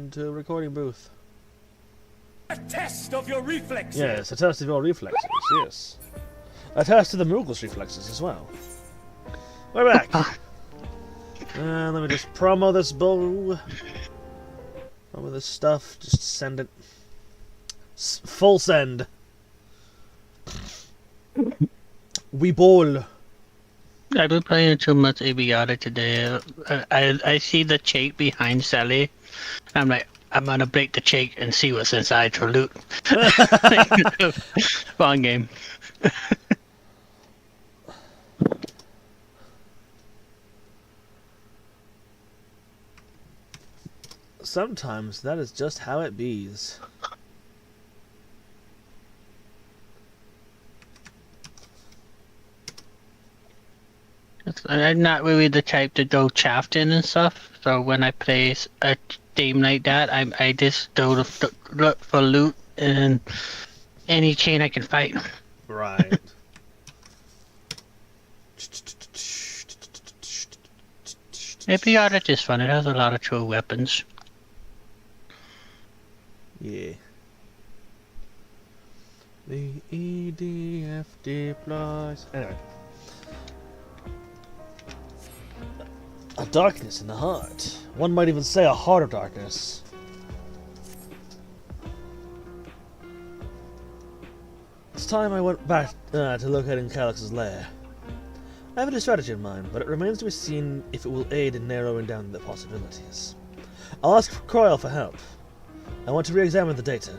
Welcome to the recording booth. A test of your reflexes. Yes, a test of your reflexes, yes. A test of the Moogle's reflexes as well. We're back. And let me just promo this bow. Promo this stuff. Just send it. Full send. We ball. I've been playing too much Abiata today. I see the check behind Sally. I'm like, I'm gonna break the check and see what's inside for loot. Fun game. Sometimes that is just how it bees. I'm not really the type to go chafting and stuff, so when I play a game like that, I just go to look for loot and any chain I can fight. Right. Abiata is fun. It has a lot of true weapons. Yeah. The EDF deploys. Anyway. A darkness in the heart. One might even say a heart of darkness. It's time I went back to locating Calyx's lair. I have a new strategy in mind, but it remains to be seen if it will aid in narrowing down the possibilities. I'll ask Croyle for help. I want to re-examine the data,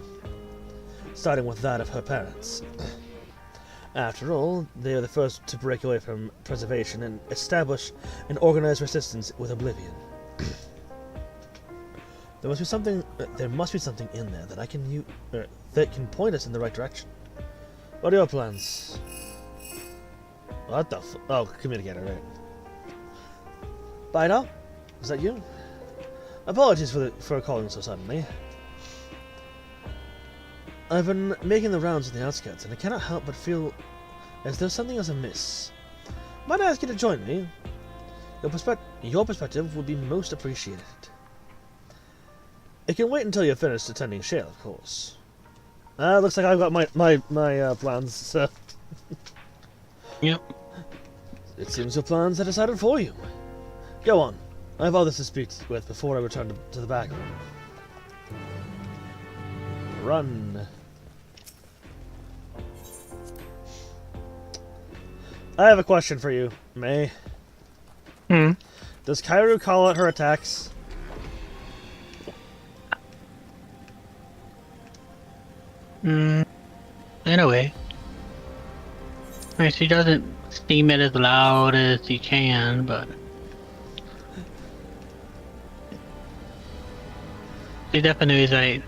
starting with that of her parents. After all, they are the first to break away from preservation and establish an organized resistance with oblivion. There must be something in there that that can point us in the right direction. What are your plans? What the oh, communicator, right. Bidal? Is that you? Apologies for calling so suddenly. I've been making the rounds in the outskirts, and I cannot help but feel as though something is amiss. Might I ask you to join me? Your perspective would be most appreciated. It can wait until you're finished attending Shale, of course. Looks like I've got my plans, so... Yep. It seems your plans are decided for you. Go on. I have others to speak with before I return to the back room. Run. I have a question for you, May. Does Kairu call out her attacks? In a way. I mean, she doesn't steam it as loud as she can, but... She definitely is like...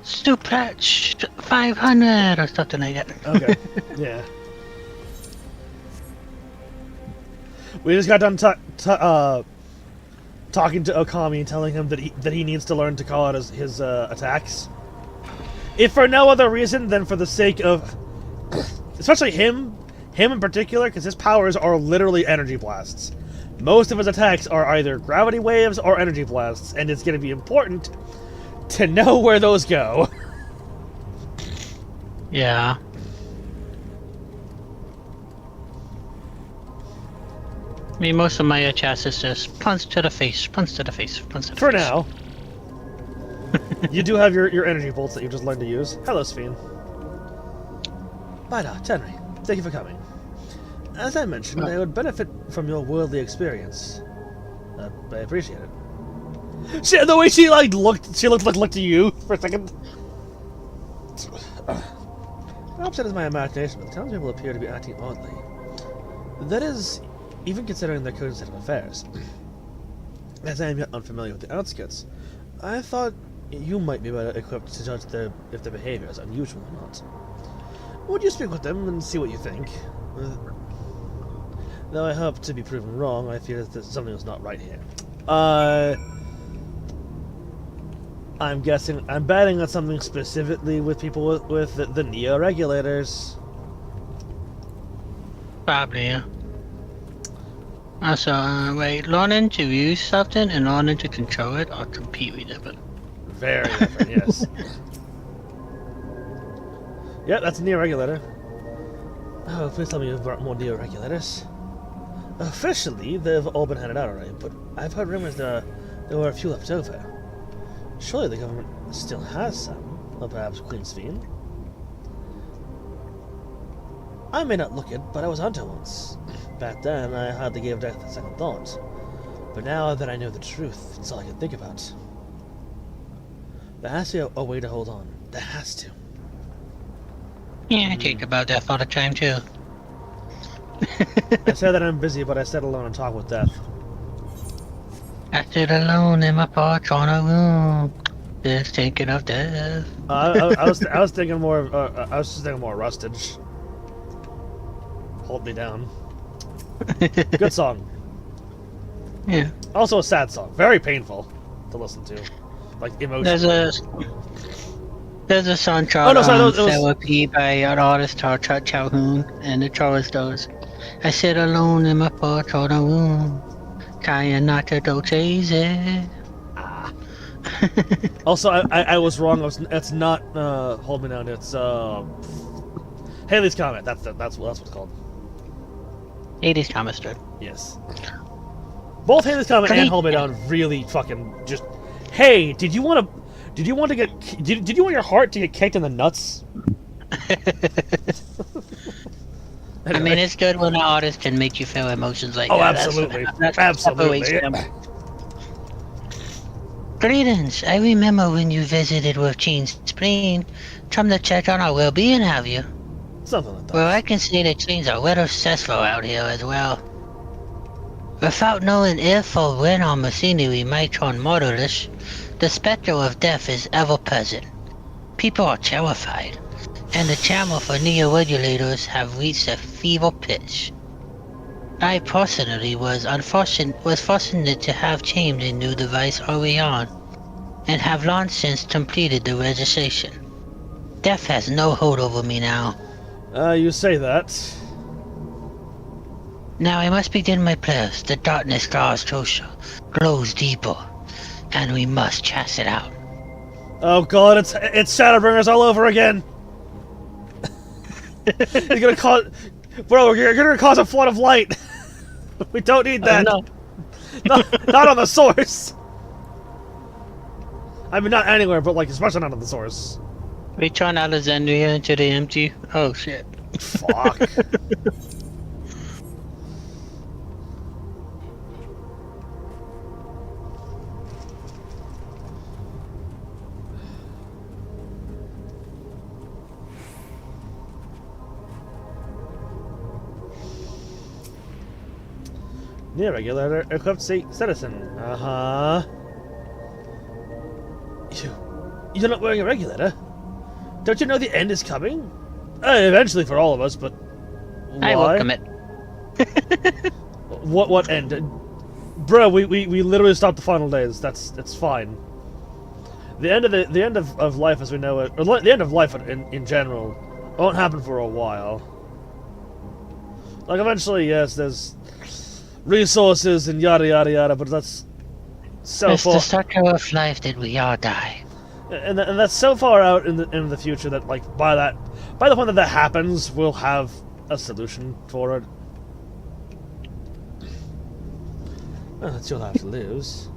Suplex 500 or something like that. Okay, yeah. We just got done talking to Okami and telling him that he needs to learn to call out his attacks. If for no other reason than for the sake of... Especially him in particular, because his powers are literally energy blasts. Most of his attacks are either gravity waves or energy blasts, and it's going to be important to know where those go. Yeah. I mean, most of my chest is just punch to the face, punch to the face, punch to the face. For now. You do have your energy bolts that you just learned to use. Hello, Sphene. Bida, Tenri, thank you for coming. As I mentioned, I would benefit from your worldly experience. I appreciate it. The way she looked to you for a second. Perhaps it is my imagination, but the townspeople appear to be acting oddly. That is, even considering their current state of affairs. As I am yet unfamiliar with the outskirts, I thought you might be better equipped to judge if their behavior is unusual or not. Would you speak with them and see what you think? Though I hope to be proven wrong, I fear that something is not right here. I'm betting that's something specifically with people with the Neo-regulators. Probably, yeah. Also, wait, learning to use something and learning to control it are completely different. Very different, yes. Yep, that's a Neo Regulator. Oh, please tell me you've brought more Neo Regulators. Officially, they've all been handed out already, but I've heard rumors there were a few left over. Surely the government still has some, or perhaps Queen's Fiend. I may not look it, but I was onto once. Back then, I hardly gave death a second thought. But now that I know the truth, it's all I can think about. There has to be a way to hold on. There has to. Yeah, I think about death all the time too. I say that I'm busy, but I sit alone and talk with death. I sit alone in my porch on a room, just thinking of death. I was thinking more of I was just thinking more Rustage. Hold me down. Good song. Yeah. Also a sad song. Very painful to listen to. Like emotional. There's a song called Therapy by an artist called Chuck Calhoun, and the chorus goes, I sit alone in my porch on a room, trying not to go crazy. Also, I was wrong. It's not Hold Me Down. It's Haley's Comet. That's what it's called. Hades Comet Strip. Yes. Both Haley's Comet and Hold Me Down really fucking just. Hey, did you want your heart to get kicked in the nuts? Anyway. I mean, it's good when an artist can make you feel emotions like that. Absolutely. That's Absolutely. Greetings. I remember when you visited with Gene Spleen. Come to check on our well-being, have you? Something like that. Well, I can see that Gene's a little successful out here as well. Without knowing if or when our machinery might turn murderous, the specter of death is ever present. People are terrified, and the clamor for neo-regulators have reached a fever pitch. I personally was fortunate to have tamed a new device early on, and have long since completed the registration. Death has no hold over me now. You say that. Now I must begin my prayers. The darkness grows closer, glows deeper, and we must chase it out. Oh god, it's Shadowbringers all over again. You're gonna cause, bro. You're gonna cause a flood of light. We don't need that. No. Not on the source. I mean, not anywhere, but like especially not on the source. We turn Alexandria into the empty. Oh shit. Fuck. Yeah, regulator equipped citizen. You're not wearing a regulator? Don't you know the end is coming? Eventually for all of us, but why? I welcome it. What end? Bro, we literally stopped the final days. That's fine. The end of life as we know it, or the end of life in general, won't happen for a while. Like eventually, yes, there's resources and yada yada yada, but that's so it's far. It's the circle of life that we all die. And that's so far out in the future that like by the point that happens, we'll have a solution for it. Well, that's you'll have to lose.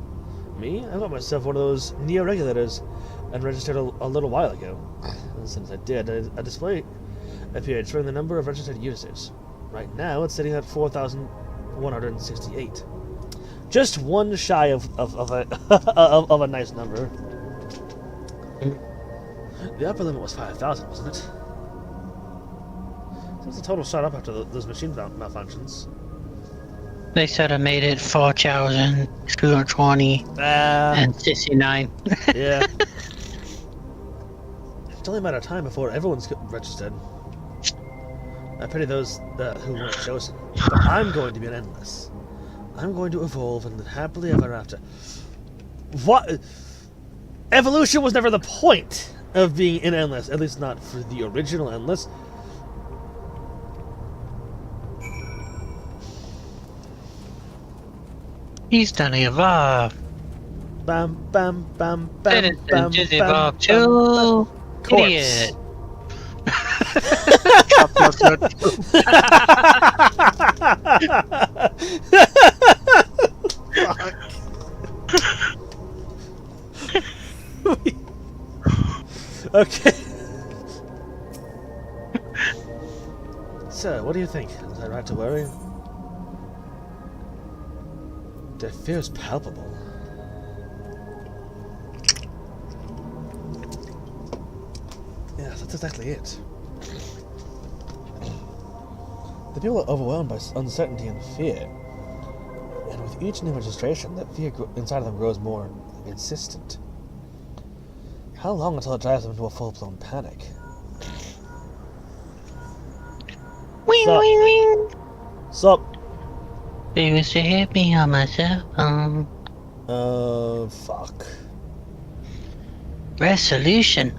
Me? I got myself one of those neo-regulators and registered a little while ago. And since I did, a display appeared showing the number of registered users. Right now, it's sitting at 4,168. Just one shy of a nice number. The upper limit was 5,000, wasn't it? Since the total shot up after those machine malfunctions. They said I made it 4,220 and 69. Yeah. It's only a matter of time before everyone's registered. I pity those who weren't chosen. But I'm going to be an endless. I'm going to evolve and live happily ever after. What? Evolution was never the point of being an endless, at least not for the original endless. He's done evolved. Bam, bam, bam, bam, Citizen bam, just bam, evolved bam, too. Corpse. Idiot. Okay. So, what do you think? Is that right to worry? The fear is palpable. Yes, that's exactly it. The people are overwhelmed by uncertainty and fear. And with each new registration, that fear inside of them grows more insistent. How long until it drives them into a full-blown panic? Wing, Sup? wing, wing. Sup? They used to hit me on my cell phone. Fuck. Resolution.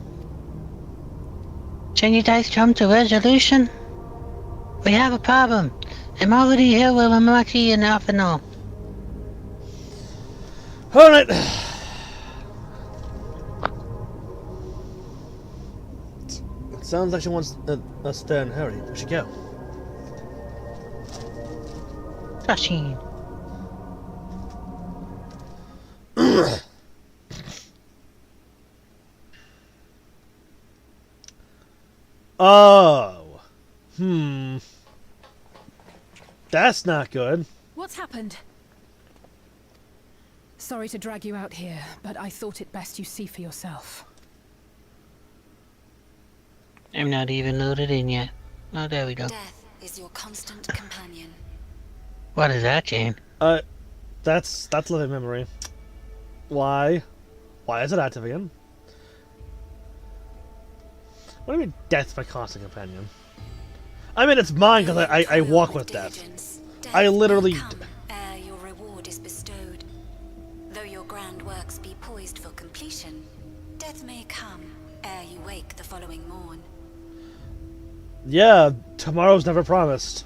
Can you guys come to resolution? We have a problem. I'm already here with Mamachi and Alphino. Alright. It sounds like she wants us there in a hurry. We should go. Touching. Oh. That's not good. What's happened? Sorry to drag you out here, but I thought it best you see for yourself. I'm not even loaded in yet. Oh, there we go. Death is your constant companion. What is that, Jane? That's living memory. Why? Why is it active again? What do you mean, death my constant companion? I mean, it's mine because I walk with death. I literally. Ere your reward is bestowed. Though your grand works be poised for completion, death may come ere you wake the following morn. Yeah, tomorrow's never promised.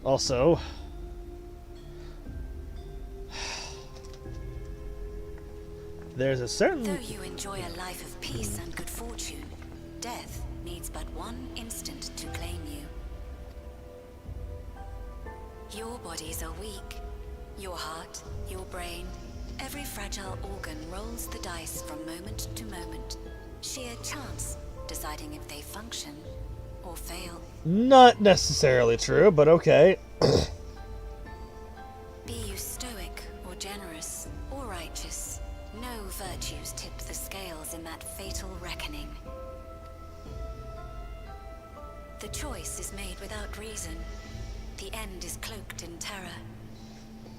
Also, there's a certain. Though you enjoy a life of peace and good fortune, death needs but one instant to claim you. Your bodies are weak. Your heart, your brain, every fragile organ rolls the dice from moment to moment. Sheer chance deciding if they function or fail. Not necessarily true, but okay. Be you stoic or generous or righteous, no virtues tip the scales in that fatal reckoning. The choice is made without reason. The end is cloaked in terror.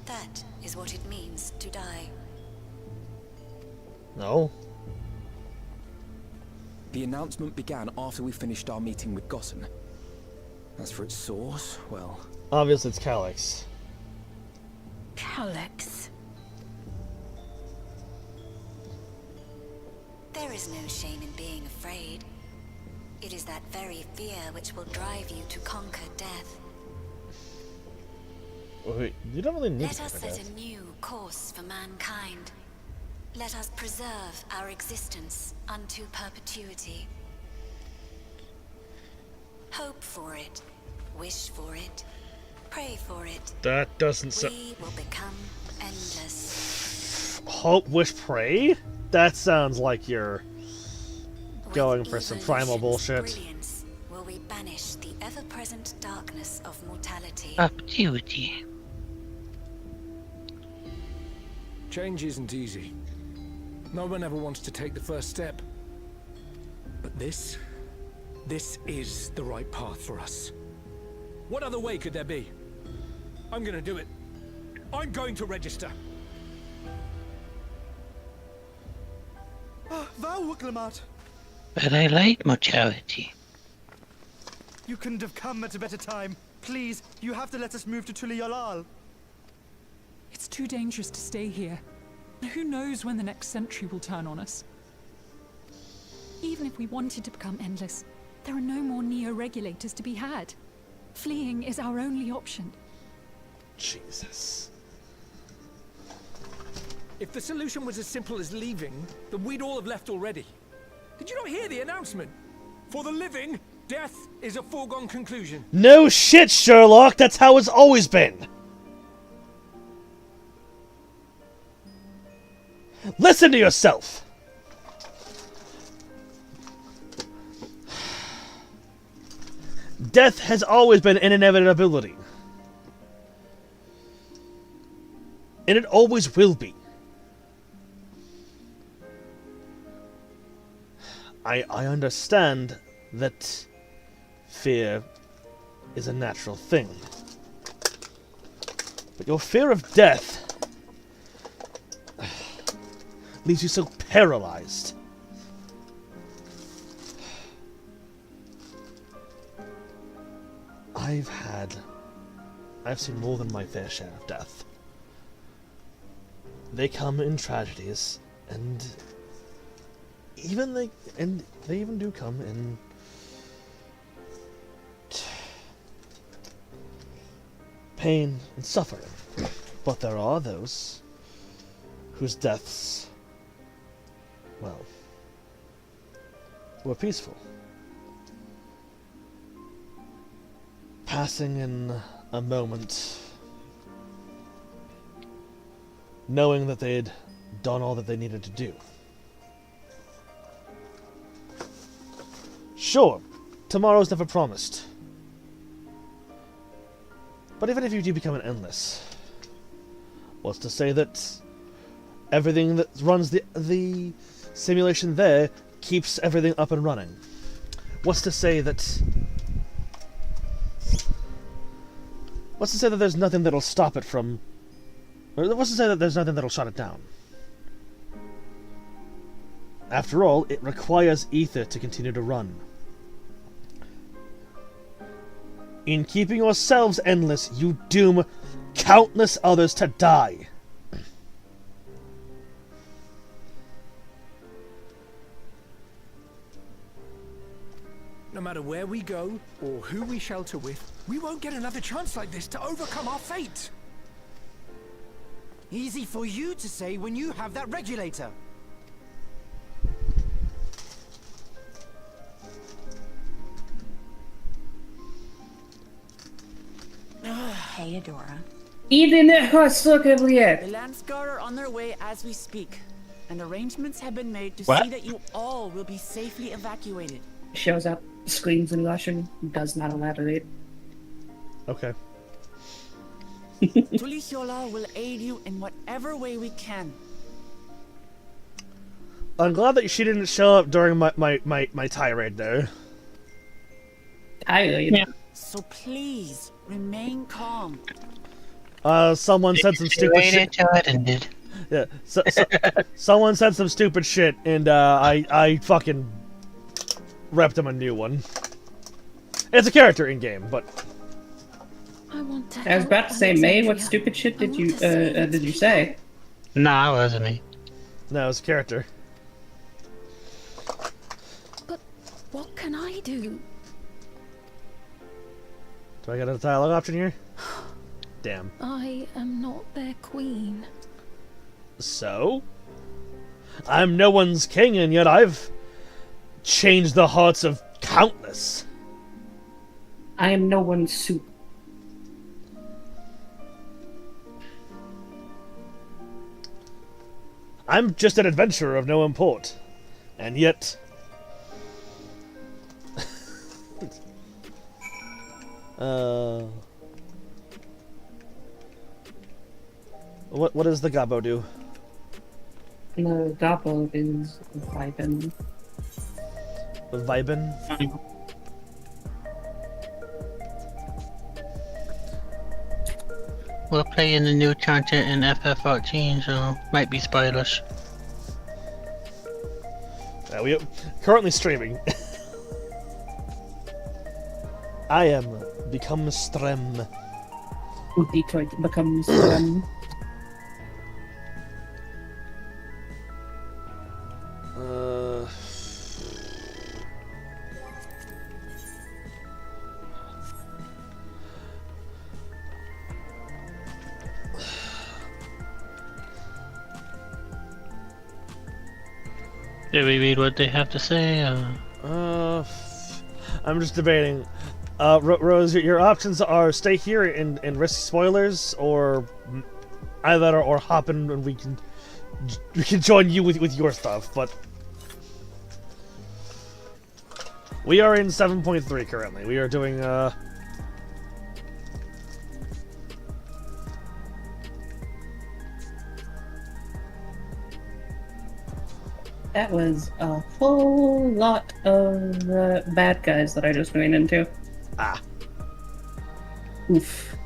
That is what it means to die. No. The announcement began after we finished our meeting with Gossen. As for its source, well... Obviously it's Calyx. Calyx. There is no shame in being afraid. It is that very fear which will drive you to conquer death. Wait, you don't really need Let to us conquer set death. a new course for mankind. Let us preserve our existence unto perpetuity. Hope for it, wish for it, pray for it. That doesn't sound. We will become endless. Hope, wish, pray? That sounds like you're going With for some primal evolution's bullshit. Brilliance, will we banish the ever-present darkness of mortality. Perpetuity. Change isn't easy. No one ever wants to take the first step. But this is the right path for us. What other way could there be? I'm gonna do it. I'm going to register. Val Wuklemat, But I like mortality. you couldn't have come at a better time. Please, you have to let us move to Tuliolal. It's too dangerous to stay here. Who knows when the next century will turn on us? Even if we wanted to become endless, there are no more Neo-regulators to be had. Fleeing is our only option. Jesus. If the solution was as simple as leaving, then we'd all have left already. Did you not hear the announcement? For the living, death is a foregone conclusion. No shit, Sherlock! That's how it's always been! Listen to yourself! Death has always been an inevitability. And it always will be. I understand that fear is a natural thing. But your fear of death leaves you so paralyzed. I've seen more than my fair share of death. They come in tragedies, and they even do come in pain and suffering. But there are those whose deaths, well, were peaceful. Passing in a moment, knowing that they'd done all that they needed to do. Sure, tomorrow's never promised. But even if you do become an endless, what's to say that everything that runs the simulation there keeps everything up and running? What's to say that there's nothing that'll stop it from... Or what's to say that there's nothing that'll shut it down? After all, it requires ether to continue to run. In keeping yourselves endless, you doom countless others to die. No matter where we go, or who we shelter with, we won't get another chance like this to overcome our fate. Easy for you to say when you have that regulator. Hey, Adora. The Landsguard are on their way as we speak, and arrangements have been made to see that you all will be safely evacuated. Shows up, screams in Russian, does not elaborate. Okay. Tulisyola will aid you in whatever way we can. I'm glad that she didn't show up during my tirade there. Tirade? Yeah. So please, remain calm. Someone said some stupid shit. Yeah, someone said some stupid shit, and I fucking repped him a new one. It's a character in game, but I was about to say, May, what stupid shit did you say? Nah, it wasn't me. No, it's a character. But what can I do? Do I get a dialogue option here? Damn. I am not their queen. So? I'm no one's king, and yet I've changed the hearts of countless. I am no one's soup. I'm just an adventurer of no import. And yet... What does the Gabo do? The Gabo is vibin. Vibin? We're playing the new content in FF14, so might be spoilers. We currently streaming. I am become Strem. Detroit becomes Did we read what they have to say? I'm just debating. Rose, your options are stay here and risk spoilers, or either or hop in and we can join you with your stuff. But we are in 7.3 currently. We are doing That was a whole lot of bad guys that I just ran into. Ah. Oof.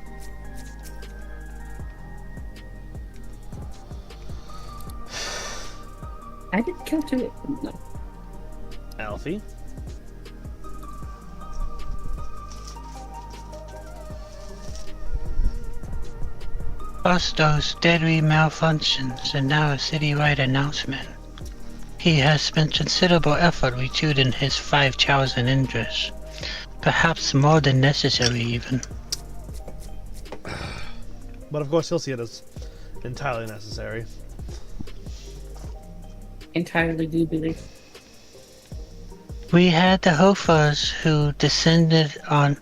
I didn't kill two. No. Alfie. Busto's deadly malfunctions and now a citywide announcement. He has spent considerable effort retuning his 5,000 Indras. Perhaps more than necessary, even. But of course, he'll see it as entirely necessary. Entirely do believe. We had the Hofas who descended on...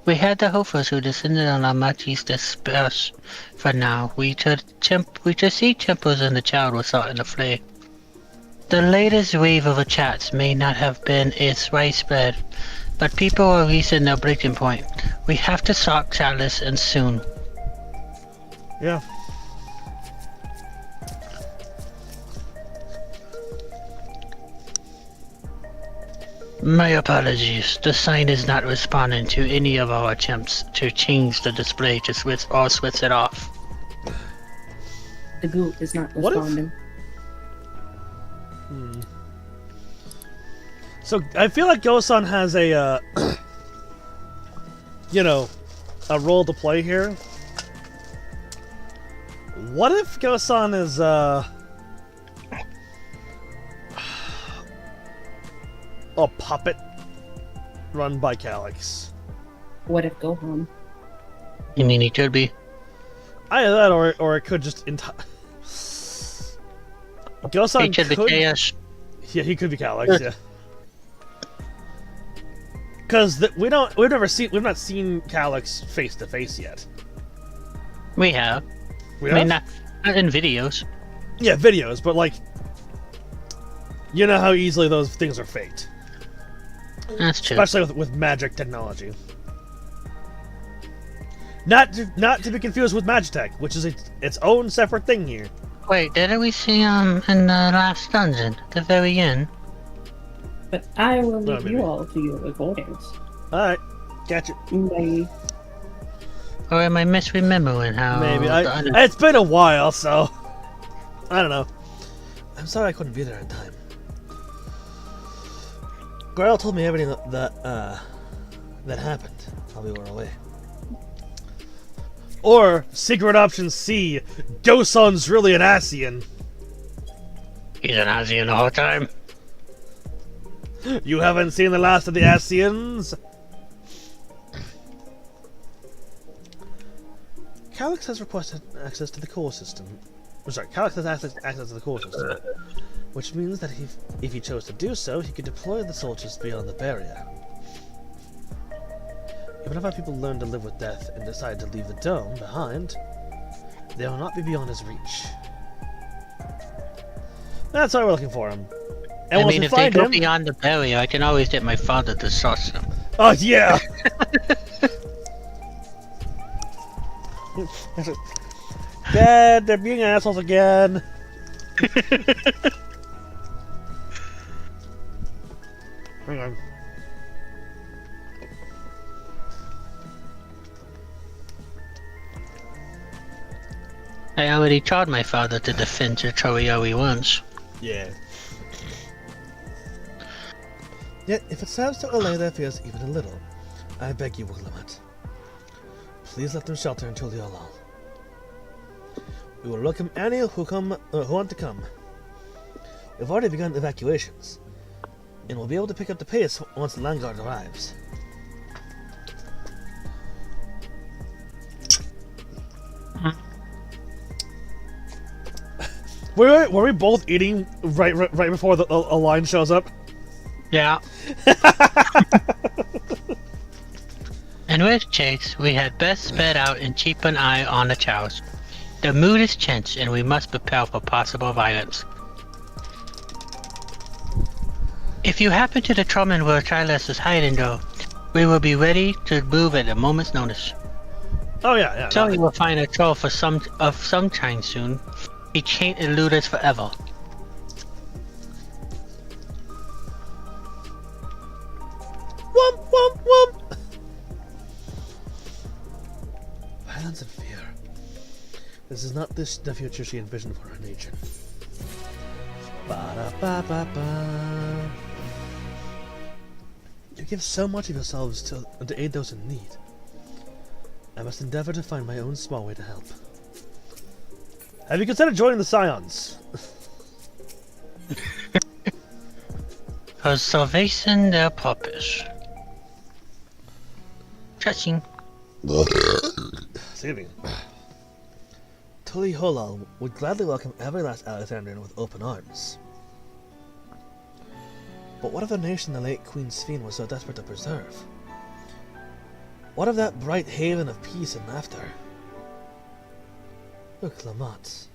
We had the Hofas who descended on Amachi's disperse. For now, we just see temples and the child was sought in the fray. The latest wave of attacks may not have been as widespread, but people are reaching their breaking point. We have to stop Chalice and soon. Yeah. My apologies. The sign is not responding to any of our attempts to change the display to switch it off. The ghoul is not responding. So I feel like Gosan has a, you know, a role to play here. What if Gosan is a puppet run by Calyx? What if Gohan? You mean he could be? Either that, or it could just Gosan he could be Chaos. Yeah, he could be Calyx. Yeah. Because we've not seen Calyx face to face yet. We have. We I mean, have? not in videos. Yeah, videos, but like, you know how easily those things are faked. That's true. Especially with magic technology. Not to be confused with Magitech, which is its own separate thing here. Wait, didn't we see in the last dungeon, the very end? But I will leave you all to your recordings. Alright, catch it. Bye. Or am I misremembering how... Maybe. It's been a while, so... I don't know. I'm sorry I couldn't be there in time. Grail told me everything that happened while we were away. Or, secret option C, Gosan's really an Asian. He's an Asian the whole time. You haven't seen the last of the Asians? Calyx has requested access to the core system. Calyx has access to the core system. Which means that if he chose to do so, he could deploy the soldiers beyond the barrier. Even if our people learn to live with death and decide to leave the dome behind, they will not be beyond his reach. That's why we're looking for him. And I once mean, we if they find go him, beyond the barrier, I can always get my father to source them. Oh, yeah! Dad, they're being assholes again! Hang on. I already taught my father to defend Torioi once. Yeah. Yet, if it serves to allay their fears even a little, I beg you, Willamette. Please let them shelter until the lull. We will welcome any who want to come. We've already begun evacuations, and we'll be able to pick up the pace once the Land Guard arrives. Were we both eating right before a line shows up? Yeah. In which case, we had best sped out and keep an eye on the chows. The mood is tense, and we must prepare for possible violence. If you happen to determine where Silas is hiding, though, we will be ready to move at a moment's notice. Oh yeah. So we will find a troll of some kind soon. He can't elude us forever. Womp womp womp! Violence and fear. This is not the future she envisioned for her nation. Ba-da-ba-ba-ba. You give so much of yourselves to aid those in need. I must endeavor to find my own small way to help. Have you considered joining the Scions? For salvation their purpose. Touching. Excuse me. Tully Holal would gladly welcome every last Alexandrian with open arms. But what of the nation the late Queen Sphene was so desperate to preserve? What of that bright haven of peace and laughter? Look, Lamont.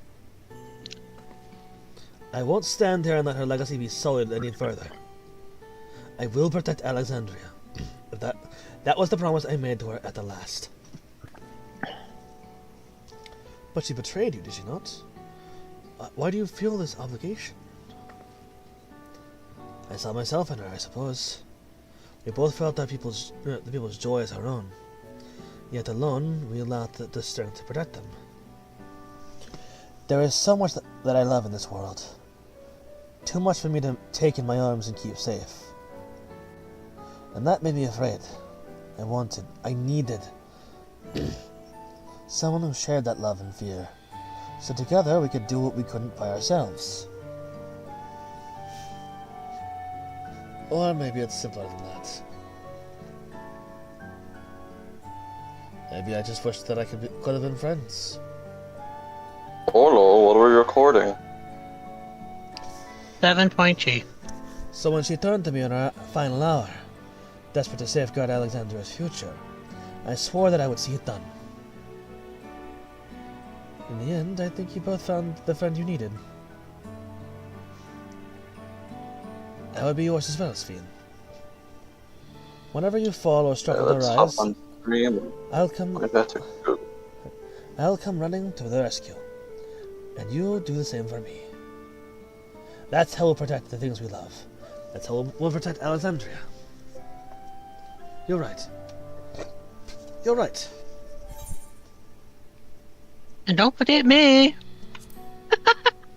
I won't stand here and let her legacy be sullied any further. I will protect Alexandria. That was the promise I made to her at the last. But she betrayed you, did she not? Why do you feel this obligation? I saw myself in her, I suppose. We both felt that the people's joy as our own. Yet alone, we lacked the strength to protect them. There is so much that I love in this world. Too much for me to take in my arms and keep safe. And that made me afraid. I needed someone who shared that love and fear. So together we could do what we couldn't by ourselves. Or maybe it's simpler than that. Maybe I just wish that I could have been friends. Hello, what are we recording? 7.2. So when she turned to me in her final hour, desperate to safeguard Alexandria's future, I swore that I would see it done. In the end, I think you both found the friend you needed. I would be yours as well, Sphene. Whenever you fall or struggle to rise, I'll come running to the rescue. And you'll do the same for me. That's how we'll protect the things we love. That's how we'll protect Alexandria. You're right. You're right. And don't forget me!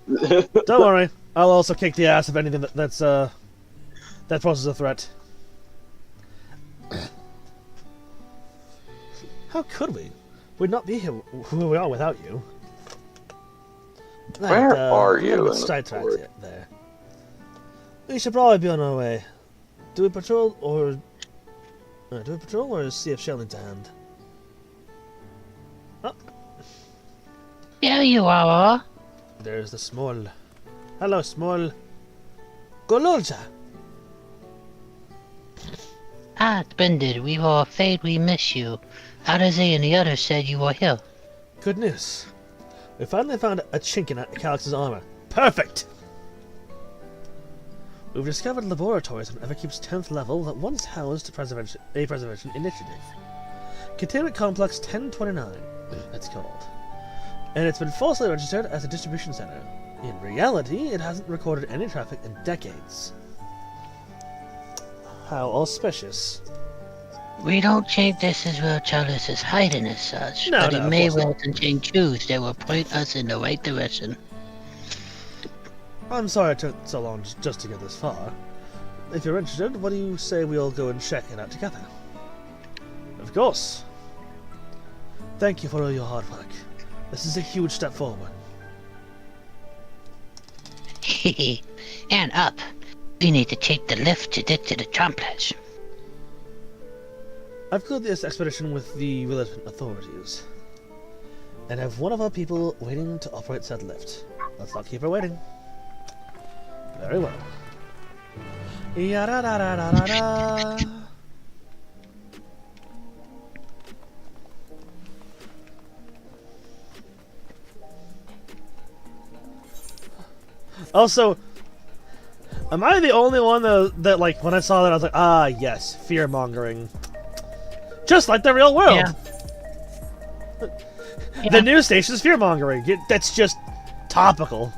Don't worry. I'll also kick the ass of anything that poses a threat. How could we? We'd not be here who we are without you. Where are you? Sidetracked there. We should probably be on our way. Do we patrol or see if Shelling's a hand? Oh. There you are. There's the Small. Hello, Small. Gololja. Ah, splendid. We were afraid we missed you. Adaze and the others said you were here. Good news. We finally found a chink in Calix's armor. Perfect! We've discovered laboratories on Everkeep's 10th level that once housed a preservation initiative. Containment Complex 1029, it's called. And it's been falsely registered as a distribution center. In reality, it hasn't recorded any traffic in decades. How auspicious. We don't think this is where Chalice is hiding as such, but it may well contain clues that will point us in the right direction. I'm sorry it took so long just to get this far. If you're interested, what do you say we all go and check it out together? Of course. Thank you for all your hard work. This is a huge step forward. And up. We need to take the lift to get to the complex. I've cleared this expedition with the relevant authorities, and have one of our people waiting to operate said lift. let's not keep her waiting. Very well. Ya-da-da-da-da-da-da. Also, am I the only one that like, when I saw that, I was like, ah, yes, fear-mongering. Just like the real world! Yeah. The news station's fear-mongering. That's just topical.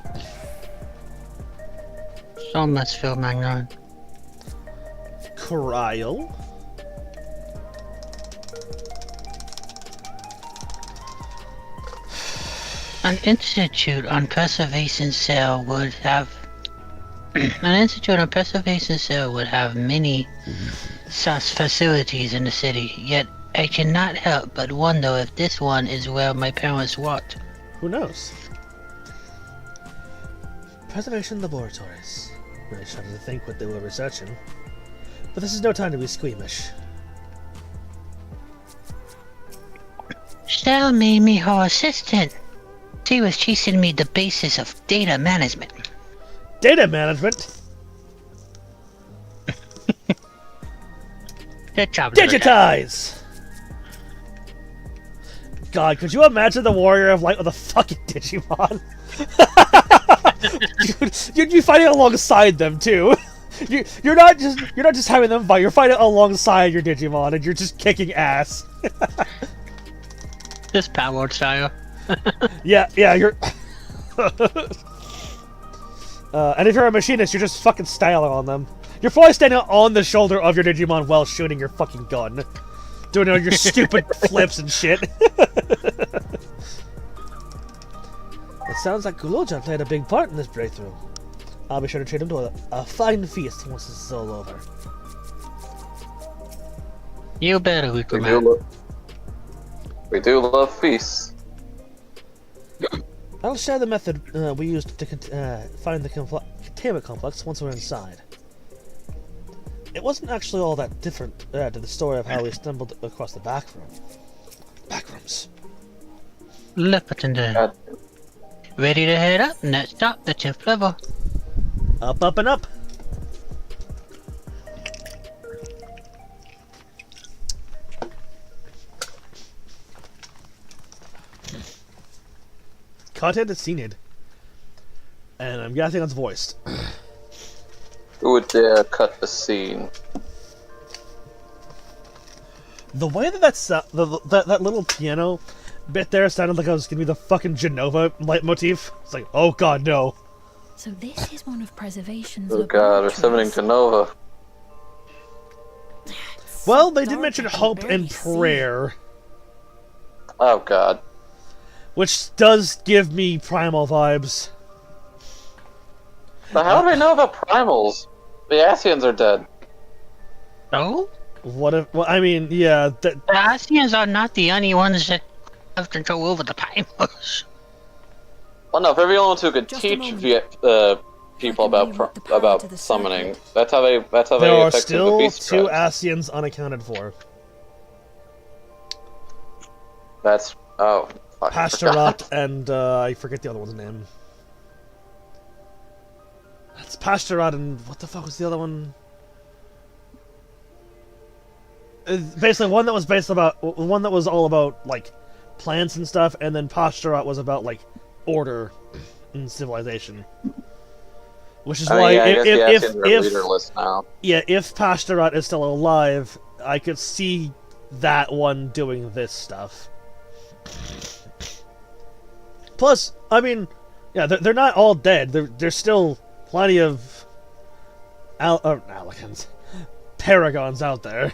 So much fear-mongering. Cryle? An institute on preservation cell would have many such facilities in the city, yet I cannot help but wonder if this one is where my parents worked. Who knows? Preservation laboratories. Really shudder to think what they were researching. But this is no time to be squeamish. Shell made me her assistant. She was teaching me the basis of data management. Data management? Good job. Digitize! God, could you imagine the Warrior of Light with a fucking Digimon? You'd be fighting alongside them too. You're not just having them fight. You're fighting alongside your Digimon, and you're just kicking ass. Just power style. Yeah, you're. And if you're a machinist, you're just fucking styling on them. You're probably standing on the shoulder of your Digimon while shooting your fucking gun, doing all your stupid flips and shit. It sounds like Guloja played a big part in this breakthrough. I'll be sure to treat him to a fine feast once this is all over. You better, Wikuman. We do love feasts. I'll share the method we used to find the containment complex once we're inside. It wasn't actually all that different to the story of how we stumbled across the back room. Backrooms. Look in there. Ready to head up? Next stop, the 10th level. Up, up, and up. Content is seen, and I'm guessing it's voiced. Who would dare cut the scene? The way that little piano bit there sounded like I was gonna be the fucking Genova leitmotif. It's like, oh god, no. So this is one of Preservation's Oh god, we're summoning Genova. Well, they did mention hope and prayer. Oh god. Which does give me primal vibes. But how do we know about primals? The Asians are dead. Oh? What if? Well, I mean, yeah. The Asians are not the only ones that have control over the primals. Well, no, if everyone who could teach people about summoning, that's how they There are affected still the beast 2 tribes. Asians unaccounted for. That's oh. Fuck, I forgot. Pastorat and I forget the other one's name. It's Pastorat and what the fuck was the other one? Basically, one that was all about like plants and stuff, and then Pastorat was about like order and civilization. Which is why if leaderless now. Yeah, if Pastorat is still alive, I could see that one doing this stuff. Plus, I mean, yeah, they're not all dead. There's still plenty of Alicans, Paragons out there.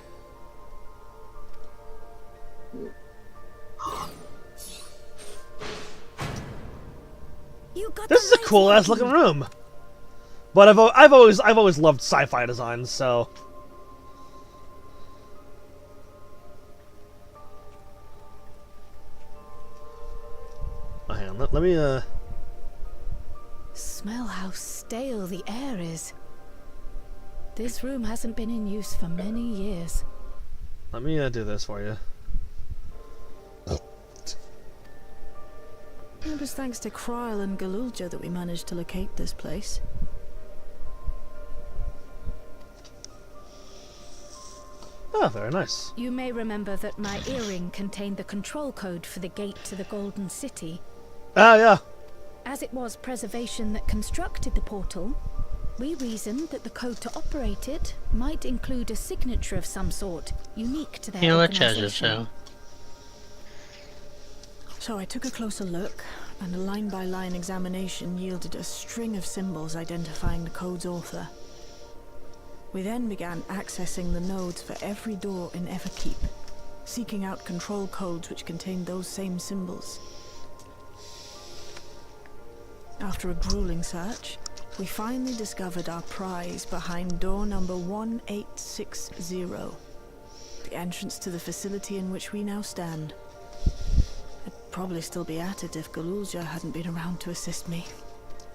This is a cool ass looking room. But I've always loved sci-fi designs, so. Oh, hang on, let me Smell how stale the air is. This room hasn't been in use for many years. Let me do this for you. It was thanks to Krile and Galulja that we managed to locate this place. Oh, very nice. You may remember that my earring contained the control code for the gate to the Golden City. Ah, yeah. As it was preservation that constructed the portal, we reasoned that the code to operate it might include a signature of some sort, unique to their organization. So I took a closer look, and a line-by-line examination yielded a string of symbols identifying the code's author. We then began accessing the nodes for every door in Everkeep, seeking out control codes which contained those same symbols. After a grueling search, we finally discovered our prize behind door number 1860, the entrance to the facility in which we now stand. I'd probably still be at it if Galulja hadn't been around to assist me.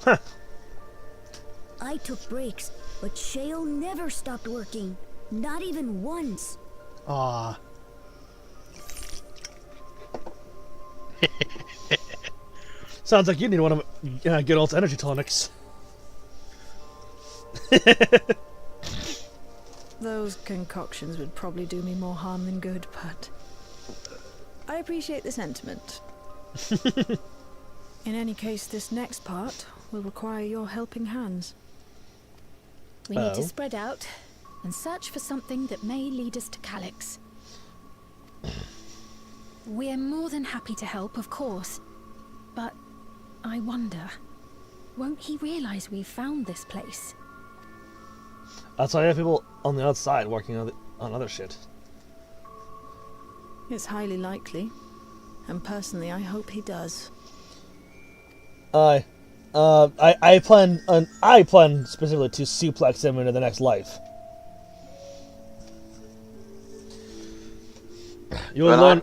Huh. I took breaks, but Shale never stopped working. Not even once. Ah. Sounds like you need one of Geralt's energy tonics. Those concoctions would probably do me more harm than good, but I appreciate the sentiment. In any case, this next part will require your helping hands. We need to spread out and search for something that may lead us to Calyx. We're more than happy to help, of course, but I wonder, won't he realize we've found this place? That's why I have people on the outside working on other shit. It's highly likely, and personally I hope he does. I plan specifically to suplex him into the next life. You'll learn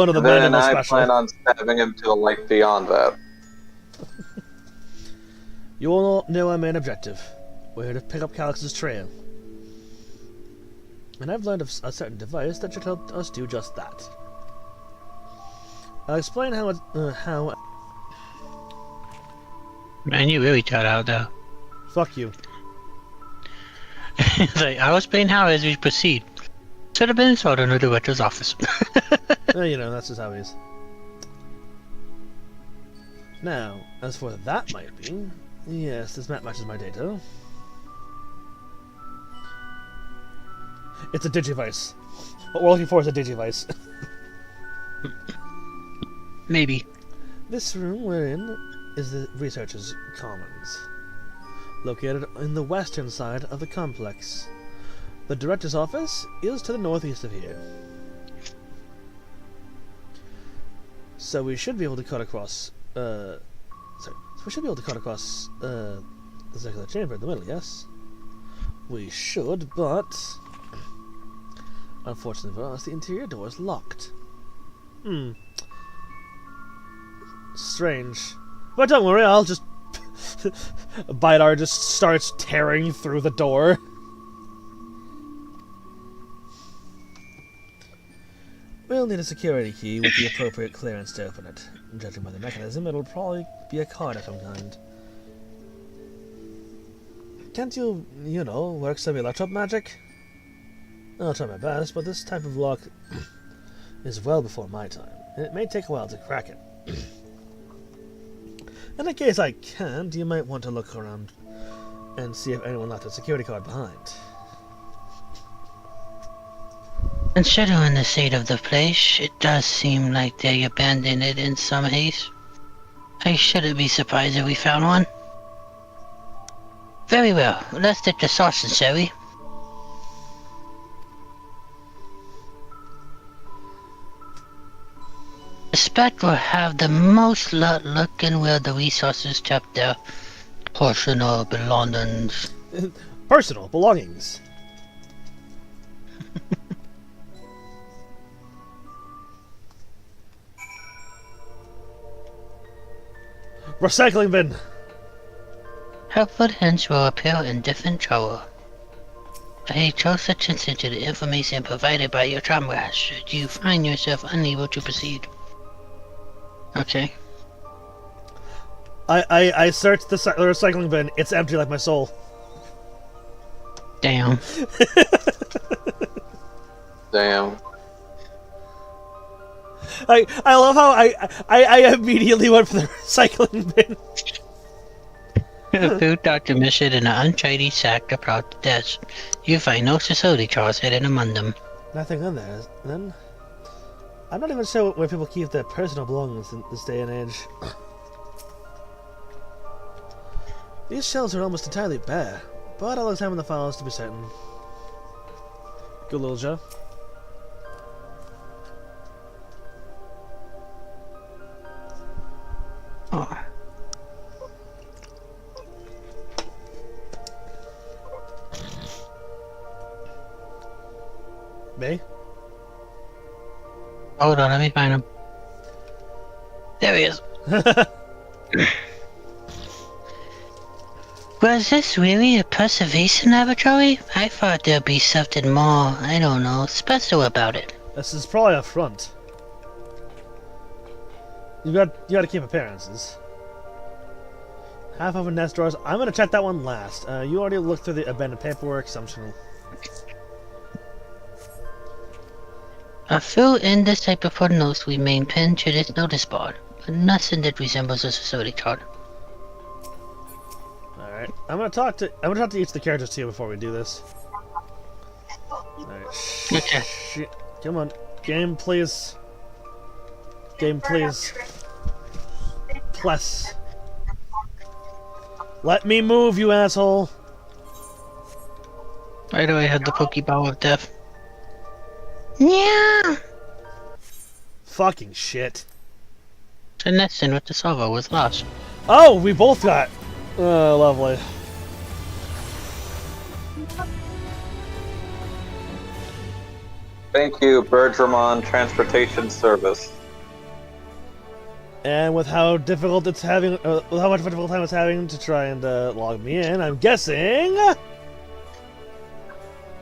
of the man in the special. I plan on stabbing him to a life beyond that. You all know our main objective. We're here to pick up Calyx's trail. And I've learned of a certain device that should help us do just that. I'll explain how... Man, you really got out though. Fuck you. Like, I'll explain how as we proceed. Should have been installed in the director's office. You know, that's just how it is. Now, as for that might be... Yes, this map matches my data. It's a digivice. What we're looking for is a digivice. Maybe. This room we're in is the Researchers' Commons, located in the western side of the complex. The Director's office is to the northeast of here. So we should be able to cut across, the circular chamber in the middle, yes? We should, but... Unfortunately for us, the interior door is locked. Strange. But don't worry, I'll just... Bidar just starts tearing through the door. We'll need a security key with the appropriate clearance to open it. Judging by the mechanism, it'll probably be a card of some kind. Can't you, work some electro magic? I'll try my best, but this type of lock is well before my time, and it may take a while to crack it. In case I can't, you might want to look around and see if anyone left a security card behind. Considering the state of the place, it does seem like they abandoned it in some haste. I shouldn't be surprised if we found one. Very well, let's dip the sauce, shall we? I suspect we'll have the most luck looking where the resources kept their personal belongings. Personal belongings. Recycling bin. Helpful hints will appear in different trouble. Pay close attention to the information provided by your comrades should you find yourself unable to proceed. Okay. I searched the recycling bin. It's empty like my soul. Damn. Damn. I love how I immediately went for the recycling bin. A food doctor missed it in an untidy sack across the desk. You find no facility charts hidden among them. Nothing in there, then? I'm not even sure where people keep their personal belongings in this day and age. These shelves are almost entirely bare, but I'll examine the files to be certain. Good little Joe. Oh. Me? Hold on, let me find him. There he is. Was this really a preservation laboratory? I thought there'd be something more, I don't know, special about it. This is probably a front. You gotta keep appearances. Half open nest drawers. I'm gonna check that one last. You already looked through the abandoned paperwork, so I'm just gonna... A few indecipherable footnotes we main pinned to this notice board, but nothing that resembles a facility chart. Alright. I'm gonna talk to each of the characters too before we do this. Alright. Okay. Come on. Game please. Game please. Plus. Let me move, you asshole. Why do I have the Pokeball of Death? Yeah. Fucking shit. The nesting with the salvo was lost. Oh, we both got. Lovely. Thank you, Bergramon Transportation Service. And with how difficult it's having, with how much of a difficult time it's having to try and log me in, I'm guessing.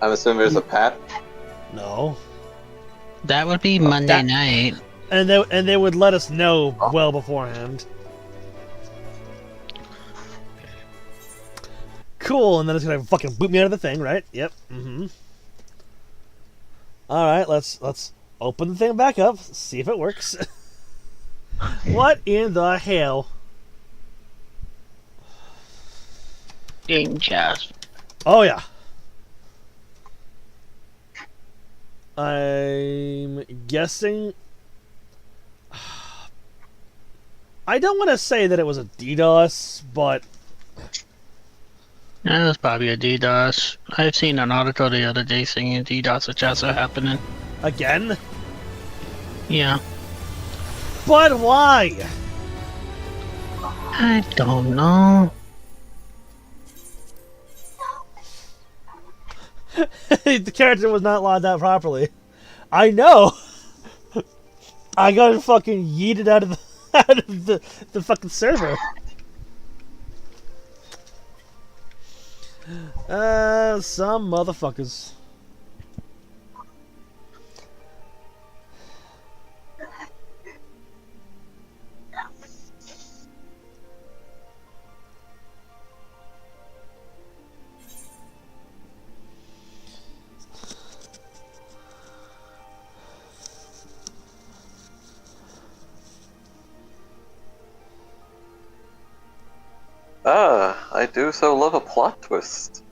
I'm assuming there's a patch. No. That would be Monday night. And they would let us know well beforehand. Cool, and then it's gonna fucking boot me out of the thing, right? Yep. Mm-hmm. Alright, let's open the thing back up, see if it works. What in the hell? Game chat. Oh yeah. I'm guessing. I don't want to say that it was a DDoS, but That was probably a DDoS. I've seen an article the other day saying DDoS attacks are happening. Again? Yeah. But why? I don't know. The character was not logged out properly. I know. I got fucking yeeted out of the fucking server. Some motherfuckers. I do so love a plot twist.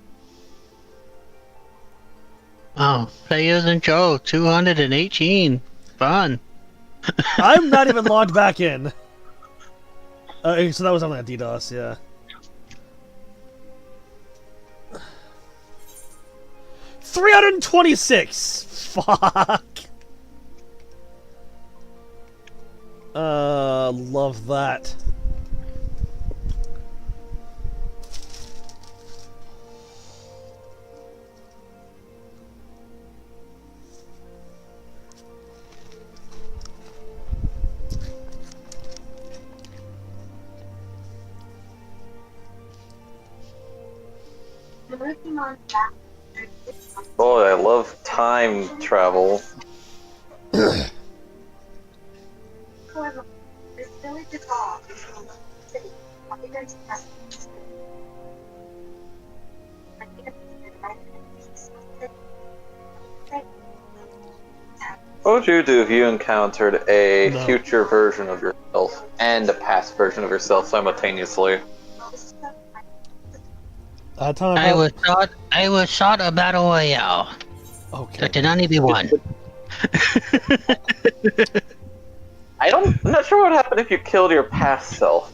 Oh, players and Joe, 218. Fun. I'm not even logged back in. So that was only a DDoS, yeah. $326. Fuck. Love that. Boy, I love time travel. What would you do if you encountered a future version of yourself and a past version of yourself simultaneously? I was shot a battle royale. Okay. There can only be one. I'm not sure what happened if you killed your past self.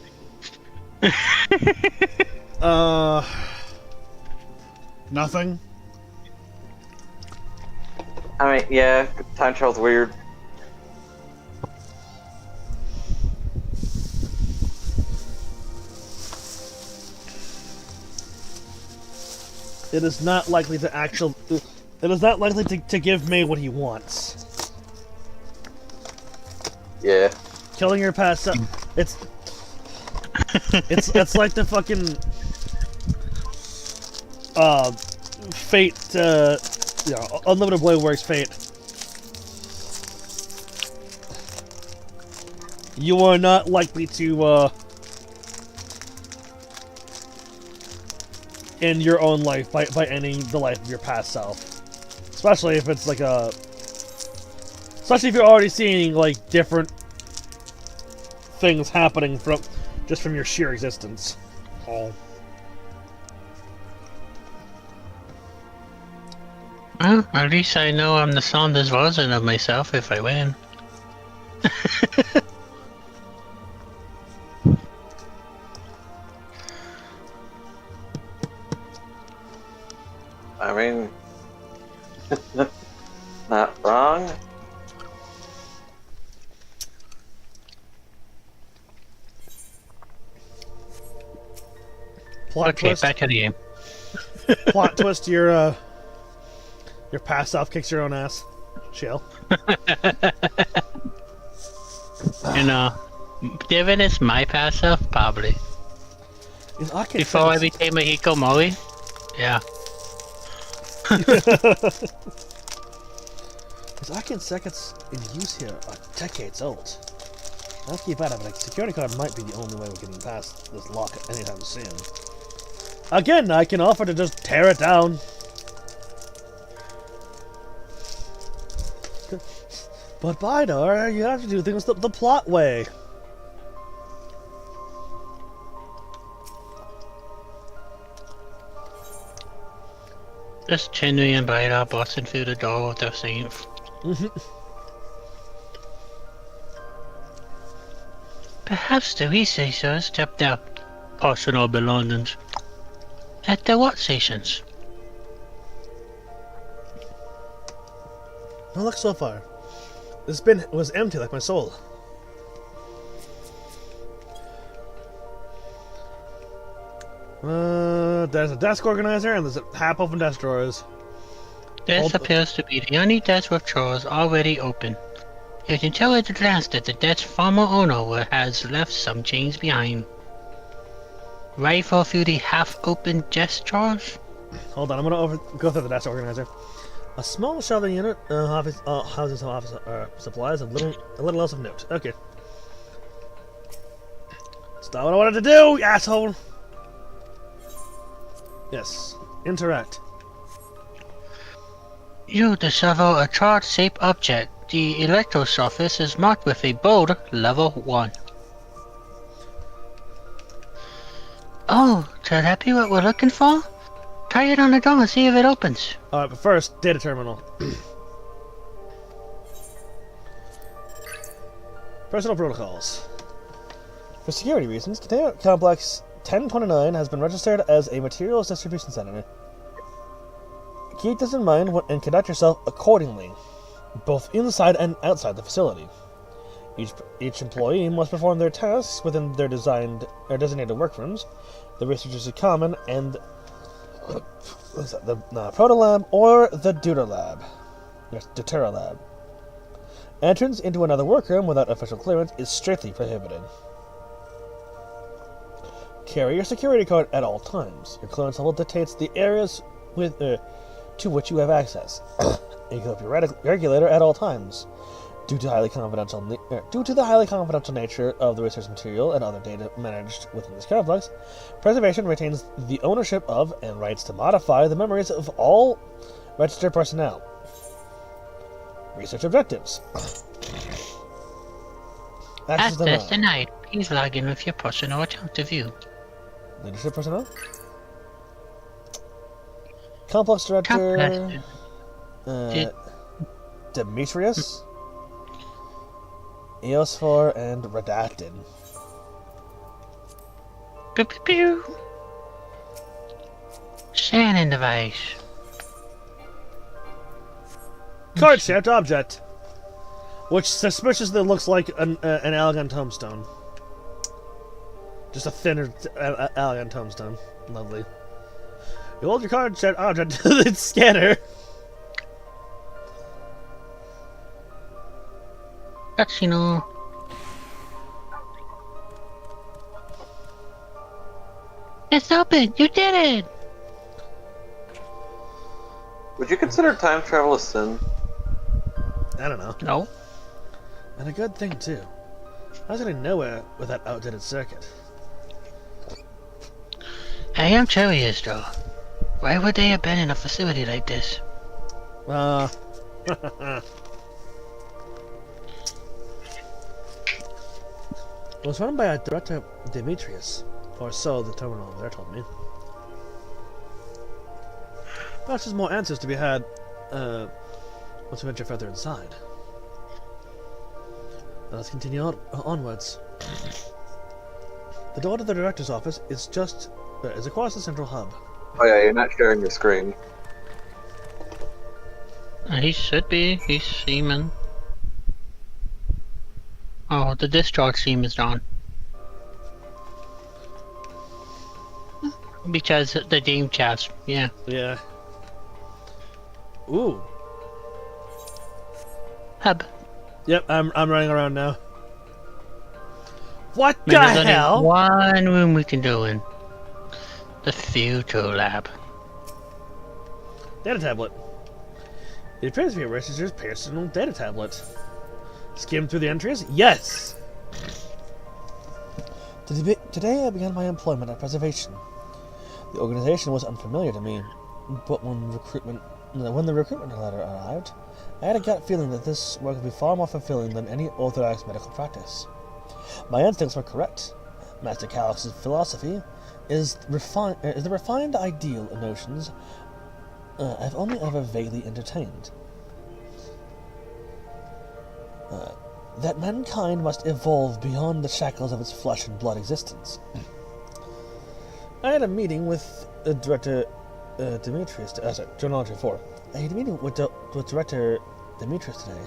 Nothing. I mean, yeah, time travel's weird. It is not likely to It is not likely to give May what he wants. Yeah. Killing your past self. It's like the fucking Fate. Unlimited Blade Works Fate. You are not likely to end your own life by ending the life of your past self. Especially if it's like especially if you're already seeing like different things happening from your sheer existence. Oh. Well, at least I know I'm the strongest version of myself if I win. I mean, not wrong. Okay, back to the game. Plot twist, your past self kicks your own ass. Shell. Given it's my past self, probably. Before I became a Hikomori? Yeah. His Arcane Seconds in use here are decades old. Not keep out of it. A security card might be the only way we're getting past this lock anytime soon. Again, I can offer to just tear it down. But Bidar, you have to do things the plot way. Just Chinry and Bidar busting through the door with their safe. Perhaps the researchers kept their personal belongings at the what stations? No luck so far. This was empty like my soul. There's a desk organizer and there's a half-open desk drawers. This appears to be the only desk with drawers already open. You can tell at a glance that the desk's former owner has left some chains behind. Rifle through the half-open desk drawers? Hold on, I'm gonna go through the desk organizer. A small shelving unit houses some office supplies, a little else of note. Okay. That's not what I wanted to do, you asshole! Yes. Interact. You discover a chart-shaped object. The electro surface is marked with a bold level 1. Oh, could that be what we're looking for? Try it on the door and see if it opens. Alright, but first, data terminal. Personal protocols. For security reasons, Container Complex 1029 has been registered as a materials distribution center. Keep this in mind and conduct yourself accordingly, both inside and outside the facility. Each employee must perform their tasks within their designated workrooms. The researchers are common and the Protolab or the Deuter Lab. Yes, Deutera Lab. Entrance into another workroom without official clearance is strictly prohibited. Carry your security card at all times. Your clearance level dictates the areas to which you have access. Equip your regulator at all times. Due to the highly confidential nature of the research material and other data managed within this complex, preservation retains the ownership of and rights to modify the memories of all registered personnel. Research objectives. Access denied. Please log in with your personal account to view. Leadership personnel? Complex Director... Demetrius? Eosphore and Redacted. Pew pew pew. Shannon device. Card shaped object, which suspiciously looks like an Allegan tombstone. Just a thinner Allegan tombstone. Lovely. You hold your card shaped object to the scanner. Cutscene. It's open! You did it! Would you consider time travel a sin? I don't know. No. And a good thing, too. I was getting nowhere with that outdated circuit. I am curious, though. Why would they abandon a facility like this? It was run by a director, Demetrius, or so the terminal over there told me. Perhaps there's more answers to be had once we venture further inside. Let's continue onwards. The door to the director's office is just is across the central hub. Oh yeah, you're not sharing your screen. He should be. He's seeming. Oh, the discharge seam is on. Because the game chest, yeah. Yeah. Ooh. Hub. Yep, I'm running around now. What the There's hell? Only one room we can do in. The future lab. Data tablet. It appears to be a researcher's personal data tablet. Skim through the entries? Yes! Today I began my employment at Preservation. The organization was unfamiliar to me, but when the recruitment letter arrived, I had a gut feeling that this work would be far more fulfilling than any orthodox medical practice. My instincts were correct. Master Calyx's philosophy is the refined ideal of notions I've only ever vaguely entertained. That mankind must evolve beyond the shackles of its flesh and blood existence. I had a meeting with Director Demetrius. Journal Entry 4. I had a meeting with Director Demetrius today.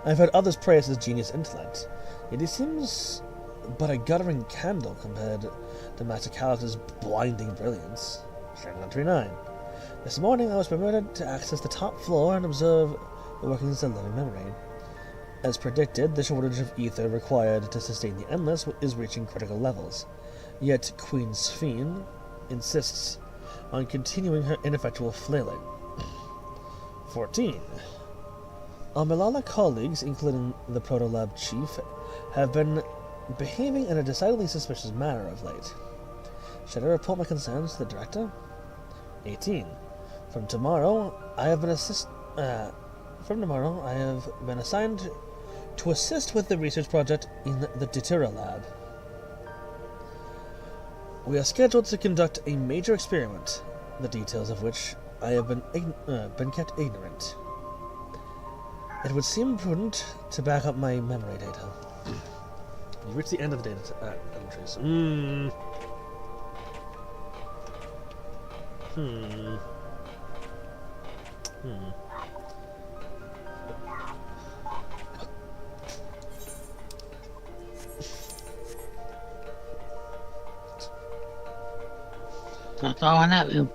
I've heard others praise his genius intellect, yet he seems but a guttering candle compared to Master Calyx's blinding brilliance. Journal Entry 9. This morning I was permitted to access the top floor and observe the workings of living memory. As predicted, the shortage of ether required to sustain the Endless is reaching critical levels. Yet Queen Sphene insists on continuing her ineffectual flailing. 14. Our Malala colleagues, including the Proto-Lab chief, have been behaving in a decidedly suspicious manner of late. Should I report my concerns to the director? 18. From tomorrow, I have been assigned to assist with the research project in the Datura Lab. We are scheduled to conduct a major experiment, the details of which I have been kept ignorant. It would seem prudent to back up my memory data. You've reached the end of the data entries. That's all in that room.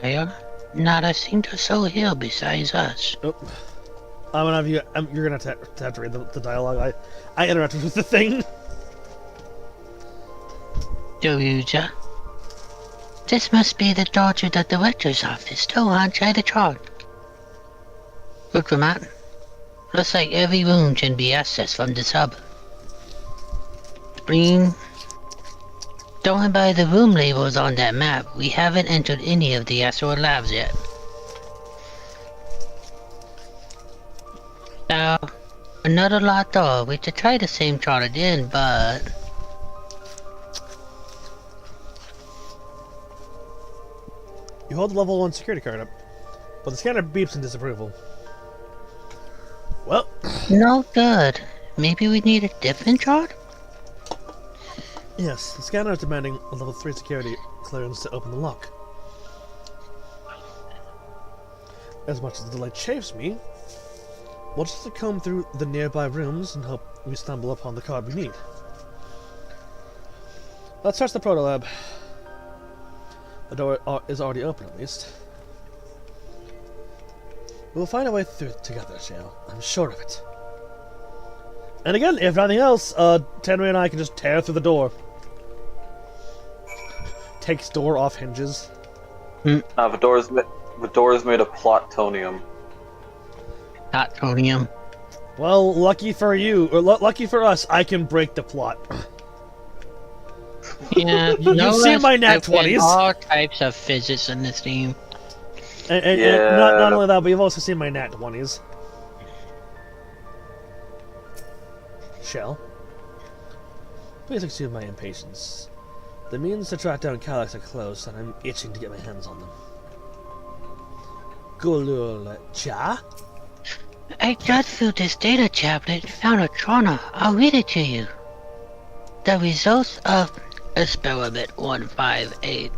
There, not a single soul here besides us. Oh. I'm gonna have you. You're gonna have to read the dialogue. I interacted with the thing. Doruja. This must be the door to the director's office. Go on, try the chart. Look, Ramat. Looks like every room can be accessed from this hub. Green. Going by the room labels on that map, we haven't entered any of the actual labs yet. Now, another locked door. We could try the same chart again, but... You hold the level 1 security card up, but the scanner beeps in disapproval. Well... No good. Maybe we need a different chart? Yes, the scanner is demanding a level 3 security clearance to open the lock. As much as the delay chafes me, we'll just comb through the nearby rooms and hope we stumble upon the card we need. Let's search the proto-lab. The door is already open, at least. We'll find a way through together, Shale. I'm sure of it. And again, if nothing else, Tenri and I can just tear through the door. Takes door off hinges. The door is made of plutonium. Plutonium. Well, lucky for you, or lucky for us, I can break the plot. Yeah, you've seen my nat 20s. All types of physics in this game. And not only that, but you've also seen my nat 20s. Shell, please excuse my impatience. The means to track down Calyx are close, and I'm itching to get my hands on them. Gulul Cha? I got through this data tablet and found a trauma. I'll read it to you. The results of Experiment 158.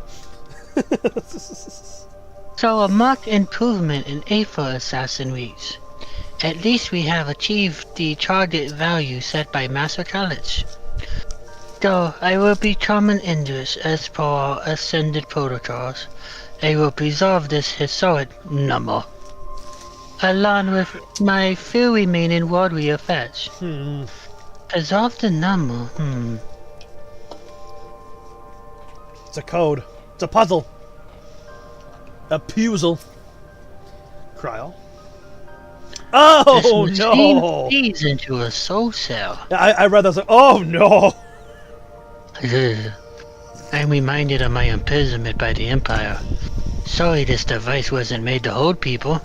So a marked improvement in Aether Assassin reads. At least we have achieved the target value set by Master Calyx. Though I will be common injuries as per our ascended protocols, I will preserve this historic number, along with my few remaining worldly effects. Preserve the number, It's a code. It's a puzzle. A puzzle. Cryo. Oh no! Feeds into a soul cell. I read that. I was like, oh no! I'm reminded of my imprisonment by the Empire. Sorry this device wasn't made to hold people.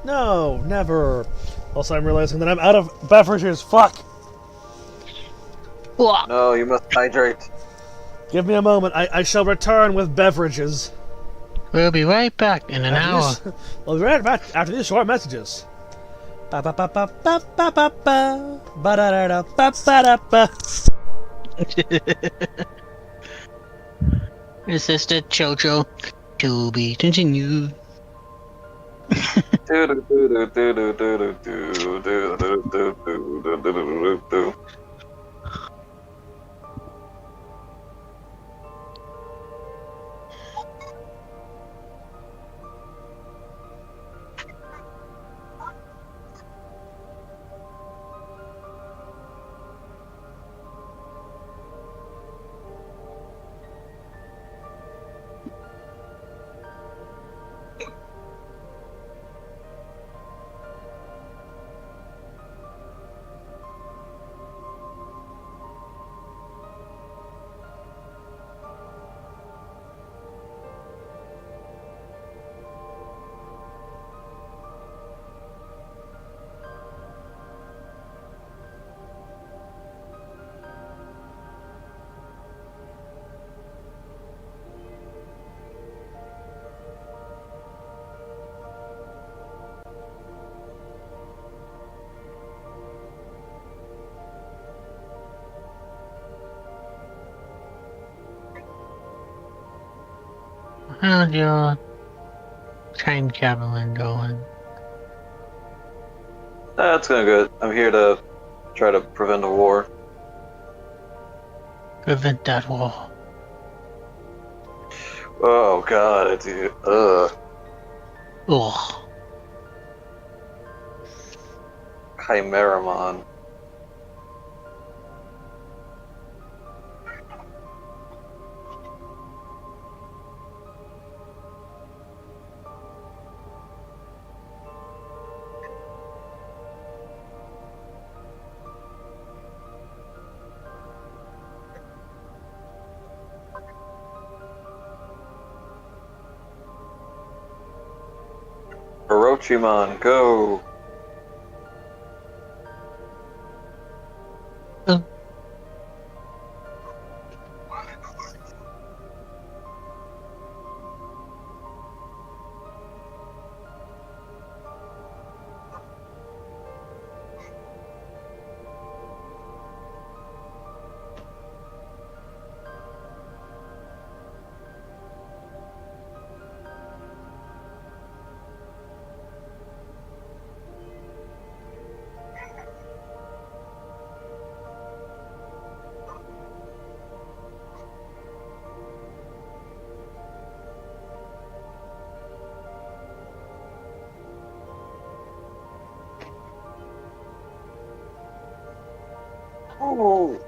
No, never. Also, I'm realizing that I'm out of beverages. Fuck! No, you must hydrate. Give me a moment. I shall return with beverages. We'll be right back in an hour. We'll be right back after these short messages. Ba ba ba ba ba ba ba ba ba da da da ba ba da ba. This is the JoJo to be continued. How's your time traveling going? That's going good. I'm here to try to prevent a war. Prevent that war. Oh god, dude. Ugh. Chimeramon. Orochimon, go! Oh.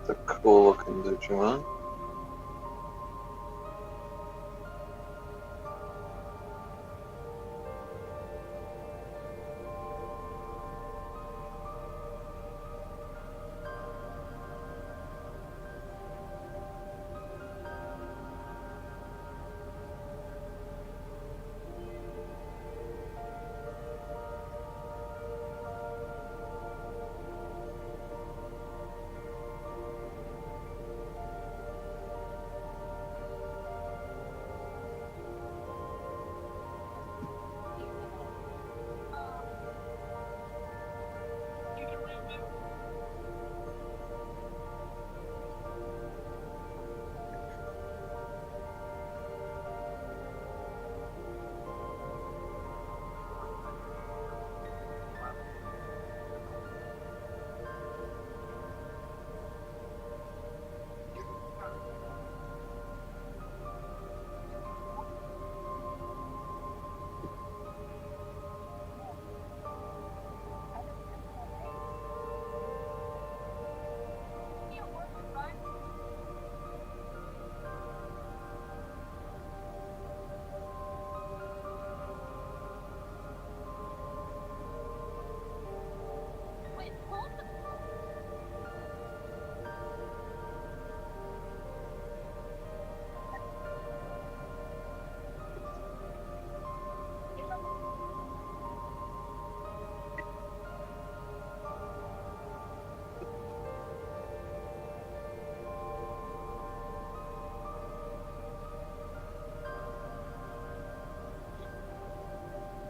It's a cool looking Digimon.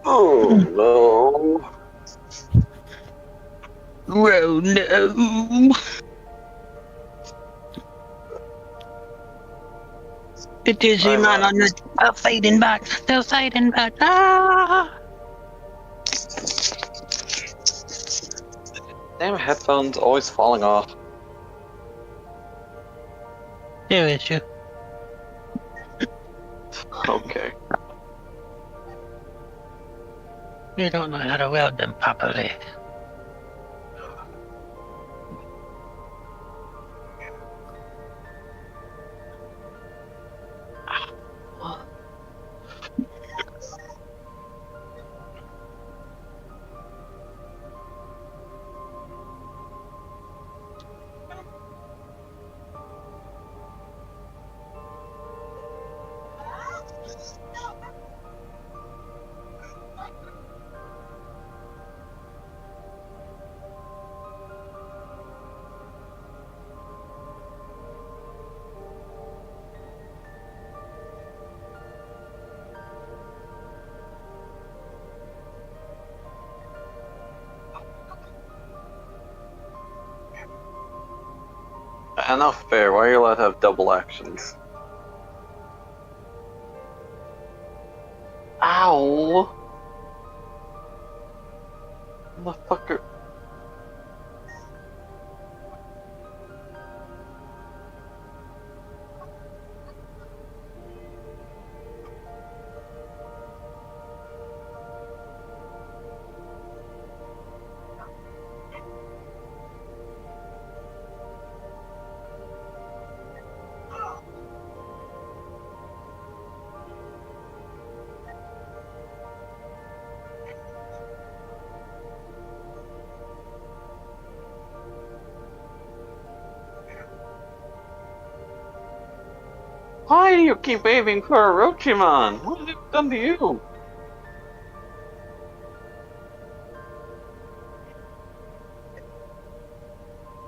Oh no. Oh no. The Digimon on the are fighting back. They're fighting back. Ah! Damn headphones always falling off. There is you. Okay. You don't know how to weld them properly. Yeah, not fair. Why are you allowed to have double actions? Ow! Motherfucker. Why do you keep aiming for Orochimaru? What have they done to you?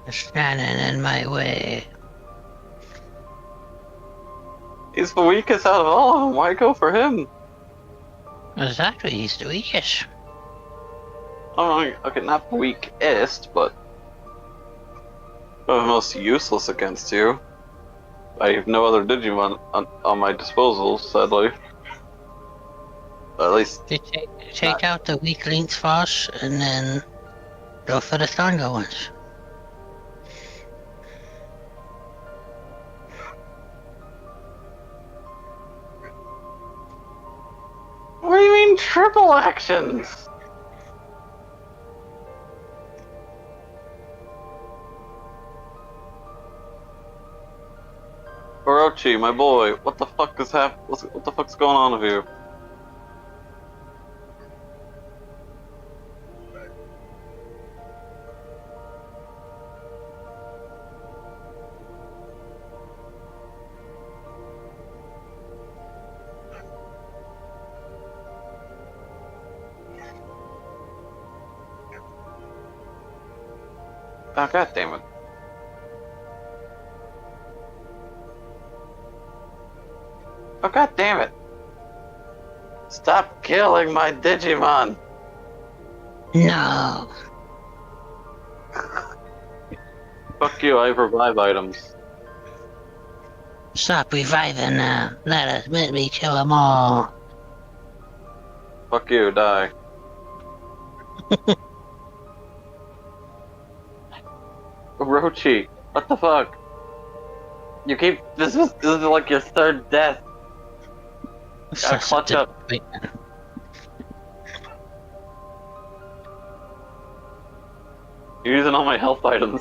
Standing in my way. He's the weakest out of all of them. Why go for him? Exactly, he's the weakest. Oh, okay, not the weakest, but the most useless against you. I have no other Digimon on my disposal, sadly. At least... Take out the weak links first, and then go for the stronger ones. What do you mean triple actions? Orochi, my boy, what the fuck is what the fuck's going on with you? Oh, god damn it. Oh, god damn it. Stop killing my Digimon. No. Fuck you, I have revive items. Stop reviving now. Let me kill them all. Fuck you, die. Orochi, what the fuck? You keep. This is like your third death. Gotta clutch up. You're using all my health items.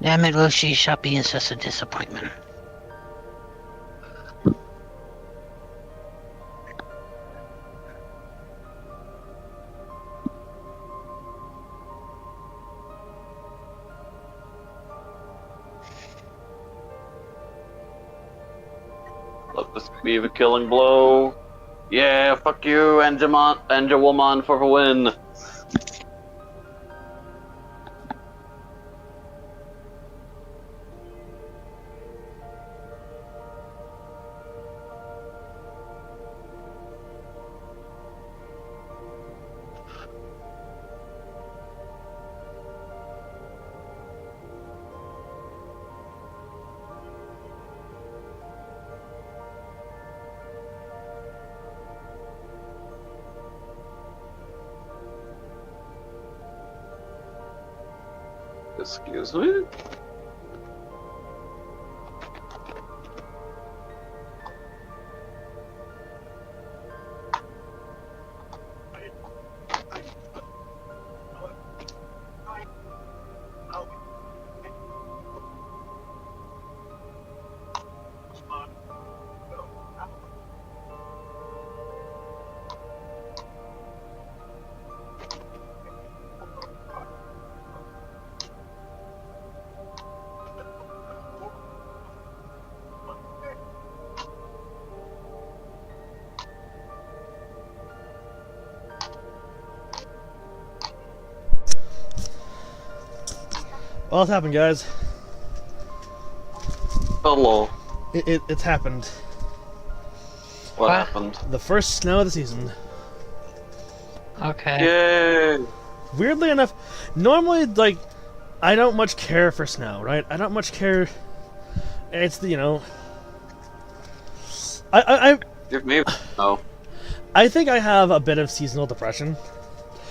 Damn it, Roshi, stop being such a disappointment. Let this be the killing blow. Yeah, fuck you, Angewomon for the win. Excuse me? Well, it's happened, guys. Hello. It's happened. What happened? The first snow of the season. Okay. Yay! Weirdly enough, normally, like, I don't much care for snow, right? I don't much care. It's the, you know. I Give me snow. I think I have a bit of seasonal depression.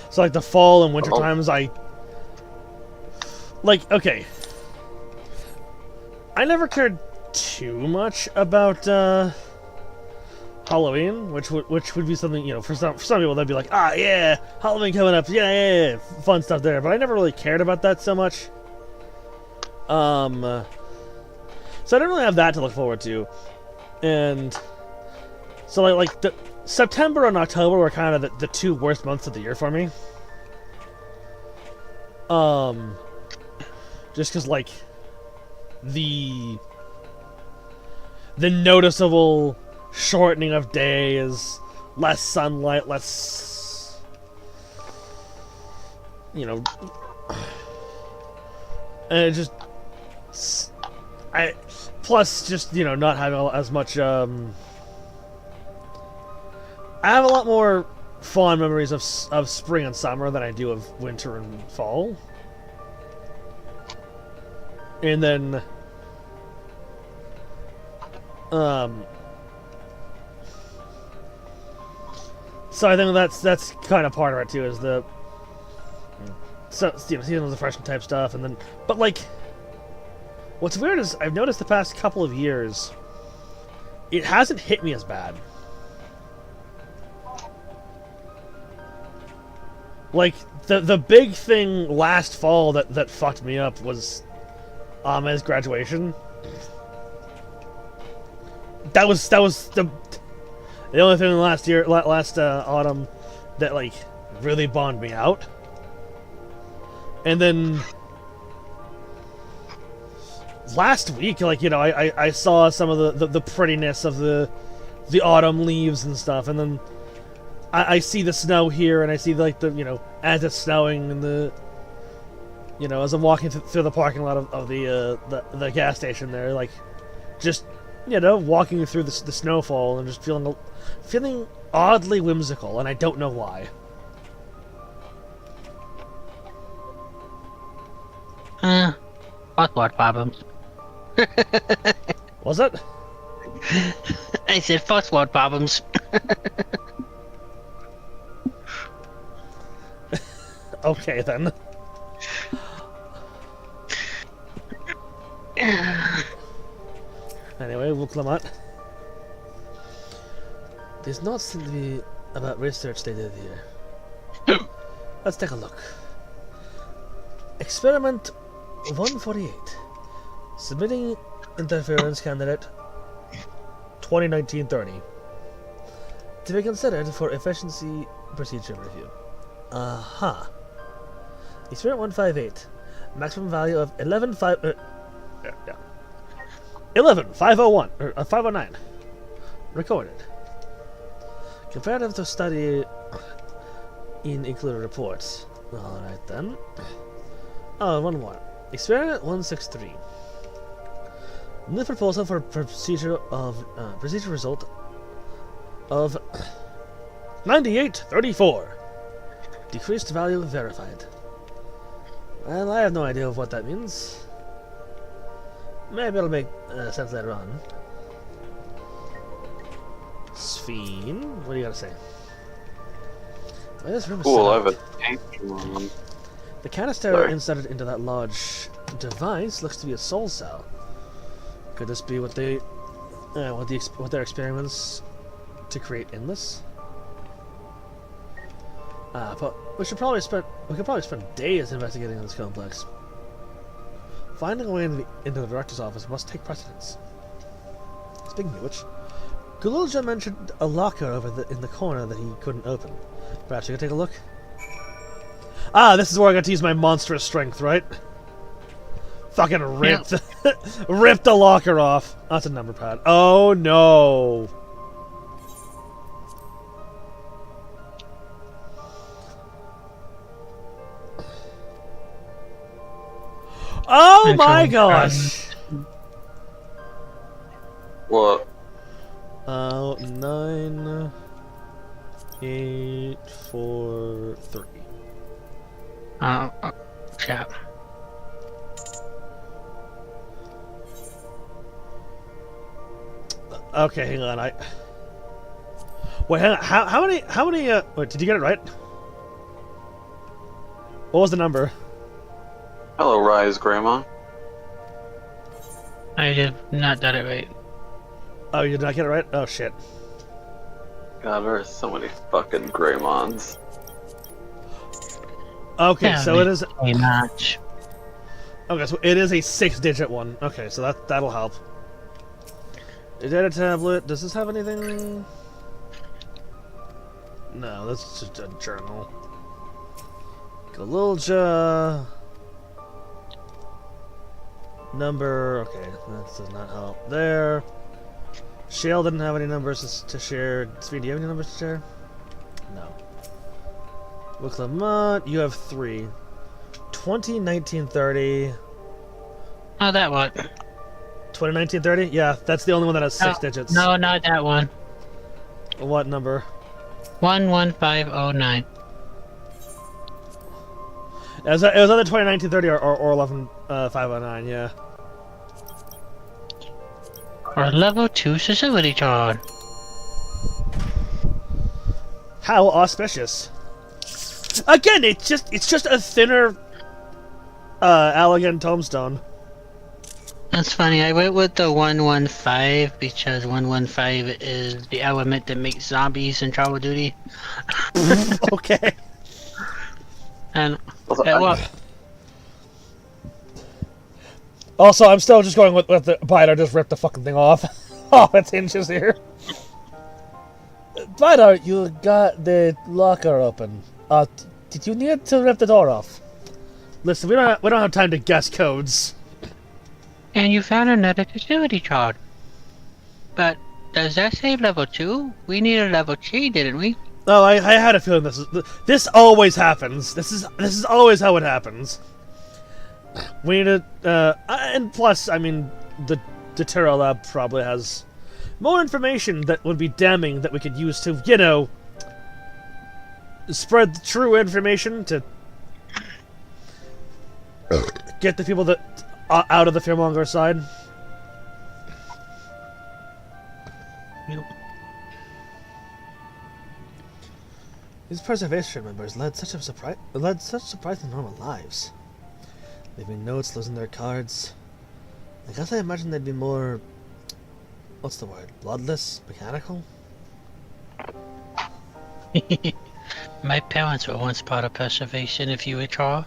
So like the fall and winter times, okay. I never cared too much about Halloween, which would be something, you know, for some people they'd be like, ah, yeah, Halloween coming up, yeah, fun stuff there. But I never really cared about that so much. So I don't really have that to look forward to, and so like the September and October were kind of the two worst months of the year for me. Just because like the noticeable shortening of days, less sunlight, less, you know, and it just, plus just, you know, not having as much, I have a lot more fond memories of spring and summer than I do of winter and fall. And then, so I think that's kind of part of it too, is the, so, you know, seasonal depression type stuff, and then, but like, what's weird is I've noticed the past couple of years, it hasn't hit me as bad. Like, the big thing last fall that fucked me up was Ame's graduation. That was the only thing last autumn that like really bummed me out. And then last week, like, you know, I saw some of the prettiness of the autumn leaves and stuff, and then I see the snow here, and I see like the, you know, as it's snowing, and the, you know, as I'm walking through the parking lot of the gas station there, like, just, you know, walking through the snowfall and just feeling oddly whimsical, and I don't know why. First world problems. Was it? I said first world problems. Okay, then. Anyway, we'll Clement. There's not seem to be about research they did here. Let's take a look. Experiment 148. Submitting interference candidate 2019-30. To be considered for efficiency procedure review. Aha. Experiment 158. Maximum value of 11,501 or 509. Recorded. Comparative to study in included reports. Alright then. Oh, one more. Experiment 163. New proposal for procedure result of 9834. Decreased value verified. Well, I have no idea of what that means. Maybe it'll make sense later on. Sphene, what do you gotta say? Well, this room is cool, I have set a up. tank on. The canister inserted into that large device looks to be a soul cell. Could this be what their experiments to create Endless? But we could probably spend days investigating this complex. Finding a way into the director's office must take precedence. Speaking of which, Gululja mentioned a locker in the corner that he couldn't open. Perhaps you could take a look? Ah, this is where I got to use my monstrous strength, right? Fucking ripped, ripped the locker off. That's a number pad. Oh no! Oh my gosh! What? 9, 8, 4, 3. Yeah. Okay, hang on. Wait, hang on. How many? Wait, did you get it right? What was the number? Hello, Rise, Grandma. I did not get it right. Oh, you did not get it right? Oh shit. God, there are so many fucking Greymons. Okay, Yeah, so it is a match. Okay, so it is a 6-digit one. Okay, so that'll help. The data tablet. Does this have anything? No, that's just a journal. Galilja. Number. Okay, that does not help there. Shale didn't have any numbers to share. Speed, do you have any numbers to share? No. Wiclamont, you have 3. 20, 19, 30. Oh, that one. 20, 19, 30? Yeah, that's the only one that has 6 digits. No, not that one. What number? 11509. It was either 20, 19, 30 or 11, 509, yeah. Or level 2 facility card. How auspicious. Again, it's just a thinner Allegan tombstone. That's funny, I went with the 115 because 115 is the element that makes zombies in Call of Duty. Okay. And well, also, I'm still just going with the Bidar just ripped the fucking thing off. Off its hinges here. Bidar, you got the locker open. Did you need to rip the door off? Listen, we don't have time to guess codes. and you found another facility card. But does that say level 2? We needed level 3, didn't we? Oh, I had a feeling this always happens. This is always how it happens. We need and plus, I mean, the Terra Lab probably has more information that would be damning that we could use to, you know, spread the true information to get the people that out of the fearmonger side. Yep. These preservation members led such surprisingly normal lives. Leaving notes, losing their cards. I guess I imagine they'd be more, what's the word, bloodless, mechanical? My parents were once part of preservation, if you recall.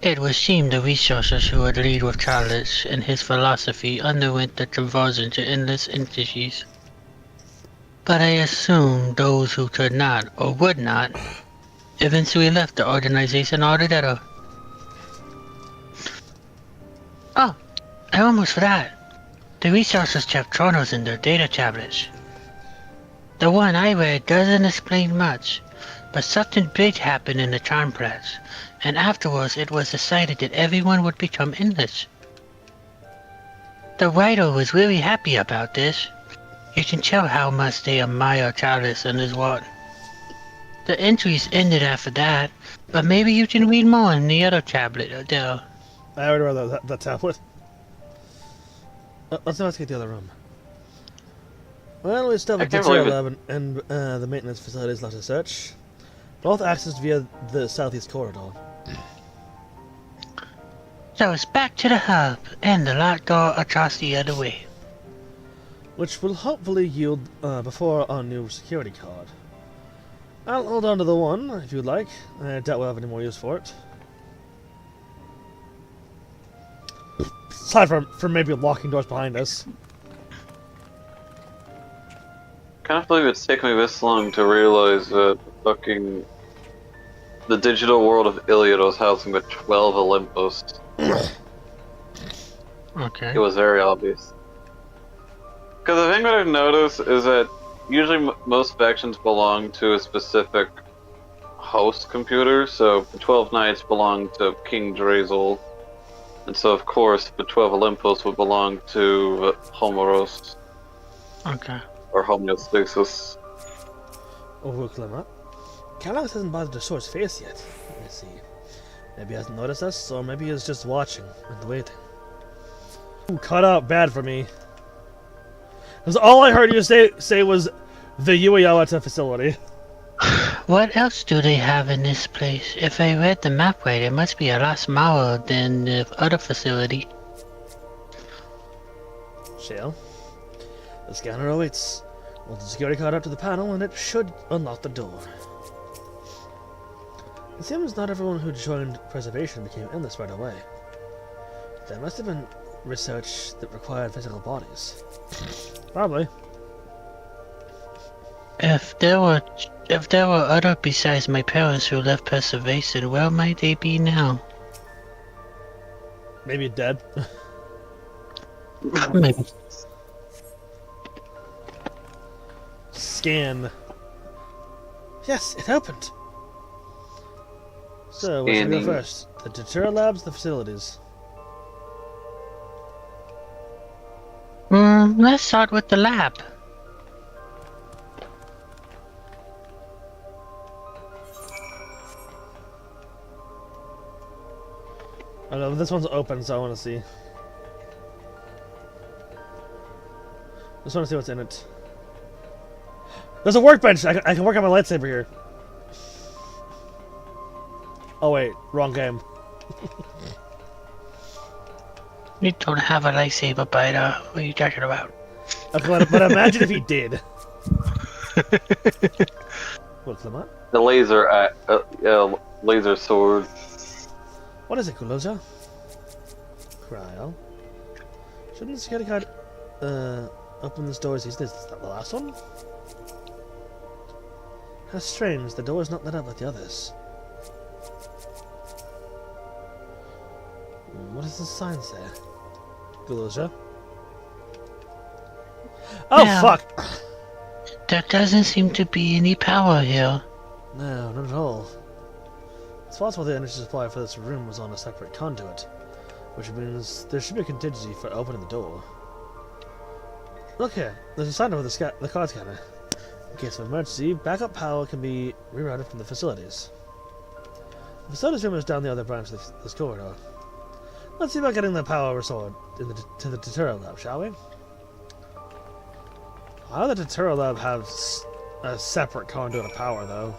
It would seem the resources who would lead with Charles and his philosophy underwent the conversion to endless entities. But I assume those who could not, or would not, eventually left the organization altogether. Oh, I almost forgot. The resources kept chronos in their data tablets. The one I read doesn't explain much, but something big happened in the Charm Press, and afterwards it was decided that everyone would become endless. The writer was really happy about this. You can tell how much they admire Charles and his work. The entries ended after that, but maybe you can read more in the other tablet, Adele. I already read that tablet. Let's investigate the other room. Well, we still have the Terra Lab and the maintenance facilities left to search. Both accessed via the southeast corridor. So it's back to the hub, and the locked door across the other way. Which will hopefully yield before our new security card. I'll hold on to the one, if you'd like. I doubt we'll have any more use for it. Aside from maybe locking doors behind us. Can't believe it's taken me this long to realize that fucking the digital world of Iliad was housing the 12 Olympus. Okay. It was very obvious. Because the thing that I've noticed is that usually most factions belong to a specific host computer, so the 12 Knights belong to King Drazel, and so of course the 12 Olympus would belong to Homeros. Okay. Or homeostasis. Oh, Clement. Kallax hasn't bothered to show his face yet. Let me see. Maybe he hasn't noticed us, or maybe he's just watching and waiting. Ooh, cut out bad for me. Because all I heard you say was the Ueyawata facility. What else do they have in this place? If I read the map right, it must be a lot smaller than the other facility. Shale. The scanner awaits. Hold the security card up to the panel and it should unlock the door. It seems not everyone who joined preservation became endless right away. There must have been research that required physical bodies. Probably. If there were other besides my parents who left preservation, where might they be now? Maybe dead. Maybe. Scan. Yes, it opened. So, where should we go first? The Datura Labs, the facilities. Let's start with the lab. I know this one's open, so I want to see. Just want to see what's in it. There's a workbench! I can work on my lightsaber here. Oh wait, wrong game. You don't have a lightsaber, Biter. What are you talking about? Okay, but imagine if he did. What's the what? The laser sword. What is it, Kuloja? Cryo. Shouldn't the security card open this door as is this? Is that the last one? How strange, the door is not lit up like the others. What does the sign say? Kuloja? Oh, yeah. Fuck! There doesn't seem to be any power here. No, not at all. It's possible the energy supply for this room was on a separate conduit, which means there should be a contingency for opening the door. Look here, there's a sign over the card scanner. In case of emergency, backup power can be rerouted from the facilities. The facilities room is down the other branch of this corridor. Let's see about getting the power restored to the Datura Lab, shall we? Why would the Datura Lab have a separate conduit of power, though?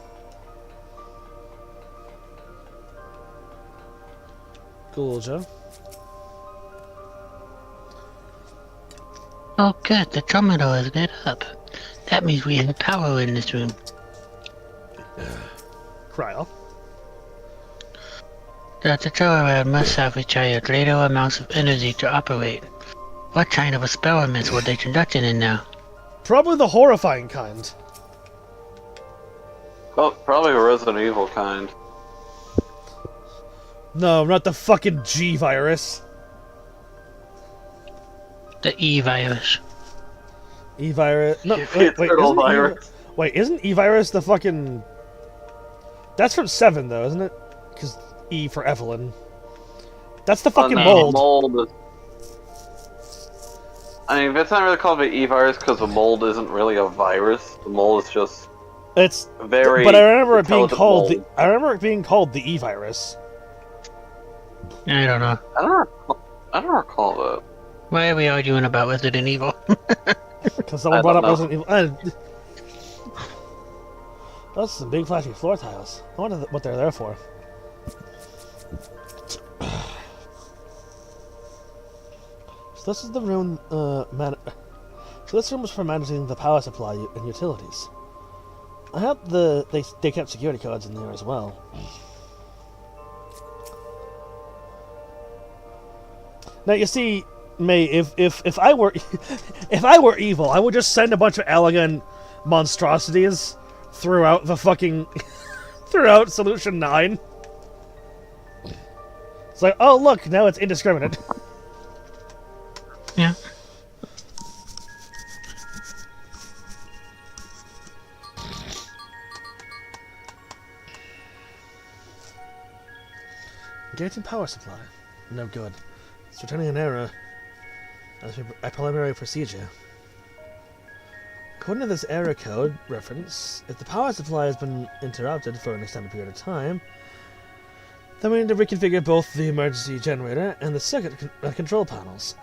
Cool, Joe. Oh good, the terminal is lit up. That means we have power in this room. Cryo. The Datura Lab must have required greater amounts of energy to operate. What kind of experiments were they conducting in there? Probably the horrifying kind. Oh, probably a Resident Evil kind. No, not the fucking G virus. The E virus. E virus. No, wait, isn't E virus the fucking? That's from 7 though, isn't it? Because E for Evelyn. That's the fucking mold. Mold is... I mean, it's not really called the E virus because the mold isn't really a virus. The mold is just. It's very. But I remember it being called mold. I remember it being called the E virus. I don't know. I don't recall that. Why are we arguing about Resident Evil? Because someone brought up Resident Evil. Those are some big flashy floor tiles. I wonder what they're there for. So this is the room. So this room was for managing the power supply and utilities. I hope they kept security cards in there as well. Now you see, May, if I were if I were evil, I would just send a bunch of elegant monstrosities throughout the fucking throughout Solution 9. It's like, oh look, now it's indiscriminate. Yeah. Gating power supply. No good. It's returning an error as a preliminary procedure. According to this error code reference, if the power supply has been interrupted for an extended period of time, then we need to reconfigure both the emergency generator and the circuit control panels.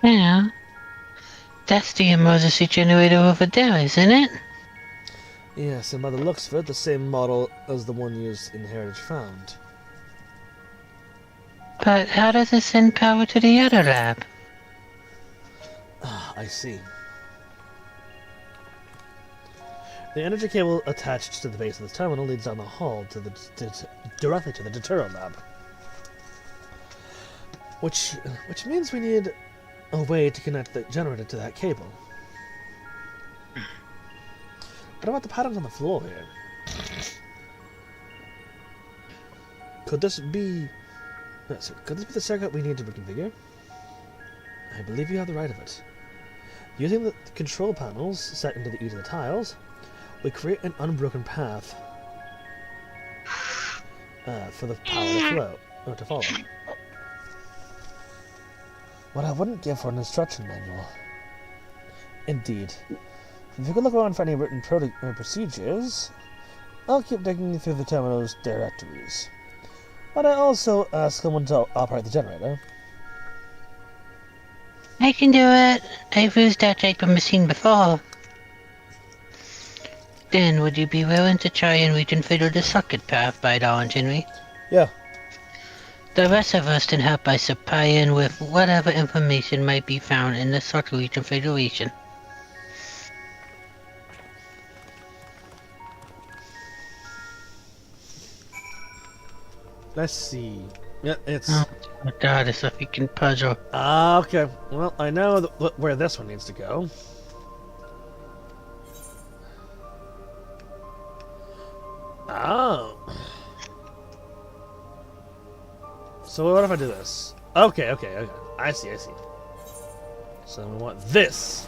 Yeah. That's the emergency generator over there, isn't it? Yes, and by the looks of it, the same model as the one used in Heritage Found. But how does it send power to the other lab? Ah, I see. The energy cable attached to the base of the terminal leads down the hall to the directly to the Daturo lab. Which means we need a way to connect the generator to that cable. What about the patterns on the floor here? Could this be the circuit we need to reconfigure? I believe you have the right of it. Using the control panels set into each of the tiles, we create an unbroken path for the power to follow. What I wouldn't give for an instruction manual. Indeed. If you could look around for any written procedures, I'll keep digging through the terminal's directories. But I also ask someone to operate the generator. I can do it. I've used that type of machine before. Then, would you be willing to try and reconfigure the socket path by dawn, Henry? Yeah. The rest of us can help by supplying with whatever information might be found in the socket reconfiguration. Let's see. Yeah, it's... Oh my god, it's a freaking puzzle. Okay. Well, I know where this one needs to go. Oh. So what if I do this? Okay. I see. So we want this.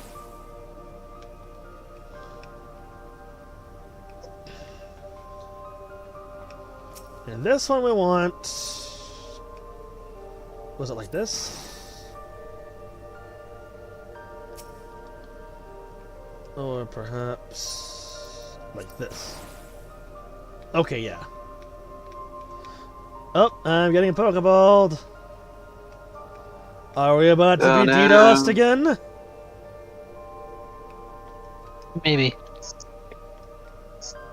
And this one we want... Was it like this? Or perhaps... like this. Okay, yeah. Oh, I'm getting Pokeballed. Are we about to be DDoSed again? Maybe.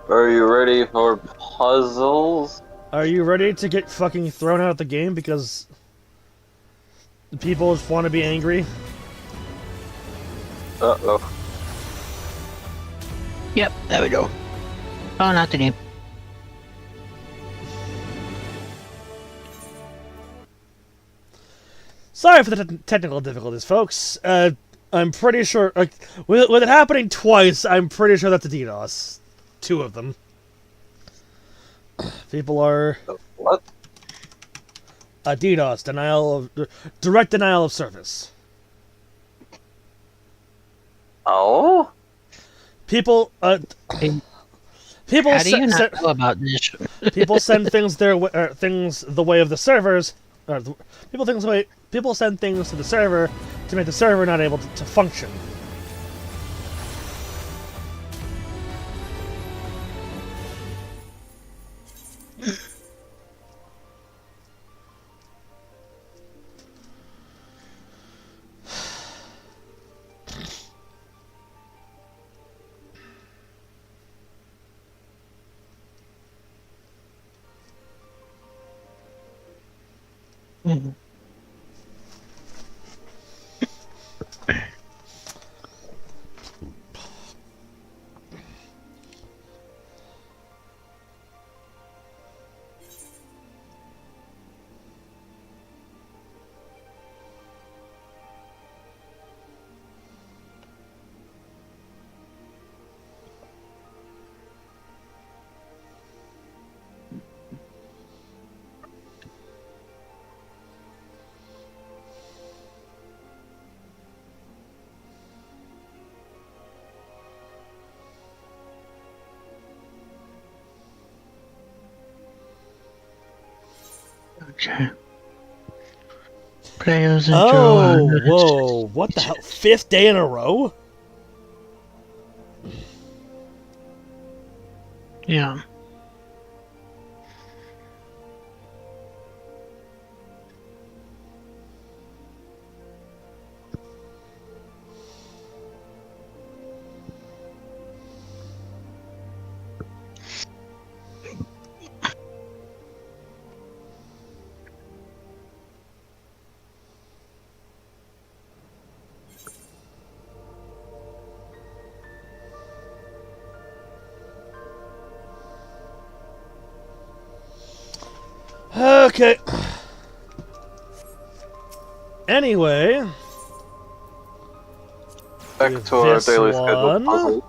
Are you ready for puzzles? Are you ready to get fucking thrown out of the game because people just want to be angry? Uh-oh. Yep, there we go. Oh, not the name. Sorry for the technical difficulties, folks. I'm pretty sure, like, with it happening twice, I'm pretty sure that's a DDoS. 2 of them. People are... What? A DDoS, direct denial of service. Oh? People, people How do you not know about this? People send things things the way of the servers. People send things to the server to make the server not able to function. Mm-hmm. Okay. Players enjoy. Oh, whoa! What the hell? 5th day in a row? Yeah. Okay. Anyway. Back to our daily schedule puzzle.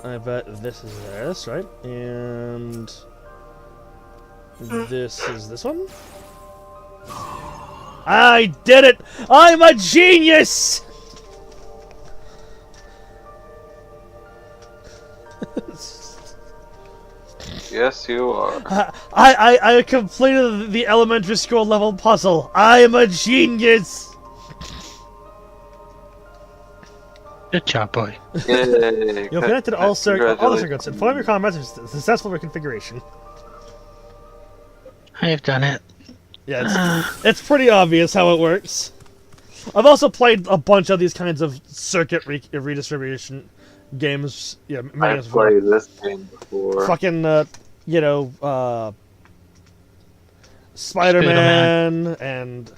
I bet this is this, right? And this is this one? I did it! I'm a genius! Yes, you are. I completed the elementary school level puzzle. I am a genius! Good job, boy. Yay. You've connected all the circuits. Inform your comrades of successful reconfiguration. I've done it. Yeah, it's pretty obvious how it works. I've also played a bunch of these kinds of circuit redistribution games. Yeah, I've played this game before. Fucking, Spider-Man and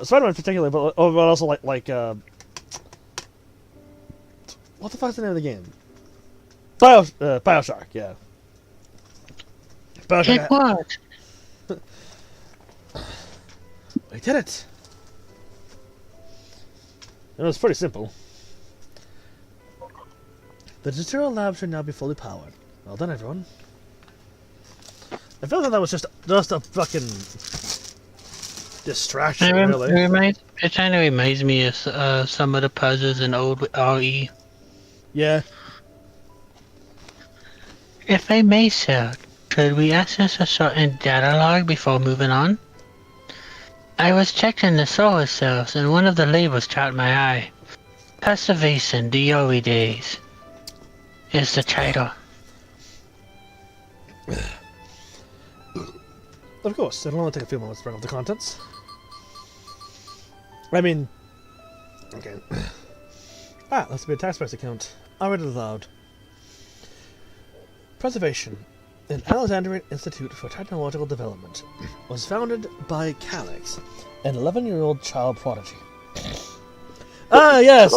Spider-Man particularly, but also like what the fuck's the name of the game? BioShock, yeah. BioShock. What? We did it. It was pretty simple. The tutorial lab should now be fully powered. Well done, everyone. I felt like that was just a fucking distraction, really. It kind of reminds me of some of the puzzles in old RE. Yeah. If I may, sir, could we access a certain data log before moving on? I was checking the solar cells, and one of the labels caught my eye. Preservation, the early days, is the title. Of course, it'll only take a few moments to bring up the contents. I mean... Okay. That's be a tax-based account. I read it aloud. Preservation, an Alexandrian Institute for Technological Development, was founded by Calyx, an 11-year-old child prodigy. Yes!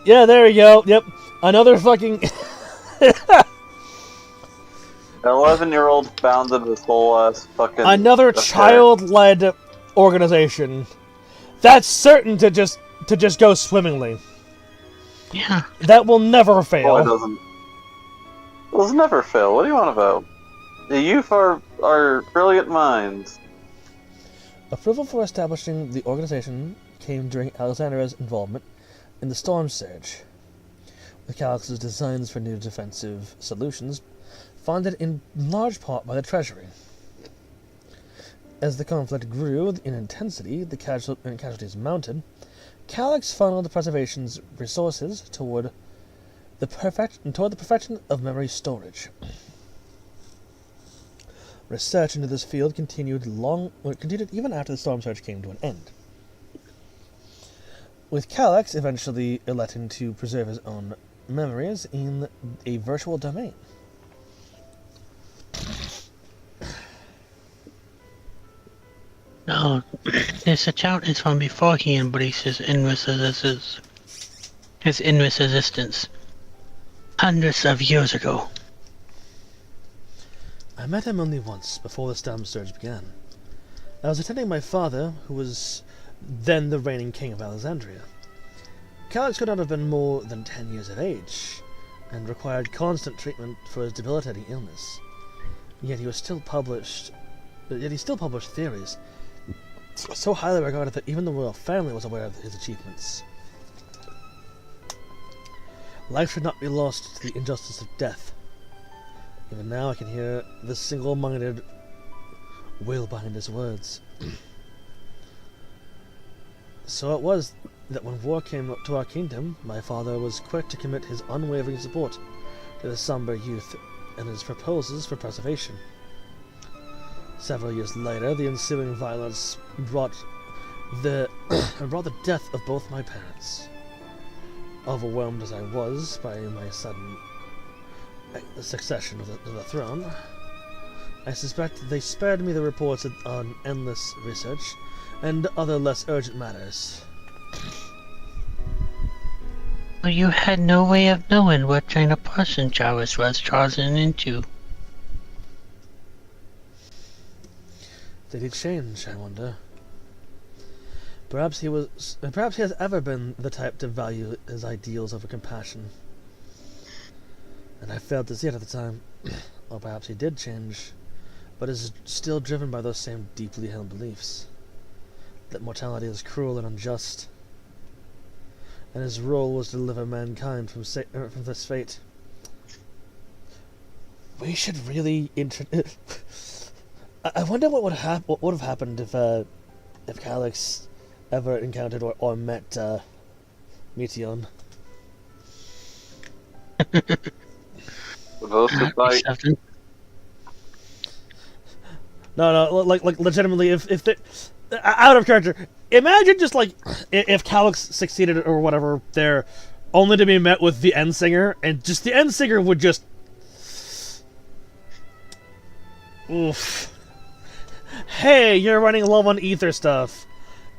Yeah, there you go. Yep. Another fucking... An 11-year-old founded this whole ass fucking... Another child-led organization. That's certain to just go swimmingly. Yeah. That will never fail. Well, it doesn't. It'll never fail. What do you want about? The youth are brilliant minds. Approval for establishing the organization came during Alexandria's involvement in the Storm Surge, with Calyx's designs for new defensive solutions funded in large part by the Treasury. As the conflict grew in intensity, the casualties mounted, Calyx funneled the preservation's resources toward the perfection of memory storage. Research into this field continued even after the Storm Surge came to an end, with Calyx eventually electing to preserve his own memories in a virtual domain. No, this account is from before he embraced his inverse existence, hundreds of years ago. I met him only once before the Storm Surge began. I was attending my father, who was then the reigning king of Alexandria. Calyx could not have been more than 10 years of age, and required constant treatment for his debilitating illness. Yet he still published theories so highly regarded that even the royal family was aware of his achievements. Life should not be lost to the injustice of death. Even now I can hear the single-minded will behind his words. So it was that when war came to our kingdom, my father was quick to commit his unwavering support to the somber youth and his proposals for preservation. Several years later, the ensuing violence brought the death of both my parents. Overwhelmed as I was by my sudden succession to the throne, I suspect they spared me the reports on endless research and other less urgent matters. Well, you had no way of knowing what kind of person Jarvis was chosen into. Did he change, I wonder? Perhaps he has ever been the type to value his ideals over compassion. And I failed to see it at the time. Or perhaps he did change, but is still driven by those same deeply held beliefs. That mortality is cruel and unjust. And his role was to deliver mankind from this fate. We should really I wonder what would have happened if Calyx ever encountered or met Meteion. No, like legitimately, if the out of character, imagine just like if Calyx succeeded or whatever there, only to be met with the Endsinger, and just the Endsinger would just, oof. Hey, you're running low on ether stuff.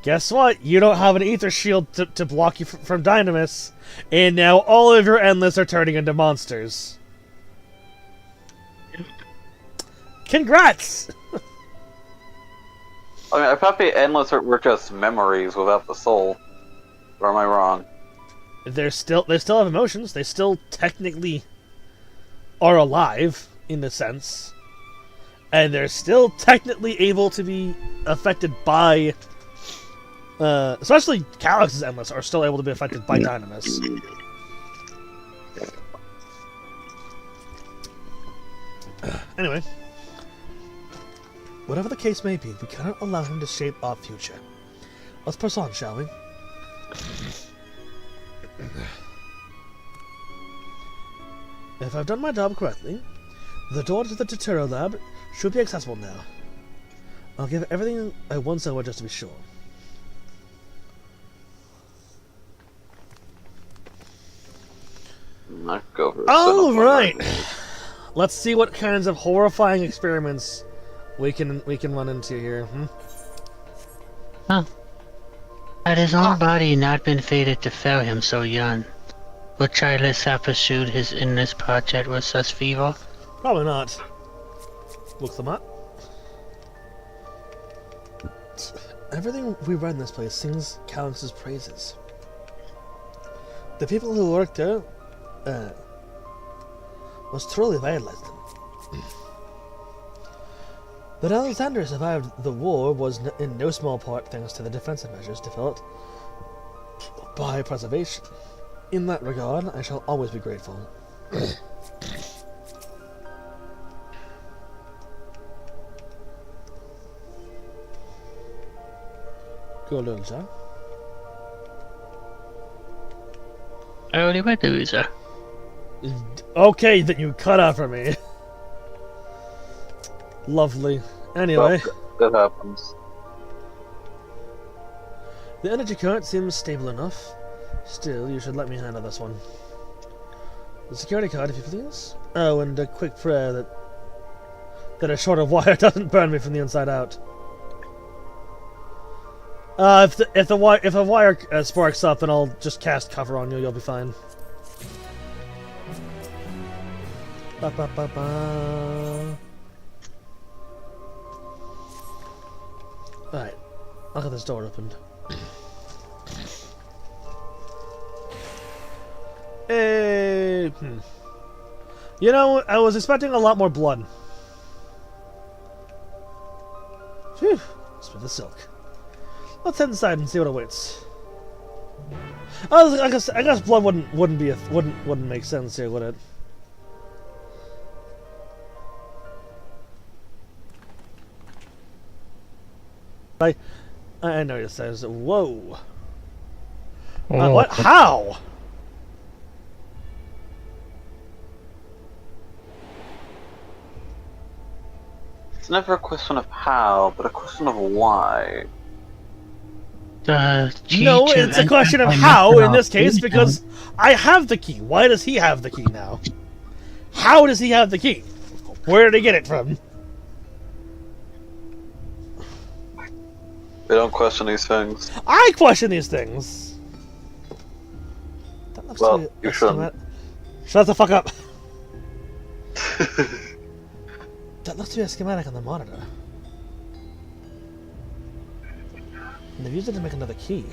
Guess what? You don't have an ether shield to block you from Dynamis, and now all of your Endless are turning into monsters. Congrats! I mean, I thought the Endless were just memories without the soul. Or am I wrong? They still have emotions. They still technically are alive, in a sense. And they're still technically able to be affected by... especially Calyx's Endless are still able to be affected by Dynamis. Anyway. Whatever the case may be, we cannot allow him to shape our future. Let's press on, shall we? If I've done my job correctly, the door to the Totoro lab should be accessible now. I'll give everything I once over just to be sure. Alright! Let's see what kinds of horrifying experiments we can run into here. Huh. Had his own body not been fated to fail him so young, would Childless have pursued his endless project with such fervor? Probably not. Look them up. Everything we read in this place sings Calyx's praises. The people who worked there must truly idolize them. That Alexander survived the war was in no small part thanks to the defensive measures developed by preservation. In that regard, I shall always be grateful. Go, Lulza. I already went to Lulza. Okay, then you cut off from me. Lovely. Anyway. That happens. The energy current seems stable enough. Still, you should let me handle this one. The security card, if you please. Oh, and a quick prayer that a shorter wire doesn't burn me from the inside out. If a wire sparks up, then I'll just cast cover on you. You'll be fine. Ba ba ba ba. Alright, I'll get this door opened. Hey, You know, I was expecting a lot more blood. Phew, smooth as silk. Let's head inside and see what awaits. I guess blood wouldn't make sense here, would it? I know it says, whoa. What? How? It's never a question of how, but a question of why. No, it's a question of how in this case, because I have the key. Why does he have the key now? How does he have the key? Where did he get it from? They don't question these things. I question these things. That looks well, you shouldn't. Shut the fuck up. That looks to be a schematic on the monitor. They've used it to make another key.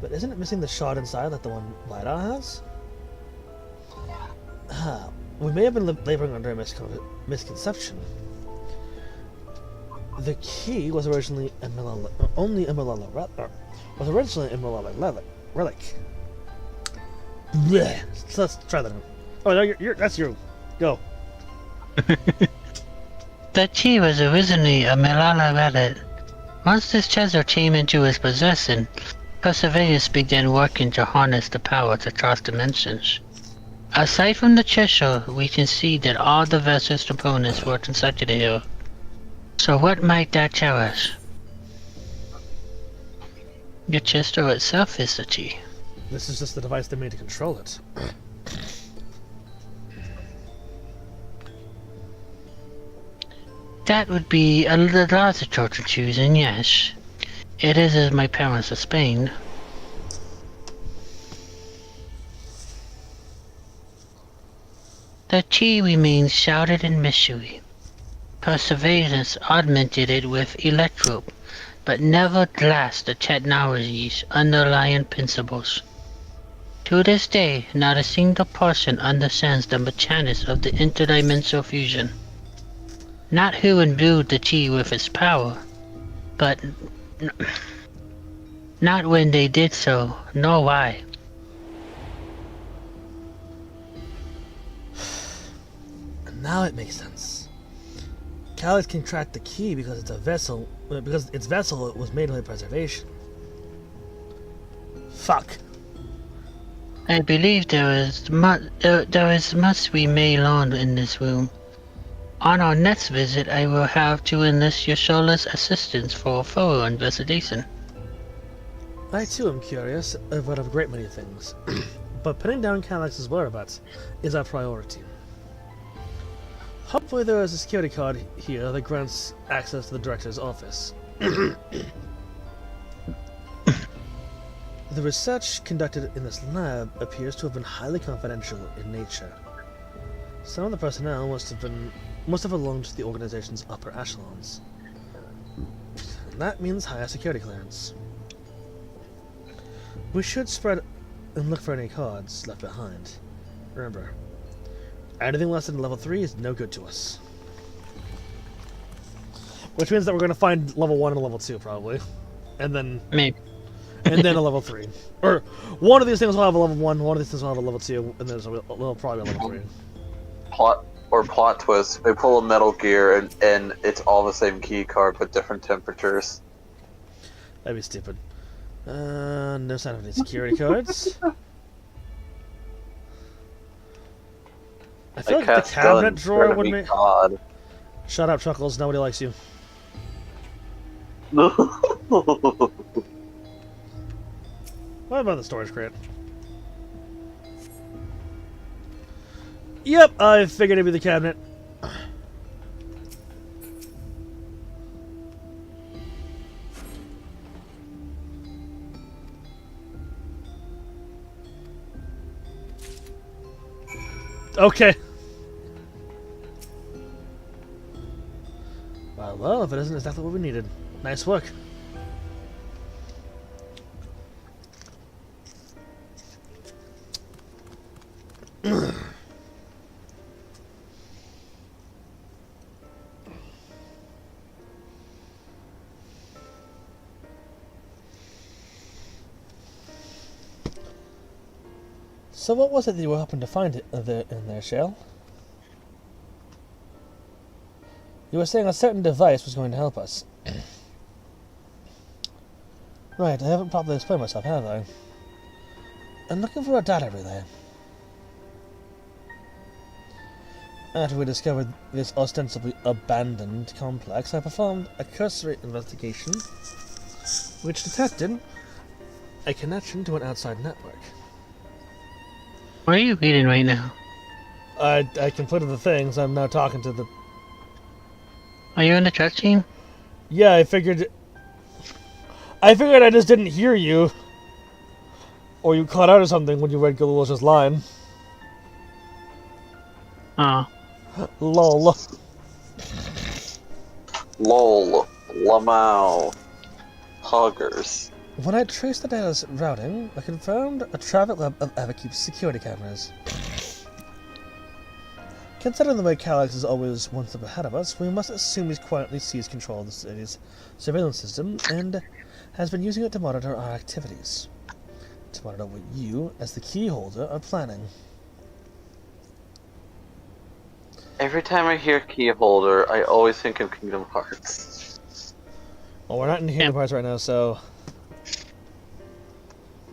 But isn't it missing the shard inside like the one Lidar has? We may have been laboring under a misconception. The key was originally a Malala relic. Blech. So let's try that. Oh no, that's you. Go. The key was originally a Malala relic. Once this treasure came into his possession, Perseverance began working to harness the power to cross dimensions. Aside from the treasure, we can see that all the vessel's components were constructed here. So what might that tell us? The treasure itself is the key. This is just the device they made to control it. That would be a little logical to choosing, yes. It is as my parents explained. The key remains shrouded in mystery. Perseverance augmented it with electrope, but never grasped the technology's underlying principles. To this day, not a single person understands the mechanics of the interdimensional fusion. Not who imbued the key with its power, but not when they did so, nor why. Now it makes sense. Calyx can track the key because its vessel was made by preservation. Fuck. I believe there is much we may learn in this room. On our next visit, I will have to enlist your soulless assistance for a thorough investigation. I too am curious about a great many things, but pinning down Calyx's whereabouts is our priority. Hopefully there is a security card here that grants access to the director's office. The research conducted in this lab appears to have been highly confidential in nature. Some of the personnel must have belonged to the organization's upper echelons. And that means higher security clearance. We should spread and look for any cards left behind. Remember, anything less than level 3 is no good to us. Which means that we're going to find level 1 and level 2 probably. And then... Maybe. And then a level 3. Or one of these things will have a level 1, one of these things will have a level 2, and there's probably a level 3. Plot twist. They pull a Metal Gear and it's all the same key card but different temperatures. That'd be stupid. No sign of any security cards. I feel like the cabinet drawer would make... God. Shut up, Chuckles. Nobody likes you. What about the storage crate? Yep, I figured it'd be the cabinet. Okay. Well, if it isn't exactly what we needed. Nice work. So what was it that you were hoping to find in there, Shale? You were saying a certain device was going to help us. Right, I haven't properly explained myself, have I? I'm looking for a data relay. After we discovered this ostensibly abandoned complex, I performed a cursory investigation which detected a connection to an outside network. What are you reading right now? I completed the things. I'm now talking to the... Are you in the chat team? Yeah, I figured I just didn't hear you. Or you caught out or something when you read Galula's line. Oh. Lol. Lamau. Poggers. When I traced the data's routing, I confirmed a traffic lab of Everkeep's security cameras. Considering the way Calyx is always one step ahead of us, we must assume he's quietly seized control of the city's surveillance system and has been using it to monitor our activities. To monitor what you, as the key holder, are planning. Every time I hear key holder, I always think of Kingdom Hearts. Well, we're not in Kingdom Hearts right now, so...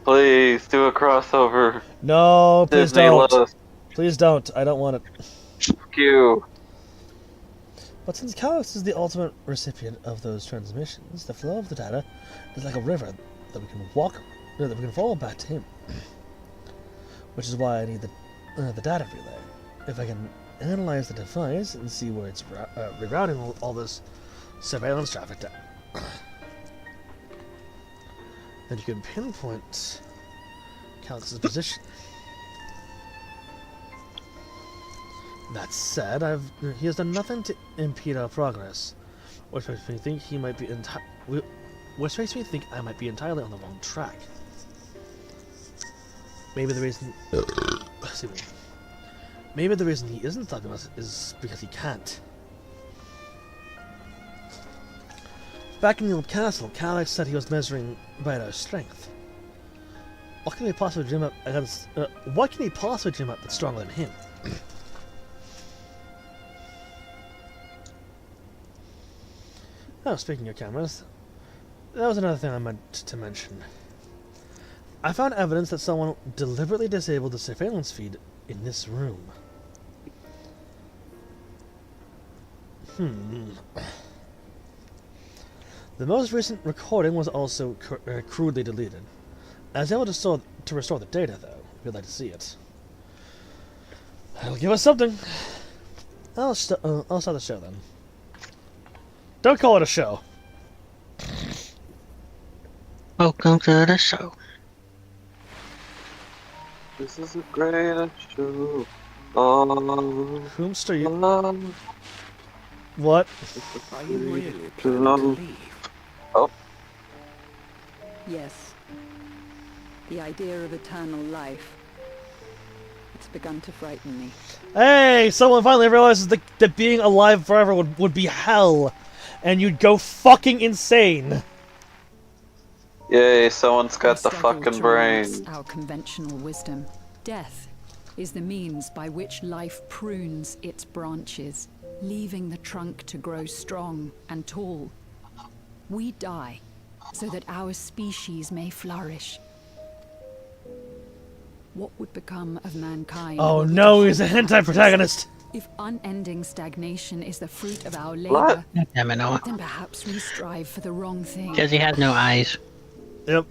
Please, do a crossover. No, please Disney, don't. let us. Please don't. I don't want it. Fuck you. But since Calyx is the ultimate recipient of those transmissions, the flow of the data is like a river that we can follow back to him. Which is why I need the data relay. If I can analyze the device and see where it's rerouting all this surveillance traffic down, then you can pinpoint Calyx's position. That said, he has done nothing to impede our progress, which makes me think I might be entirely on the wrong track. Maybe the reason, excuse me. Maybe the reason he isn't stopping us is because he can't. Back in the old castle, Calyx said he was measuring by our strength. What can he possibly dream up against? What can he possibly dream up that's stronger than him? Oh, speaking of cameras, that was another thing I meant to mention. I found evidence that someone deliberately disabled the surveillance feed in this room. The most recent recording was also crudely deleted. I was able to restore the data, though, if you'd like to see it. That'll give us something. I'll start the show, then. Don't call it a show. Welcome to the show. This is the greatest show. Oh, Whomster you? What? Are you really to love? Oh. Yes. The idea of eternal life. It's begun to frighten me. Hey! Someone finally realizes that being alive forever would be hell. And you'd go fucking insane. Yay, someone's got the fucking brain. Our conventional wisdom. Death is the means by which life prunes its branches, leaving the trunk to grow strong and tall. We die so that our species may flourish. What would become of mankind? Oh no, he's a hentai protagonist! If unending stagnation is the fruit of our labor, Damn it, Noah. then perhaps we strive for the wrong thing. Because he has no eyes. Yep.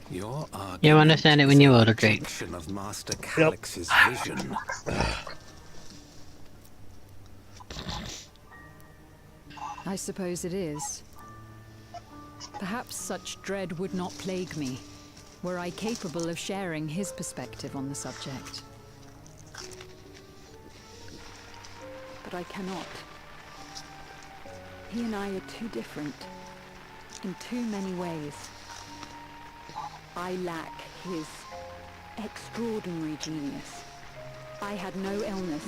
You understand it when you're older, Drake. Of Master Calyx's vision. I suppose it is. Perhaps such dread would not plague me, were I capable of sharing his perspective on the subject. But I cannot. He and I are too different, in too many ways. I lack his extraordinary genius. I had no illness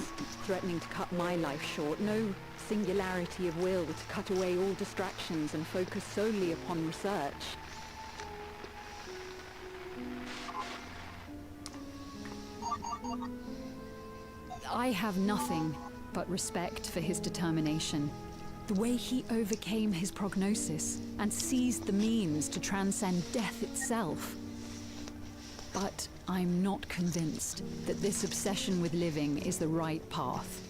threatening to cut my life short, no singularity of will to cut away all distractions and focus solely upon research. I have nothing but respect for his determination. The way he overcame his prognosis and seized the means to transcend death itself. But I'm not convinced that this obsession with living is the right path.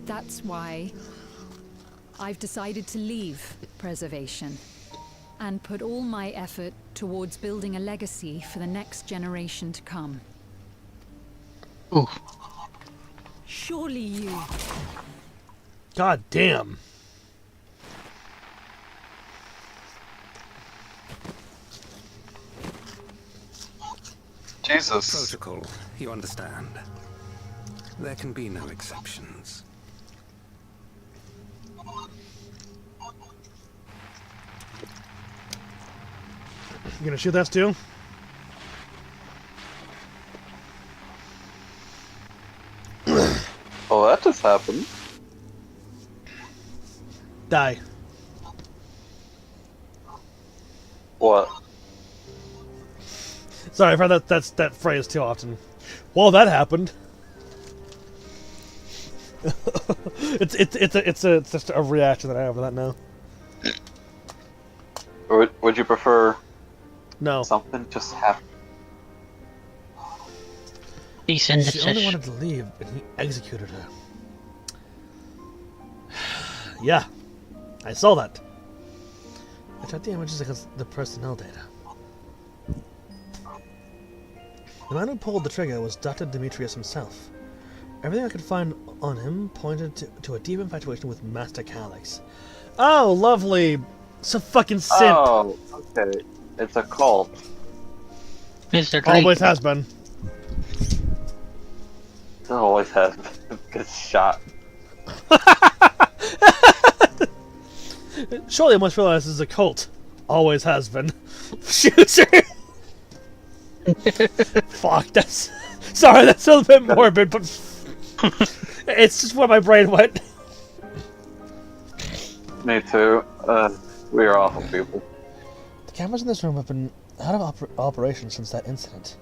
That's why I've decided to leave preservation and put all my effort towards building a legacy for the next generation to come. Ooh. Surely you... God damn. Jesus. Protocol, you understand. There can be no exceptions. You gonna shoot us too? Oh, that just happened. Die. What? Sorry, I've heard that phrase too often. Well, that happened. it's just a reaction that I have to that now. Or would you prefer? No. Something just happened. Cease and She only desist. wanted to leave, and he executed her. Yeah, I saw that. I tried the images against the personnel data. The man who pulled the trigger was Dr. Demetrius himself. Everything I could find on him pointed to a deep infatuation with Master Calyx. Oh, lovely! It's a fucking simp! Oh, okay. It's a cult. Mr. Drake. Always has been. It always has been. Gets shot. Surely I must realize this is a cult. Always has been. Shoots her! Fuck, that's... Sorry, that's a little bit morbid, but... it's just where my brain went. Me too. We are awful people. The cameras in this room have been out of operation since that incident.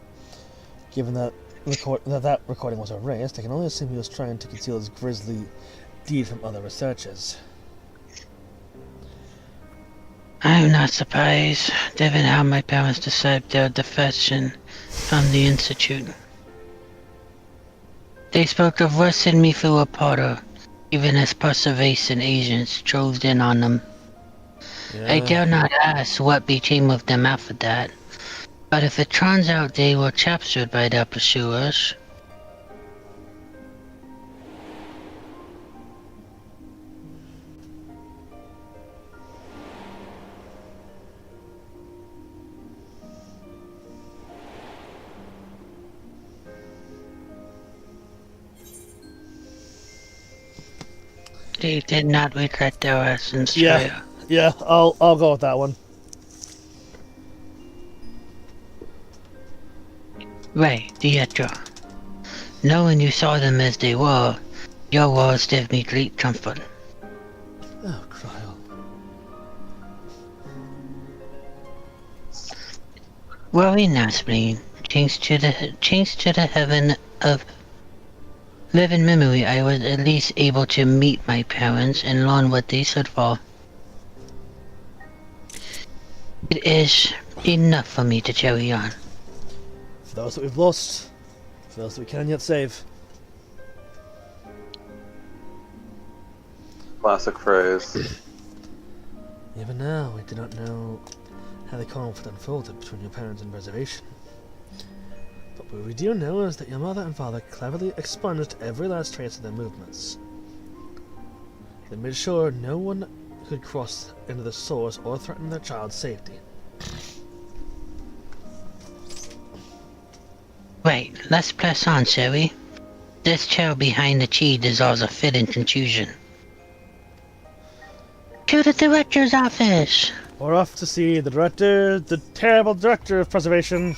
Given that that recording was erased, I can only assume he was trying to conceal his grisly deed from other researchers. I'm not surprised, given how my parents decided their defection from the Institute. They spoke of rushing me through a portal, even as Preservation agents drove in on them. I dare not ask what became of them after that, but if it turns out they were captured by their pursuers... They did not regret their actions. Yeah, I'll go with that one. Right, Dietro. Knowing you saw them as they were, your words gave me great comfort. Oh, Cryle. Worry not, spleen. Change to the heaven of living memory. I was at least able to meet my parents and learn what they stood for. It is enough for me to carry on. For those that we've lost, for those that we can yet save. Classic phrase. Even now, we do not know how the conflict unfolded between your parents and Preservation. But what we do know is that your mother and father cleverly expunged every last trace of their movements. They made sure no one could cross into the source or threaten their child's safety. Right, let's press on, shall we? This chair behind the key deserves a fitting conclusion. To the director's office! We're off to see the director, the terrible director of Preservation.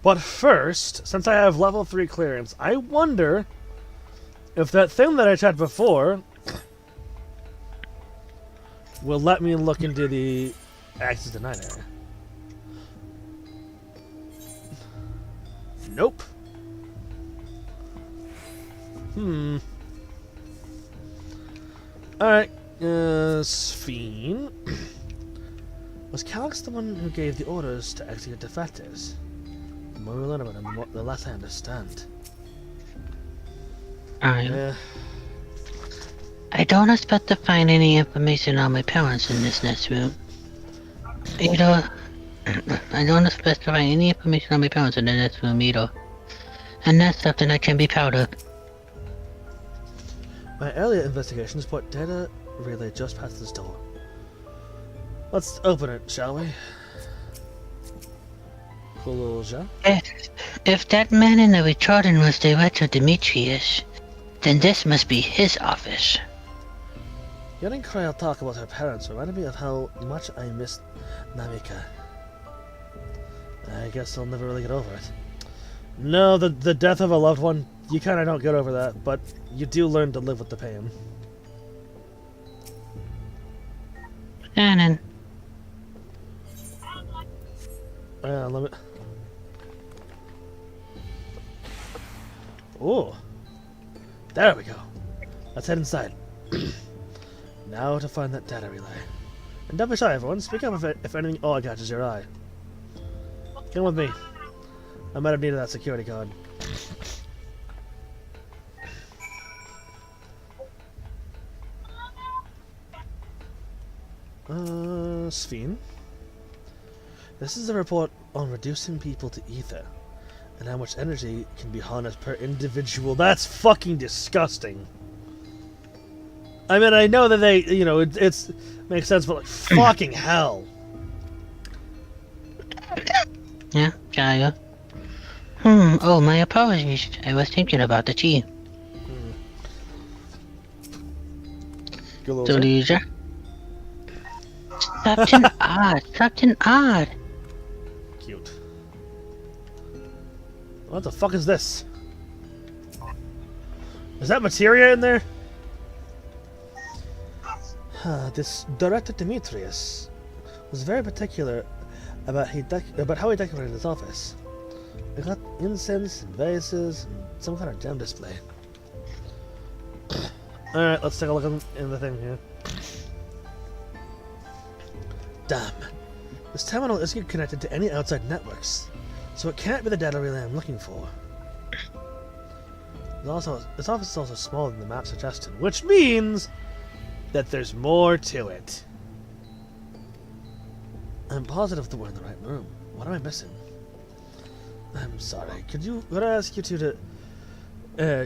But first, since I have level 3 clearance, I wonder if that thing that I tried before will let me look into the access denied area. Nope. Alright, Sphene. Was Calyx the one who gave the orders to execute defectors? The more we learn about him, the less I understand. I don't expect to find any information on my parents in this next room. I don't expect to find any information on my parents in the next room either. And that's something I can be proud of. My earlier investigations put data relay just past this door. Let's open it, shall we? Koloja? If that man in the recording was Director Demetrius, then this must be his office. Hearing Kryl talk about her parents reminded me of how much I miss Namika. I guess I'll never really get over it. No, the death of a loved one, you kinda don't get over that, but you do learn to live with the pain. Shannon. Let me... Ooh. There we go. Let's head inside. Now to find that data relay. And don't be shy, everyone. Speak up if anything odd catches your eye. Come with me. I might have needed that security card. Sphene? This is a report on reducing people to ether, and how much energy can be harnessed per individual. That's fucking disgusting. I mean, I know that they, you know, it's makes sense, but like, fucking hell. Yeah, Gaia. Oh, my apologies. I was thinking about the tea. Delusia. Something odd. Something odd. Cute. What the fuck is this? Is that materia in there? This Director Demetrius was very particular about how he decorated his office. We got incense and vases and some kind of gem display. Alright, let's take a look in the thing here. Damn. This terminal isn't connected to any outside networks, so it can't be the data relay I'm looking for. This office is also smaller than the map suggested, which means that there's more to it. I'm positive that we're in the right room. What am I missing? I'm sorry. Could I ask you to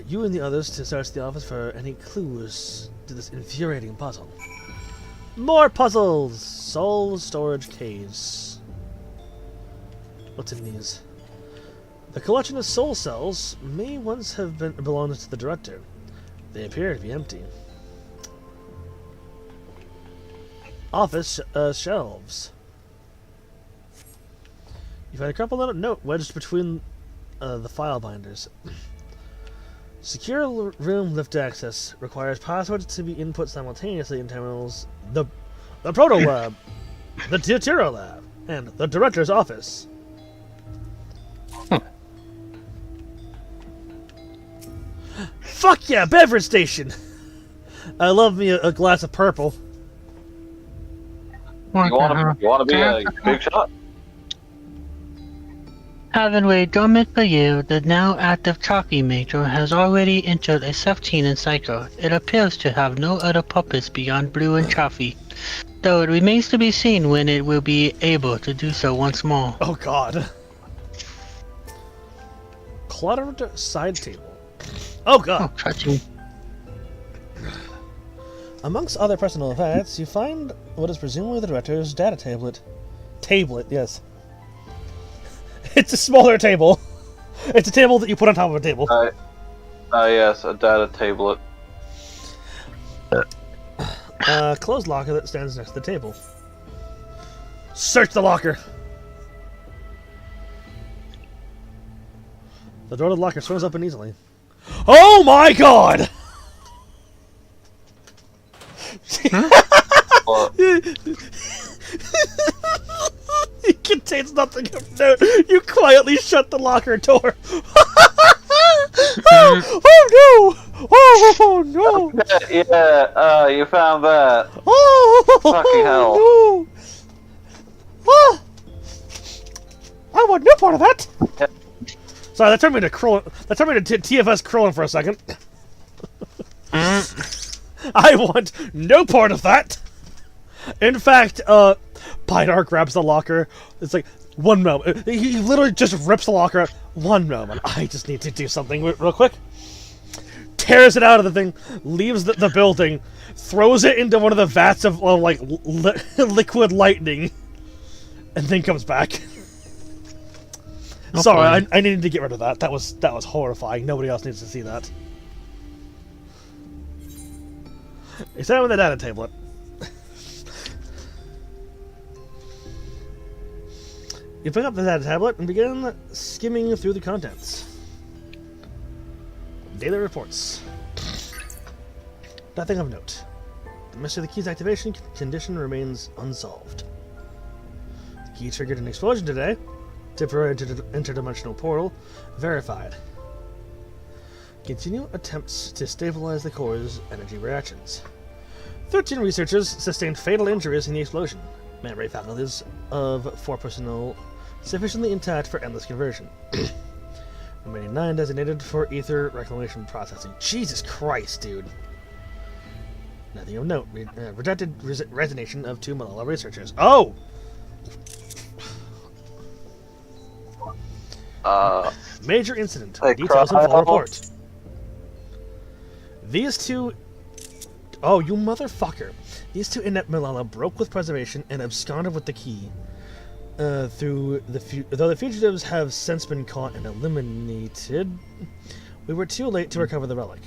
you and the others to search the office for any clues to this infuriating puzzle? More puzzles! Soul storage case. What's in these? The collection of soul cells may once have belonged to the director. They appear to be empty. Office shelves. You find a crumpled note wedged between the file binders. Secure room lift access requires passwords to be input simultaneously in terminals. The Proto Lab, the Tiro Lab, and the Director's office. Fuck yeah, beverage station! I love me a glass of purple. You want to be a big shot? Having we done it for you, the now active Chalky Major has already entered a 17 cycle. It appears to have no other puppets beyond Blue and Chaffee, though it remains to be seen when it will be able to do so once more. Oh god. Cluttered side table. Oh god. Oh, touching. Amongst other personal effects, you find what is presumably the director's data tablet. Tablet, yes. It's a smaller table. It's a table that you put on top of a table. Yes, a data tablet. Closed locker that stands next to the table. Search the locker! The door to the locker swings open easily. Oh my god! It contains nothing of note. You quietly shut the locker door. Oh no! Oh no! Yeah, you found that. Oh, fucking hell! No. Oh, I want no part of that. Yeah. Sorry, that turned me to TFS Krillin for a second. I want no part of that. In fact, Pydar grabs the locker. It's like, one moment. He literally just rips the locker out. One moment. I just need to do something real quick. Tears it out of the thing, leaves the building, throws it into one of the vats of liquid lightning, and then comes back. Okay. Sorry, I needed to get rid of that. That was horrifying. Nobody else needs to see that. Examine the data tablet. You pick up the data tablet and begin skimming through the contents. Daily reports. Nothing of note. The mystery of the key's activation condition remains unsolved. The key triggered an explosion today. Temporary interdimensional portal verified. Continue attempts to stabilize the core's energy reactions. 13 researchers sustained fatal injuries in the explosion. Memory faculties of 4 personnel sufficiently intact for endless conversion. Remaining 9 designated for ether reclamation processing. Jesus Christ, dude. Nothing of note. Rejected resignation of 2 Malala researchers. Oh! Major incident. Details in full report. These two... Oh, you motherfucker. These two inept Malala broke with preservation and absconded with the key. Though the fugitives have since been caught and eliminated, we were too late to recover the relic.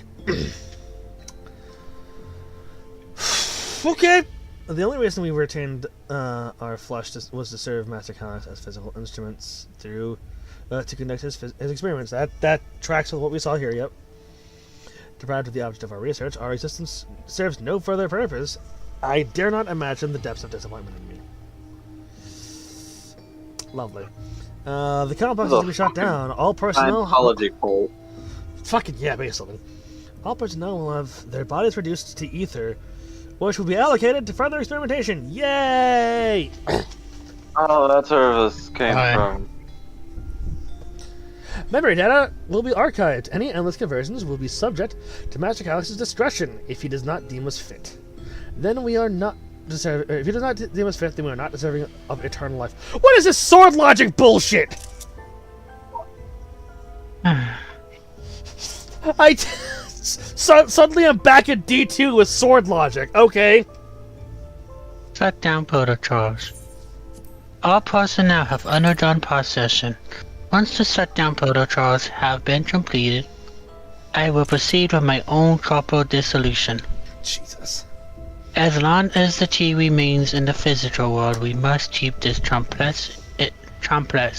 Okay! The only reason we retained our flesh was to serve Master Calix as physical instruments through... to conduct his experiments. That tracks with what we saw here, yep. Deprived of the object of our research, our existence serves no further purpose. I dare not imagine the depths of disappointment in me. Lovely. The complex is to be shut down. All personnel... Scientology cult. Fucking yeah, basically. All personnel will have their bodies reduced to ether, which will be allocated to further experimentation. Yay! Oh, that's where this came from. Memory data will be archived. Any endless conversions will be subject to Master Calix's discretion if he does not deem us fit. Then we are not deserving. If he does not deem us fit, then we are not deserving of eternal life. What is this sword logic bullshit? Suddenly I'm back at D2 with sword logic. Okay. Shut down protocols. All personnel have undergone processing. Once the shutdown protocols have been completed, I will proceed with my own corporal dissolution. Jesus. As long as the key remains in the physical world, we must keep this complex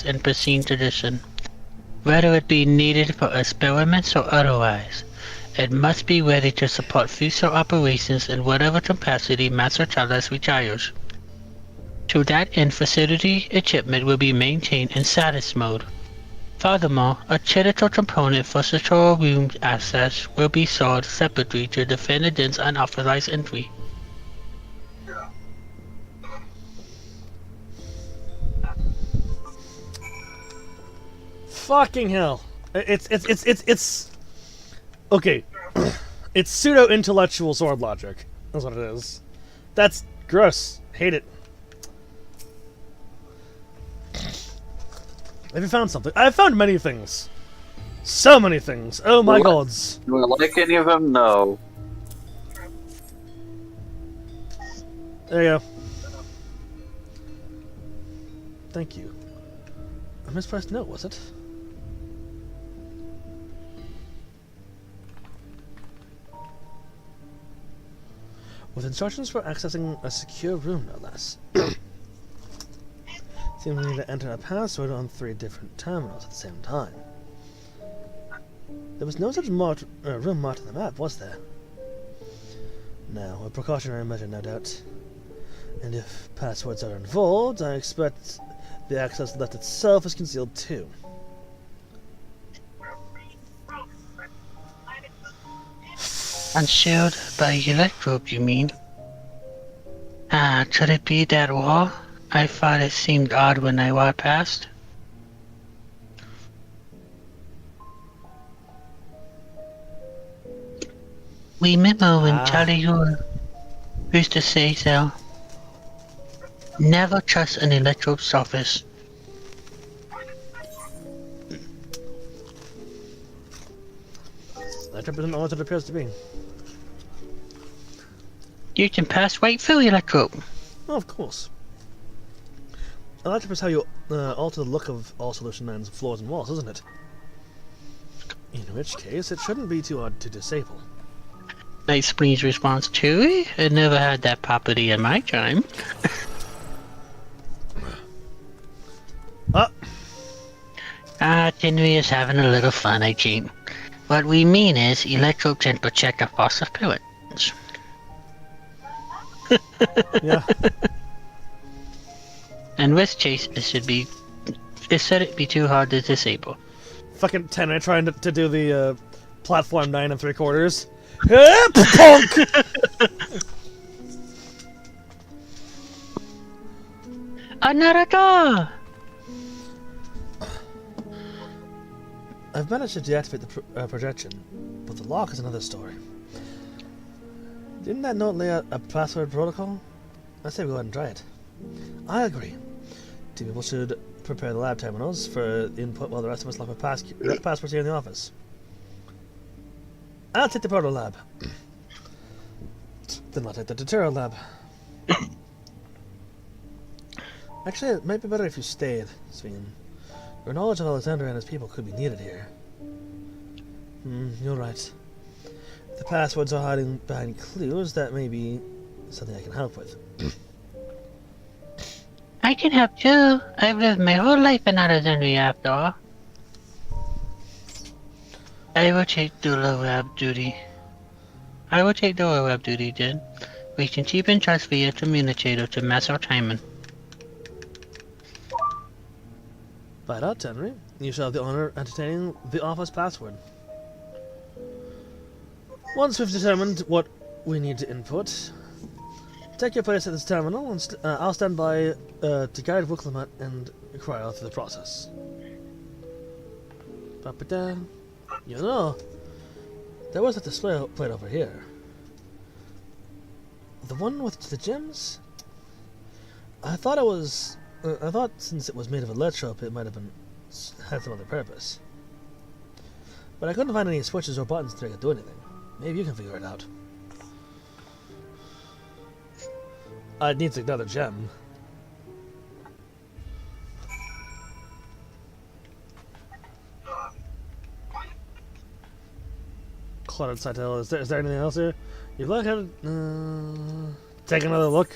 and pristine tradition. Whether it be needed for experiments or otherwise, it must be ready to support future operations in whatever capacity Master Calix requires. To that end, facility equipment will be maintained in status mode. Furthermore, a critical component for secure room access will be sold separately to defend against unauthorized entry. Fucking hell! It's okay. It's pseudo-intellectual sword logic. That's what it is. That's gross. Hate it. Have you found something? I've found many things. So many things. Oh my gods. Do I like any of them? No. There you go. Thank you. A mispressed note, was it? With instructions for accessing a secure room, no less. Seems we need to enter a password on 3 different terminals at the same time. There was no such room marked on the map, was there? No, a precautionary measure, no doubt. And if passwords are involved, I expect the access left itself is concealed too. Concealed by electrode, you mean? Could it be that wall? I thought it seemed odd when I walked past. Remember when Talayur used to say so? Never trust an electrode surface. Electrode isn't all that it appears to be. You can pass right through electrode. Oh, of course. Electrode is how you alter the look of all Solution Man's floors and walls, isn't it? In which case, it shouldn't be too hard to disable. Night Spring's response to it. I never had that property in my time. Tinry is having a little fun, I think. What we mean is, Electro can protect the foster spirits. Yeah. And with Chase, it should be. It said it'd be too hard to disable. Fucking Tenra trying to do the platform 9 3/4. Punk! Another door! I've managed to deactivate the projection, but the lock is another story. Didn't that note lay out a password protocol? I say we go ahead and try it. I agree. Two people should prepare the lab terminals for input while the rest of us lock our passwords here in the office. I'll take the proto lab. Then I'll take the Deutero lab. Actually, it might be better if you stayed, Svein. Your knowledge of Alexander and his people could be needed here. You're right. If the passwords are hiding behind clues, that may be something I can help with. I can help too. I've lived my whole life in Alexandria after all. I will take the low web duty. Then. We can keep in touch via communicator to Master Timon. By that, Henry, you shall have the honor of entertaining the office password. Once we've determined what we need to input, take your place at this terminal, and I'll stand by to guide Wuklemat and Cryo through the process. Ba-ba-da. You know, there was a display plate over here. The one with the gems? I thought since it was made of electrope, it might have had some other purpose. But I couldn't find any switches or buttons that could do anything. Maybe you can figure it out. It needs another gem. Cluttered Cytel. Is there anything else here? You look at it. Take another look.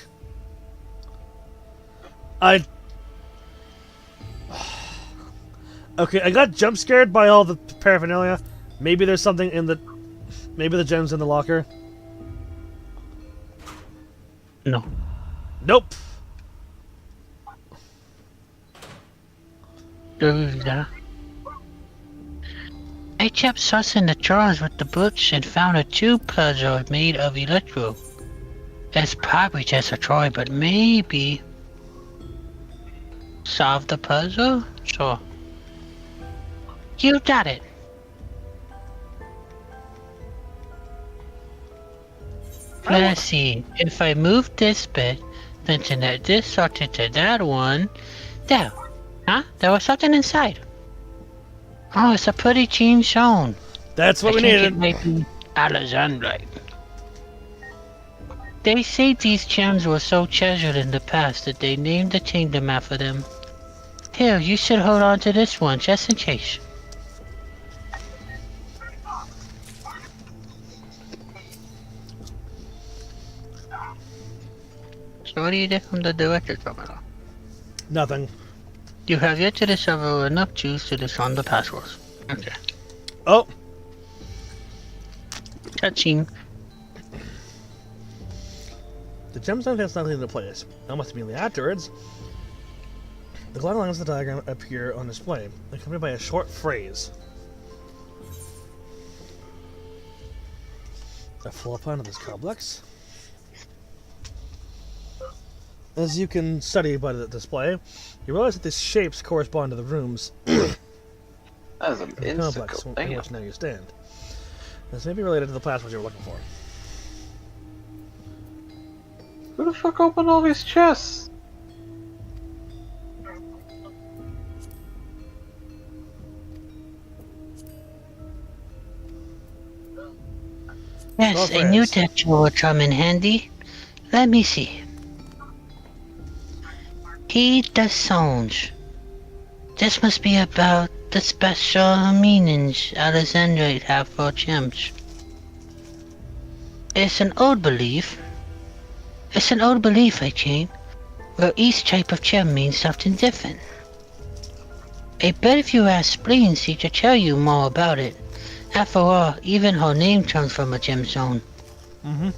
Okay, I got jump scared by all the paraphernalia. Maybe there's something in the. Maybe the gem's in the locker. No. Nope. I kept sussing the drawers with the books and found a tube puzzle made of electro. It's probably just a toy, but maybe solve the puzzle? Sure. You got it. Let's see. If I move this bit, then connect this socket to that one. There. Huh? There was something inside. Oh, it's a pretty clean zone. That's what we needed. Maybe Alexandrite. They say these gems were so treasured in the past that they named the kingdom after them. Here, you should hold on to this one just in case. So what do you get from the director terminal? Nothing. You have yet to discover enough juice to disarm the passwords. Okay. Oh! Touching. The gemstone fits snugly into place. Almost immediately afterwards, the glowing lines of the diagram appear on display, accompanied by a short phrase. A floor plan of this complex. As you can study by the display, you realize that these shapes correspond to the rooms That's an complex in which now you stand. This may be related to the passwords you were looking for. Who the fuck opened all these chests? Yes, I knew that you would come in handy. Let me see. Heed the sounds. This must be about the special meanings Alexandrite have for gems. It's an old belief. It's an old belief, I think, where each type of gem means something different. I bet if you ask Spleen, she could tell you more about it. After all, even her name comes from a gemstone. Mm-hmm.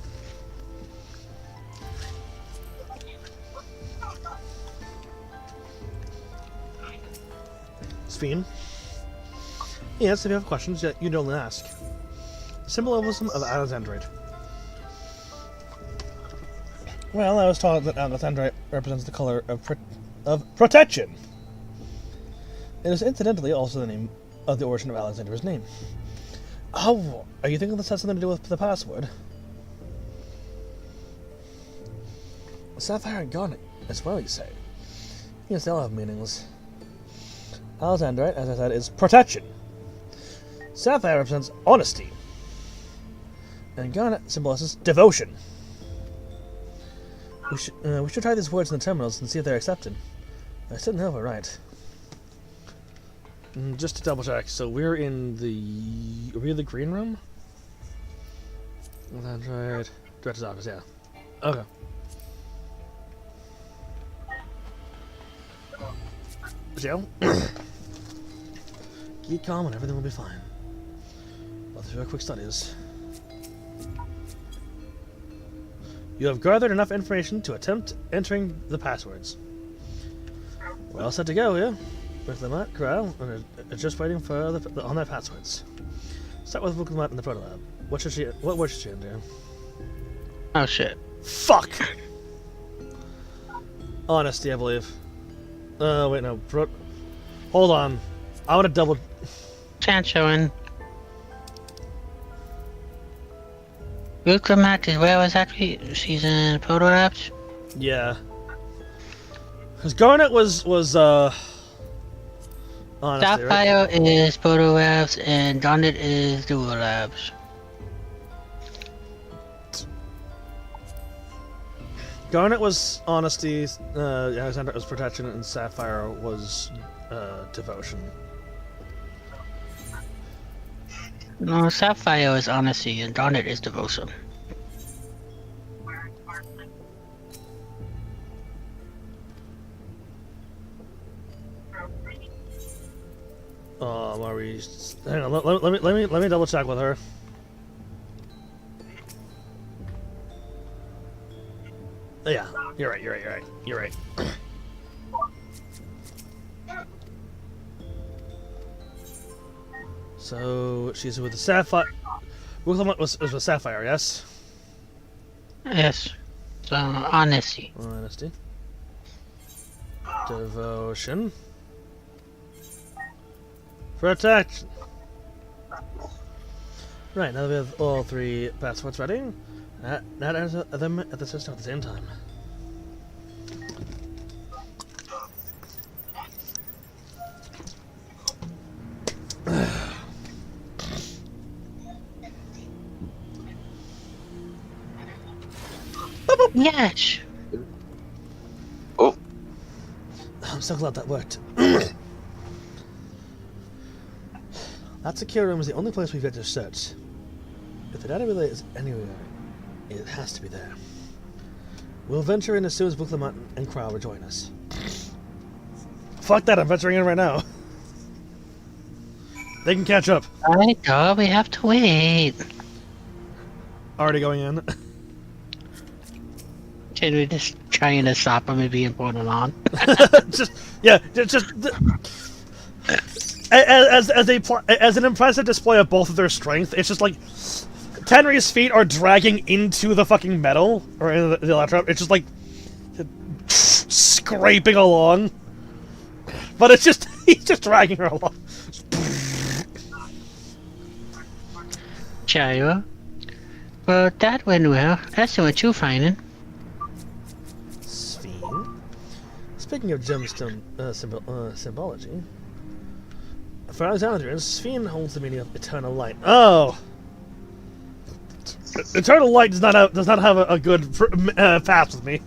Sphene? Yes, if you have questions, you don't ask. Symbolism of Alexandrite. Well, I was taught that Alexandrite represents the color of protection. It is incidentally also the name of the origin of Alexandra's name. Oh, are you thinking this has something to do with the password? Sapphire and Garnet as well, you say? Yes, they all have meanings. Alexandrite, as I said, is protection. Sapphire represents honesty. And Garnet symbolizes devotion. We should try these words in the terminals and see if they're accepted. I still know we're right. Just to double check, so we're in the... Are we in the green room? That's right. Director's office, yeah. Okay. So, keep calm and everything will be fine. Let's do our quick studies. You have gathered enough information to attempt entering the passwords. We're all set to go, yeah? With Lamont, Corral, and are just waiting for on their passwords. Start with Lamont in the proto lab. What word should she enter? Oh shit. Fuck! Honesty, I believe. Wait, no. Hold on. I want to double... Chance showing. Lamont is where was that? She's in proto labs? Yeah. Because Garnet was honestly, Sapphire right? is Proto Labs and Garnet is Dual Labs. Garnet was honesty, Alexandra was protection, and Sapphire was devotion. No, Sapphire is honesty and Garnet is devotion. Maurice. Hang on, let me double check with her. Yeah, you're right. So she's with the Sapphire. Wilhelm was with Sapphire, yes? Yes. So honesty. Honesty. Devotion. Protection. Right, now that we have all three passwords ready, now enter them at the system at the same time. Yes. Oh. I'm so glad that worked. That secure room is the only place we've got to search. If the data relay is anywhere, it has to be there. We'll venture in as soon as Booklamont and Crow rejoin us. Fuck that, I'm venturing in right now. They can catch up. Alright, dog, we have to wait. Already going in. Should we just trying to stop them and being put on? just as an impressive display of both of their strength, it's just like Tenry's feet are dragging into the fucking metal or into the electro. It's just like scraping along, but it's just he's just dragging her along. Gyro. Well, that went well. That's what you finding. Sphene. Speaking of gemstone symbology. For Alexandrians, Sphene holds the meaning of eternal light. Oh, eternal light does not have a good path with me.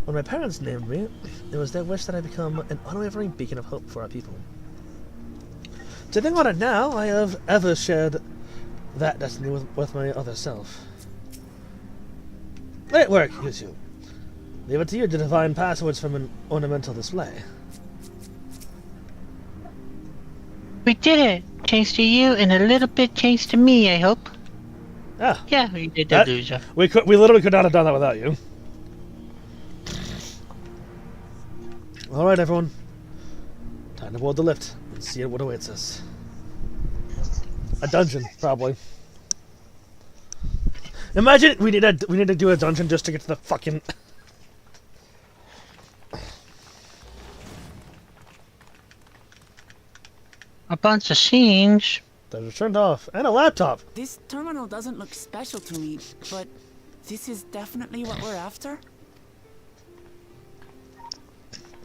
When my parents named me, it was their wish that I become an unwavering beacon of hope for our people. Sitting on it now, I have ever shared that destiny with my other self. Great work, Yuzu. Leave it to you to define passwords from an ornamental display. We did it! Thanks to you, and a little bit thanks to me, I hope. Ah. Yeah, we did that, loser. We literally could not have done that without you. Alright, everyone. Time to board the lift and see what awaits us. A dungeon, probably. Imagine we need to do a dungeon just to get to the fucking... A bunch of scenes. Those are turned off. And a laptop. This terminal doesn't look special to me, but this is definitely what we're after?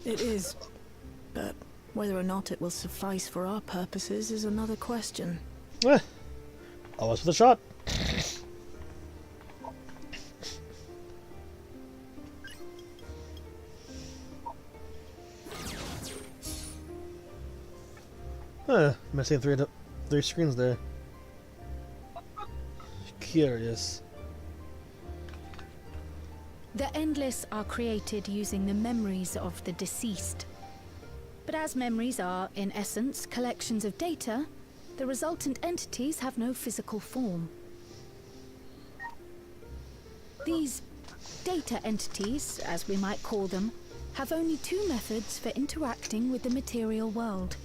It is, but whether or not it will suffice for our purposes is another question. Always with a shot. Missing three screens there. Curious. The Endless are created using the memories of the deceased. But as memories are, in essence, collections of data, the resultant entities have no physical form. These data entities, as we might call them, have only two methods for interacting with the material world.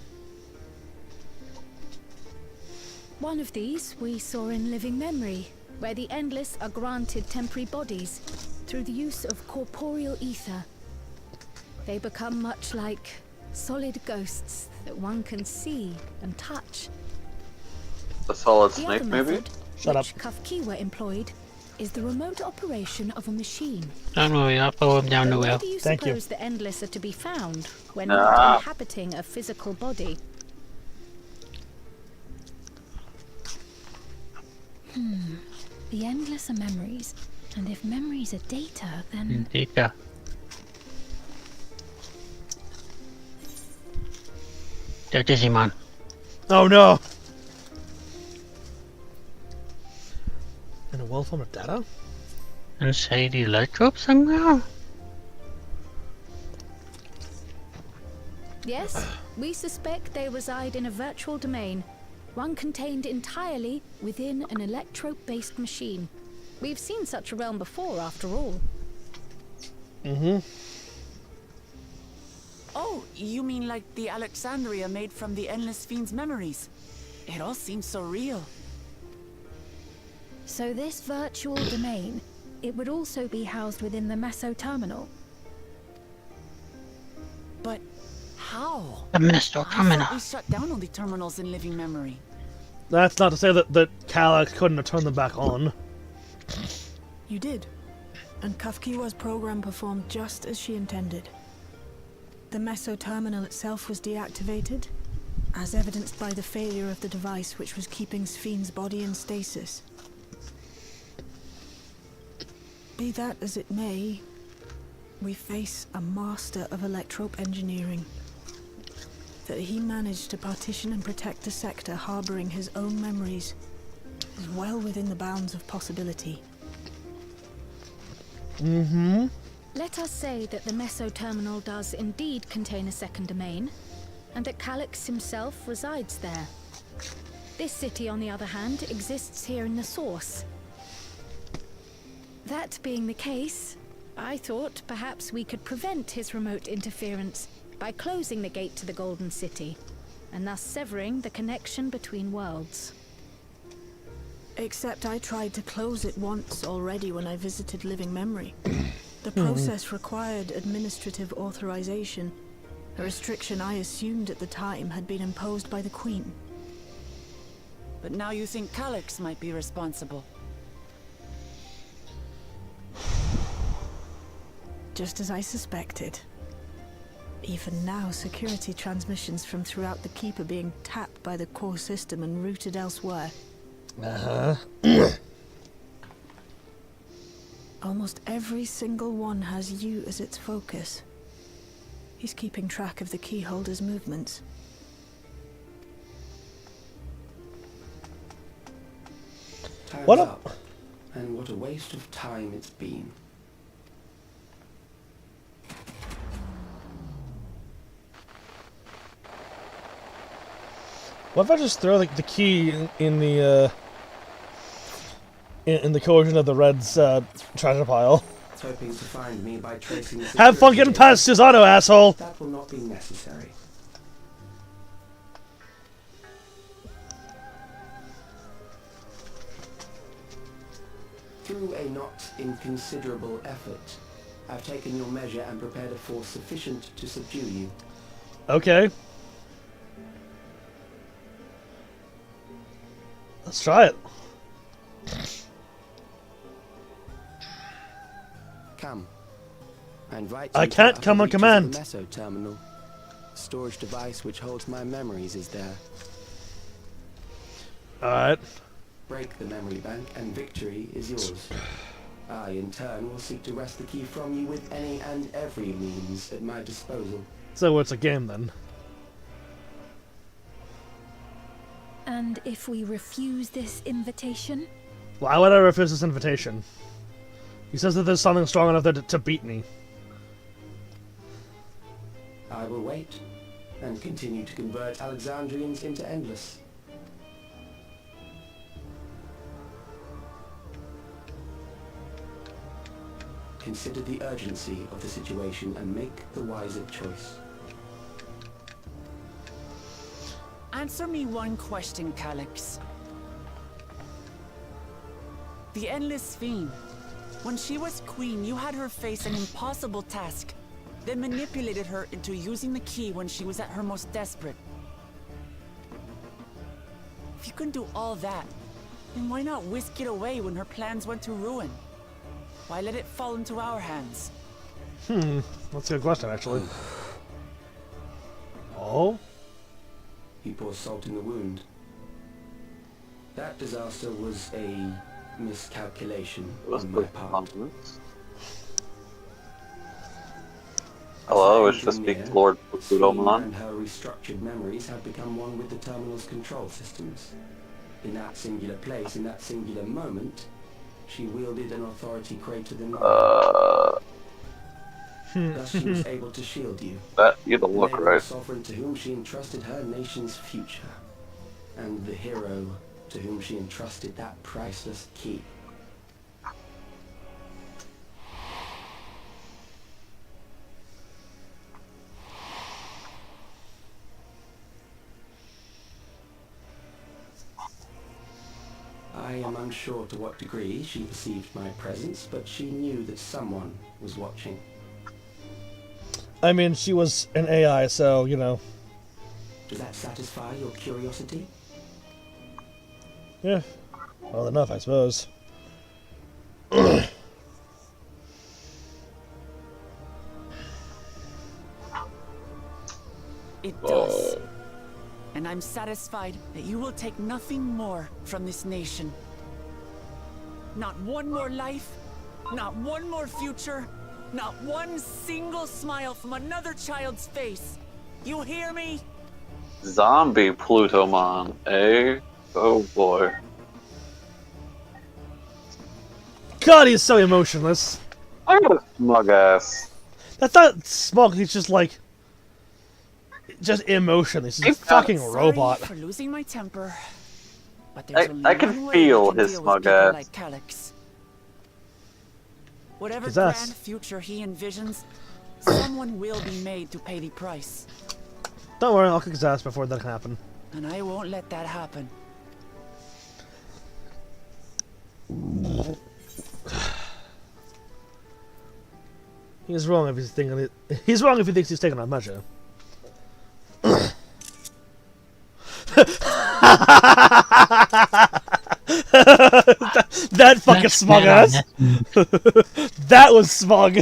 One of these we saw in Living Memory, where the Endless are granted temporary bodies through the use of corporeal ether. They become much like solid ghosts that one can see and touch. The Solid The Snake, other maybe? method, which Kafkiwa employed, is the remote operation of a machine. Don't worry, I'll follow him down the well. Where do you suppose the Endless are to be found when Ah. not inhabiting a physical body? The Endless are memories, and if memories are data, then... Data. They're Digimon. Oh no! In a world form of data? Inside the electrope somewhere? Yes, we suspect they reside in a virtual domain, one contained entirely within an electrope-based machine. We've seen such a realm before, after all. Oh, you mean like the Alexandria made from the Endless Fiend's memories? It all seems so real. So this virtual domain, it would also be housed within the Meso Terminal. But how? The Meso Terminal. We shut down all the terminals in Living Memory. That's not to say that Calyx couldn't have turned them back on. You did. And Kafkiwa's program performed just as she intended. The Meso Terminal itself was deactivated, as evidenced by the failure of the device which was keeping Spheen's body in stasis. Be that as it may, we face a master of electrope engineering. That he managed to partition and protect a sector harboring his own memories is well within the bounds of possibility. Let us say that the Meso Terminal does indeed contain a second domain, and that Calyx himself resides there. This city, on the other hand, exists here in the Source. That being the case, I thought perhaps we could prevent his remote interference by closing the gate to the Golden City, and thus severing the connection between worlds. Except I tried to close it once already when I visited Living Memory. The process required administrative authorization, a restriction I assumed at the time had been imposed by the Queen. But now you think Calyx might be responsible. Just as I suspected. Even now, security transmissions from throughout the Keep are being tapped by the core system and routed elsewhere. Almost every single one has you as its focus. He's keeping track of the keyholder's movements. What adds up? And what a waste of time it's been. What if I just throw like the key in the in the cohesion of the Red's treasure pile? Hoping to find me by tracing the Have fun getting past Susano, asshole! That will not be necessary. Through a not inconsiderable effort, I've taken your measure and prepared a force sufficient to subdue you. Okay. Let's try it. Come. I invite I you to can't the come on upper reaches of command. the Meso terminal. The storage device which holds my memories is there. Alright. Break the memory bank and victory is yours. I, in turn, will seek to wrest the key from you with any and every means at my disposal. So it's a game then. And if we refuse this invitation? Why would I refuse this invitation? He says that there's something strong enough there to beat me. I will wait and continue to convert Alexandrians into Endless. Consider the urgency of the situation and make the wiser choice. Answer me one question, Calyx. The Endless Fiend. When she was queen, you had her face an impossible task, then manipulated her into using the key when she was at her most desperate. If you can do all that, then why not whisk it away when her plans went to ruin? Why let it fall into our hands? That's a good question, actually. Oh? He pours salt in the wound. That disaster was a miscalculation on my part. Hello, it's just speak Lord Plutoman. And her restructured memories have become one with the terminal's control systems. In that singular place, in that singular moment, she wielded an authority greater than mine. Thus she was able to shield you. That you don't look Enable right. the sovereign to whom she entrusted her nation's future, and the hero to whom she entrusted that priceless key. I am unsure to what degree she perceived my presence, but she knew that someone was watching. I mean, she was an AI, so, you know. Does that satisfy your curiosity? Yeah. Well enough, I suppose. It does. And I'm satisfied that you will take nothing more from this nation. Not one more life, not one more future, not one single smile from another child's face. You hear me? Zombie Plutomon, eh? Oh boy. God, he's so emotionless. I got a smug ass. That's not smug, he's just like... just emotionless. He's a fucking robot. Sorry for losing my temper. But there's only I can one way feel we can his deal with smug people ass. like Calyx. Whatever His grand ass. future he envisions, someone will be made to pay the price. Don't worry, I'll kick his ass before that can happen. And I won't let that happen. He's wrong if he's thinking it. He's wrong if he thinks he's taking a measure. that fucking smug ass. That was smug.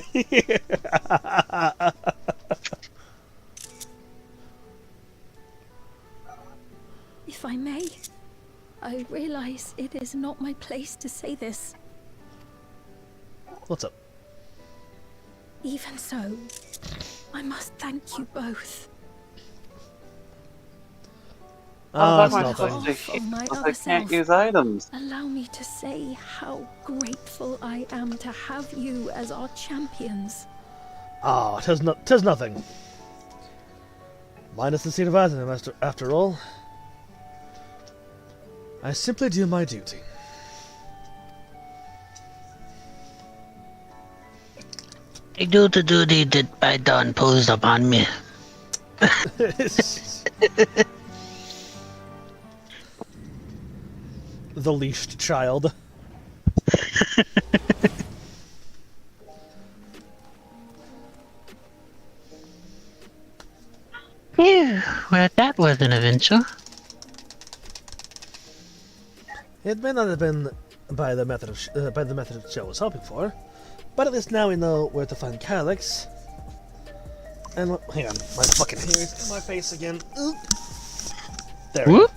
If I may, I realize it is not my place to say this. What's up? Even so, I must thank you both. How am I that's supposed to nothing. heal my if I other can't self. use items? Allow me to say how grateful I am to have you as our champions. Ah, tis nothing. Minus the seat of Athenim, after all. I simply do my duty. I do the duty that my dawn imposed upon me. The leashed child. Phew, well, that was an adventure. It may not have been by the method Joe was hoping for, but at least now we know where to find Calyx. And hang on, my fucking hair is in my face again. Oop. There we go.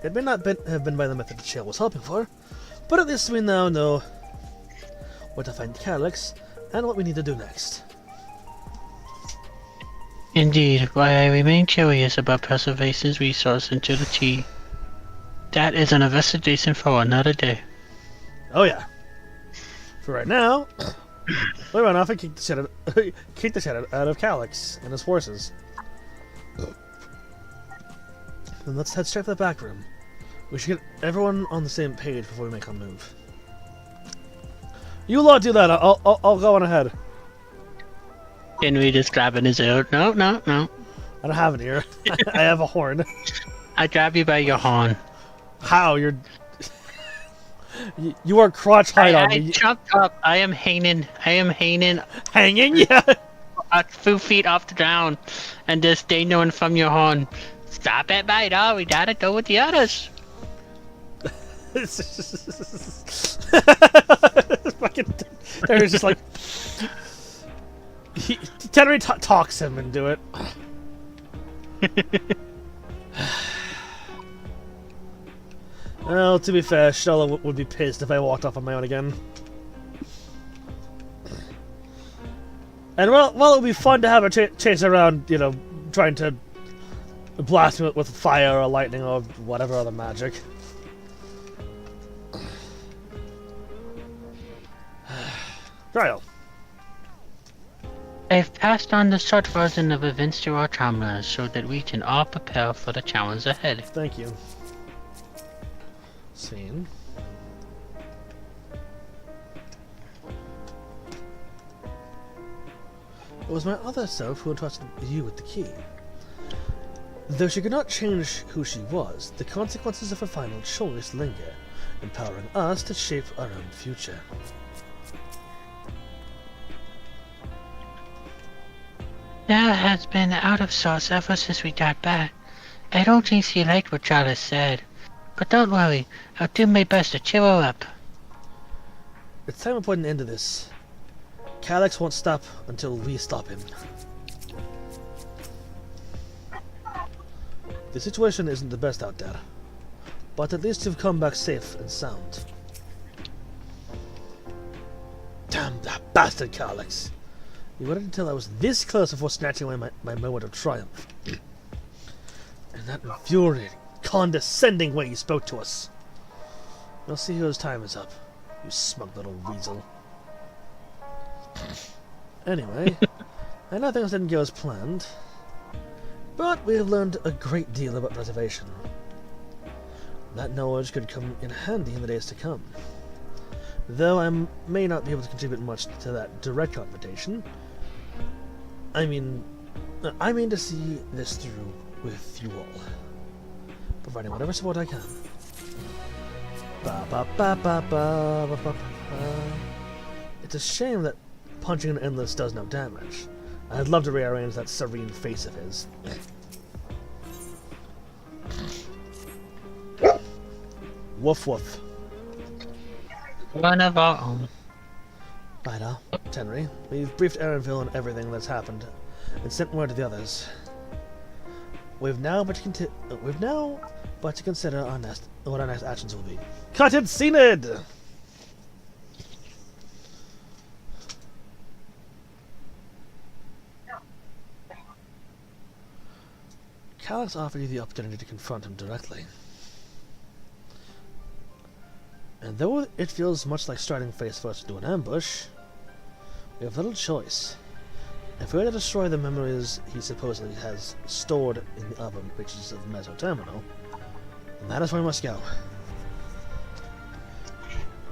It may not have been by the method Joe was hoping for, but at least we now know where to find Calyx and what we need to do next. Indeed, why I remain curious about Preservation's resource into the tea. That is an investigation for another day. Oh yeah. For right now, we run off and kick the shit out of Calyx and his forces. Then let's head straight to the back room. We should get everyone on the same page before we make a move. You lot do that. I'll go on ahead. Henry just grabbing his ear. No. I don't have an ear. I have a horn. I grab you by your horn. How? You are crotch height on me. I jumped up. I am hanging. Hanging? Yeah. A few feet off the ground, and just dangling from your horn. Stop it, mate. Oh, we gotta go with the others. Fucking. There's just like. Tenry talks him and do it. Well, to be fair, Shala would be pissed if I walked off on my own again. And while it would be fun to have her chase around, you know, trying to blast me with fire or lightning or whatever other magic. Trial. I've passed on the short version of events to our travelers so that we can all prepare for the challenge ahead. Thank you. Scene. It was my other self who entrusted you with the key. Though she could not change who she was, the consequences of her final choice linger, empowering us to shape our own future. Nell has been out of sorts ever since we got back. I don't think she liked what Charles said. But don't worry, I'll do my best to cheer her up. It's time to put an end to this. Calyx won't stop until we stop him. The situation isn't the best out there, but at least you've come back safe and sound. Damn that bastard Calyx! You waited until I was this close before snatching away my moment of triumph. And that infuriating, condescending way you spoke to us. We'll see whose time is up, you smug little weasel. Anyway, I know things didn't go as planned, but we have learned a great deal about preservation. That knowledge could come in handy in the days to come. Though I may not be able to contribute much to that direct confrontation, I mean to see this through with you all, providing whatever support I can. It's a shame that punching an endless does no damage. I'd love to rearrange that serene face of his. Woof woof. One of our own. Right, Tenry, we've briefed Erenville on everything that's happened, and sent word to the others. We've now but to consider what our next actions will be. Cut it, Cenid! Calyx offered you the opportunity to confront him directly. And though it feels much like striding face first into an ambush, we have little choice. If we are to destroy the memories he supposedly has stored in the other reaches of Mezzo Terminal, then that is where we must go.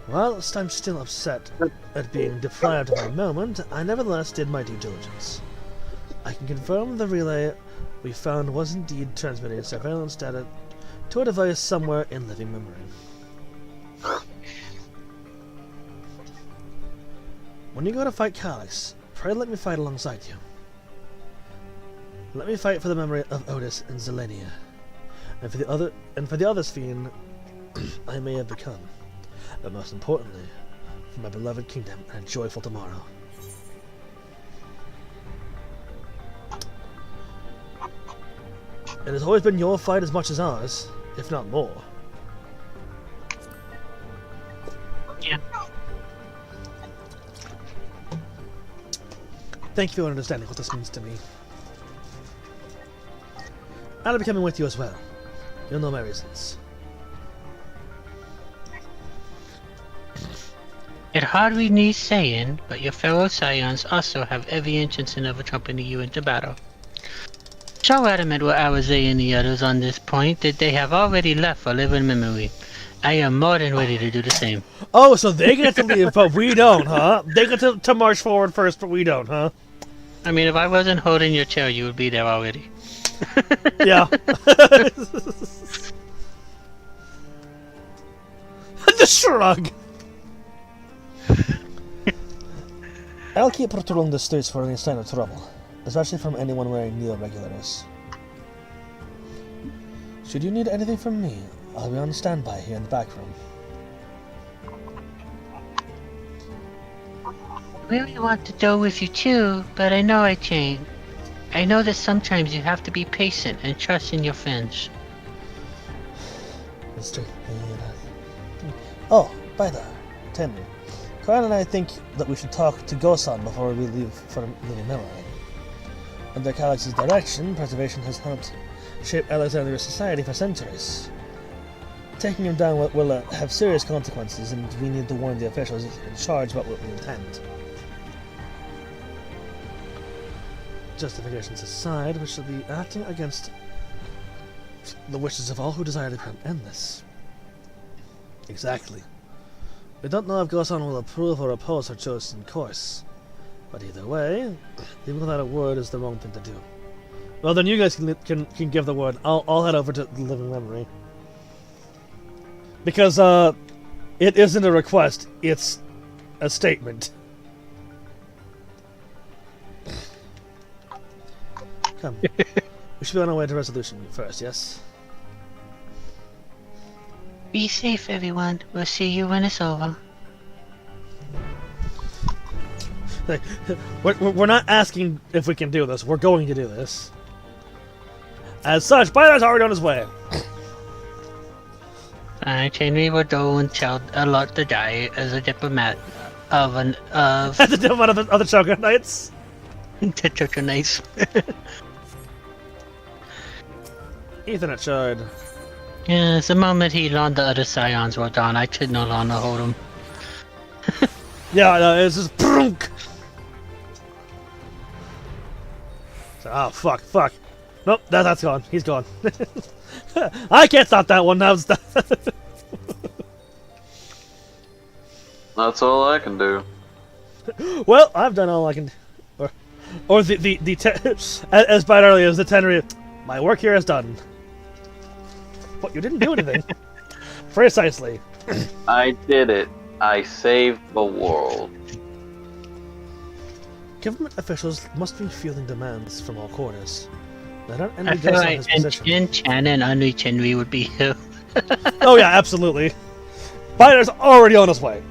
Whilst I'm still upset at being deprived of my moment, I nevertheless did my due diligence. I can confirm the relay we found was indeed transmitting surveillance data to a device somewhere in living memory. When you go to fight Calyx, pray let me fight alongside you. Let me fight for the memory of Otis and Zelenia, and for the others fiend I may have become, but most importantly, for my beloved kingdom and a joyful tomorrow. It has always been your fight as much as ours, if not more. Yeah. Thank you for understanding what this means to me. I'll be coming with you as well. You'll know my reasons. It hardly needs saying, but your fellow Scions also have every intention of accompanying you into battle. So adamant were Alisaie and the others on this point that they have already left for living memory. I am more than ready to do the same. Oh, so they get to leave, but we don't, huh? They get to march forward first, but we don't, huh? I mean, if I wasn't holding your chair, you would be there already. Yeah. The shrug! I'll keep patrolling the streets for any sign of trouble, especially from anyone wearing neo-regulars. Should you need anything from me, I'll be on standby here in the back room. I really want to go with you too, but I know I can't. I know that sometimes you have to be patient and trust in your friends. Oh, by the tell me, Corin and I think that we should talk to Gosan before we leave for Living Memory. Under Calyx's direction, preservation has helped shape Alexandria's society for centuries. Taking him down will have serious consequences, and we need to warn the officials in charge about what we intend. Justifications aside, we shall be acting against the wishes of all who desire to become endless. Exactly. We don't know if Gosan will approve or oppose our chosen course, but either way, even without a word is the wrong thing to do. Well, then you guys can give the word. I'll head over to the Living Memory. Because, it isn't a request, it's a statement. Come. We should be on our way to resolution first, yes? Be safe, everyone. We'll see you when it's over. We're not asking if we can do this, we're going to do this. As such, Byler's already on his way. Henry will go and tell Alot to die as a diplomat of as a diplomat of the Choker Knights. The Choker Knights. Ethernet shard. Yes, the moment he learned the other Scions were gone, I could no longer hold him. Yeah, no, it's just prunk. Oh fuck. Nope, that's gone. He's gone. I can't stop that one. That's all I can do. Well, I've done all I can. Or as by earlier as the Tenry. My work here is done. But you didn't do anything. Precisely. I did it. I saved the world. Government officials must be feeling demands from all quarters. I feel like Chan and Henry Chenry would be here. Oh yeah, absolutely. Byler's already on his way.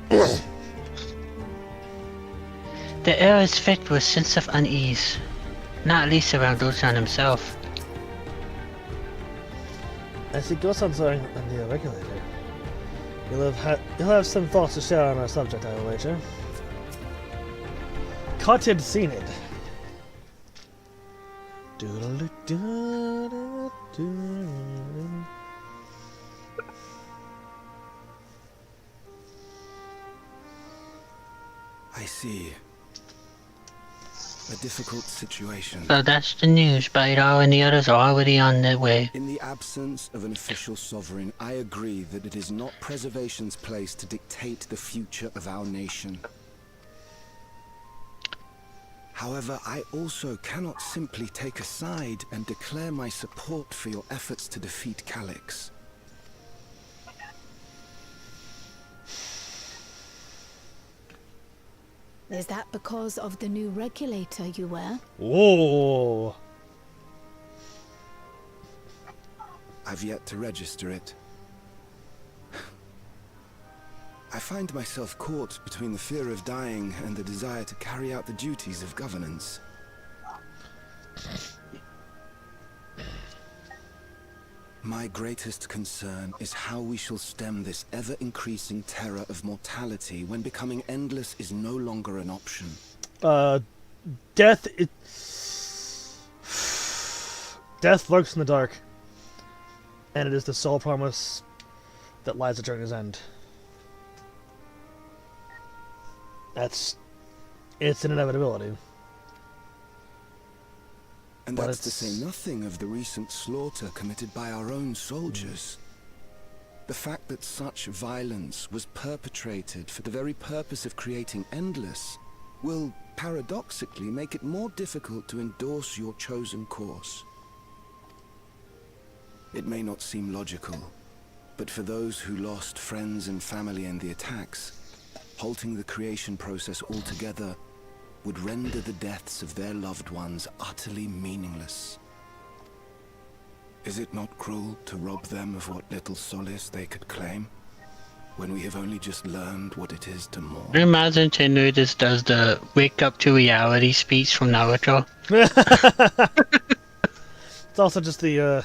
The air is filled with a sense of unease, not least around Gosan himself. I see Gosan's wearing the regulator. You'll have some thoughts to share on our subject, I will wager. Cotted Cenid. I see. A difficult situation. So that's the news, Beidar, and the others are already on their way. In the absence of an official sovereign, I agree that it is not Preservation's place to dictate the future of our nation. However, I also cannot simply take a side and declare my support for your efforts to defeat Calyx. Is that because of the new regulator you wear? Whoa! I've yet to register it. I find myself caught between the fear of dying and the desire to carry out the duties of governance. My greatest concern is how we shall stem this ever-increasing terror of mortality when becoming endless is no longer an option. Death lurks in the dark, and it is the sole promise that lies at journey's end. It's an inevitability. And that's to say nothing of the recent slaughter committed by our own soldiers. The fact that such violence was perpetrated for the very purpose of creating Endless will, paradoxically, make it more difficult to endorse your chosen course. It may not seem logical, but for those who lost friends and family in the attacks, halting the creation process altogether would render the deaths of their loved ones utterly meaningless. Is it not cruel to rob them of what little solace they could claim, when we have only just learned what it is to mourn? Imagine Tenru just does the wake up to reality speech from Naruto. It's also just the,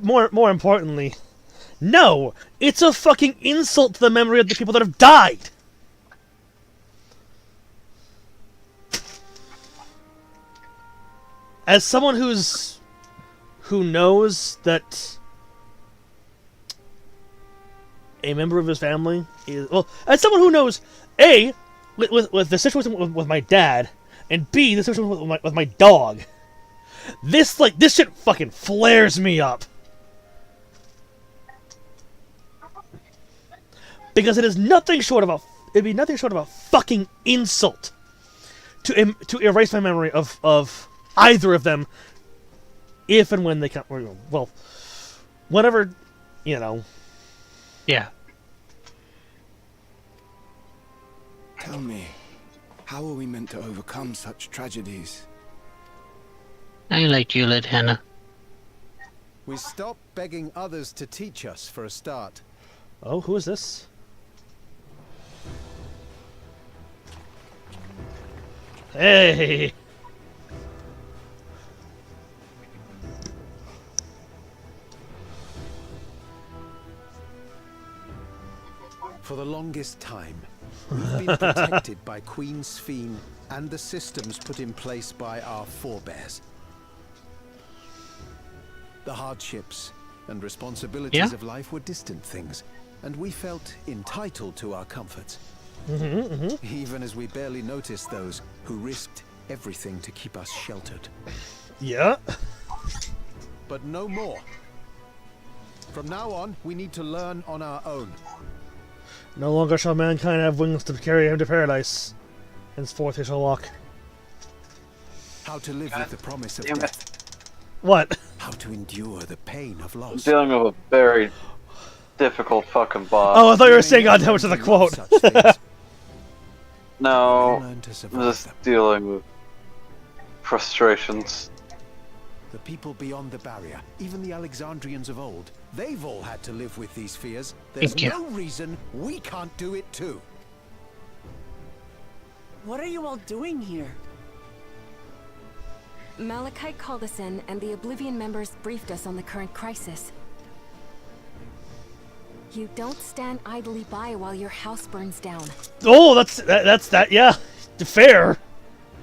more importantly, no! It's a fucking insult to the memory of the people that have died! As someone who knows that a member of his family is, well, as someone who knows, A, with the situation with my dad, and B, the situation with my dog, this shit fucking flares me up. Because it is nothing short of a fucking insult to erase my memory of either of them, if and when they come. Well, whenever, you know. Yeah. Tell me, how are we meant to overcome such tragedies? I like you, Lid Hannah. We stop begging others to teach us for a start. Oh, who is this? Hey! For the longest time, we've been protected by Queen Sphene and the systems put in place by our forebears. The hardships and responsibilities of life were distant things, and we felt entitled to our comforts. Even as we barely noticed those who risked everything to keep us sheltered. Yeah. But no more. From now on, we need to learn on our own. No longer shall mankind have wings to carry him to paradise. Henceforth he shall walk. How to live with the promise of death. What? How to endure the pain of I'm loss. dealing with a very difficult fucking boss. Oh, I thought you were saying goddamn to the quote. No, I'm just dealing with frustrations. The people beyond the barrier, even the Alexandrians of old, they've all had to live with these fears. There's no reason we can't do it too. What are you all doing here? Malachite called us in, and the Oblivion members briefed us on the current crisis. You don't stand idly by while your house burns down. Oh, that's that. Yeah, fair.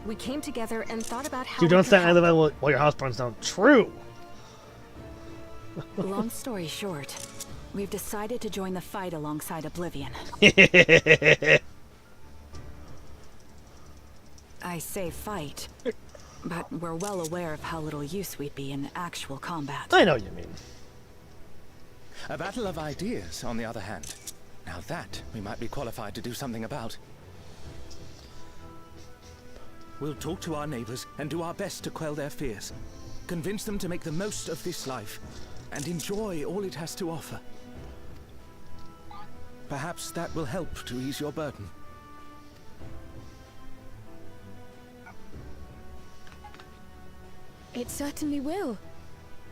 we came together and thought about how You we don't could stand help. either while your house burns down. True. Long story short, we've decided to join the fight alongside Oblivion. I say fight, but we're well aware of how little use we'd be in actual combat. I know what you mean. A battle of ideas, on the other hand. Now that we might be qualified to do something about. We'll talk to our neighbors and do our best to quell their fears. Convince them to make the most of this life and enjoy all it has to offer. Perhaps that will help to ease your burden. It certainly will.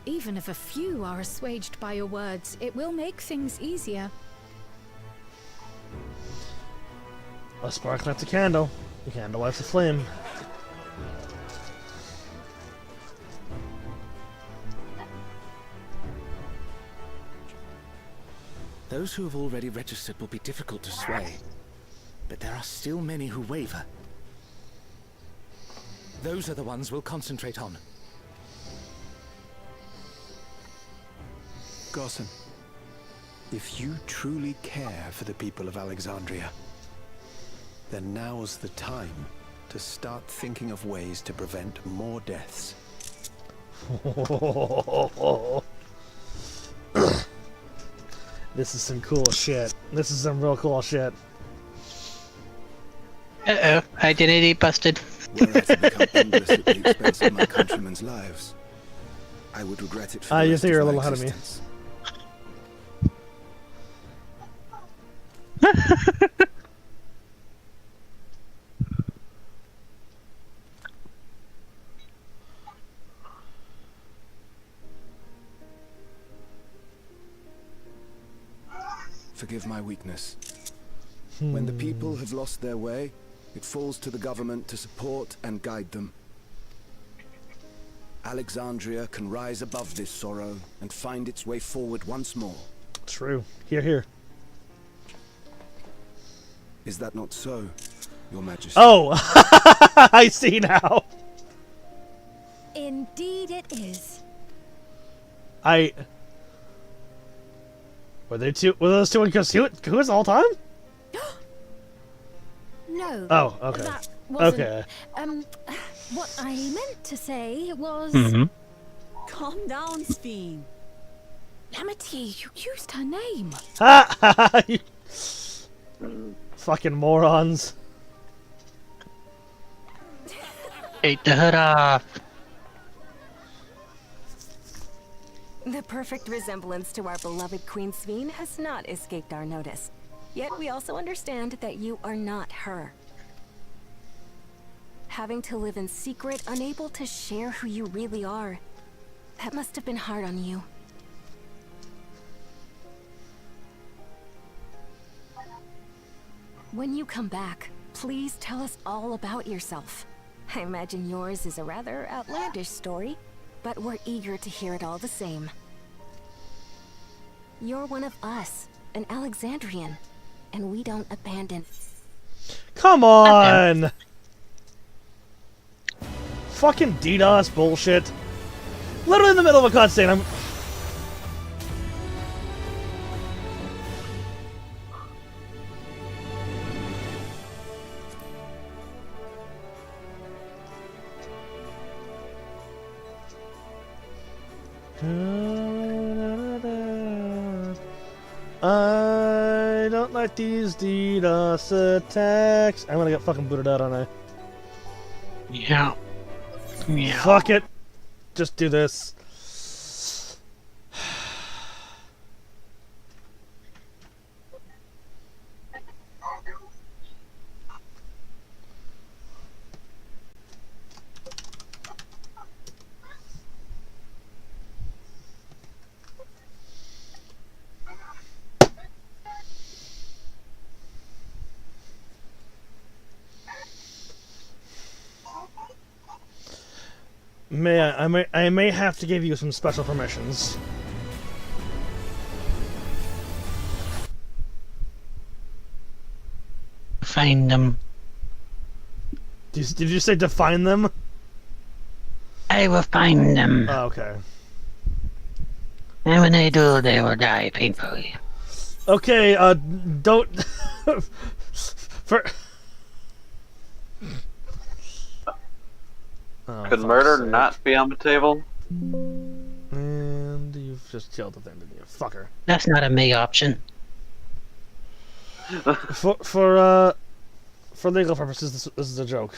Even if a few are assuaged by your words, it will make things easier. A spark lights a candle. The candle lights a flame. Those who have already registered will be difficult to sway, but there are still many who waver. Those are the ones we'll concentrate on. Gossen, if you truly care for the people of Alexandria, then now's the time to start thinking of ways to prevent more deaths. This is some cool shit. This is some real cool shit. Uh-oh, identity busted. Were I to become endless at the expense of my countrymen's lives, I would regret it for the You rest think you're a of little my ahead of me. existence. Forgive my weakness. When the people have lost their way, it falls to the government to support and guide them. Alexandria can rise above this sorrow and find its way forward once more. True. Here, here. Is that not so, Your Majesty? Oh! I see now! Indeed it is. Were those two in cahoots the whole time? No. Oh, okay. That wasn't, Okay. What I meant to say was... Calm down, Sphene. Lamity, you used her name. Ha! You fucking morons. Take the hood off. The perfect resemblance to our beloved Queen Sphene has not escaped our notice. Yet we also understand that you are not her. Having to live in secret, unable to share who you really are, that must have been hard on you. When you come back, please tell us all about yourself. I imagine yours is a rather outlandish story, but we're eager to hear it all the same. You're one of us, an Alexandrian, and we don't abandon. Come on! Fucking DDoS bullshit. Literally in the middle of a cutscene, I'm... I don't like these DDoS attacks. I'm gonna get fucking booted out, aren't I? Yeah. Yeah. Fuck it. Just do this. I may have to give you some special permissions. Find them. Did you say define them? I will find them. Oh, okay. And when they do, they will die painfully. Okay, don't... For... Could murder not be on the table? And you've just killed the thing, didn't you? Fucker. That's not a me option. For legal purposes, this is a joke.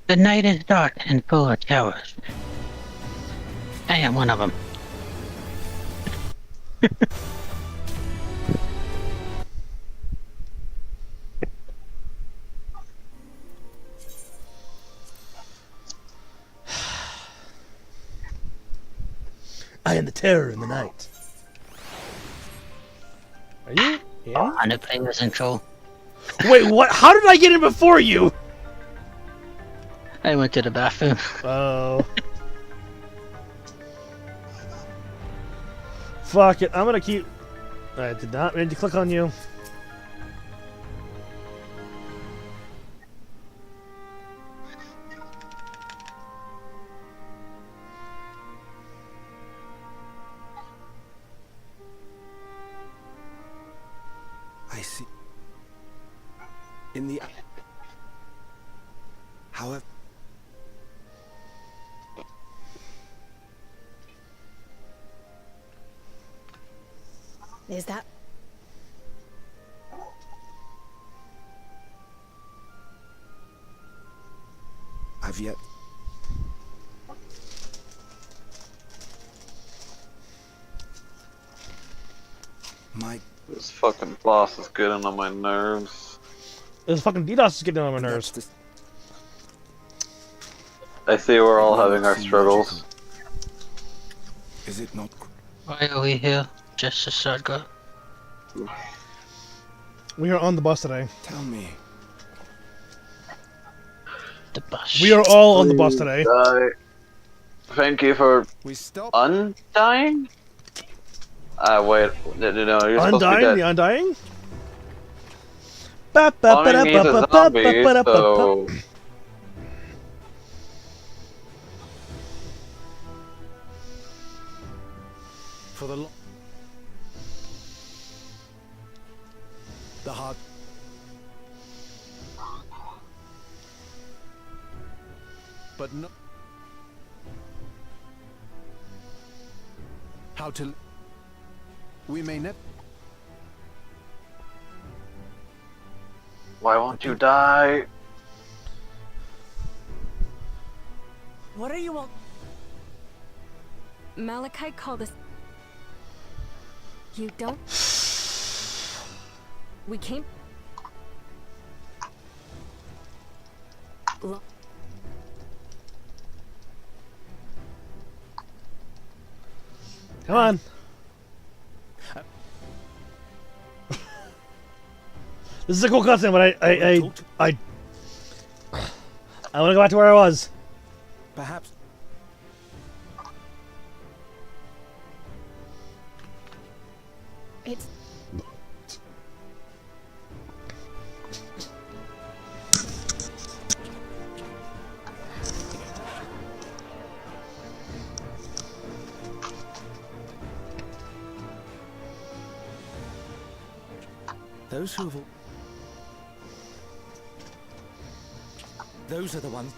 The night is dark and full of terrors. I am one of them. I am the terror in the night. Are you in? On the player's control. Wait, what? How did I get in before you? I went to the bathroom. Oh. Fuck it, I'm gonna keep... I did not mean to click on you. I see. In the... However... Is that... I've yet... My... This fucking boss is getting on my nerves. This fucking DDoS is getting on my nerves. I see we're all having our struggles. Is it not... Why are we here? Just a circle. We are on the bus today. Tell me. The bus. We are all on the bus today. Thank you for undying? Wait, no, you're supposed to be Undying? dead. The Undying? Undying is a zombie, so... For the heart. But no. How to... We may never... Why won't you die? What are you all... Malachite called us... You don't... We came... Come on. This is a cool cutscene, but I want to go back to where I was. Perhaps. It's... Those who have... Those are the ones...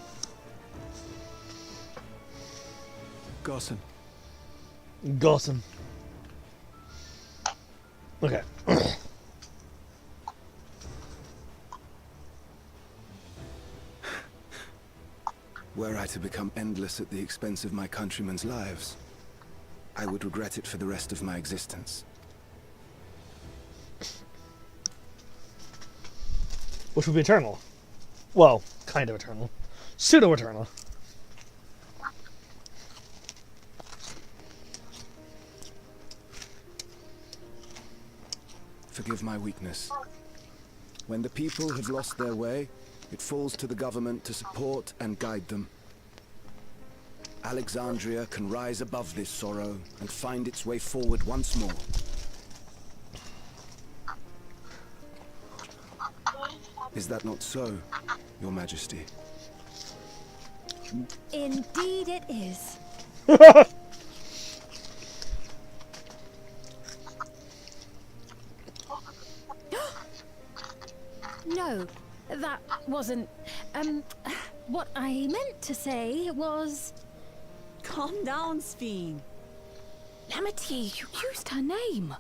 Gossan. Gossan. Okay. Were I to become endless at the expense of my countrymen's lives, I would regret it for the rest of my existence. Which would be eternal. Well, kind of eternal. Pseudo-eternal. forgive my weakness. When the people have lost their way, it falls to the government to support and guide them. Alexandria can rise above this sorrow and find its way forward once more. Is that not so, Your Majesty? Indeed it is. No, that wasn't... what I meant to say was... Calm down, Sphene. Lamity, you used her name.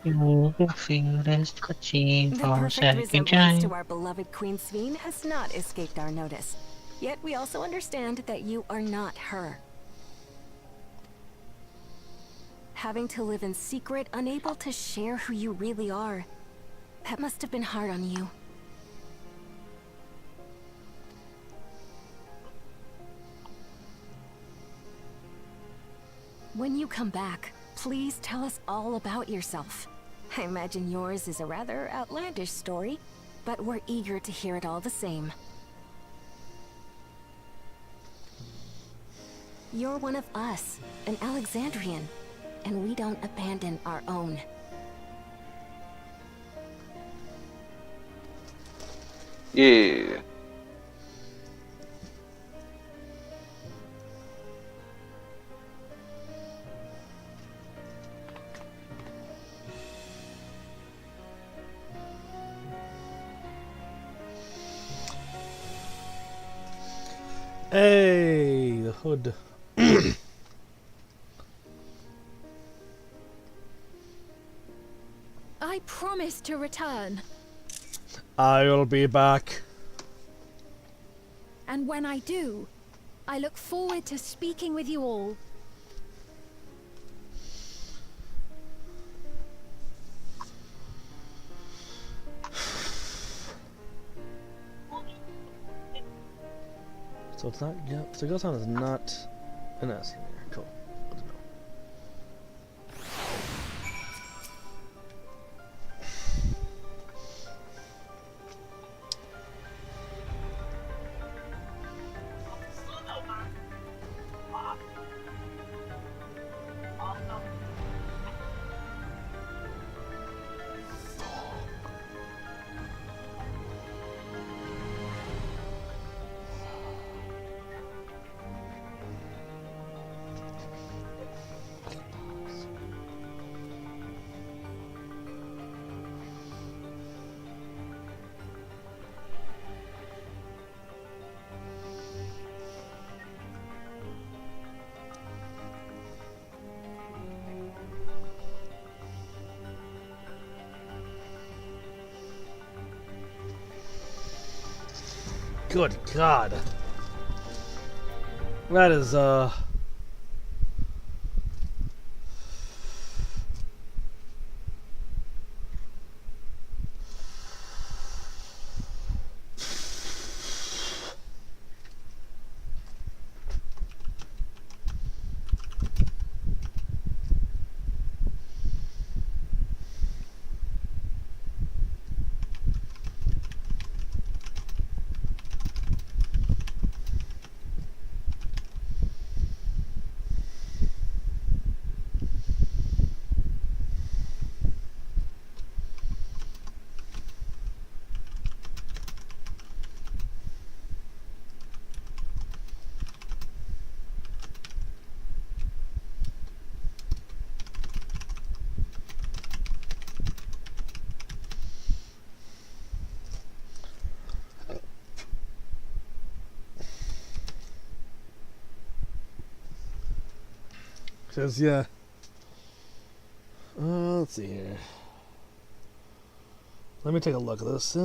You feel this touching The for a perfect second resemblance time. to our beloved Queen Sphene has not escaped our notice. Yet we also understand that you are not her. Having to live in secret, unable to share who you really are. That must have been hard on you. When you come back, please tell us all about yourself. I imagine yours is a rather outlandish story, but we're eager to hear it all the same. You're one of us, an Alexandrian, and we don't abandon our own. Yeah. Hey, the hood. I promise to return. I'll be back. And when I do, I look forward to speaking with you all. So it's not. Yeah. So Gotham is not an S here. Cool. Good to know. Good God. That is, says, yeah. Let's see here. Let me take a look at this.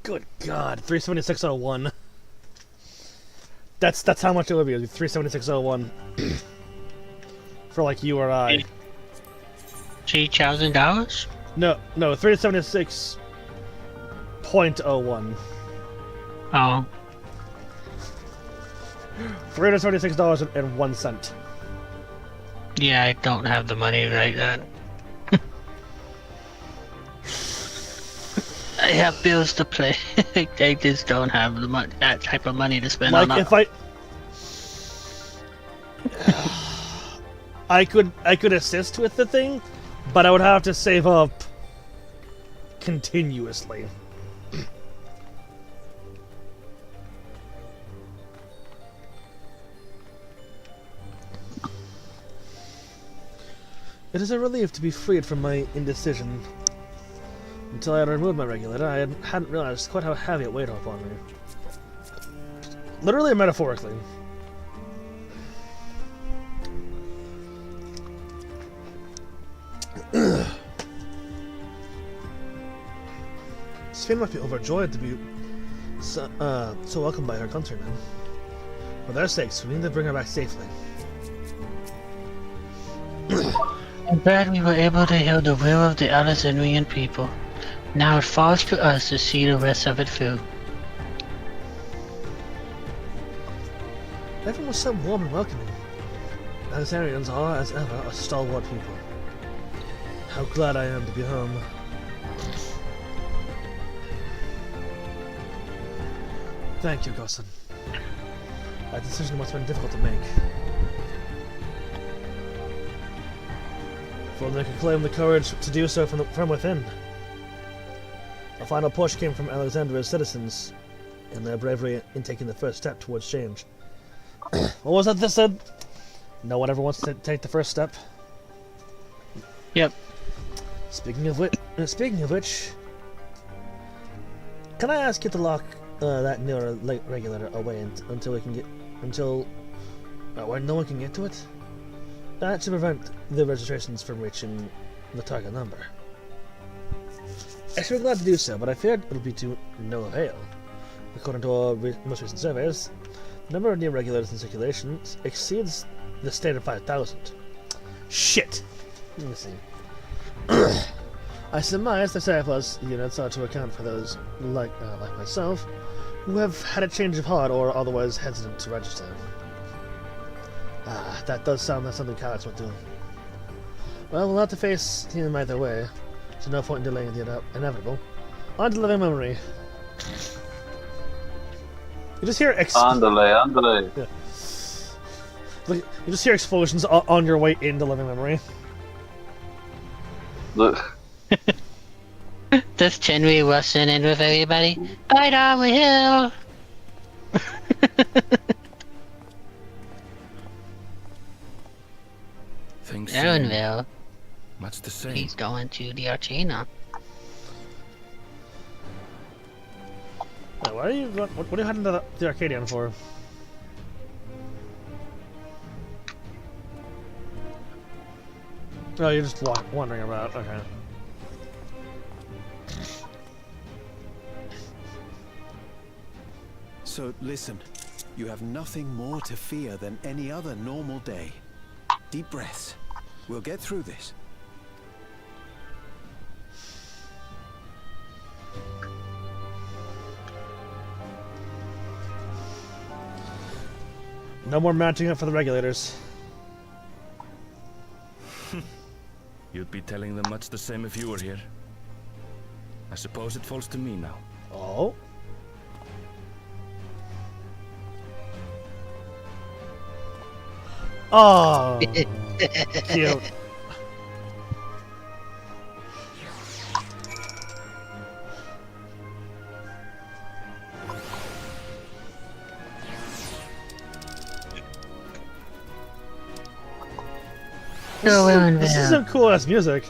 Good God, 376.01. That's how much it would be. 376.01 for like you or I. $3,000? No, 376.01. Oh. $376.01. Yeah, I don't have the money right then. I have bills to pay. I just don't have the that type of money to spend on Like if I could assist with the thing, but I would have to save up continuously. It is a relief to be freed from my indecision. Until I had removed my regulator, I hadn't realized quite how heavy it weighed upon me. Literally and metaphorically. Sphene might be overjoyed to be so welcomed by her countrymen. For their sakes, we need to bring her back safely. I'm glad we were able to heal the will of the Alexandrian people. Now it falls to us to see the rest of it through. Everyone was so warm and welcoming. Alexandrians are, as ever, a stalwart people. How glad I am to be home. Thank you, Gossan. That decision must have been difficult to make. For they could claim the courage to do so from within. A final push came from Alexandria's citizens in their bravery in taking the first step towards change. What was that they said? No one ever wants to take the first step. Yep. Speaking of which, can I ask you to lock that neural regulator away until we can get where no one can get to it? That should prevent the registrations from reaching the target number. I should be glad to do so, but I feared it'll be to no avail. According to our most recent surveys, the number of new regulators in circulation exceeds the stated 5,000. Shit! Let me see. I surmise the surplus units are to account for those like myself who have had a change of heart or otherwise hesitant to register. That does sound like something Calyx would do. Well, we'll have to face him either way, so no point in delaying the inevitable. On to living memory. You just hear Andale. Yeah. Look, you just hear explosions on your way into living memory. Look. Does Chenry rushing in with everybody? Right on the hill! Things Aaronville. Much the same. He's going to the Archena. Why are you? What are you heading to the Arcadian for? Oh, you're just wandering about. Okay. So listen, you have nothing more to fear than any other normal day. Deep breaths. We'll get through this. No more matching up for the regulators. You'd be telling them much the same if you were here. I suppose it falls to me now. Oh? Oh, cute. This is some cool ass music.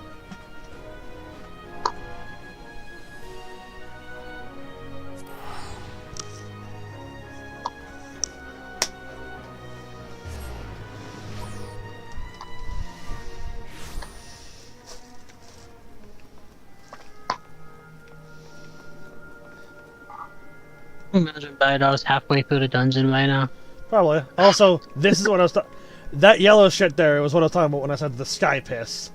Imagine Baido's halfway through the dungeon right now. Probably. Also, this is what I was that yellow shit there was what I was talking about when I said the sky piss.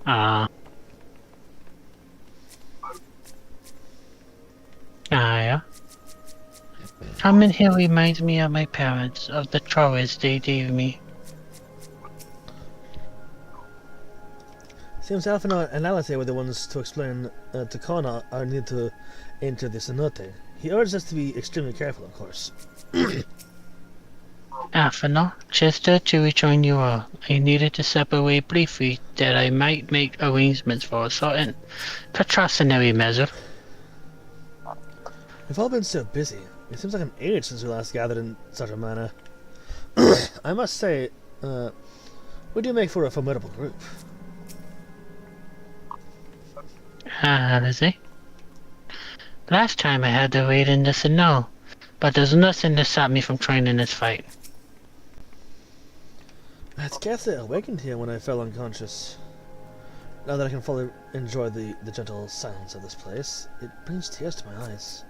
Yeah. Coming here reminds me of my parents, of the chores they gave me. Seems Alphinaud and Alice were the ones to explain to Connor our need to enter the cenote. He urged us to be extremely careful, of course. Alphinaud, just to rejoin you all, I needed to step away briefly that I might make arrangements for a certain precautionary measure. We've all been so busy. It seems like an age since we last gathered in such a manner. I must say, we do make for a formidable group. Lizzie. Last time I had to wait in the snow, but there's nothing to stop me from training this fight. I guess it awakened here when I fell unconscious. Now that I can fully enjoy the gentle silence of this place, it brings tears to my eyes.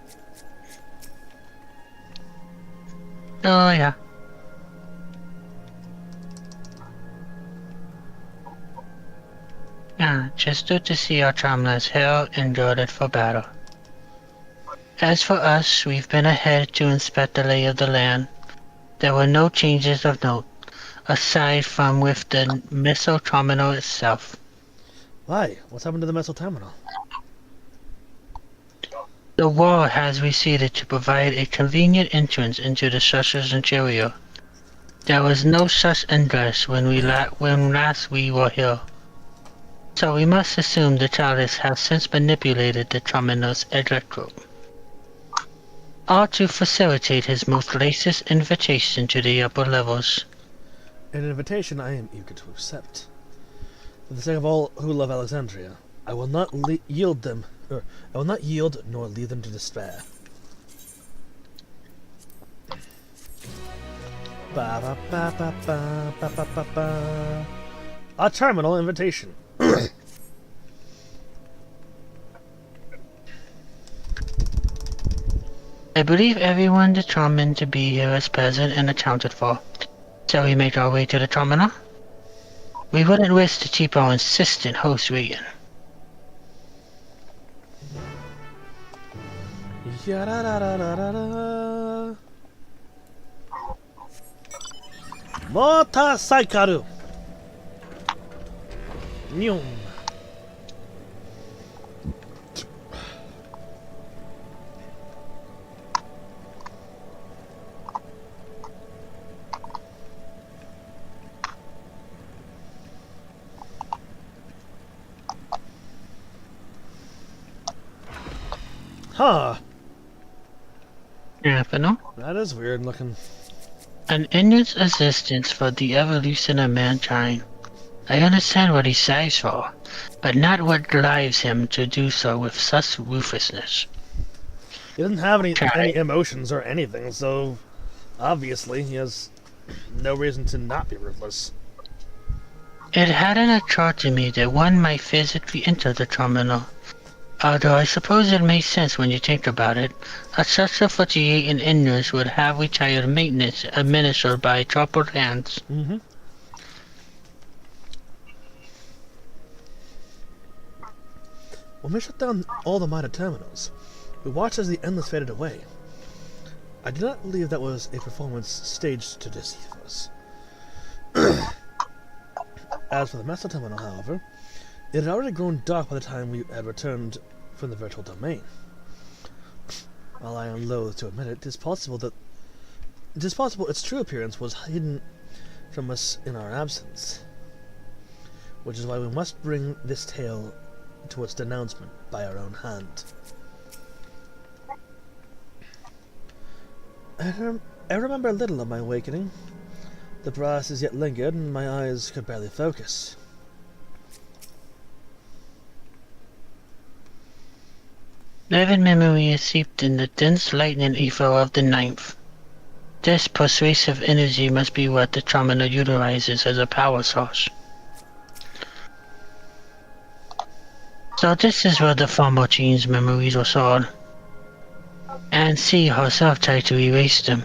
Oh, yeah. Just good to see our travelers here and girded for battle. As for us, we've been ahead to inspect the lay of the land. There were no changes of note, aside from with the missile terminal itself. Why? What's happened to the missile terminal? The wall has receded to provide a convenient entrance into the structure's interior. There was no such ingress when last we were here. So we must assume the Chalice has since manipulated the terminal's electrode, all to facilitate his most latest invitation to the upper levels. An invitation I am eager to accept. For the sake of all who love Alexandria, I will not yield nor lead them to despair. Ba ba ba ba ba ba ba ba ba. A terminal invitation. I believe everyone determined to be here is present and accounted for. Shall we make our way to the terminal? We wouldn't wish to keep our insistent host waiting. Yararararara. Motorcycle. Nyum. Huh. Alphinaud? That is weird looking. An endless existence for the evolution of mankind. I understand what he sighs for, but not what drives him to do so with such ruthlessness. He doesn't have any emotions or anything, so obviously he has no reason to not be ruthless. It hadn't occurred to me that one might physically enter the terminal. Although I suppose it makes sense when you think about it. A structure for creating endless would have retired maintenance administered by proper hands. Mm-hmm. When we shut down all the minor terminals, we watched as the Endless faded away. I do not believe that was a performance staged to deceive us. As for the Master Terminal, however, it had already grown dark by the time we had returned from the virtual domain. While I am loath to admit it, it is possible its true appearance was hidden from us in our absence. Which is why we must bring this tale to its denouncement by our own hand. I remember little of my awakening. The paralysis yet lingered, and my eyes could barely focus. Vivid memory is seeped in the dense lightning ether of the ninth. This persuasive energy must be what the terminal utilizes as a power source. So this is where the former team's memories are stored. and she herself tried to erase them.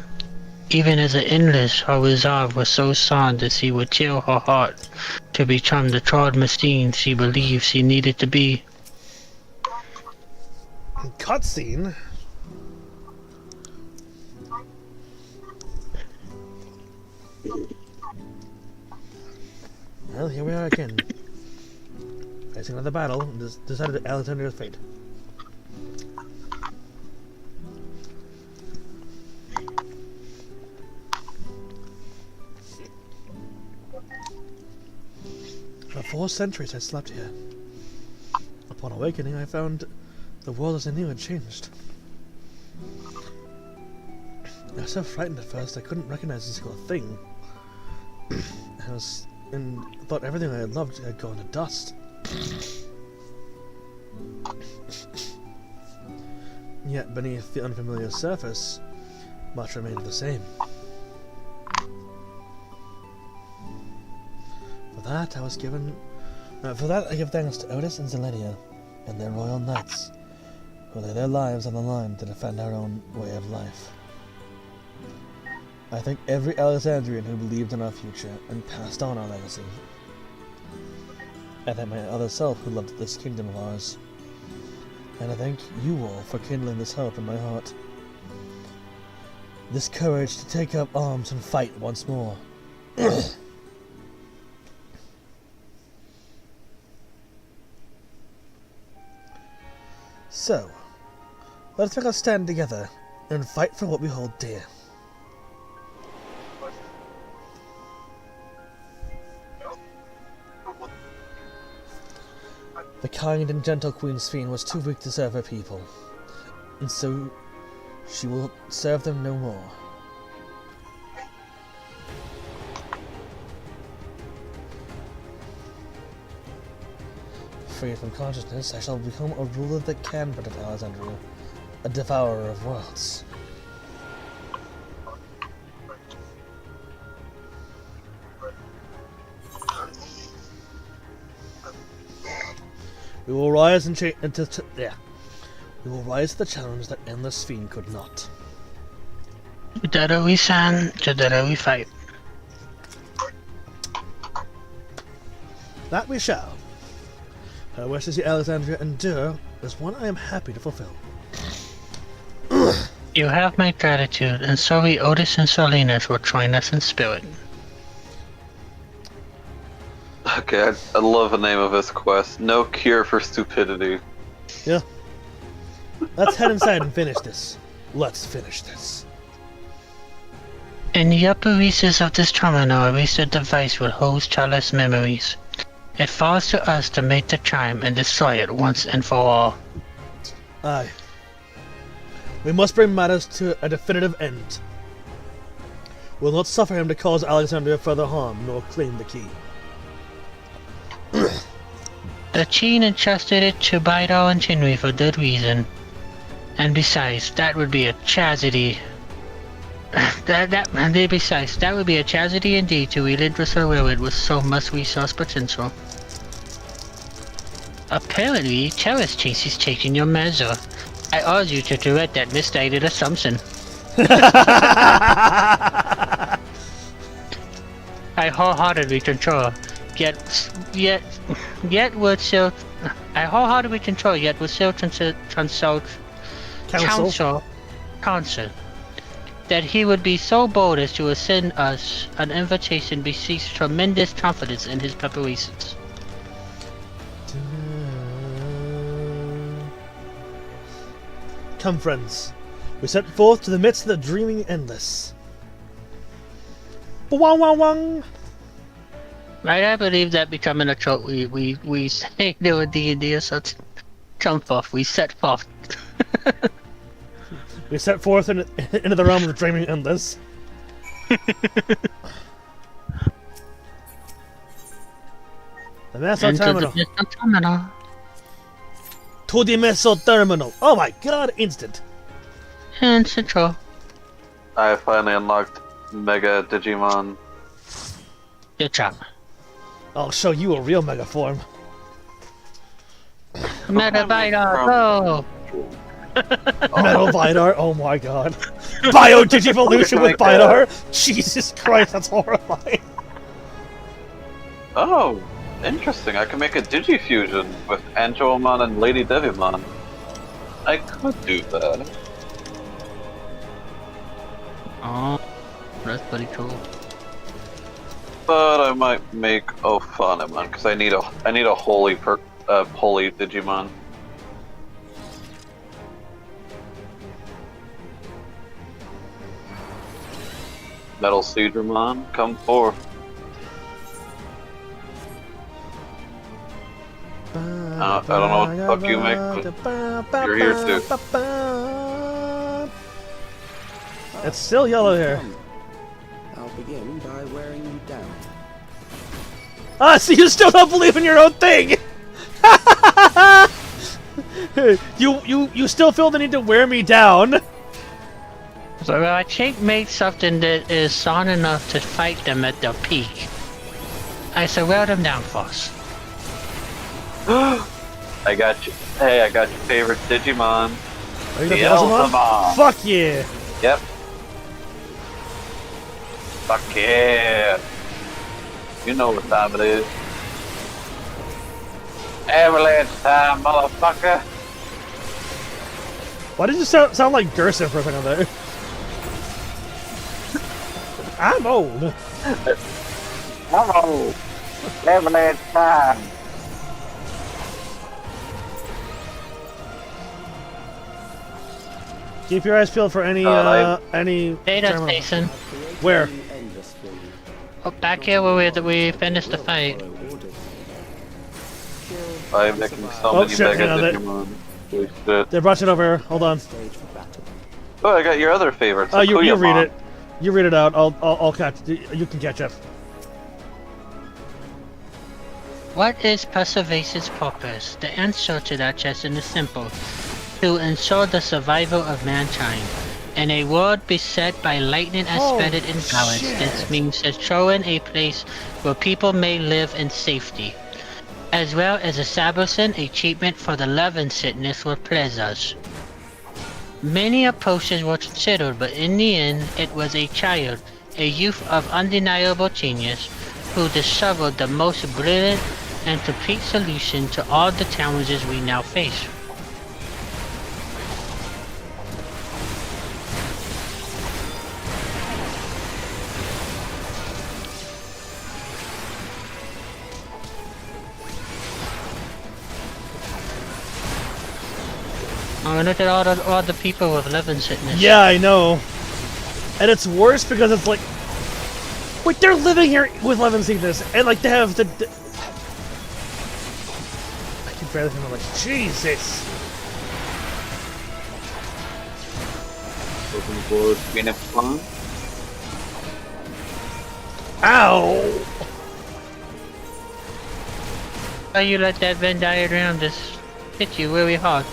Even as an endless, her resolve was so strong that she would chill her heart to become the trod machine she believed she needed to be. Cutscene? Well, here we are again. Facing another battle, and decided Alexandria's fate. For 4 centuries I slept here. Upon awakening, I found the world as I knew had changed. I was so frightened at first I couldn't recognize a single thing. And thought everything I had loved had gone to dust. Yet beneath the unfamiliar surface, much remained the same. For that I give thanks to Otis and Zelenia and their royal knights, who lay their lives on the line to defend our own way of life. I thank every Alexandrian who believed in our future and passed on our legacy. I thank my other self who loved this kingdom of ours. And I thank you all for kindling this hope in my heart. This courage to take up arms and fight once more. So, let's make us stand together and fight for what we hold dear. The kind and gentle Queen Sphene was too weak to serve her people, and so she will serve them no more. Freed from consciousness, I shall become a ruler that can protect Alexandria, a devourer of worlds. We will rise We will rise to the challenge that Endless Sphene could not. Together we stand, together we fight. That we shall. Her wish to see Alexandria endure is one I am happy to fulfill. You have my gratitude, and so we Otis and Salinas will join us in spirit. Okay, I love the name of this quest. No cure for stupidity. Yeah. Let's head inside and finish this. Let's finish this. In the upper reaches of this terminal, a reset device will host Charlotte's memories. It falls to us to make the chime and destroy it once and for all. Aye. We must bring matters to a definitive end. We'll not suffer him to cause Alexandria further harm, nor claim the key. The Queen entrusted it to Bidal and Chinri for good reason. And besides, that would be a tragedy. Besides, that would be a tragedy indeed to relinquish her railroad with so much resource potential. Apparently, Terrace Chase is taking your measure. I urge you to correct that misguided assumption. I wholeheartedly concur. Yet would still consult counsel that he would be so bold as to send us an invitation bespeaks tremendous confidence in his preparations. Come, friends. We set forth to the midst of the dreaming endless. Wang. Right, I believe that becoming a trope we say doing D&D or such. Jump off, we set forth. We set forth into the realm of the dreaming endless. The Meso Terminal. To the Meso Terminal. Oh my god, instant. And Central. I finally unlocked Mega Digimon. Good job. I'll show you a real Mega form. Mega Bidal, go! Metal Vidar, oh my god. Bio Digivolution with Vidar? Jesus Christ, that's horrifying. Oh, interesting. I can make a Digifusion with Angelomon and Lady Devimon. I could do that. Oh, that's pretty cool. But I might make Ophanemon because I need a holy Digimon. Metal Seedramon, come forth. I don't know what the fuck you make, but you're here too. It's still yellow here. I'll begin by wearing you down. Ah, so you still don't believe in your own thing! you still feel the need to wear me down? So I think make something that is strong enough to fight them at their peak. I shall wear them down first. I got you. Hey, I got your favorite Digimon. Are you the Beelzemon? Fuck yeah! Yep. Fuck yeah! You know what time it is. Avalanche time, motherfucker! Why did you sound like Gerson for a second there? I'm old! I'm old! Avalanche time! Keep your eyes peeled for any Data station. Where? Oh, back here where we finished the fight. I'm making so many Mega Digimon. Holy shit. They brought it over. Hold on. Oh, I got your other favorites. You read it. You read it out. I'll catch. You can catch up. What is Preservation's purpose? The answer to that question is simple. To ensure the survival of mankind. In a world beset by lightning and spreaded imbalance, this means ensuring a place where people may live in safety, as well as establishing a treatment for the loving sickness with pleasures. Many approaches were considered, but in the end, it was a child, a youth of undeniable genius, who discovered the most brilliant and complete solution to all the challenges we now face. Oh, look at all the people with living sickness. Yeah, I know. And it's worse because it's like, wait, they're living here with living sickness, and like they have the. I can barely remember. Like, Jesus. Looking forward to being fun. Ow! How you let that Venn diagram just hit you really hard?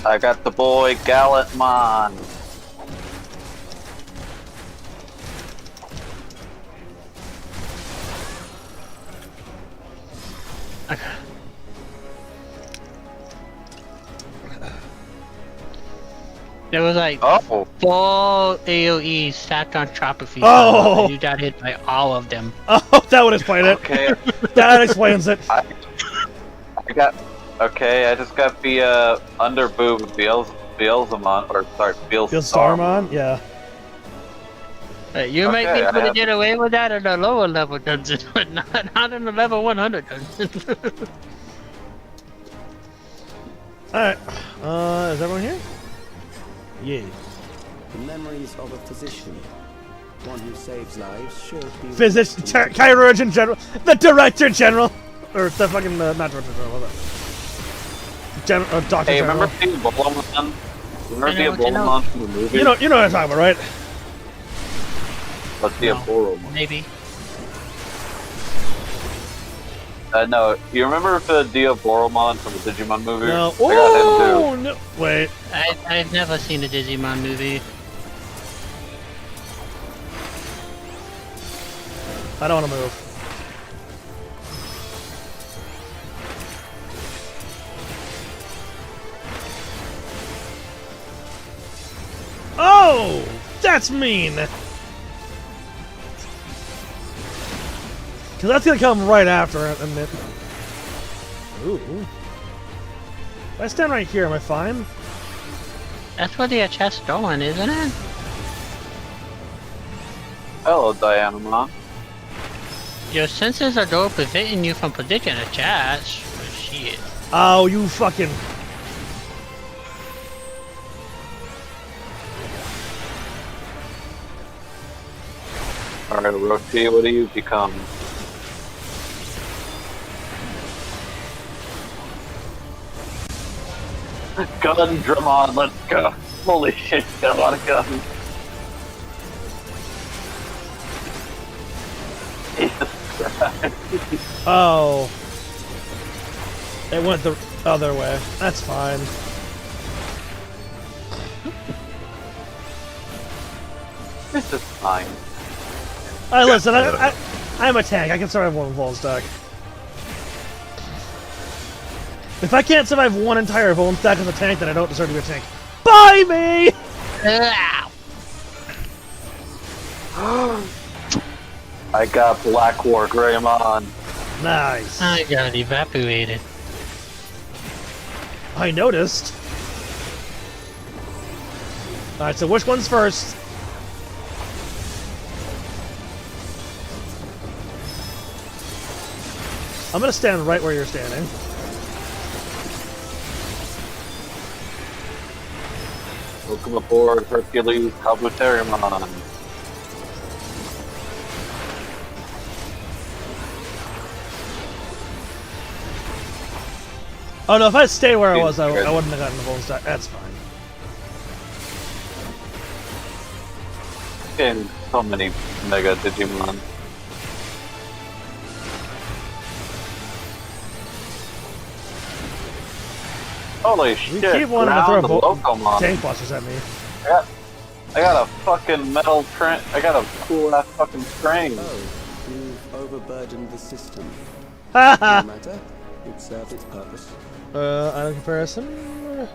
I got the boy Gallantmon. There was like 4 AoEs stacked on Trophy. Oh! And you got hit by all of them. Oh, that would explain it. Okay. That explains it. I just got the underboob Beelzemon, or sorry, Beelstarmon, yeah. You might be able to get away with that in the lower level dungeons, but not in the level 100 dungeons. Alright, is everyone here? Yeah. The memories of a physician. One who saves lives should be... Physician, Chirurgeon General, the Director General! Or the fucking, not Director General, what Doctor General. Remember the Ebola-mon? Remember the Ebola-mon from the movie? You know what I'm talking about, right? a Diaboromon. Maybe. No, you remember the Diaboromon from the Digimon movie? No. I got him Oh too. no! Wait. I've never seen a Digimon movie. I don't want to move. Oh! That's mean! Because that's gonna come right after it, isn't it? Ooh. If I stand right here, am I fine? That's where the chest's going, isn't it? Hello, Dianamon. Your senses are door preventing you from predicting a chest. Oh, shit. Oh, you fucking... Alright, Roshi, what do you become? Gun, Dramon, let's go. Holy shit, got a lot of guns. Jesus Christ. Oh. It went the other way. That's fine. This is fine. Alright, listen, I'm a tank. I can survive one Vuln stack. If I can't survive one entire Vuln stack as a tank, then I don't deserve to be a tank. Bye me! I got Black War Greymon. Nice. I got evaporated. I noticed. Alright, so which one's first? I'm gonna stand right where you're standing. Welcome aboard, Hercules Kabuterimon. Oh no, if I stayed where I was, I wouldn't have gotten the Vuln stack. That's fine. Getting so many Mega Digimon. Holy shit! You keep wanting to throw Locomon. tank busters at me. I got a fucking metal train. I got a cool ass fucking train. Oh, you've overburdened the system. Haha. No matter, it served its purpose. Out of comparison,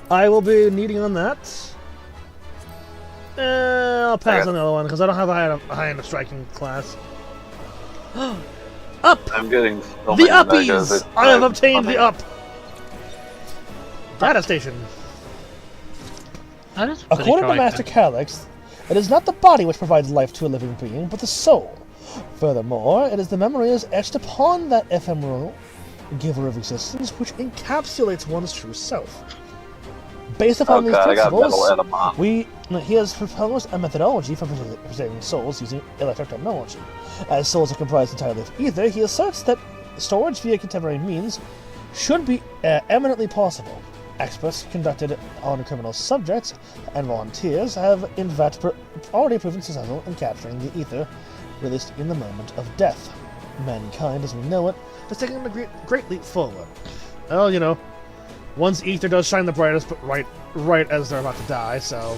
I will be needing on that. I'll pass on the other one because I don't have a high enough striking class. Up! I'm getting so The many Megas, uppies! it's I have like obtained funny. the up! Data station. That is According to Master Calyx, it is not the body which provides life to a living being, but the soul. Furthermore, it is the memories etched upon that ephemeral giver of existence which encapsulates one's true self. Based upon these principles, he has proposed a methodology for preserving souls using electric technology. As souls are comprised entirely of ether, he asserts that storage via contemporary means should be eminently possible. Experts conducted on criminal subjects and volunteers have in fact already proven successful in capturing the ether released in the moment of death. Mankind, as we know it, is taking a great leap forward. Well, you know, one's ether does shine the brightest, but right as they're about to die, so...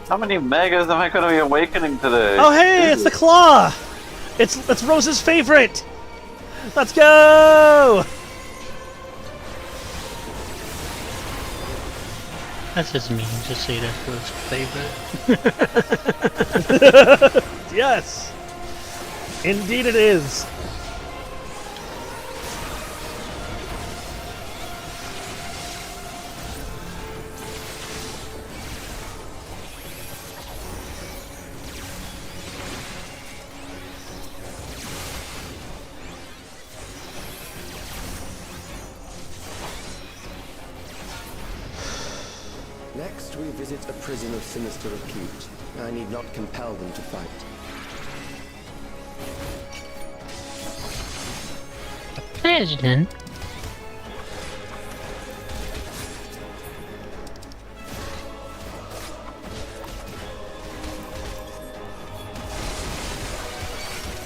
How many Megas am I going to be awakening today? Oh hey, it's the claw! It's Rose's favorite! Let's go! That's just mean to say that's Rose's favorite. Yes! Indeed it is! Next, we visit a prison of sinister repute. I need not compel them to fight. President?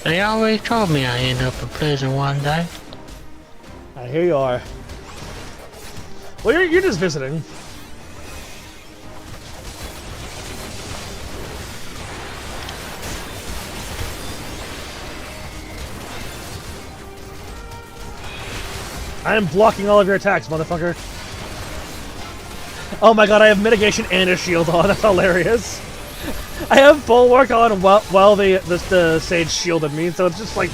They always told me I'd end up in prison one day. Here you are. Well, you're just visiting. I am blocking all of your attacks, motherfucker. Oh my god, I have mitigation and a shield on. That's hilarious. I have bulwark on while the sage shielded me, so it's just like...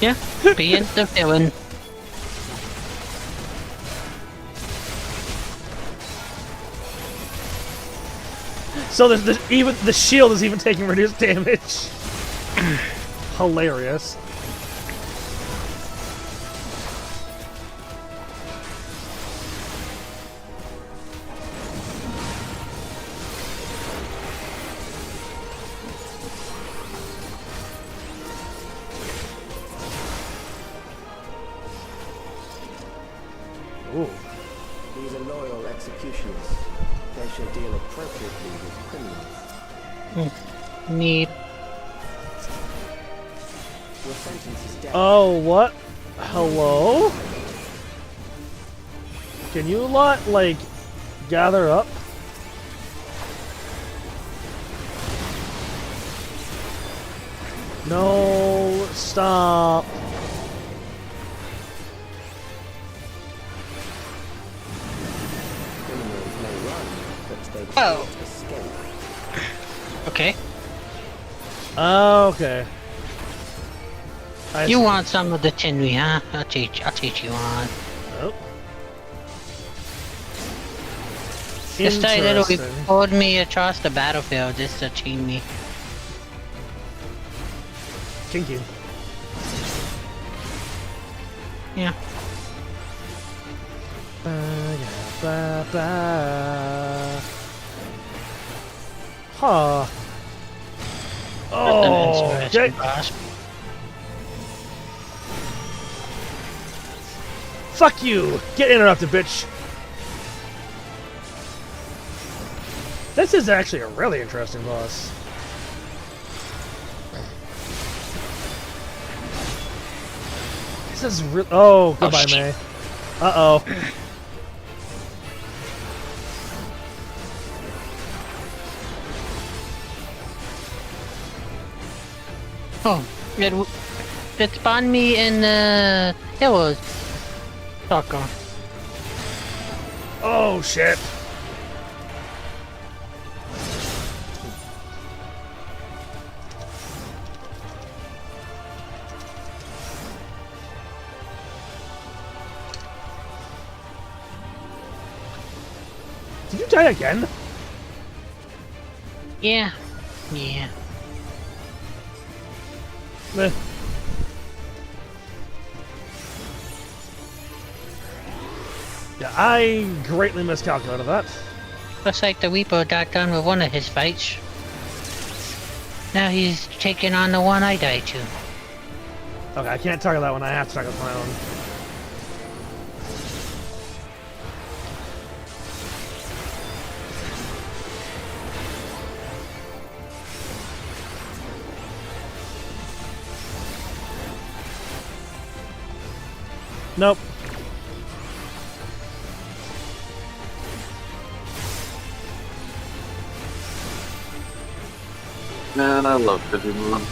Yeah, being the villain. So even the shield is even taking reduced damage. Hilarious. Ooh. These are loyal executioners. They shall deal appropriately with criminals. Neat. Your sentence is death. Oh, what? Hello? Can you lot, like, gather up? No, stop. Oh. Okay. Okay. You want some of the Chinri, huh? I'll teach you on. Oh. Just a little pulled me across the battlefield just to cheat me. Kinky. Yeah. Huh. Oh, okay. Fuck you! Get interrupted, bitch! This is actually a really interesting boss. This is real. Oh, goodbye, May. Uh-oh. Oh, it spawned me in the hills. Doggone. Oh, shit. Did you die again? Yeah. Yeah. Meh. Yeah, I greatly miscalculated that. Looks like the Weepo got done with one of his fights. Now he's taking on the one I died to. Okay, I can't target that one. I have to target my own. Nope. Man, I love Digimon.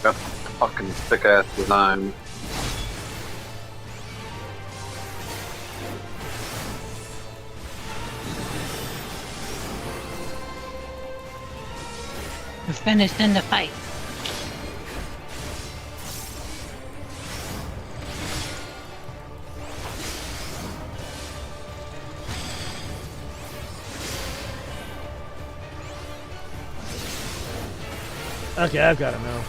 Got fucking thick ass design. We're finished in the fight. Okay, I've got it now.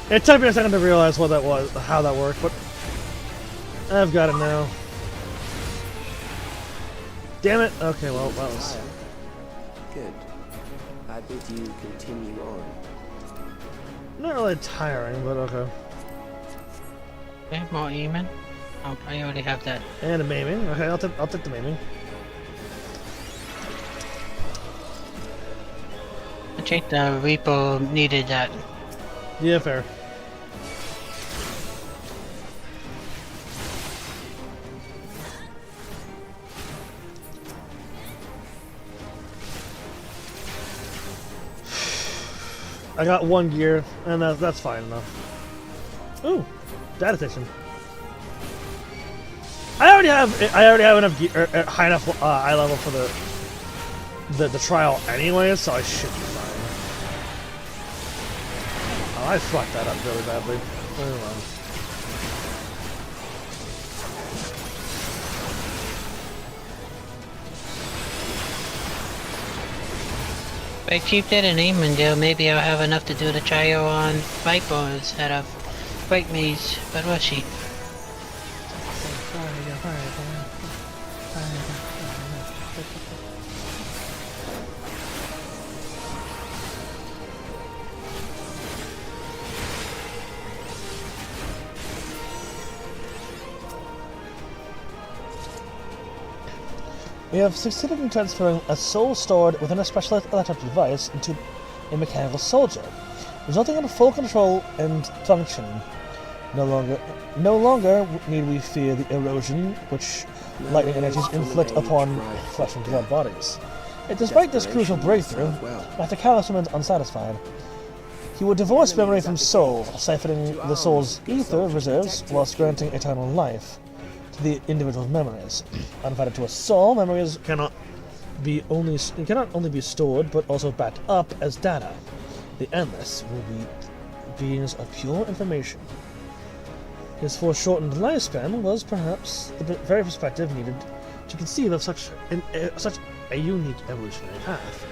It took me a second to realize what that was, how that worked, but I've got it now. Damn it! Okay, well, that was... Good. I bid you continue on. Not really tiring, but okay. Okay, more aiming. Oh, I already have that. And a maiming. Okay, I'll take the maiming. I think the Reaper needed that. Yeah, fair. I got 1 gear, and that's fine enough. Ooh, data station. I already have enough gear, high enough eye level for the trial anyway, so I should be fine. Oh, I fucked that up really badly. Hold on. If I keep that in Aemondale, maybe I'll have enough to do the trio on Viper instead of Break Maze, but we'll see. We have succeeded in transferring a soul stored within a specialized electric device into a mechanical soldier, resulting in full control and function. No longer need we fear the erosion which lightning energies inflict upon flesh and blood bodies. Yet despite this crucial breakthrough, Master Callus remains unsatisfied. He would divorce memory from soul, siphoning the soul's ether reserves whilst granting eternal life to the individual's memories. Unfettered to a soul, memories cannot only be stored, but also backed up as data. The Endless will be beings of pure information. His foreshortened lifespan was perhaps the very perspective needed to conceive of such a unique evolutionary path.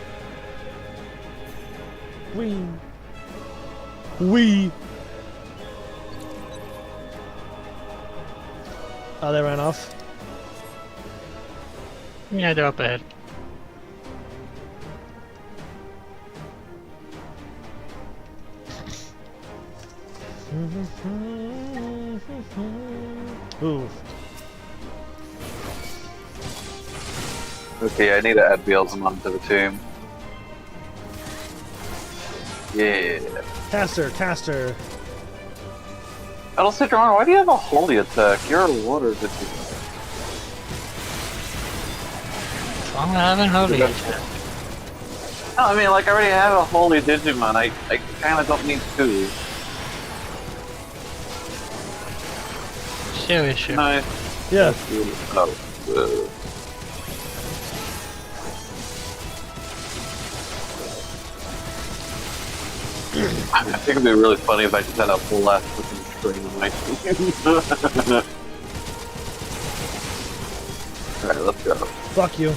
Oh, they ran off? Yeah, they're up ahead. Ooh. Okay, I need to add Beelzemon to the tomb. Yeah. Caster. Battlestate Drone, why do you have a holy attack? You're a water Digimon. I'm having holy attack. No, I mean, like, I already have a holy Digimon. I kind of don't need two. Seriously. Nice. Yeah. Oh, I think it'd be really funny if I just had a full last freaking string on my team. Alright, let's go. Fuck you.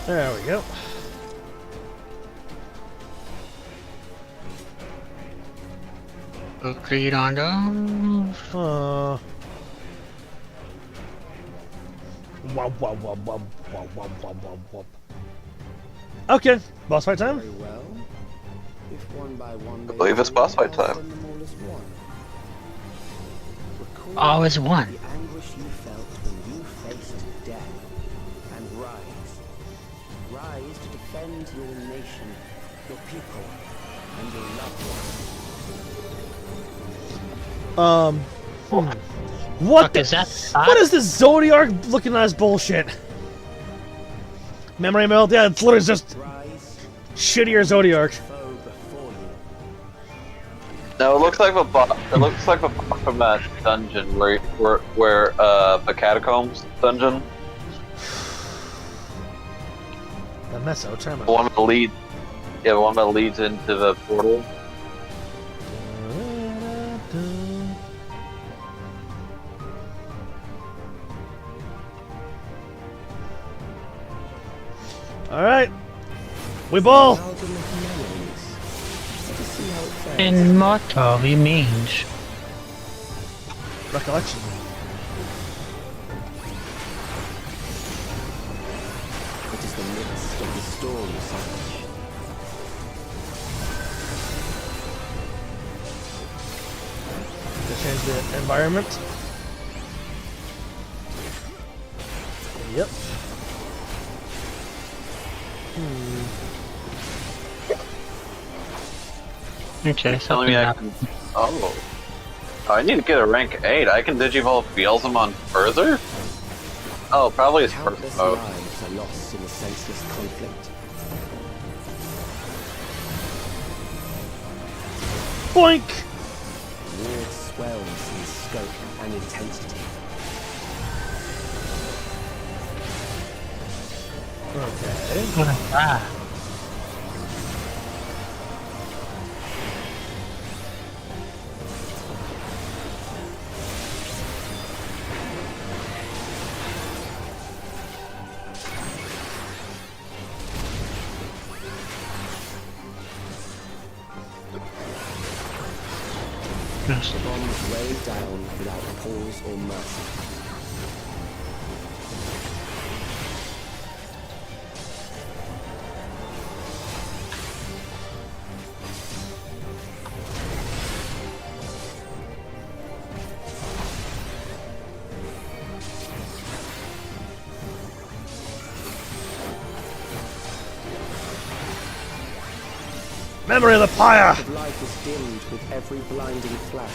There we go. Agreed on those. Okay, boss fight time? Very well. If one by one I believe it's boss fight time. All is one. The anguish you felt when you faced death, and rise. Rise to defend your nation, your people, and your loved ones. What is that? What is this Zodiark looking ass bullshit? Memory meld? Yeah, it's literally just shittier Zodiark. No, it looks like a bot. It looks like a bot from that dungeon where the catacombs dungeon. The Meso Terminal. The one that leads. Yeah, the one that leads into the portal. Alright. We ball! Immortal, he means. Recollection. It is the midst of the storm, Savage. To change the environment. Yep. Okay, Telling me I can. Oh. I need to get a rank 8. I can Digivolve Beelzemon further? Oh, probably his first Countless mode. lives are lost in the senseless conflict. Boink! War swells in scope and intensity. Okay. The bombs rain down without pause or mercy. Memory of the pyre! The light is dimmed with every blinding flash.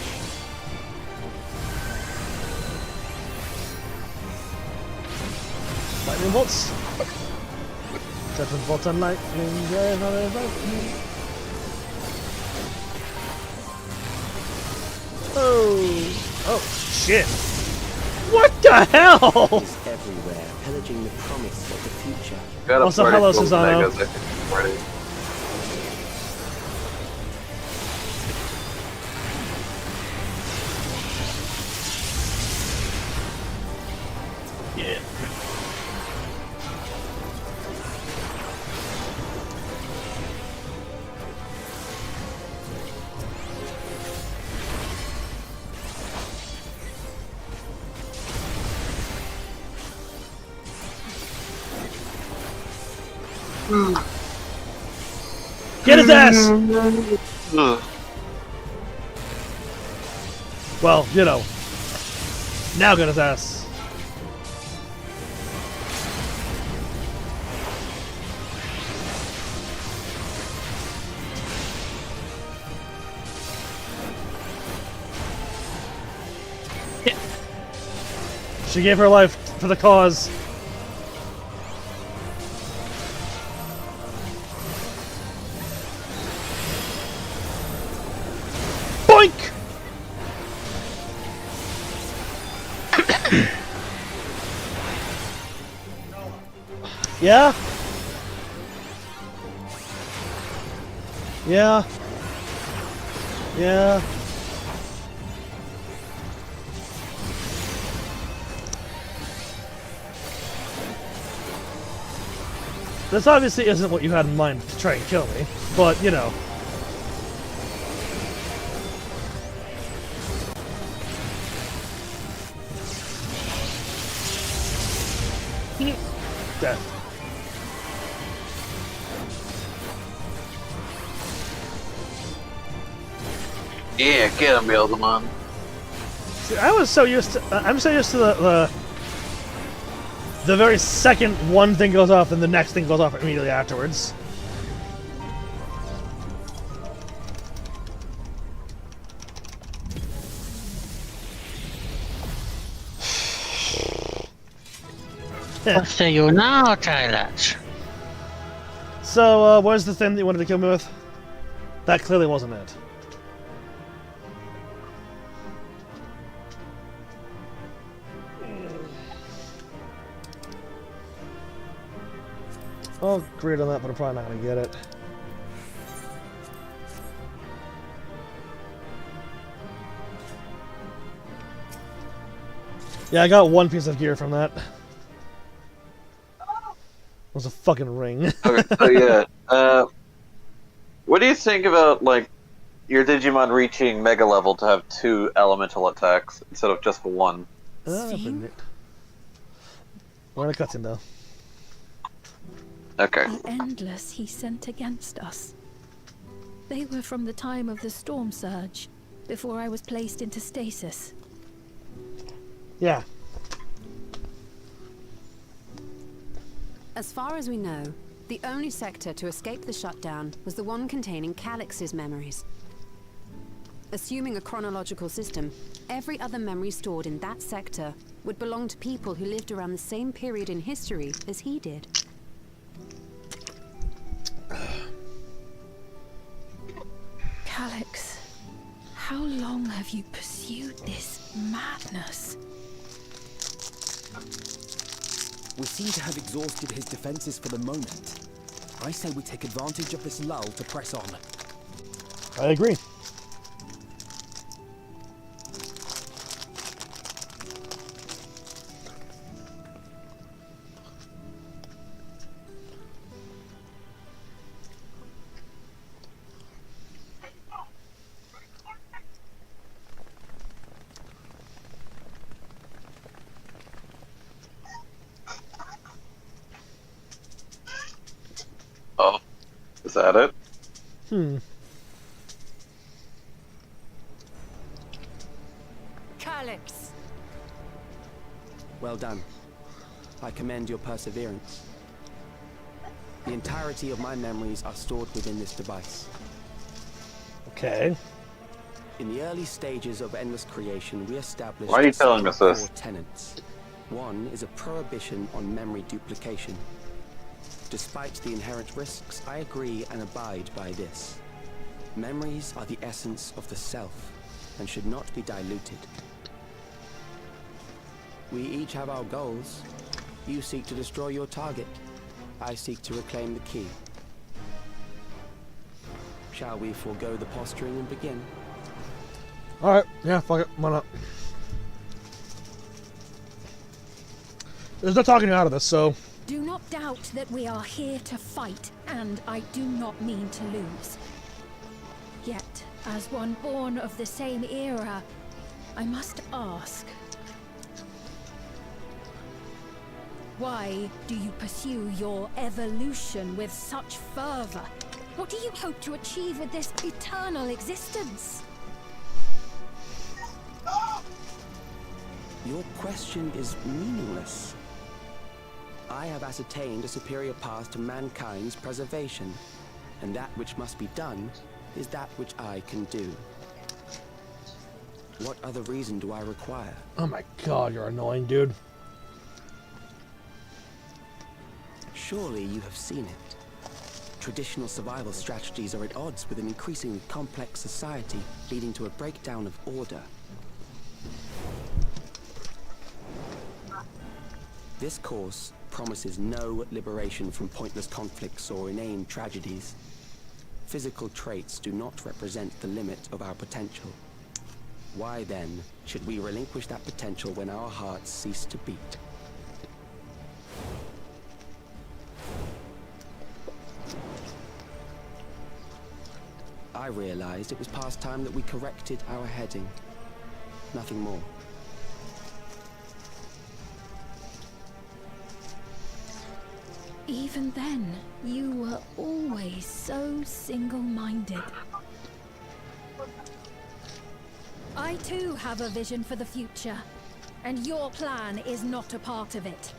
Lightning bolts. Judgment bolts on lightning. Oh! Oh, shit! What the hell? Is everywhere, pillaging the promise of the future. Got a Also, party hello, full of Susano. megas I can party. Yeah. Get his ass! Well, you know. Now get his ass. She gave her life for the cause. Boink! Yeah? Yeah? Yeah? This obviously isn't what you had in mind to try and kill me, but, you know. Death. Yeah, get him, Beelzemon. See, I was so used to. I'm so used to the very second one thing goes off and the next thing goes off immediately afterwards. What say you now, Tyler? So, where's the thing that you wanted to kill me with? That clearly wasn't it. I'll agree on that, but I'm probably not going to get it. Yeah, I got one piece of gear from that. was a fucking ring. Okay, so yeah. What do you think about, like, your Digimon reaching Mega level to have 2 elemental attacks instead of just 1? We're in a cutscene though. Okay. The Endless he sent against us. They were from the time of the storm surge, before I was placed into stasis. Yeah. As far as we know, the only sector to escape the shutdown was the one containing Calix's memories. Assuming a chronological system, every other memory stored in that sector would belong to people who lived around the same period in history as he did. Calix, how long have you pursued this madness? We seem to have exhausted his defenses for the moment. I say we take advantage of this lull to press on. I agree. Oh, is that it? Calix! Well done. I commend your perseverance. The entirety of my memories are stored within this device. Okay. In the early stages of Endless Creation, we established Why are you telling us this? 4 tenets. One is a prohibition on memory duplication. Despite the inherent risks, I agree and abide by this. Memories are the essence of the self, and should not be diluted. We each have our goals. You seek to destroy your target. I seek to reclaim the key. Shall we forego the posturing and begin? Alright, yeah, fuck it, why not? There's no talking you out of this, so... Do not doubt that we are here to fight, and I do not mean to lose. Yet, as one born of the same era, I must ask... Why do you pursue your evolution with such fervor? What do you hope to achieve with this eternal existence? Your question is meaningless. I have ascertained a superior path to mankind's preservation, and that which must be done is that which I can do. What other reason do I require? Oh my god, you're annoying, dude. Surely you have seen it. Traditional survival strategies are at odds with an increasingly complex society, leading to a breakdown of order. This course promises no liberation from pointless conflicts or inane tragedies. Physical traits do not represent the limit of our potential. Why then should we relinquish that potential when our hearts cease to beat? I realized it was past time that we corrected our heading. Nothing more. Even then, you were always so single-minded. I too have a vision for the future, and your plan is not a part of it.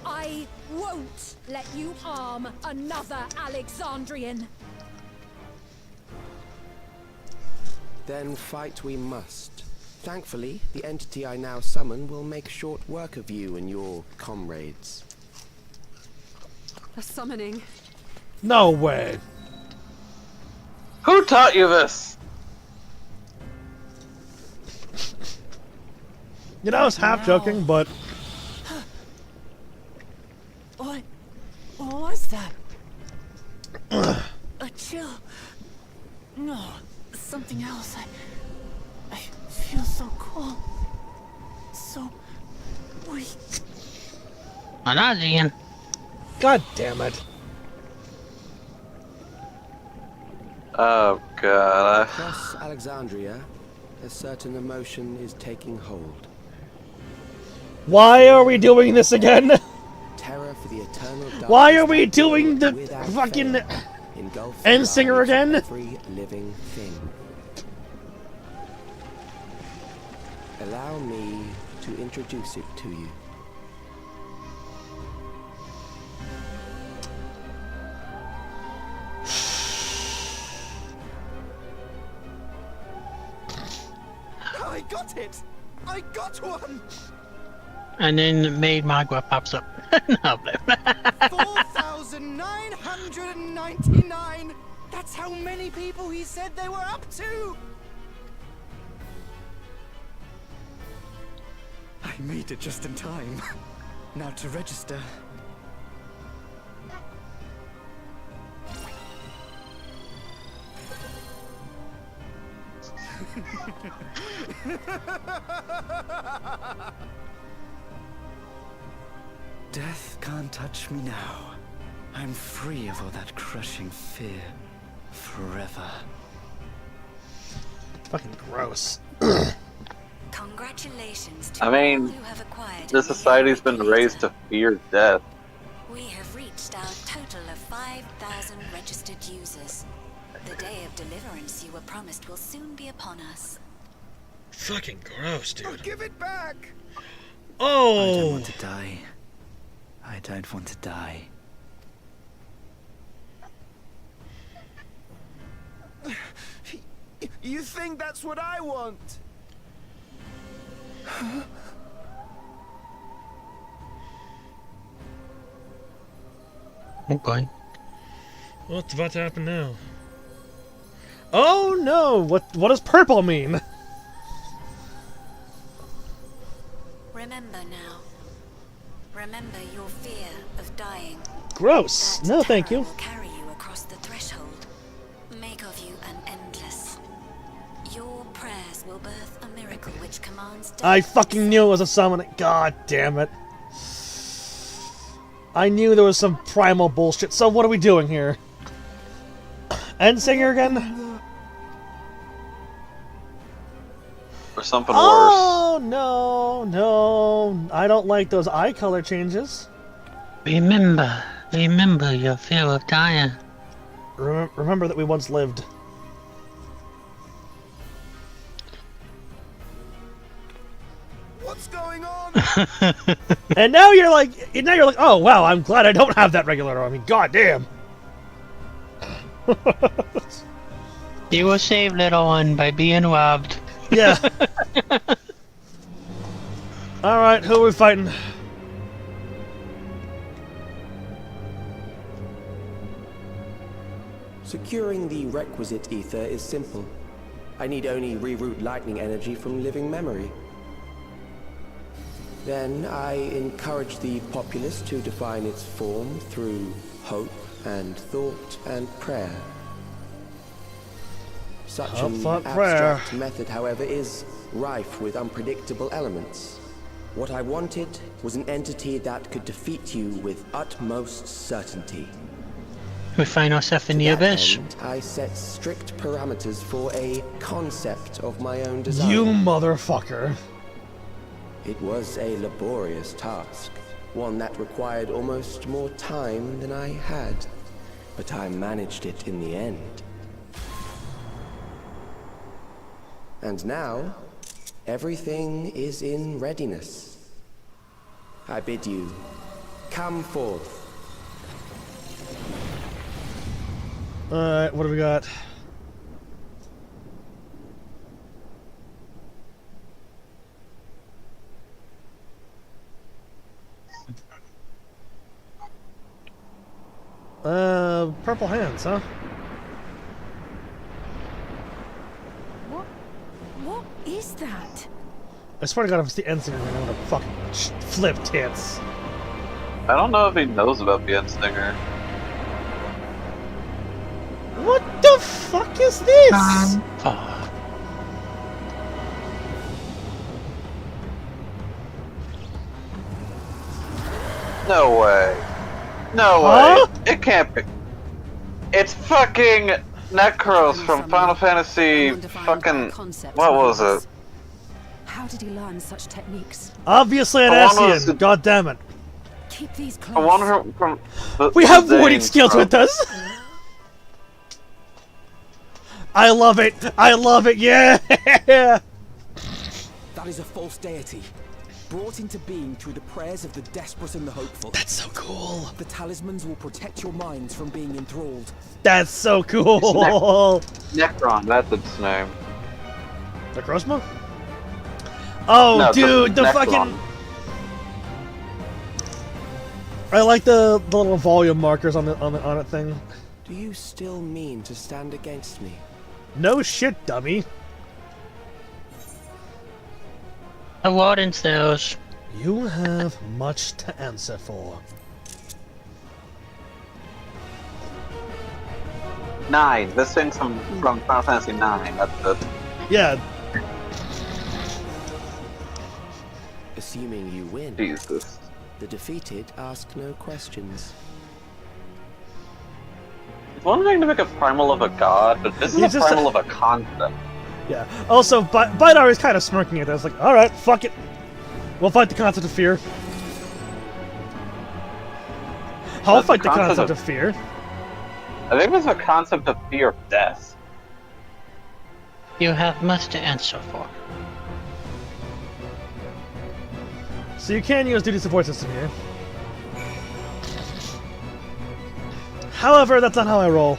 I won't let you harm another Alexandrian. Then fight we must. Thankfully, the entity I now summon will make short work of you and your comrades. A summoning. No way. Who taught you this? You know, I was half joking, but... What was that? A chill. No, something else. I feel so cold. So weak. Another. God damn it. Oh god. Across Alexandria, a certain emotion is taking hold. Why are we doing this again? Terror for the eternal darkness. Why are we doing the without fucking fail, engulfing end singer lives of again? Every living thing. Allow me to introduce it to you. I got it! I got one! And then Maid Magua pops up. No, 4,999! That's how many people he said they were up to! I made it just in time. Now to register. Death can't touch me now. I'm free of all that crushing fear. Forever. Fucking gross. Congratulations to I all mean, who have acquired this society's been raised to fear death. We have reached our total of 5,000 registered users. The day of deliverance you were promised will soon be upon us. Fucking gross, dude. Give it back! Oh! I don't want to die. I don't want to die. You think that's what I want? Okay. What's about to happen now? Oh no! What does purple mean? Remember now. Remember your fear of dying. Gross. No, thank you. Will carry you across the threshold. Make of you an endless. Your prayers will birth a miracle which commands death. I fucking knew it was a summon. God damn it. I knew there was some primal bullshit, so what are we doing here? End singer again? Or something Oh, no. I don't like those eye color changes. Remember your fear of dying. Remember that we once lived. What's going on? And now you're like, oh wow, I'm glad I don't have that regular army. God damn. You will save little one by being robbed. Yeah. Alright, who are we fighting? Securing the requisite ether is simple. I need only reroute lightning energy from living memory. Then I encourage the populace to define its form through hope and thought and prayer. Such an abstract method, however, is rife with unpredictable elements. What I wanted was an entity that could defeat you with utmost certainty. We find ourselves in the abyss. I set strict parameters for a concept of my own design. You motherfucker. It was a laborious task, one that required almost more time than I had, but I managed it in the end. And now, everything is in readiness. I bid you, come forth. Alright, what do we got? Purple hands, huh? What is that? I swear to God, if it's the end singer, I'm gonna fucking flip tits. I don't know if he knows about the end stinger. What the fuck is this? No way. No Huh? way. It can't be. It's fucking Necros from Final Fantasy fucking... What was it? How did he learn such techniques? Obviously an Ascian. God damn it. Keep these close. The one from We have voiding skills with us. I love it. I love it. Yeah. That is a false deity, brought into being through the prayers of the desperate and the hopeful. That's so cool. The talismans will protect your minds from being enthralled. That's so cool. Necron, that's its name. Necrozma? Oh, No, dude, the Necron. fucking... I like the little volume markers on it thing. Do you still mean to stand against me? No shit, dummy. The Warden's those. You have much to answer for. 9. This thing's from Final Fantasy 9. That's it. Yeah. Assuming you win. Jesus. The defeated ask no questions. It's one thing to make a primal of a god, but this is He's a just primal of a concept. Yeah. Also, Bidar is kind of smirking at that. It's like, alright, fuck it. We'll fight the concept of fear. I'll fight the concept of fear. I think it's a concept of fear of death. You have much to answer for. So you can use duty support system here. However, that's not how I roll.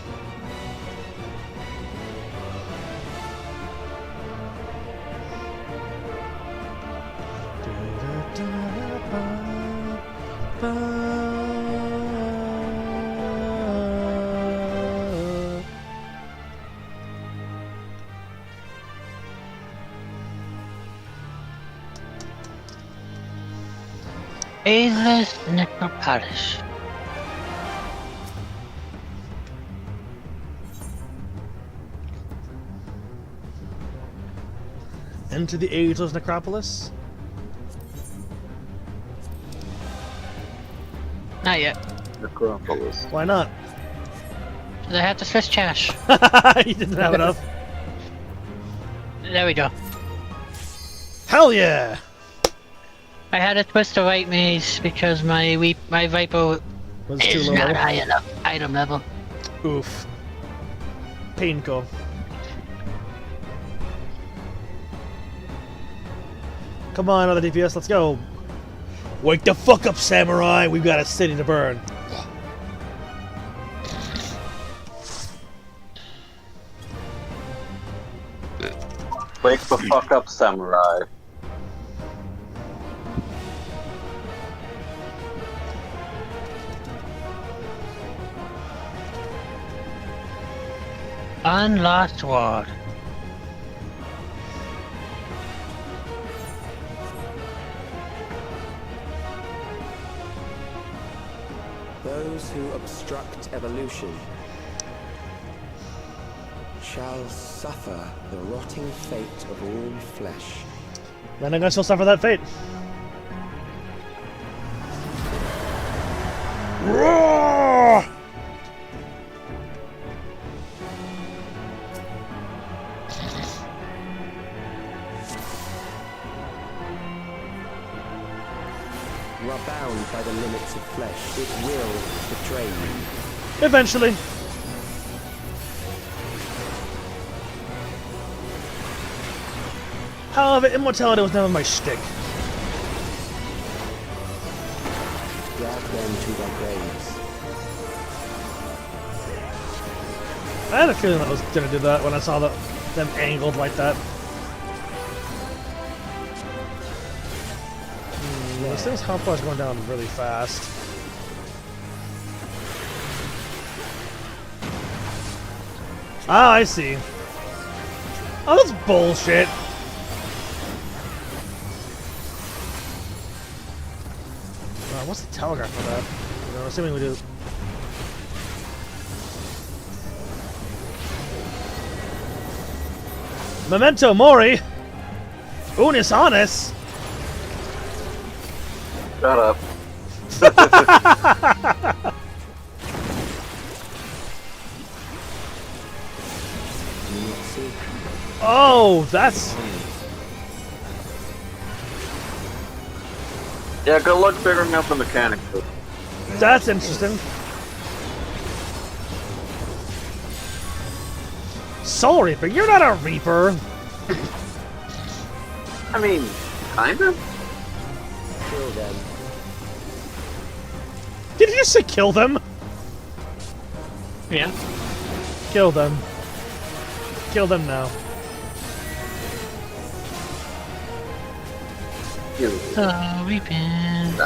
Aelus Necropolis. Enter the Ageless Necropolis? Not yet. Necropolis. Why not? Because I have the Swiss cash. You didn't have enough. There we go. Hell yeah! I had to twist the right maze because my Viper Was too is low not level? high enough item level. Oof. Painful. Come on, other DPS, let's go. Wake the fuck up, samurai! We've got a city to burn. Wake the fuck up, samurai. Unlost Ward. Those who obstruct evolution shall suffer the rotting fate of all flesh. Then I guess you'll suffer that fate. Roar! You are bound by the limits of flesh. It will betray you. Eventually. However, immortality was never my shtick. Drag them to their graves. I had a feeling that I was gonna do that when I saw them angled like that. This thing's health bar is going down really fast. Ah, I see. Oh, that's bullshit. What's the telegraph for that? You know, assuming we do. Memento Mori! Unis Honest! Shut up. Oh, that's... Yeah, good luck figuring out the mechanics. That's interesting. Soul Reaper, you're not a Reaper. I mean, kind of. Kill them. Did you just say kill them? Yeah. Kill them. Kill them now. So Reaping.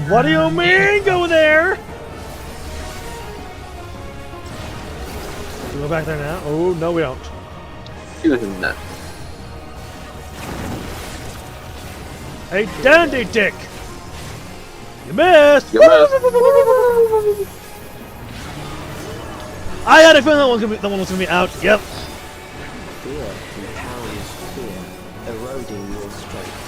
What do you mean, go there? We go back there now? Oh, no we don't. Using that. Hey, dandy dick! You missed! You missed. I had a feeling that one was gonna be out. Yep. Fear compounds fear, eroding your strength.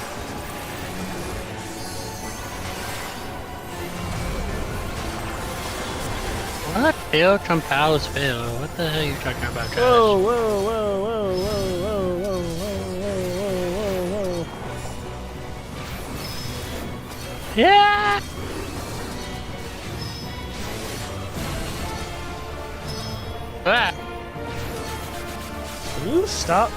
What? Fear compels fear. What the hell are you talking about, guys? Whoa, whoa, whoa, whoa, whoa, whoa, whoa, whoa, whoa, whoa. Yeah! Ah. Can you stop?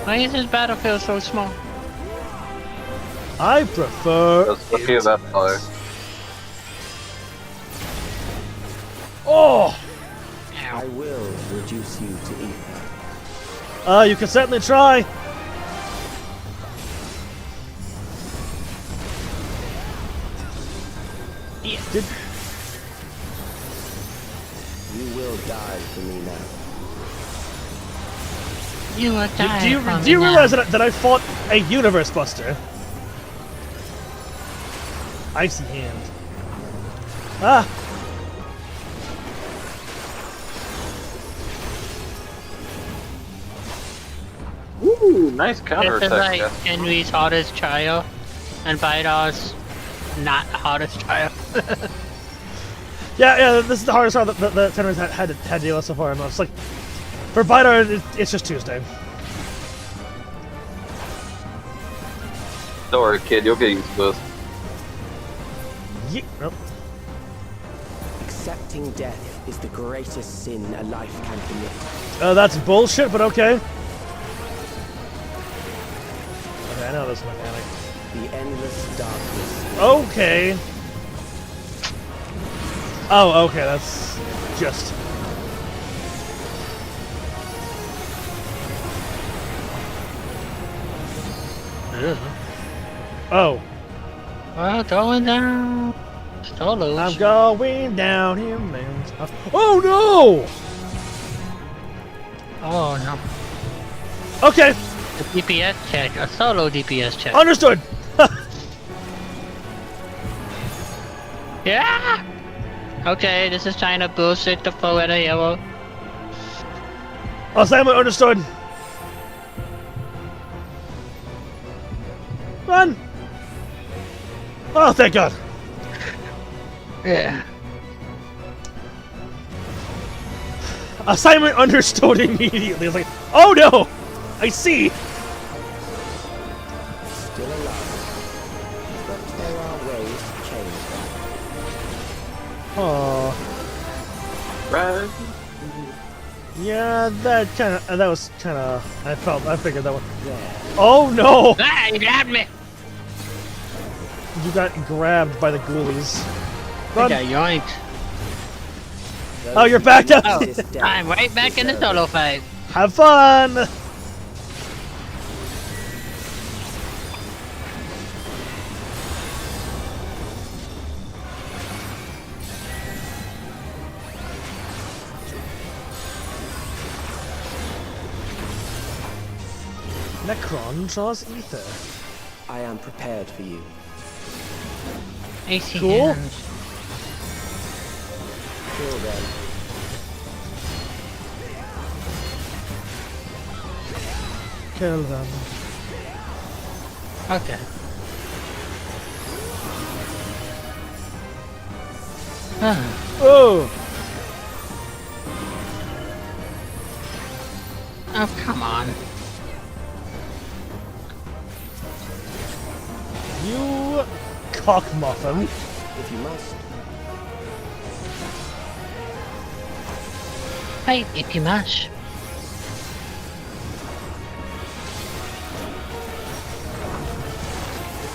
Why is this battlefield so small? I prefer... Let's look at that fire. Oh! I will reduce you to ether. You can certainly try. Yeah. You will die for me now. You will die Do you realize that I fought a Universe Buster? Icy hand. Ah! Ooh, nice counter This is attack. like Henry's hottest child, and Vidar's not hottest child. Yeah, this is the hardest round that Tenry's had to deal with so far. And it's like, for Vidar, it's just Tuesday. Don't worry, kid, you'll get used to this. Nope. Accepting death is the greatest sin a life can commit. That's bullshit, but okay. Okay, I know this mechanic. The endless darkness. Okay. Oh, okay, that's just... Oh. Well, going down. Solos. I'm going down here, man. Oh no! Oh no. Okay. A DPS check. A solo DPS check. Understood. Yeah! Okay, this is China bullshit the foe at a yellow. Assignment understood. Run! Oh, thank God. Yeah. Assignment understood immediately. I was like, oh no! I see! Still alive. But there are ways to change that. Oh. Right. Yeah, that was kinda, I figured that one. Oh no! Ah, you grabbed me! You got grabbed by the ghoulies. I Run. got yoinked. Oh, you're back up! Oh, I'm right back in the solo fight. Have fun! Necron draws ether. I am prepared for you. AC Cool. hands. Kill them. Kill them. Okay. Oh! Oh, come on. You cockmuffin. If you must. Hey, if you must.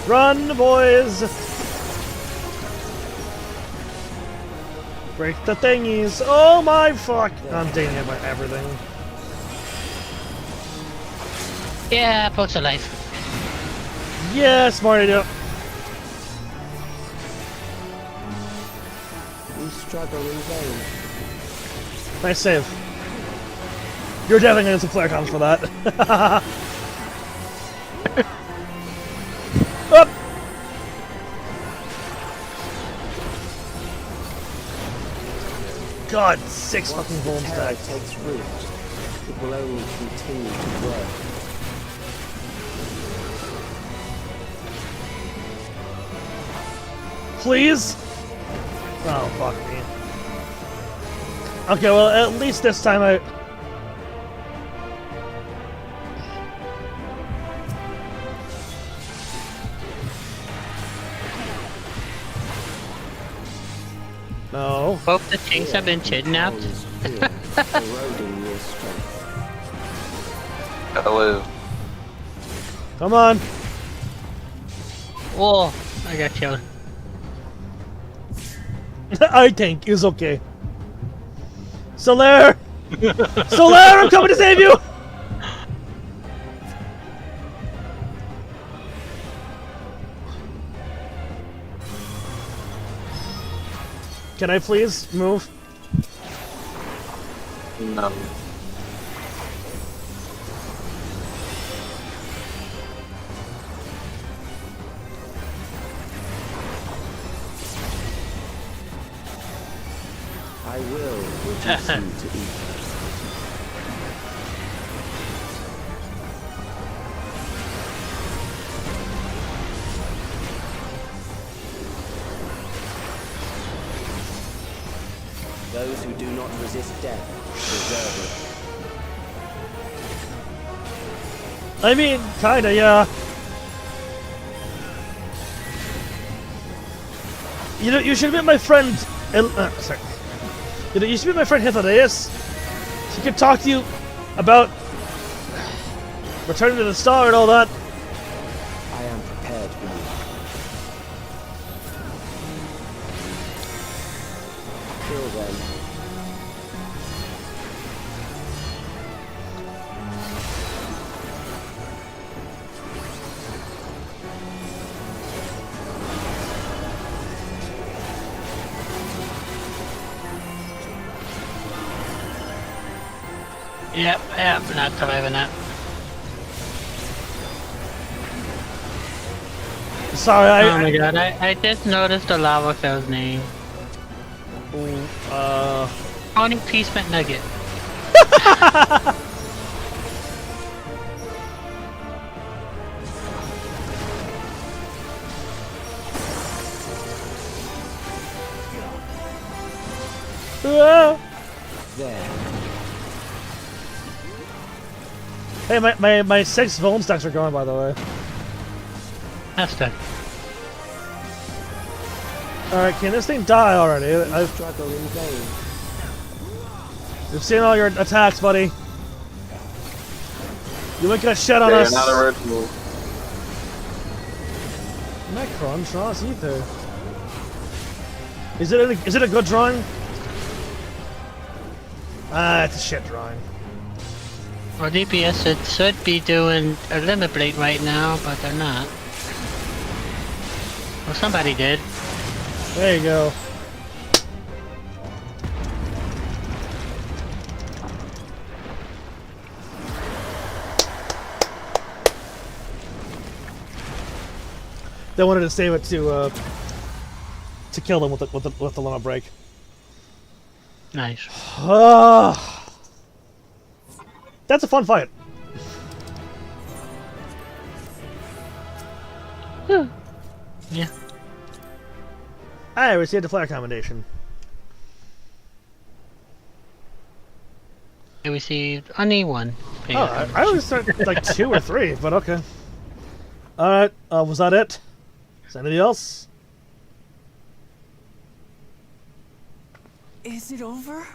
Run, boys! Break the thingies! Oh my fuck! I'm dating about everything. Yeah, folks alive. Yeah, smart idea. You struggle in vain. Nice save. You're definitely getting some flare comms for that. Up! God, 6 fucking bombs terror stacked. takes root, it will only continue to grow. Please? Oh, fuck me. Okay, well, at least this time I... No. Both the things have been kidnapped. Eroding your strength. Hello. Come on. Whoa, I got killed. I think it's okay. Solaire! Solaire, I'm coming to save you! Can I please move? No. I will reduce you to ether. Those who do not resist death deserve it. I mean, kinda, yeah. You know, you should meet my friend. Sorry. You know, you should meet my friend Hythlodaeus. She could talk to you about returning to the star and all that. I am prepared for you. Till then. Yep, not surviving that. Sorry, oh my god, I just noticed the lava fell's name. Tony Peacement Nugget. There. Hey, my 6 Vuln stacks are gone, by the way. That's good. Alright, can this thing die already? I've struggled in vain. You've seen all your attacks, buddy. You ain't gonna shit on They're us. not original. Necron, Tross, either. Is it a good drawing? Ah, it's a shit drawing. For DPS, it should be doing a limit break right now, but they're not. Well, somebody did. There you go. They wanted to save it to kill them with the limit break. Nice. That's a fun fight. Yeah. I received a flare commendation. I received only one. Oh, I always start like 2 or 3, but okay. Alright, was that it? Is there anything else? Is it over?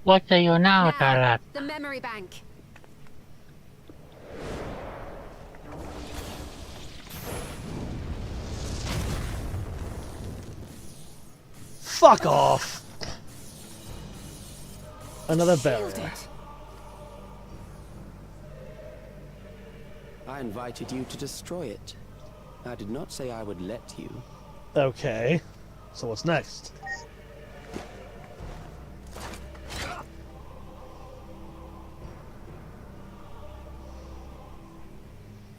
What are you now, Talat? The memory bank. Fuck off! Another barrier. I invited you to destroy it. I did not say I would let you. Okay. So what's next?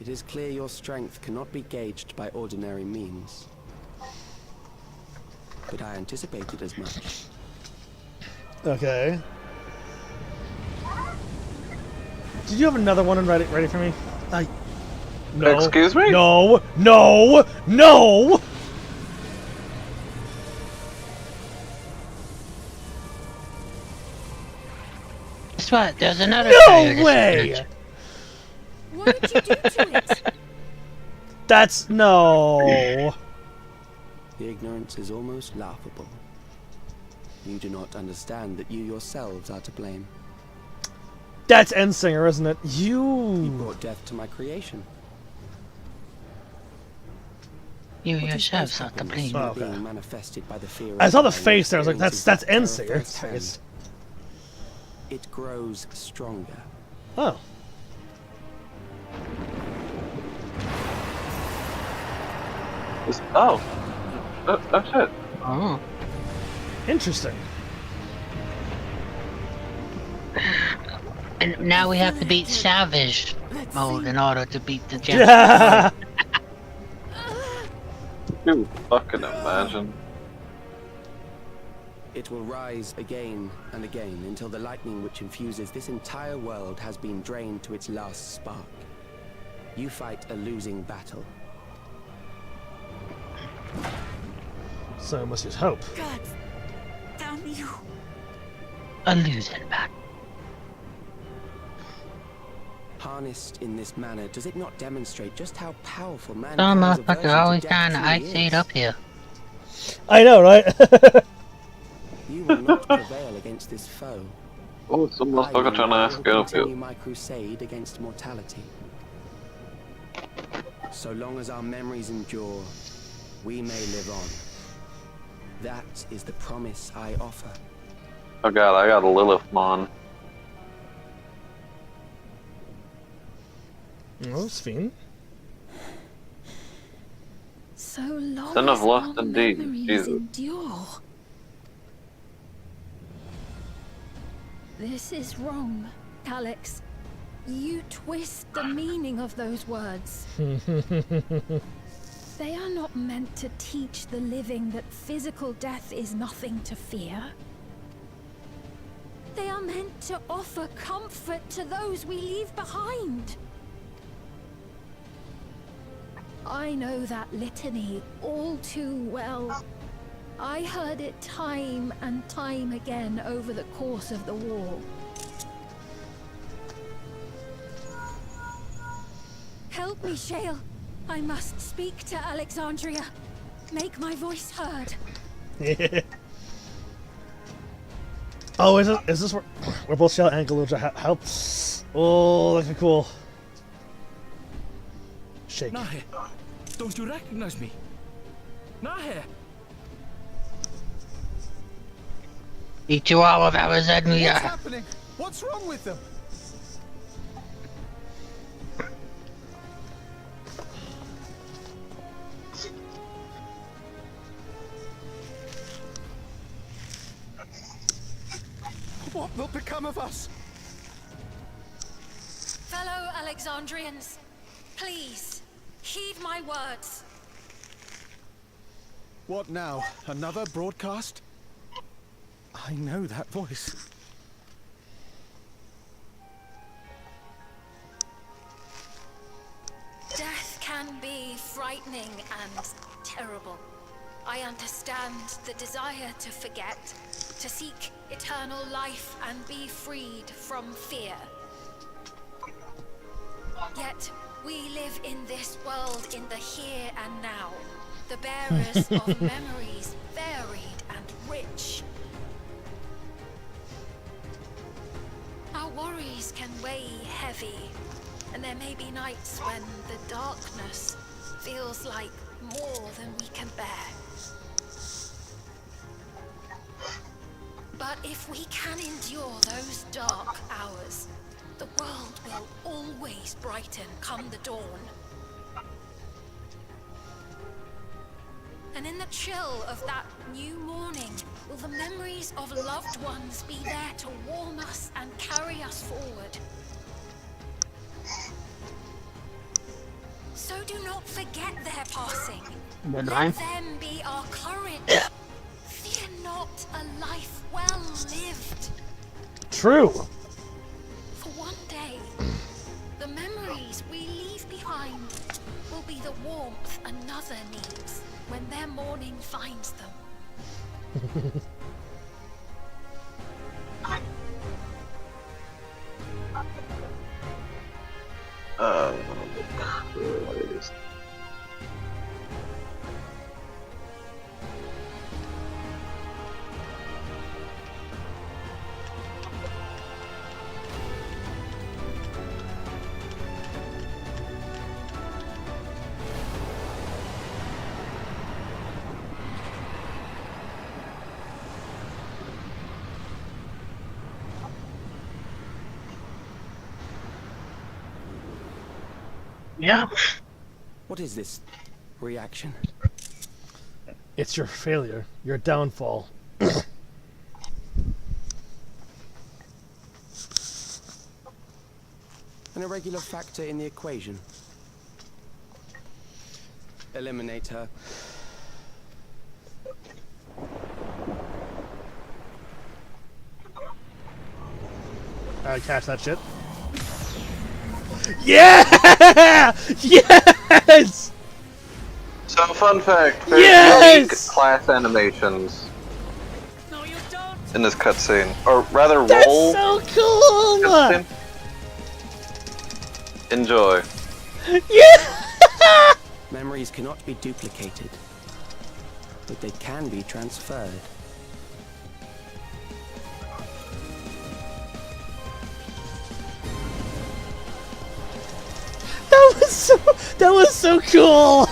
It is clear your strength cannot be gauged by ordinary means. But I anticipated as much. Okay. Did you have another one ready for me? No. Excuse me? No! No! No! Guess what? There's another. No way! What did you do to it? That's no. The ignorance is almost laughable. You do not understand that you yourselves are to blame. That's Endsinger, isn't it? You brought death to my creation. You yourselves are to blame. Oh, okay. Being manifested by the fear I saw the of face there. I was like, that's experiences Endsinger. that It's firsthand. face. It grows stronger. Oh. Oh. That's it. Oh. Interesting. And now we have to beat Savage mode in order to beat the Jack. Yeah. You fucking imagine. It will rise again and again until the lightning which infuses this entire world has been drained to its last spark. You fight a losing battle. So I must use hope. God damn you. A losing battle. Harnessed in this manner, does it not demonstrate just how powerful man Some motherfucker always trying to ice it up here. I know, right? You will not prevail against this foe. Oh, some motherfucker trying to escape continue you. my crusade against mortality. So long as our memories endure, we may live on. That is the promise I offer. Oh god, I got a Lilith Mon. Oh, Sphene. So long Son of as lust our indeed, memories Jesus. endure. This is wrong, Alex. You twist the meaning of those words. They are not meant to teach the living that physical death is nothing to fear. They are meant to offer comfort to those we leave behind. I know that litany all too well. I heard it time and time again over the course of the war. Help me, Shale. I must speak to Alexandria. Make my voice heard. Oh, is this where both Shell and Galuja help? Oh, that'd be cool. Shake. Nahe, don't you recognize me? Nahe! Eat you all of Alexandria. What's happening? What's wrong with them? What will become of us? Fellow Alexandrians, please, heed my words. What now? Another broadcast? I know that voice. Death can be frightening and terrible. I understand the desire to forget, to seek eternal life and be freed from fear. Yet, we live in this world in the here and now, the bearers of memories varied and rich. Our worries can weigh heavy, and there may be nights when the darkness feels like more than we can bear. But if we can endure those dark hours, the world will always brighten come the dawn. And in the chill of that new morning, will the memories of loved ones be there to warm us and carry us forward? So do not forget their passing. Good Let line. them be our courage. Fear not a life well lived. True. For one day, the memories we leave behind will be the warmth another needs when their morning finds them. Yeah. What is this reaction? It's your failure, your downfall. An irregular factor in the equation. Eliminate her. Catch that shit. Yeah! Yes! So, fun fact, there's Yes! unique class animations in this cutscene. Or rather, That's roll so cool! cutscene. Enjoy. Yeah! Memories cannot be duplicated, but they can be transferred. That was so cool!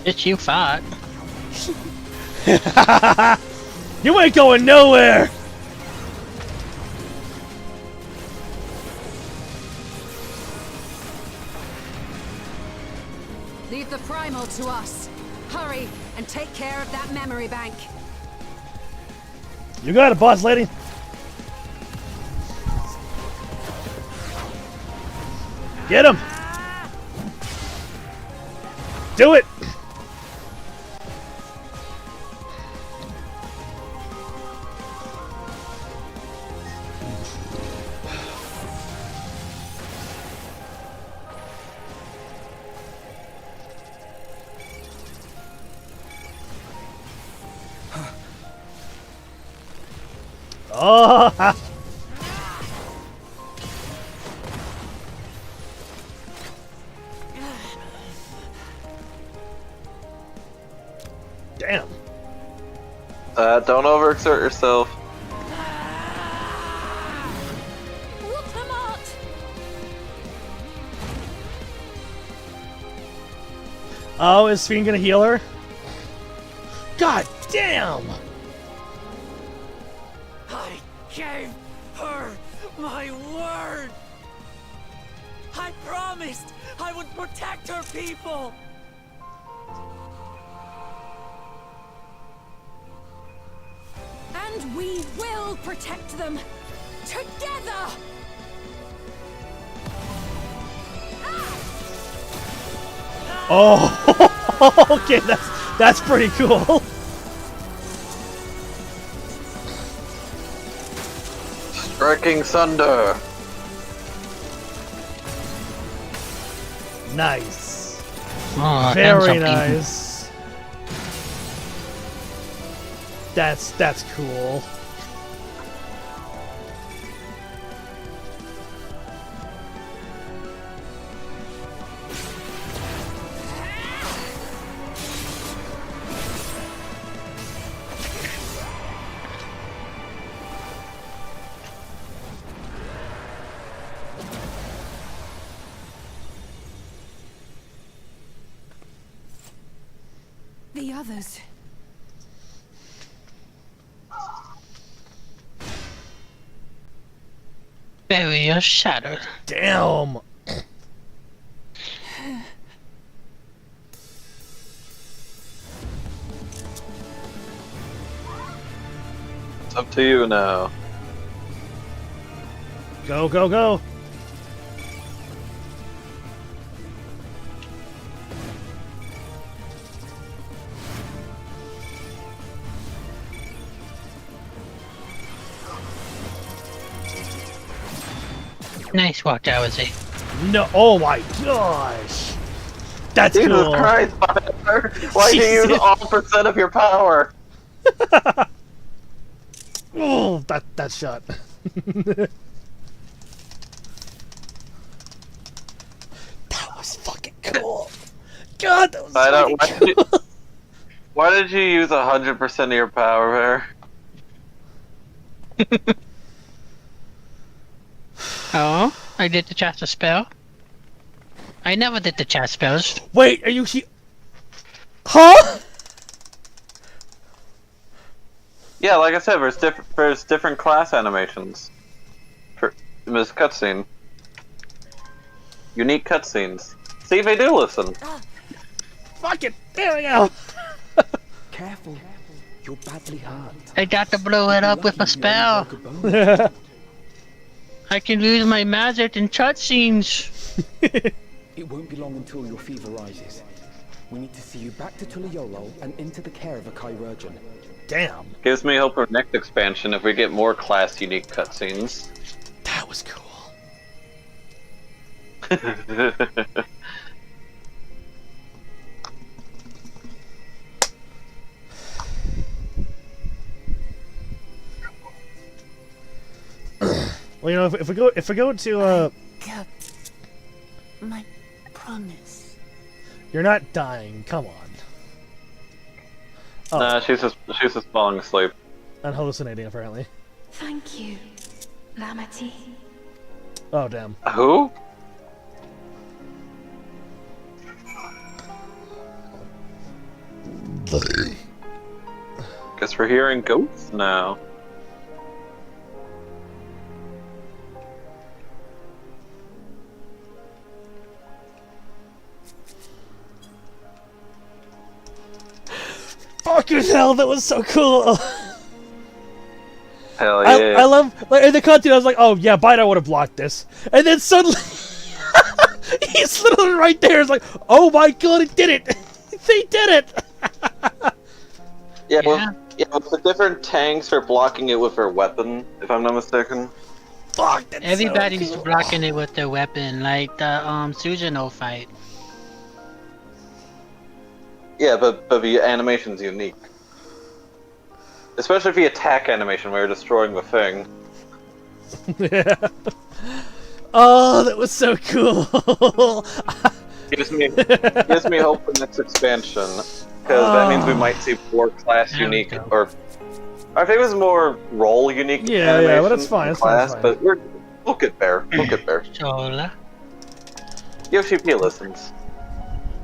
It's you fought. You ain't going nowhere! Leave the primal to us. Hurry and take care of that memory bank. You got it, boss lady. Get him! Do it! Oh! Damn. Don't overexert yourself. Oh, is Fiend gonna heal her? God damn! I gave her my word! I promised I would protect her people! And we will protect them together! Oh, okay, that's pretty cool. Striking Thunder. Nice. Oh, Very nice. That's cool. The others. Barrier shattered. Damn. It's up to you now. Go, go, go. Nice walk, Jowsy. No, oh my gosh. That's Jesus cool. Christ, why do you use all percent of your power? Oh, that shot. That was fucking cool. God, that was fucking cool. Why did you use 100% of your power there? Oh, I did the chest spell. I never did the chest spells. Wait, are you Huh? Yeah, like I said, there's different class animations for this cutscene. Unique cutscenes. See if they do listen. Fuck it! There we go! Careful. You're badly hurt. I got to blow it up with a spell. I can use my magic in cutscenes. It won't be long until your fever rises. We need to see you back to Tuliolo and into the care of a chirurgeon. Damn. Gives me hope for next expansion if we get more class unique cutscenes. That was cool. Well, you know, if we go to kept my promise. You're not dying. Come on. Oh. Nah, she's just falling asleep. And hallucinating, apparently. Thank you, Lamati. Oh, damn. Who? Guess we're hearing ghosts now. Fucking hell, that was so cool! Hell yeah. I love, like, in the cutscene I was like, oh yeah, Baido would have blocked this. And then suddenly, he's literally right there, it's like, oh my god, it did it! They did it! Yeah, with the different tanks are blocking it with their weapon, if I'm not mistaken. Fuck, that's Everybody's so cool. blocking it with their weapon, like the Susanoo fight. Yeah, but the animation's unique. Especially the attack animation where you're destroying the thing. Yeah. Oh, that was so cool! Gives me hope for next expansion. Because that means we might see more class unique, or I think it was more role unique. Yeah, yeah, but that's fine. That's class, fine. But we'll get there. We'll get there. Shola. Yoshi P listens.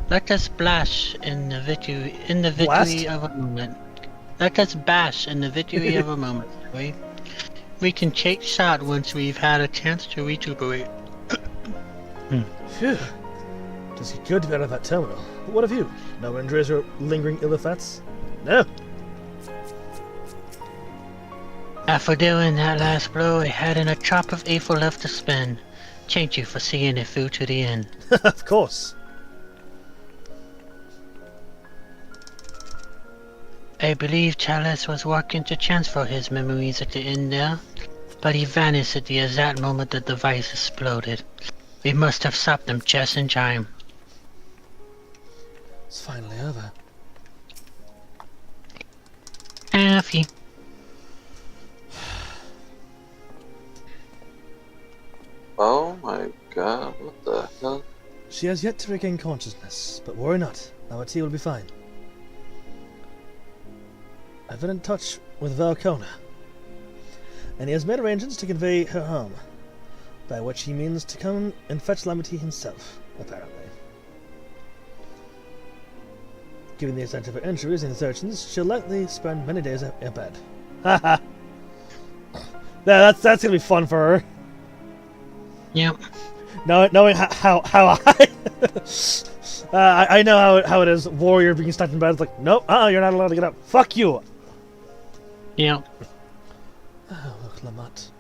Let us bash in the victory Blast? of a moment. Let us bash in the victory of a moment. We can take shot once we've had a chance to recuperate. Phew. Does it good to be out of that terminal? But what of you? No injuries or lingering ill effects? No. After doing that last blow, I hadn't a chop of A4 left to spend. Thank you for seeing it through to the end. Of course. I believe Chalice was working to transfer his memories at the end there. but he vanished at the exact moment the device exploded. We must have stopped him just in time. It's finally over. Happy. Oh my god, what the hell? She has yet to regain consciousness, but worry not. Our tea will be fine. I've been in touch with Valcona, and he has made arrangements to convey her home, by which he means to come and fetch Lamity himself, apparently. Given the extent of her injuries and exertions, she'll likely spend many days in bed. Haha! That's gonna be fun for her. Yep. Knowing how I know how it is. Warrior being stuck in bed. It's like, nope, you're not allowed to get up. Fuck you. Yep. Oh, look, Lamont.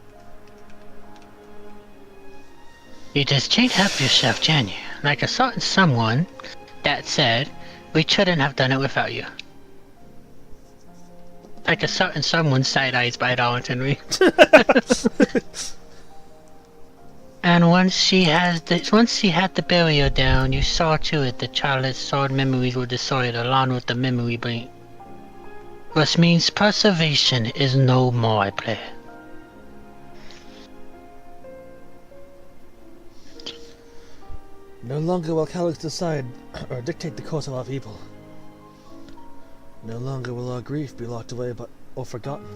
You just can't help yourself, can you? Like a certain someone that said, we shouldn't have done it without you. Like a certain someone side-eyes by Darlington, we. And once she had the barrier down, you saw to it that Charlotte's sword memories were destroyed along with the memory brain. Which means preservation is no more, I play. No longer will Calyx decide or dictate the course of our people. No longer will our grief be locked away or forgotten.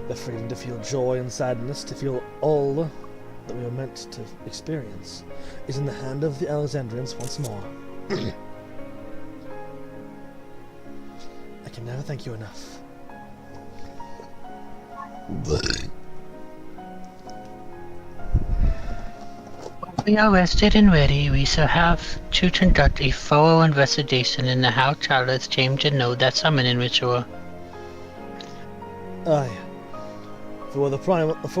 The freedom to feel joy and sadness, to feel all that we were meant to experience, is in the hand of the Alexandrians once more. I can never thank you enough. We are rested and ready. We shall have to conduct a thorough investigation into how Charlotte came to know that summoning ritual. Aye. For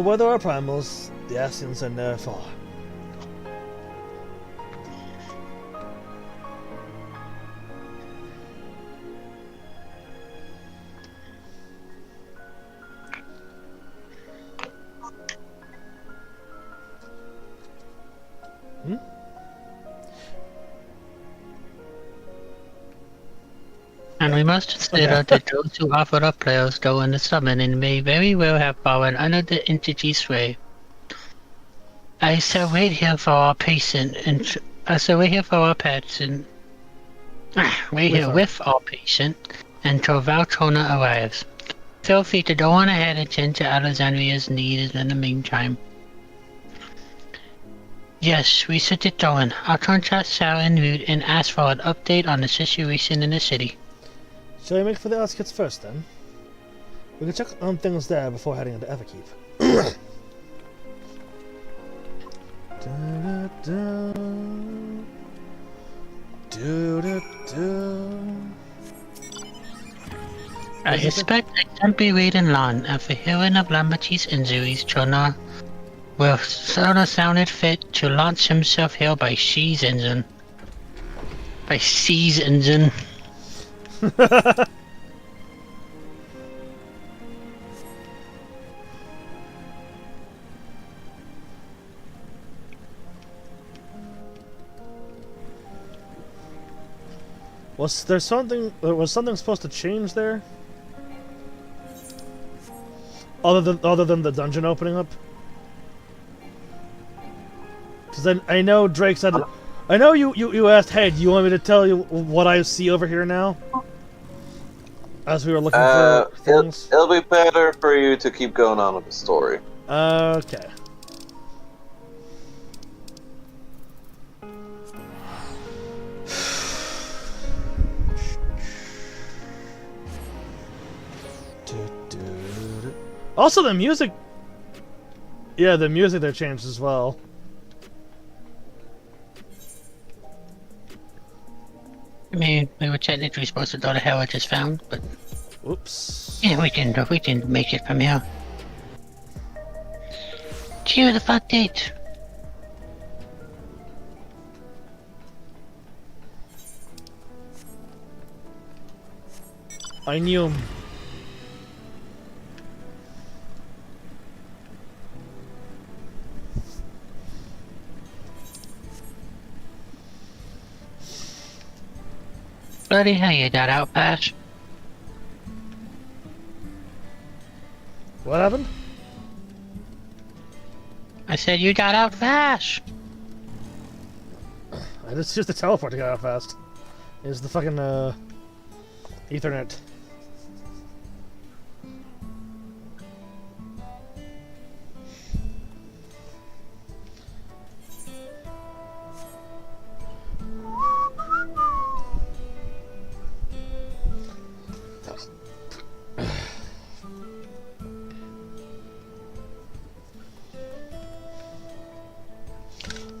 where there are primals, the Ascians are never far. And we must consider that those who offer up prayers during the summoning may very well have fallen under the entity's sway. I shall wait here for our patient, and I shall wait here for our patient. Wait here with our patient until Valcona arrives. Feel free to go on ahead and tend to Alexandria's needs in the meantime. Yes, we should get going. I'll contact Sarah en route and ask for an update on the situation in the city. Shall we make for the outskirts first, then? We can check on things there before heading into Everkeep. I expect I can't be waiting long. After hearing of Lamberty's injuries, Chona will sounded fit to launch himself here by Shee's engine. By Shee's engine. Was something supposed to change there? Other than the dungeon opening up? Because I know Drake said, I know you asked, hey, do you want me to tell you what I see over here now? As we were looking for things. It'll be better for you to keep going on with the story. Okay. Also, the music. Yeah, the music there changed as well. I mean, we were technically supposed to go to hell I just found, but... Oops. Yeah, we didn't make it from here. Cheer the fuck date. I knew him. Bloody hell, you got out fast. What happened? I said you got out fast. I just used the teleport to get out fast. It's the fucking Ethernet.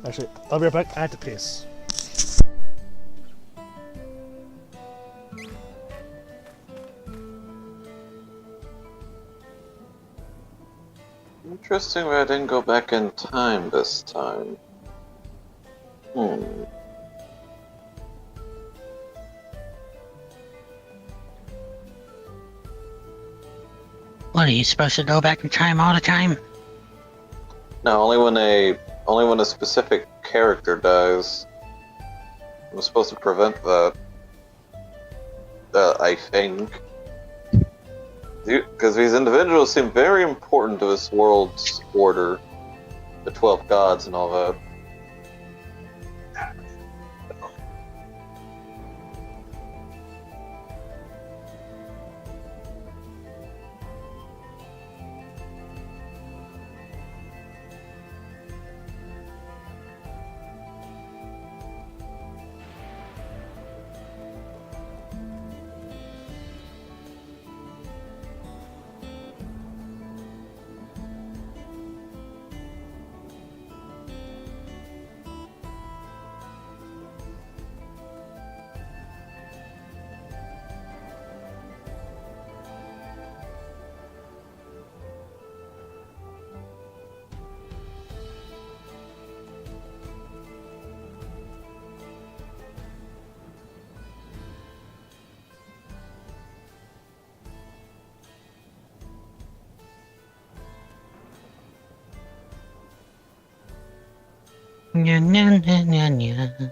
Actually, I'll be right back. I have to piss. Interesting that I didn't go back in time this time. What, are you supposed to go back in time all the time? No, only when a specific character dies. I'm supposed to prevent that. I think. Because these individuals seem very important to this world's order. The 12 gods and all that. Nya, nya, nya, nya, nya.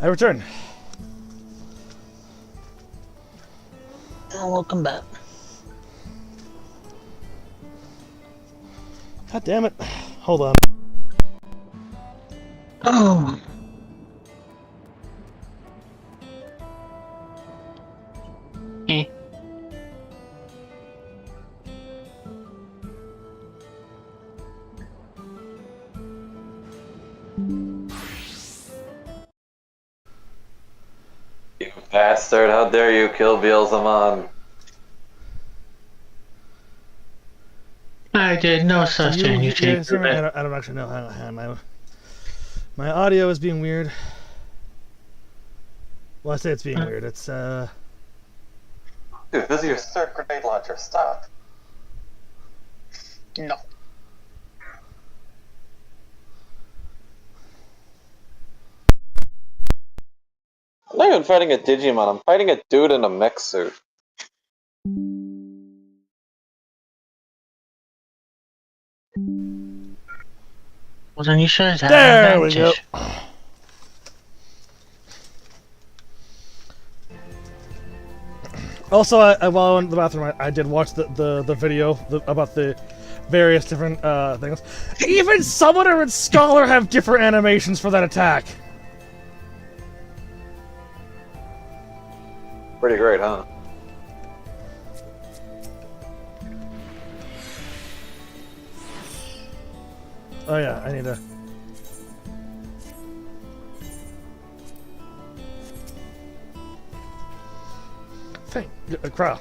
I return. Welcome back. God damn it. Hold on. Oh. Eh. You bastard, how dare you kill Beelzemon? I did no such thing. You take I don't actually know. Hang on. My audio is being weird. Well, I say it's being weird. It's Dude, this is your third grenade launcher. Stop. No. I'm not even fighting a Digimon, I'm fighting a dude in a mech suit. Well, then you should have There we go. Also, while I went to the bathroom, I did watch the video about the various different things. Even Summoner and Scholar have different animations for that attack. Pretty great, huh? Oh yeah, I need to... Crow.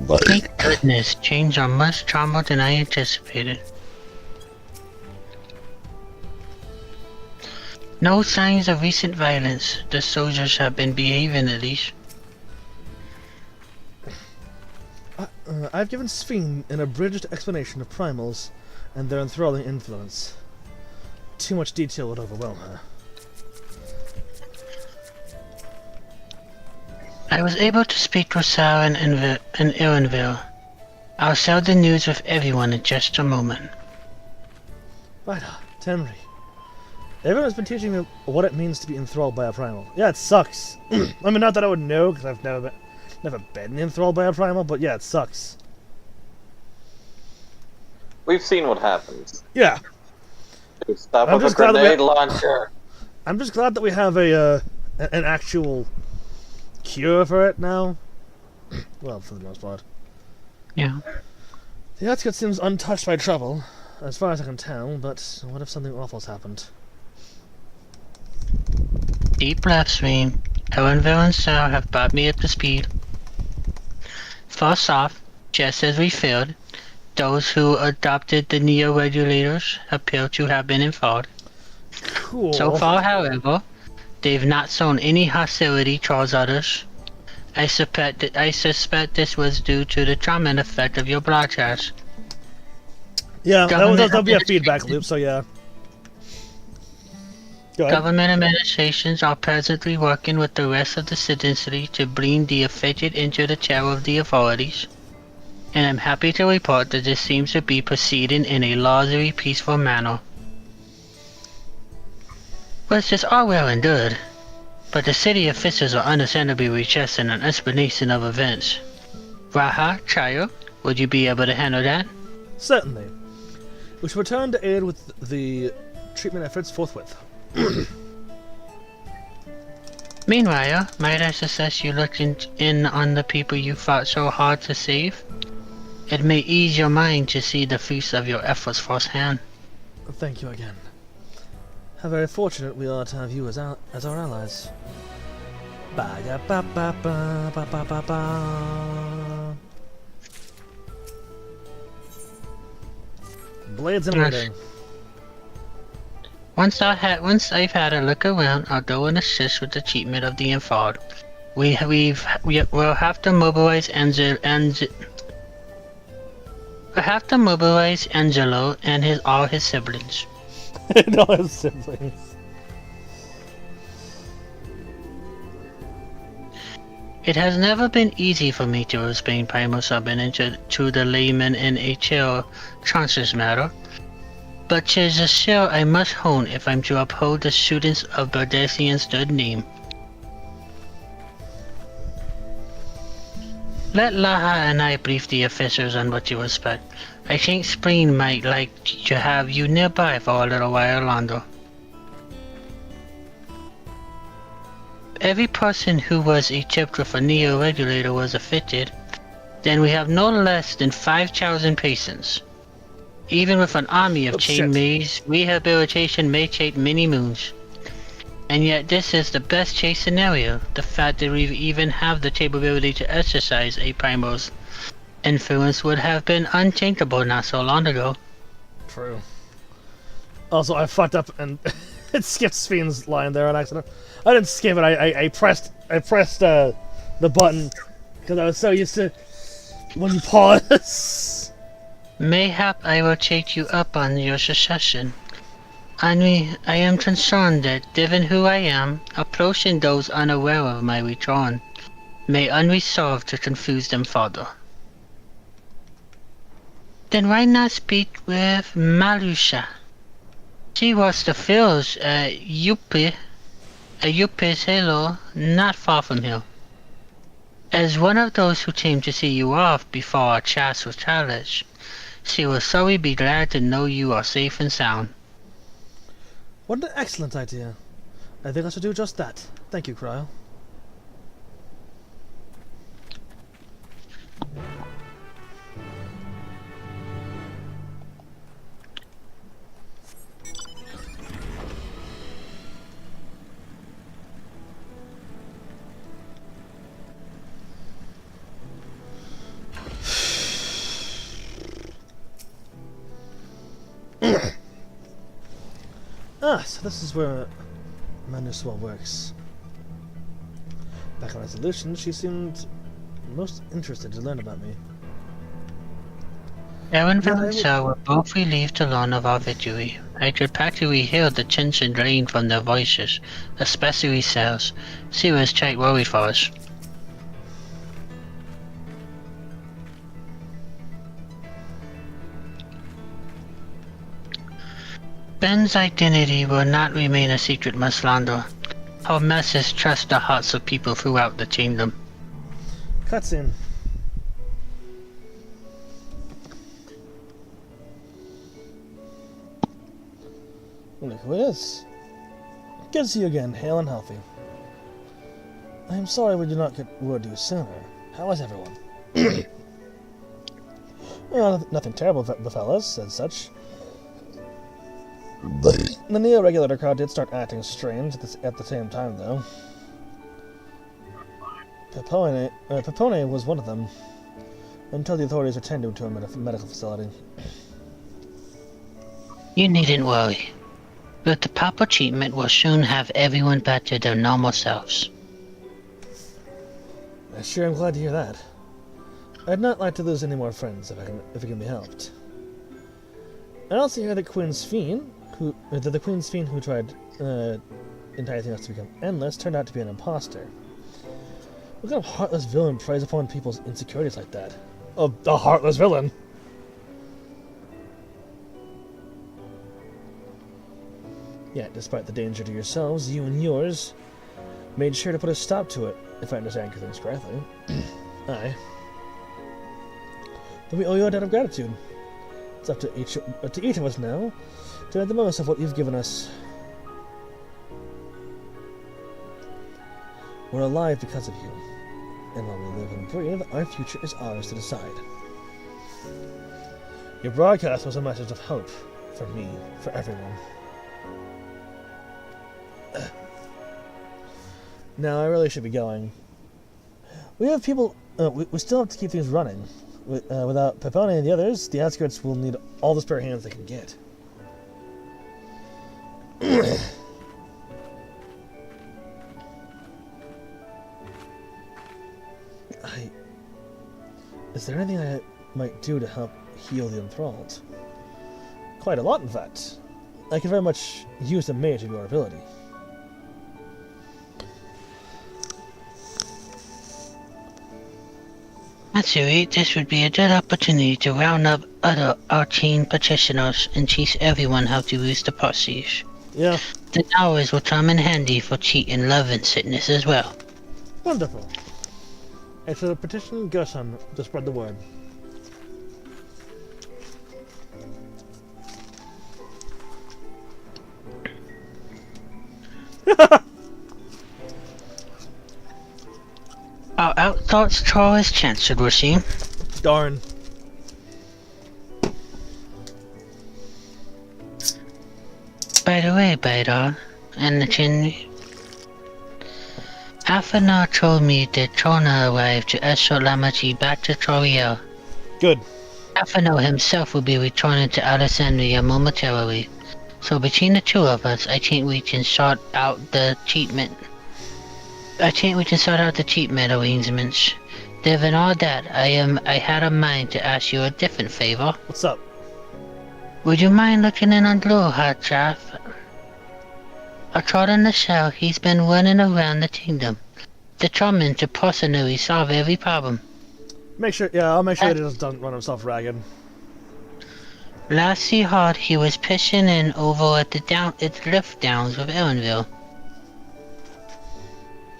Thank goodness, chains are much stronger than I anticipated. No signs of recent violence. The soldiers have been behaving at least. I've given Sphene an abridged explanation of primals and their enthralling influence. Too much detail would overwhelm her. I was able to speak to Sauron and Ironville. I'll share the news with everyone in just a moment. Right, Temri. Everyone's been teaching me what it means to be enthralled by a primal. Yeah, it sucks. I mean, not that I would know, because I've never been enthralled by a primal, but yeah, it sucks. We've seen what happens. Yeah. Dude, stop with a grenade launcher. I'm just glad that we have an actual cure for it now. Well, for the most part. Yeah. The outskirts seems untouched by trouble, as far as I can tell, but what if something awful's happened? Deep breaths, Sphene. Ironville and Sau have brought me up to speed. First off, just as we feared, those who adopted the Neo-Regulators appear to have been involved. Cool. So far, however, they've not shown any hostility towards others. I suspect this was due to the trauma effect of your broadcast. Yeah, that'll be a feedback loop, so yeah. Government administrations are presently working with the rest of the citizenry to bring the affected into the care of the authorities. And I'm happy to report that this seems to be proceeding in a largely peaceful manner. Which is all well and good, but the city officials are understandably requesting an explanation of events. Raha, Chayo, would you be able to handle that? Certainly. We shall return to aid with the treatment efforts forthwith. Meanwhile, might I suggest you look in on the people you fought so hard to save? It may ease your mind to see the fruits of your efforts firsthand. Thank you again. How very fortunate we are to have you as our allies. Ba-ga-ba-ba-ba-ba-ba-ba. Blades and everything. Once I've had a look around, I'll go and assist with the treatment of the infant. We'll have to mobilize Angelo and all his siblings. And all his siblings. It has never been easy for me to explain Primal Summon to the layman in a chill, transverse matter. But 'tis a skill I must hone if I'm to uphold the students of Bardessian's good name. Let Laha and I brief the officers on what you expect. I think Sphene might like to have you nearby for a little while longer. Every person who was equipped with a Neo-Regulator was affected. Then we have no less than 5,000 patients. Even with an army of chain maze, rehabilitation may take many moons. And yet this is the best case scenario, the fact that we even have the capability to exercise a primal's influence would have been unchangeable not so long ago. True. Also, I fucked up and It skipped Sven's line there on accident. I didn't skip it. I pressed the button because I was so used to when you pause. Mayhap I will take you up on your suggestion. I am concerned that, given who I am, approaching those unaware of my return may unresolved to confuse them further. Then why not speak with Malusha? She was the fields at Yupe's Halo, not far from here. As one of those who came to see you off before our chats with Challenge, she will sorely be glad to know you are safe and sound. What an excellent idea. I think I should do just that. Thank you, Cryle. So this is where Manuswa works. Back on Resolution, she seemed most interested to learn about me. Aaron and Valenza were both relieved to learn of our victory. I could practically hear the tension drain from their voices, especially Sal's. She was quite worried for us. Ben's identity will not remain a secret much longer. Our message trusts the hearts of people throughout the kingdom. Cutscene. Look who it is. Good to see you again, hale and healthy. I am sorry we did not get word to you sooner. How is everyone? Well, nothing terrible befell us, as such. The Neo-Regulator crowd did start acting strange at the same time, though. Pepone was one of them, until the authorities attended to him at a medical facility. You needn't worry. With the proper treatment, we'll soon have everyone back to their normal selves. I sure am glad to hear that. I'd not like to lose any more friends if it can be helped. I also hear that the Queen's Fiend who tried enticing us to become endless turned out to be an imposter. What kind of heartless villain preys upon people's insecurities like that? Oh, a heartless villain! Yet, despite the danger to yourselves, you and yours made sure to put a stop to it, if I understand things correctly. Aye. But we owe you a debt of gratitude. It's up to each of us now to make the most of what you've given us. We're alive because of you, and while we live and breathe, our future is ours to decide. Your broadcast was a message of hope for me, for everyone. Now I really should be going. We have people. We still have to keep things running. Without Pepone and the others, the outskirts will need all the spare hands they can get. Is there anything I might do to help heal the enthralled? Quite a lot, in fact. I can very much use a mage of your ability. Matsuri, this would be a good opportunity to round up other arcane petitioners and teach everyone how to use the Prestige. Yeah. The knowledge will come in handy for cheating love and sickness as well. Wonderful. I shall petition Gershon to spread the word. Our outthoughts Taurus Chancellor will see. Darn. By the way, Baidar, and the Chinri, Afanar told me that Trona arrived to escort Lamachi back to Toriel. Good. Afanar himself will be returning to Alessandria momentarily, So between the two of us, I think we can sort out the treatment. I think we can sort out the treatment arrangements. Given all that, I had a mind to ask you a different favor. What's up? Would you mind looking in on Blue Heart, Chaff? According to Shell, he's been running around the kingdom, determined to personally solve every problem. Make sure, yeah, I'll make sure that he doesn't run himself ragged. Last he heard, he was pitching in over at its lift downs with Erenville.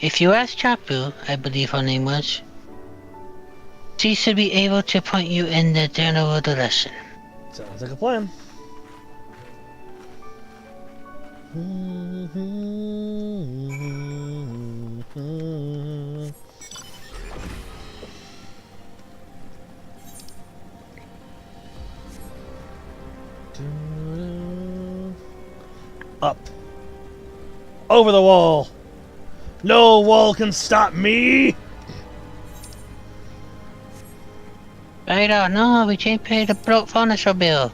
If you ask Chapu, I believe her name was, she should be able to point you in the general direction. Sounds like a plan. Up. Over the wall. No wall can stop me. Right, no, we can't pay the broke furniture bill.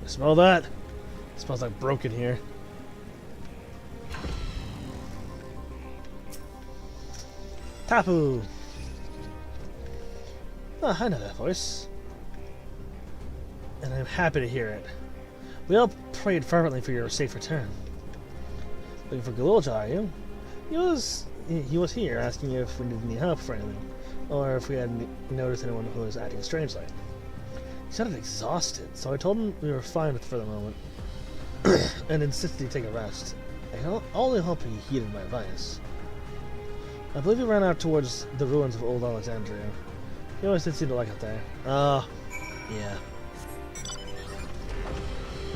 Smell that? It smells like broken here. Tapu! Oh, I know that voice. And I'm happy to hear it. We all prayed fervently for your safe return. Looking for Galulja, are you? He was here asking if we needed any help for anything, or if we had noticed anyone who was acting strangely. He sounded exhausted, so I told him we were fine for the moment, and insisted he take a rest. I only hope he heeded my advice. I believe he ran out towards the ruins of Old Alexandria. He always did seem to like it there. Yeah.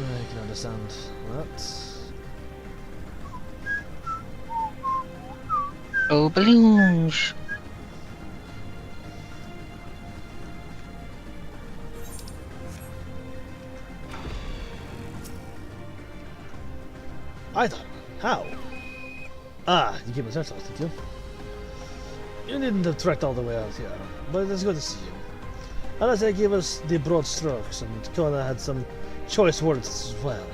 I can understand that. Oh, balloons! I thought, how? Ah, you gave me such loss, did you? You didn't have trekked all the way out here, but it's good to see you. Unless they gave us the broad strokes, and Kona had some choice words as well.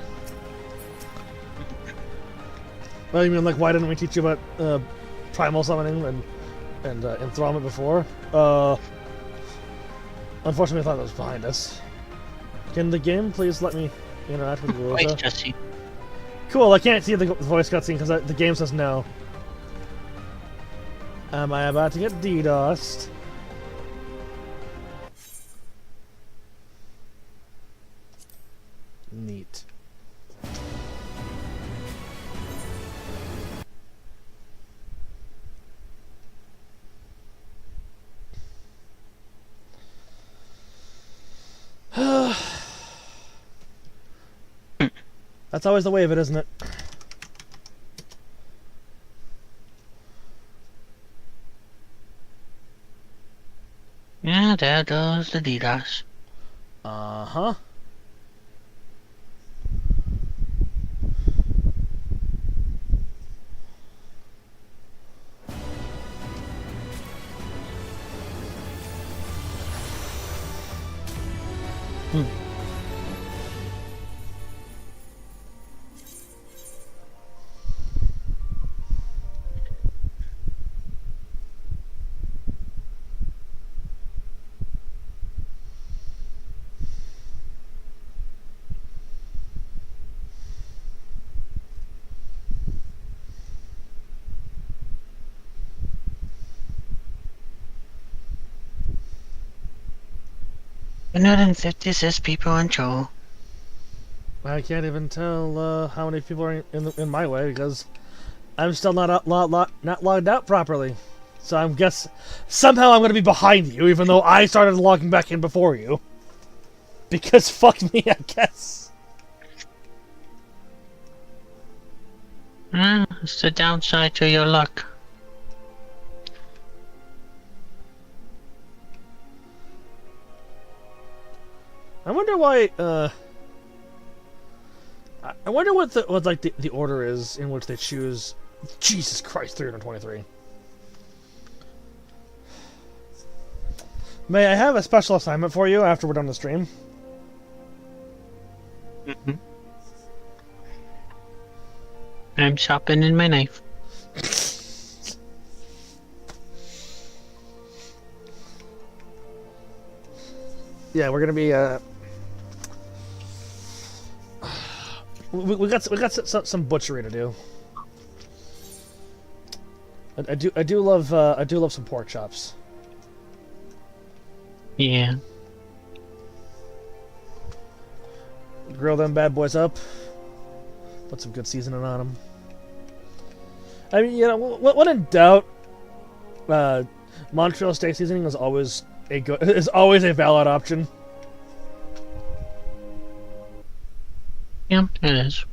Well, you mean like, why didn't we teach you about primal summoning and enthrallment before? Unfortunately, I thought that was behind us. Can the game please let me interact with Galulja? Cool, I can't see the voice cutscene because the game says no. Am I about to get DDoSed? Neat. That's always the way of it, isn't it? Yeah, there goes the DDoS. Uh-huh. Another 156 people in total. I can't even tell how many people are in my way because I'm still not logged out properly. So I guess somehow I'm going to be behind you, even though I started logging back in before you. Because fuck me, I guess. It's the downside to your luck. I wonder why. I wonder what the order is in which they choose. Jesus Christ, 323. May I have a special assignment for you after we're done the stream? I'm sharpening my knife. Yeah, we're gonna be we got some butchery to do. I do love some pork chops. Yeah. Grill them bad boys up. Put some good seasoning on them. I mean, you know, when in doubt, Montreal steak seasoning is always a valid option. Yeah, it is.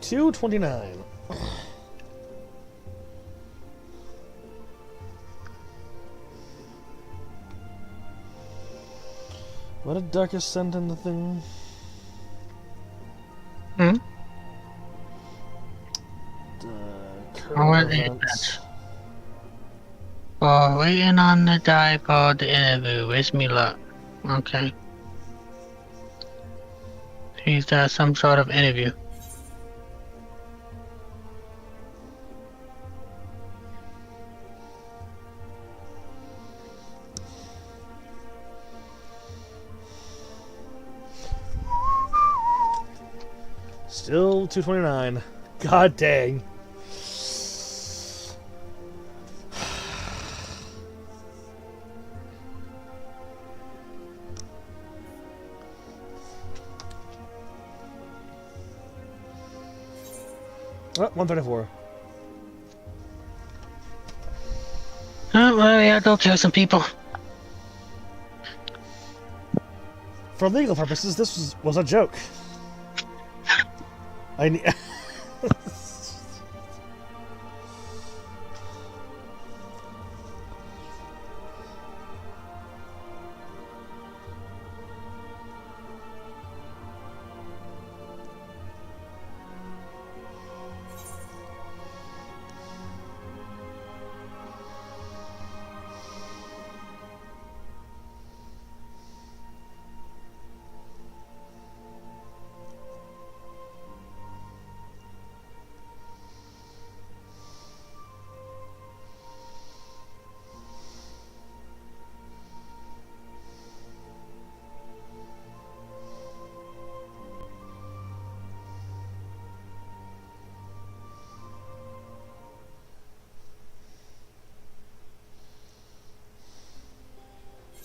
$2.29. What a darkest scent in the thing. Hmm? Oh, waiting on the dipod interview. Wish me luck. Okay. He's some sort of interview. Still $2.29. God dang. Oh, 134. Oh, well, yeah, don't kill some people. For legal purposes, this was a joke. I need.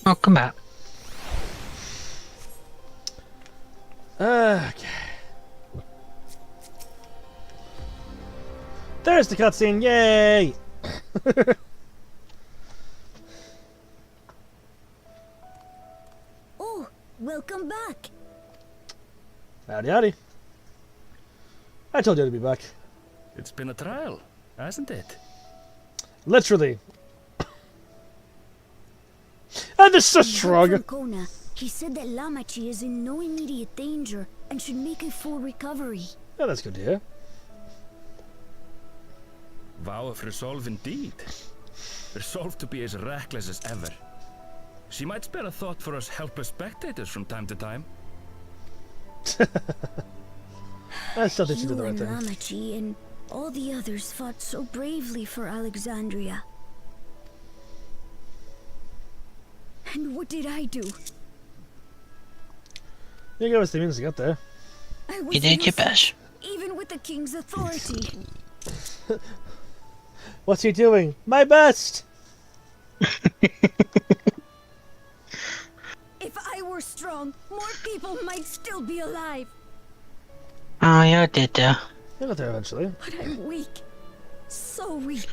Oh, come back. Okay. There's the cutscene. Yay! Oh, welcome back. Howdy, howdy. I told you to be back. It's been a trial, hasn't it? Literally. And this is shrug. From Kona, he said that Lamachi is in no immediate danger and should make a full recovery. Yeah, that's good to hear. Vow of resolve indeed. Resolved to be as reckless as ever. She might spare a thought for us helpless spectators from time to time. I still think she You did the right and thing. Lamachi and all the others fought so bravely for Alexandria. And what did I do? You gave us the means to get there. I was You did your best. even with the king's authority. What's he doing? My best! If I were strong, more people might still be alive. Oh, you did there. You'll get there eventually. But I'm weak. So weak.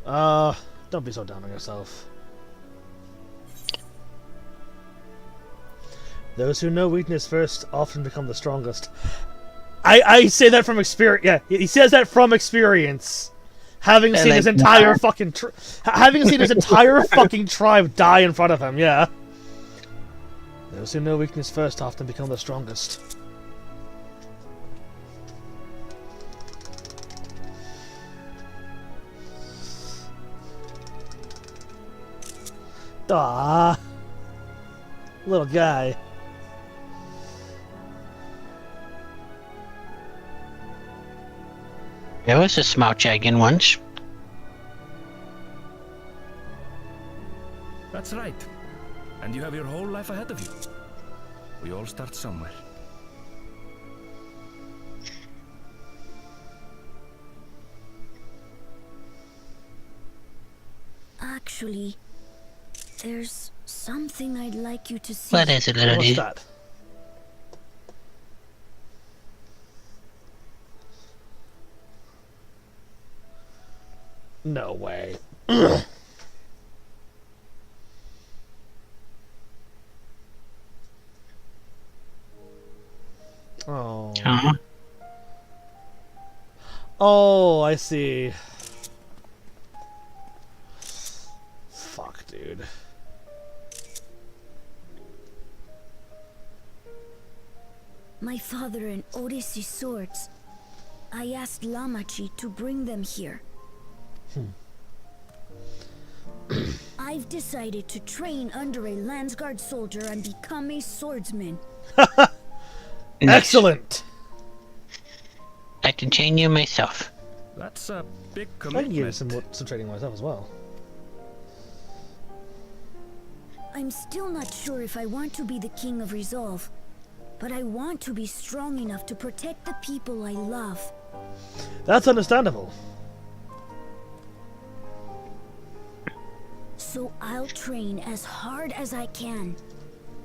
Don't be so down on yourself. Those who know weakness first often become the strongest. I say that from experience. Yeah, he says that from experience. Having seen his entire fucking fucking tribe die in front of him, yeah. Those who know weakness first often become the strongest. Ah, little guy. There was a small dragon once. That's right. And you have your whole life ahead of you. We all start somewhere. Actually, there's something I'd like you to see. What is it, little dude? What's that? No way. Oh. Oh, I see. Fuck, dude. My father and Odyssey's swords. I asked Lamachi to bring them here. I've decided to train under a Landsguard soldier and become a swordsman. Excellent! I can train you myself. That's a big I can commitment. give you some training myself as well. I'm still not sure if I want to be the King of Resolve, but I want to be strong enough to protect the people I love. That's understandable. So I'll train as hard as I can,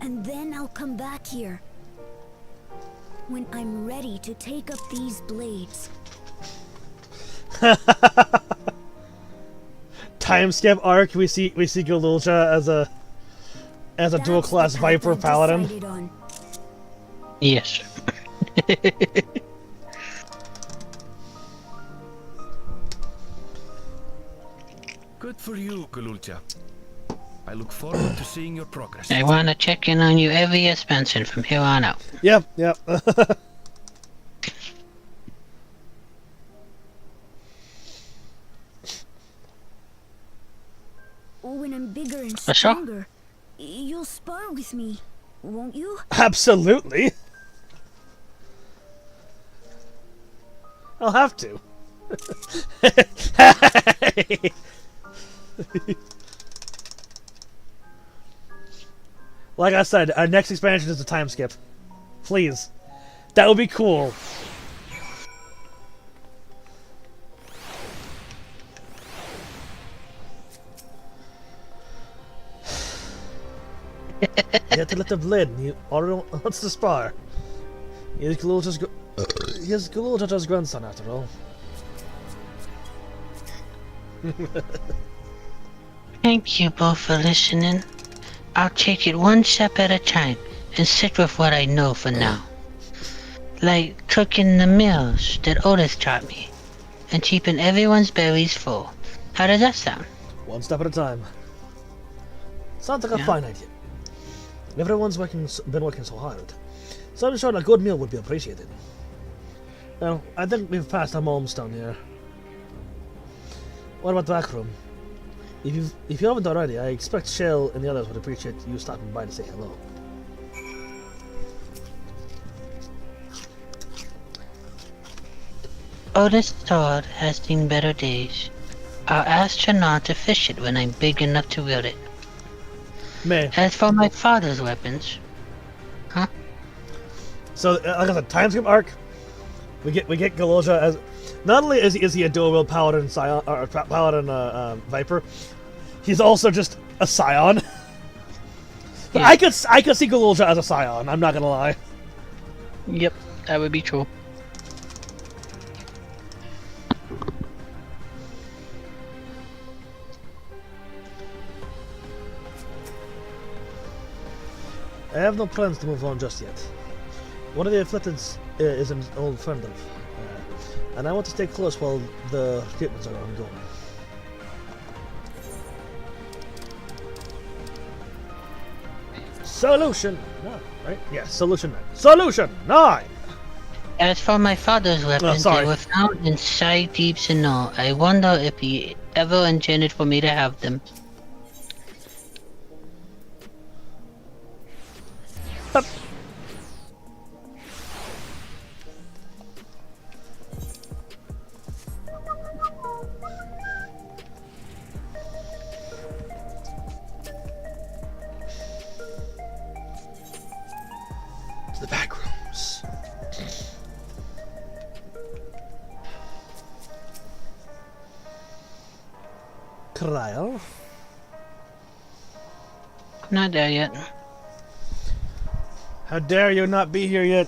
and then I'll come back here. When I'm ready to take up these blades. Time skip arc. We see Galulja as a dual class Viper Paladin. Yes. Good for you, Galulja. I look forward to seeing your progress. I want to check in on you every expansion from here on out. Yep, yep. When I'm bigger and For sure. stronger, you'll spar with me, won't you? Absolutely. I'll have to. Like I said, our next expansion is a time skip. Please. That would be cool. You have to let the blade. You already wants to spar. He is Galulja's grandson, after all. Thank you both for listening. I'll take it one step at a time and stick with what I know for now. Like cooking the meals that Otis taught me and keeping everyone's bellies full. How does that sound? One step at a time. Sounds like a fine idea. Everyone's been working so hard, so I'm sure a good meal would be appreciated. Well, I think we've passed our milestone here. What about the back room? If you haven't already, I expect Shell and the others would appreciate you stopping by to say hello. Otis sword has seen better days. I'll ask her not to fish it when I'm big enough to wield it. May. As for my father's weapons, huh? So, like I said, time skip arc. We get Galulja as not only is he a dual wield paladin scion or paladin Viper, he's also just a scion. But I could see Galulja as a scion. I'm not gonna lie. Yep, that would be true. I have no plans to move on just yet. One of the Afflicteds is an old friend of, and I want to stay close while the treatments are ongoing. Solution 9, right? Yeah, Solution 9. Solution 9! As for my father's weapons, they were found inside Deep Sinnoh. I wonder if he ever intended for me to have them. Up. To the back rooms. Kyle? Not there yet. How dare you not be here yet?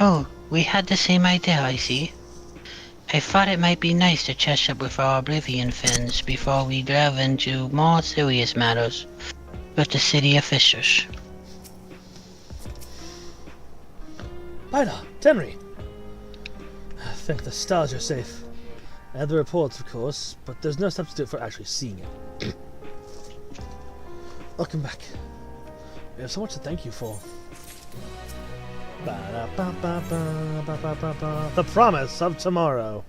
Oh, we had the same idea, I see. I thought it might be nice to catch up with our Oblivion friends before we delve into more serious matters with the city officials. Bida, Tenry! I think the stars are safe. I had the reports, of course, but there's no substitute for actually seeing it. Welcome back. We have so much to thank you for. The promise of tomorrow.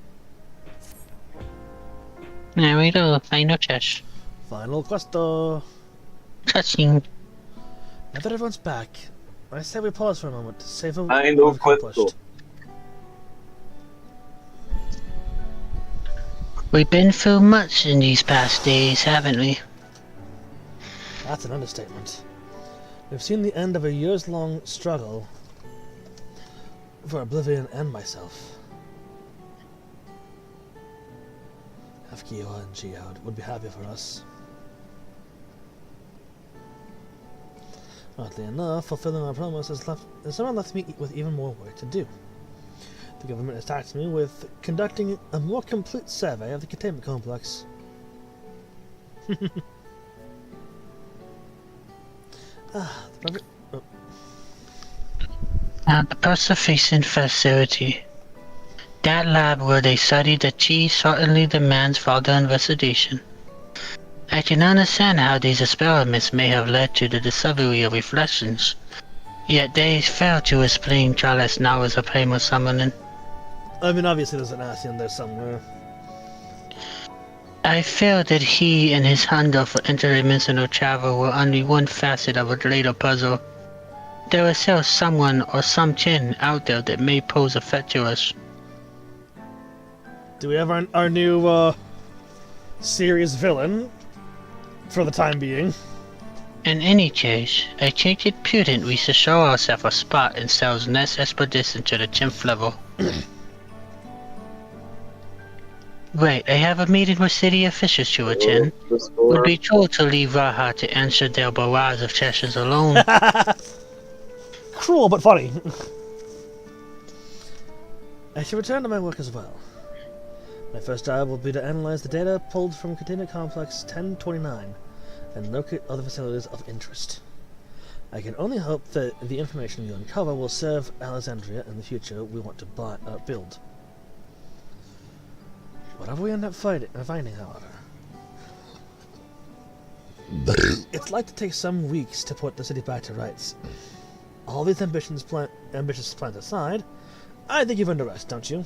There we go, final test. Final questo. Touching. Now that everyone's back, I say we pause for a moment to savor what Final we've accomplished. We've been through much in these past days, haven't we? That's an understatement. We've seen the end of a years-long struggle for Oblivion and myself. Afkioa and Geode would be happy for us. Oddly enough, fulfilling our promise has somehow left me with even more work to do. The government has tasked me with conducting a more complete survey of the containment complex. The Persephone facility. That lab where they study the chi certainly demands further investigation. I can understand how these experiments may have led to the discovery of reflections, yet they fail to explain Charles Nauer's famous summoning. I mean, obviously there's an Ascian there somewhere. I feel that he and his hunger for interdimensional travel were only one facet of a greater puzzle. There is still someone or something out there that may pose a threat to us. Do we have our new serious villain for the time being? In any case, I think it prudent we should show ourselves a spot in Cell's next expedition to the 10th level. Wait, I have a meeting with city officials to attend. Would be told to leave Raha to answer their barrage of questions alone. Cruel but funny. I should return to my work as well. My first job will be to analyze the data pulled from Containment Complex 1029 and locate other facilities of interest. I can only hope that the information we uncover will serve Alexandria in the future we want to build. Whatever we end up finding, however, it's like to take some weeks to put the city back to rights. All these ambitious plans aside, I think you've earned a rest, don't you?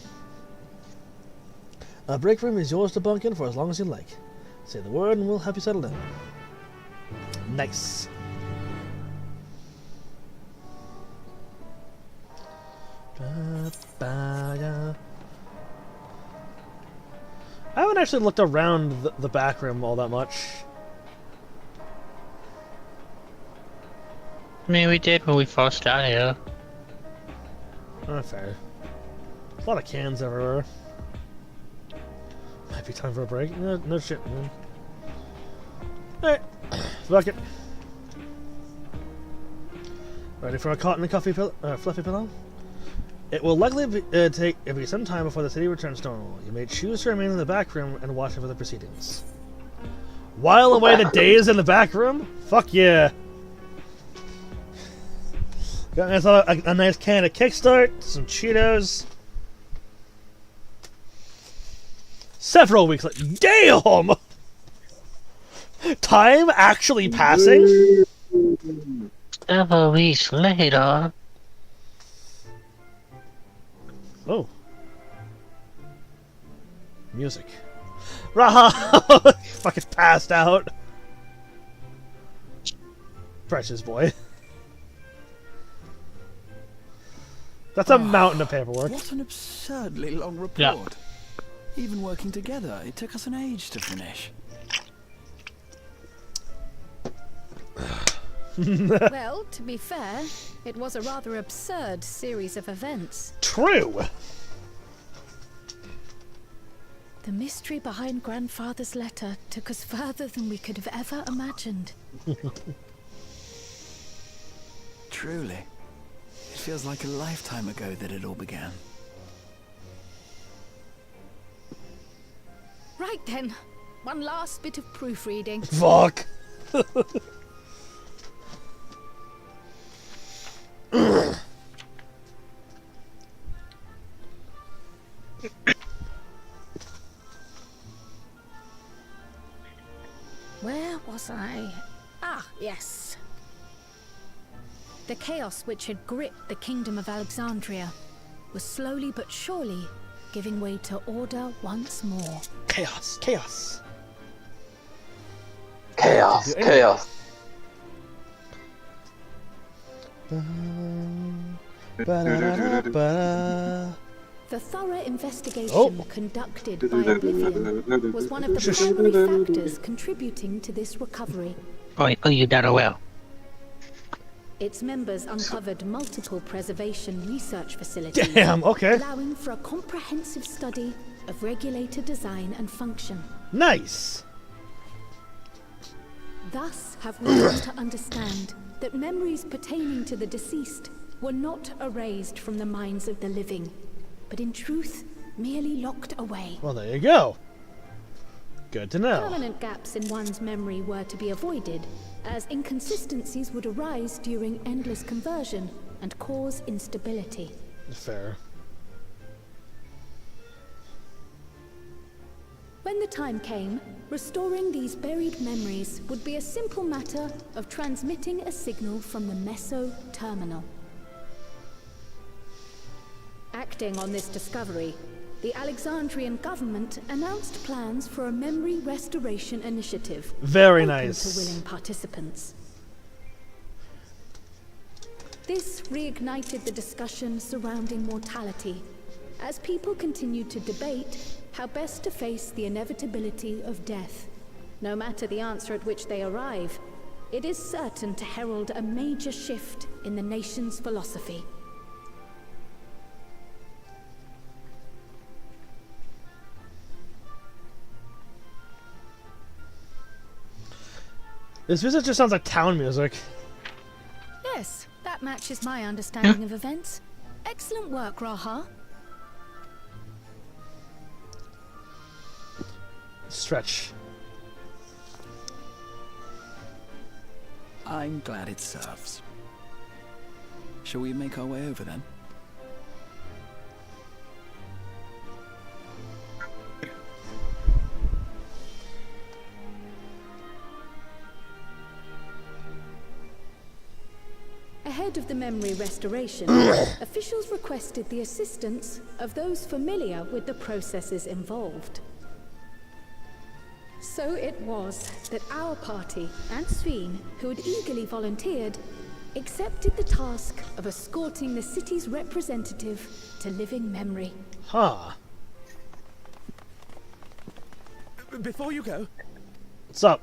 A break room is yours to bunk in for as long as you like. Say the word and we'll help you settle in. Nice. I haven't actually looked around the back room all that much. I mean, we did when we first started here. Not fair. A lot of cans everywhere. Might be time for a break. No shit, man. Alright. Fuck it. Ready for a cotton and coffee fluffy pillow? It will likely be some time before the city returns to normal. You may choose to remain in the back room and watch over the proceedings. While away the days in the back room? Fuck yeah. Got myself a nice can of Kickstart, some Cheetos. Several weeks later. Damn! Time actually passing? Several weeks later. Oh. Music. Raha! Fucking passed out. Precious boy. That's a mountain of paperwork. What an absurdly long report. Yeah. Even working together, it took us an age to finish. Well, to be fair, it was a rather absurd series of events. True. The mystery behind Grandfather's letter took us further than we could have ever imagined. Truly. It feels like a lifetime ago that it all began. Right then, one last bit of proofreading. Fuck. Where was I? Ah, yes. The chaos which had gripped the kingdom of Alexandria was slowly but surely giving way to order once more. Chaos, chaos. Chaos, chaos. The thorough investigation conducted by Oblivion was one of the primary factors contributing to this recovery. Oh, you done well. Its members uncovered multiple preservation research facilities, Damn, okay. allowing for a comprehensive study of regulator design and function. Nice. Thus have we come to understand that memories pertaining to the deceased were not erased from the minds of the living, but in truth merely locked away. Well, there you go. Good to know. Permanent gaps in one's memory were to be avoided, as inconsistencies would arise during endless conversion and cause instability. Fair. When the time came, restoring these buried memories would be a simple matter of transmitting a signal from the Meso Terminal. Acting on this discovery, the Alexandrian government announced plans for a memory restoration initiative. Very open nice. To willing participants. This reignited the discussion surrounding mortality, as people continued to debate how best to face the inevitability of death. No matter the answer at which they arrive, it is certain to herald a major shift in the nation's philosophy. This music just sounds like town music. Yes, that matches my understanding of events. Excellent work, Raha. Stretch. I'm glad it serves. Shall we make our way over then? Ahead of the memory restoration, officials requested the assistance of those familiar with the processes involved. So it was that our party and Sveen, who had eagerly volunteered, accepted the task of escorting the city's representative to living memory. Huh. Before you go... What's up?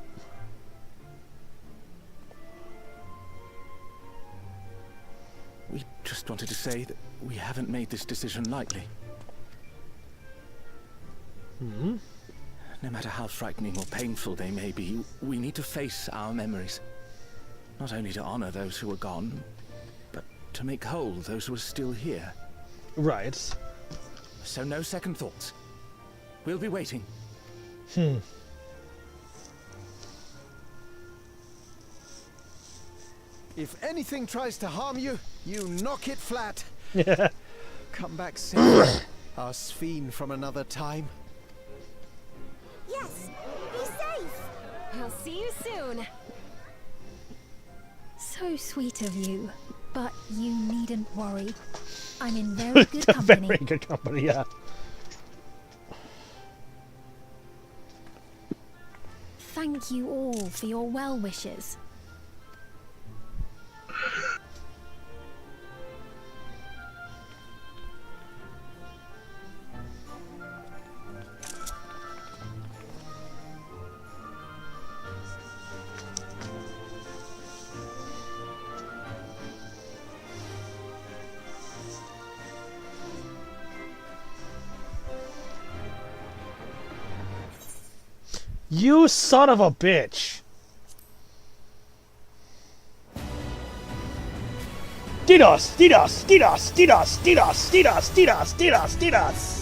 We just wanted to say that we haven't made this decision lightly. Hmm? No matter how frightening or painful they may be, we need to face our memories. Not only to honor those who are gone, but to make whole those who are still here. Right. So no second thoughts. We'll be waiting. If anything tries to harm you, you knock it flat. Come back safe, our Sveen from another time. Yes, be safe. I'll see you soon. So sweet of you, but you needn't worry. I'm in very good company. Very good company, yeah. Thank you all for your well wishes. You son of a bitch! DDoS! DDoS! DDoS! DDoS! DDoS! DDoS! DDoS! DDoS! DDoS!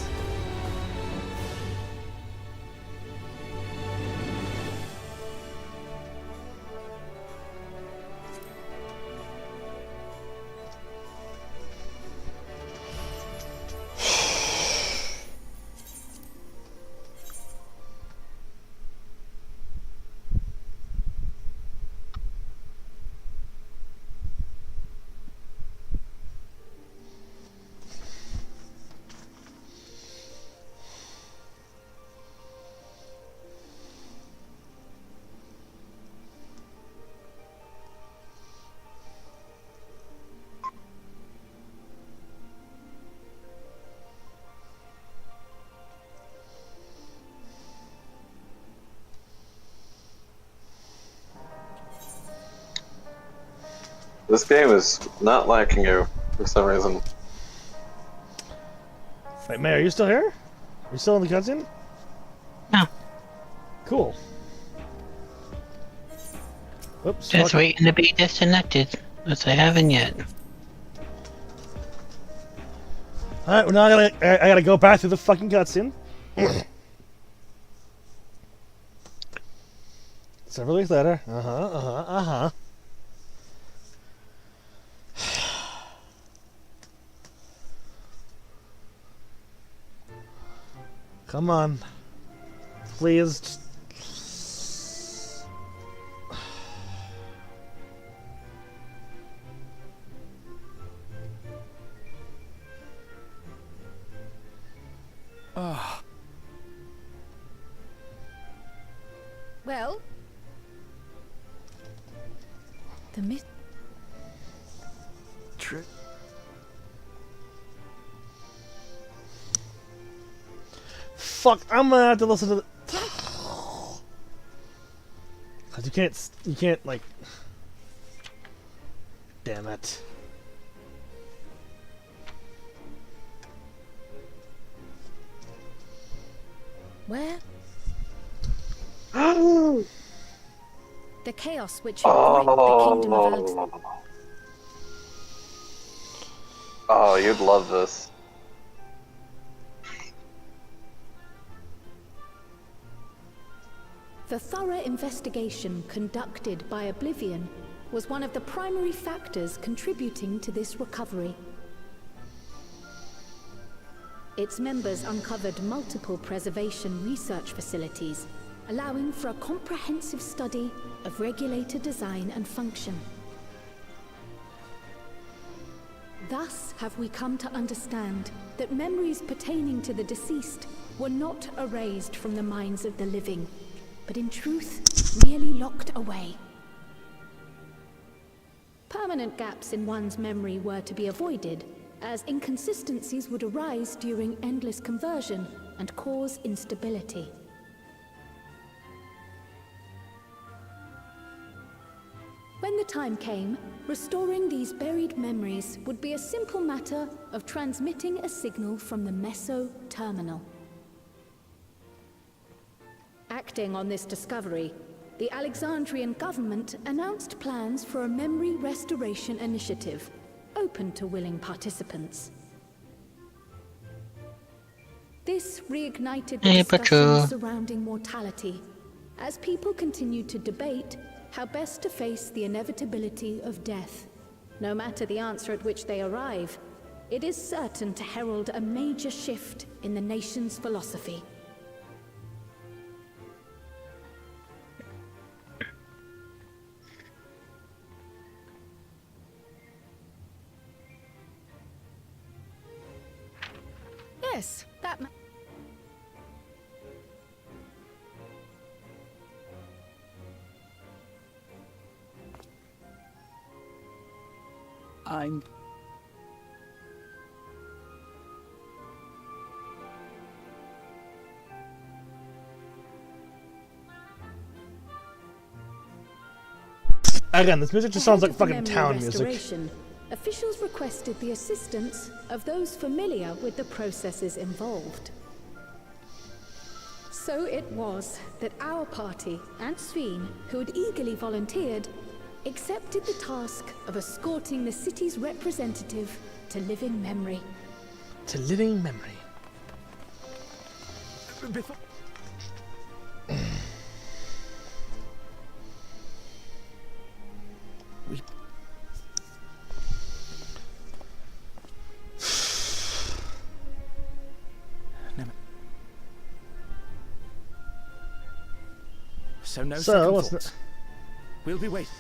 This game is not liking you for some reason. Wait, May, are you still here? Are you still in the cutscene? No. Cool. Whoops. Just waiting to be disconnected, which I haven't yet. Alright, well now I gotta go back through the fucking cutscene. Several weeks later. Come on. Please. Just... Well, the myth. Trip. Fuck! I'm gonna have to listen to the. Cause you can't like. Damn it. Where? The chaos which had gripped the kingdom of Alexander. Oh, you'd love this. The thorough investigation conducted by Oblivion was one of the primary factors contributing to this recovery. Its members uncovered multiple preservation research facilities, allowing for a comprehensive study of regulator design and function. Thus have we come to understand that memories pertaining to the deceased were not erased from the minds of the living, but in truth, merely locked away. Permanent gaps in one's memory were to be avoided, as inconsistencies would arise during endless conversion and cause instability. When the time came, restoring these buried memories would be a simple matter of transmitting a signal from the Meso Terminal. Acting on this discovery, the Alexandrian government announced plans for a memory restoration initiative, open to willing participants. This reignited the discussion surrounding mortality, as people continued to debate how best to face the inevitability of death. No matter the answer at which they arrive, it is certain to herald a major shift in the nation's philosophy. Yes, that. I'm... Again, this music just sounds like Ahead of the fucking memory town music. restoration, officials requested the assistance of those familiar with the processes involved. So it was that our party and Sveen, who had eagerly volunteered, accepted the task of escorting the city's representative to living memory. To living memory. Before... So no second what's thoughts. We'll be waiting.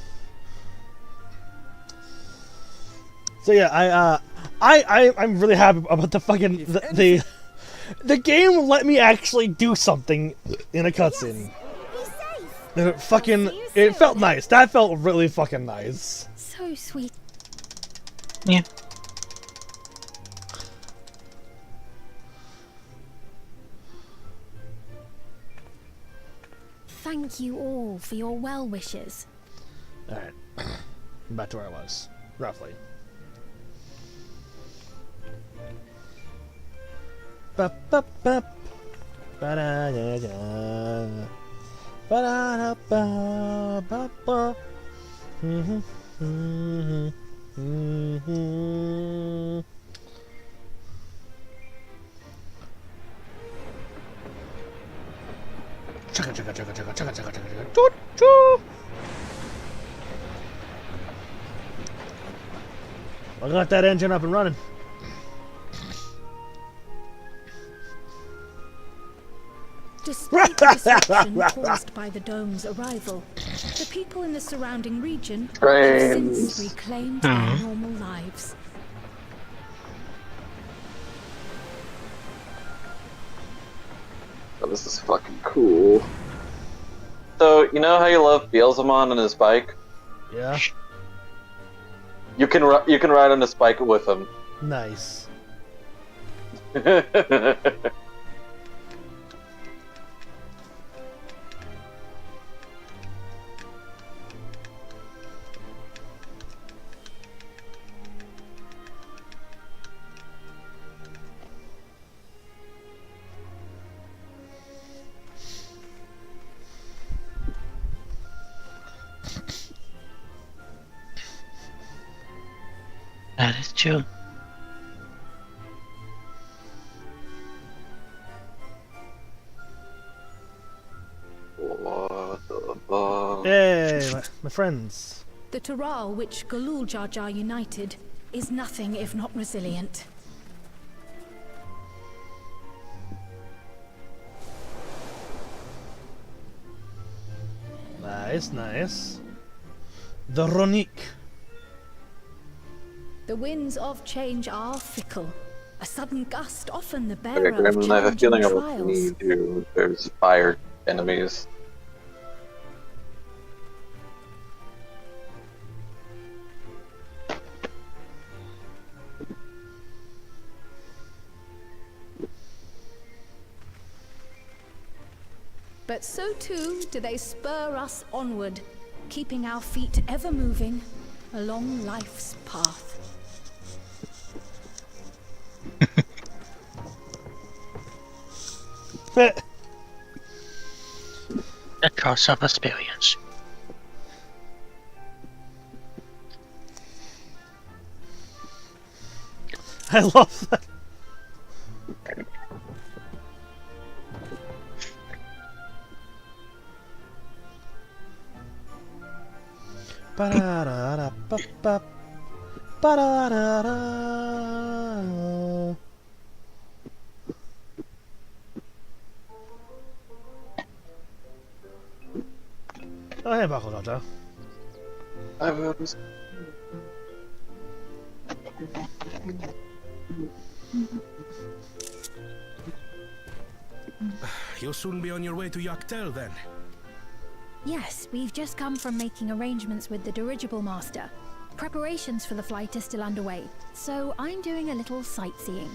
So yeah, I'm really happy about the fucking the game let me actually do something in a cutscene. It felt nice. That felt really fucking nice. So sweet. Yeah. Thank you all for your well wishes. Alright. Back to where I was. Roughly. Ba ba ba ba da da da ba da da ba ba ba Chugga chugga chugga chugga chugga chugga chugga choo choo. I got that engine up and running. Despite the disruption caused by the dome's arrival, the people in the surrounding region have since reclaimed their normal lives. Oh, this is fucking cool. So, you know how you love Beelzemon and his bike? Yeah. You can ride on his bike with him. Nice. That is true. What the fuck? Hey, my friends. The Tural which Galul Jar Jar united is nothing if not resilient. Nice, nice. The Ronique. The winds of change are fickle. A sudden gust often the Okay, bearer of Gremlin, I have a challenging feeling I will trials. need you. There's fire enemies. But so too do they spur us onward, keeping our feet ever moving along life's path. A cross of experience. I love that. Ba-da-da-da-ba-ba. Ba-da-da-da. Oh, hey, Buckle Doctor. I was... You'll soon be on your way to Yaktel, then. Yes, we've just come from making arrangements with the dirigible master. Preparations for the flight are still underway, so I'm doing a little sightseeing.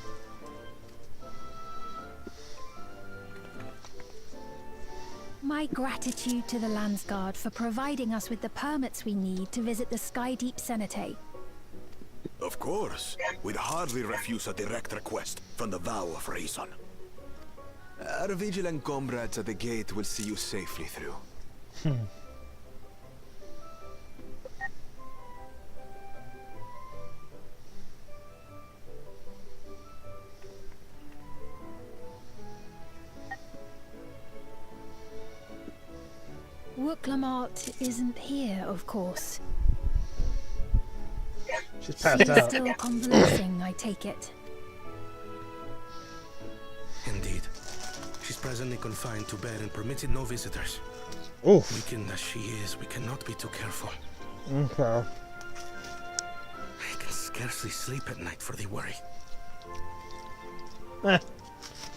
My gratitude to the Landsguard for providing us with the permits we need to visit the Skydeep Cenotaph. Of course. We'd hardly refuse a direct request from the vow of reason. Our vigilant comrades at the gate will see you safely through. Wooklamart isn't here, of course. She's passed out. Still convalescing, I take it. Indeed. She's presently confined to bed and permitted no visitors. Oof. Weakened as she is, we cannot be too careful. Okay. I can scarcely sleep at night for the worry.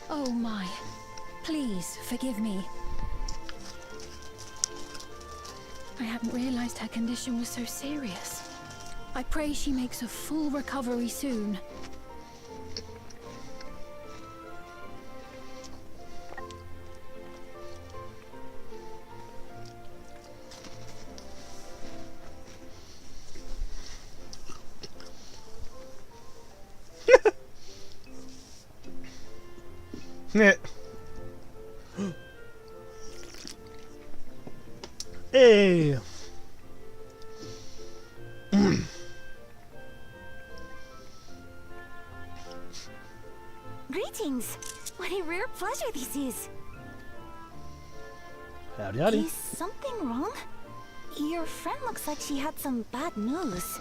Oh my. Please, forgive me. I hadn't realized her condition was so serious. I pray she makes a full recovery soon. Hey. Greetings. What a rare pleasure this is. Howdy, howdy. Is something wrong? Your friend looks like she had some bad news.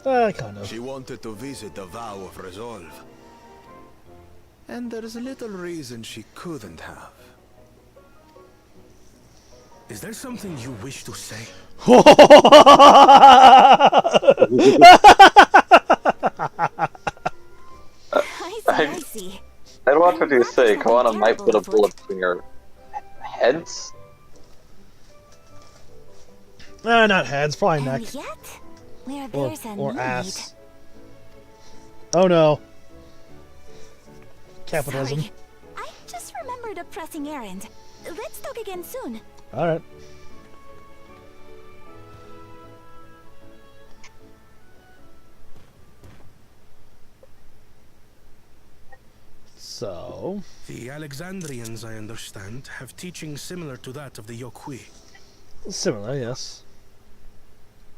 Kind of. She wanted to visit the vow of resolve. And there's little reason she couldn't have. Is there something you wish to say? I see. I watch what you say. Kawana might put a bullet between your heads. Not heads, probably neck. And yet, where there's a or need. ass. Oh no. Capitalism. Sorry. I just remembered a pressing errand. Let's talk again soon. Alright. So... The Alexandrians, I understand, have teaching similar to that of the Yokui. Similar, yes.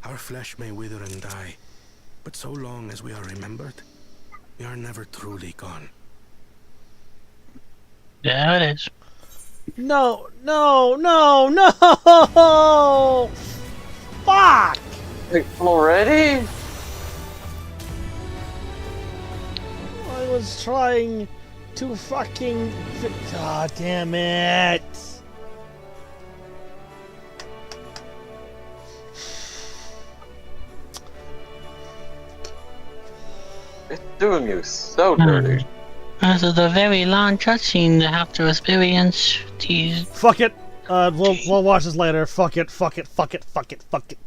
Our flesh may wither and die, but so long as we are remembered, we are never truly gone. Yeah, it is. No, no, no, no! Fuck! Already? I was trying to fucking... God damn it! It's doing you so dirty. This is a very long cutscene to have to experience these. Fuck it. We'll watch this later. Fuck it. Fuck it. Fuck it. Fuck it. Fuck it.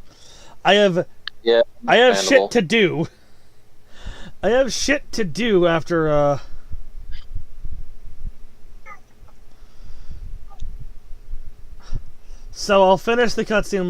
I have shit to do. I have shit to do after So I'll finish the cutscene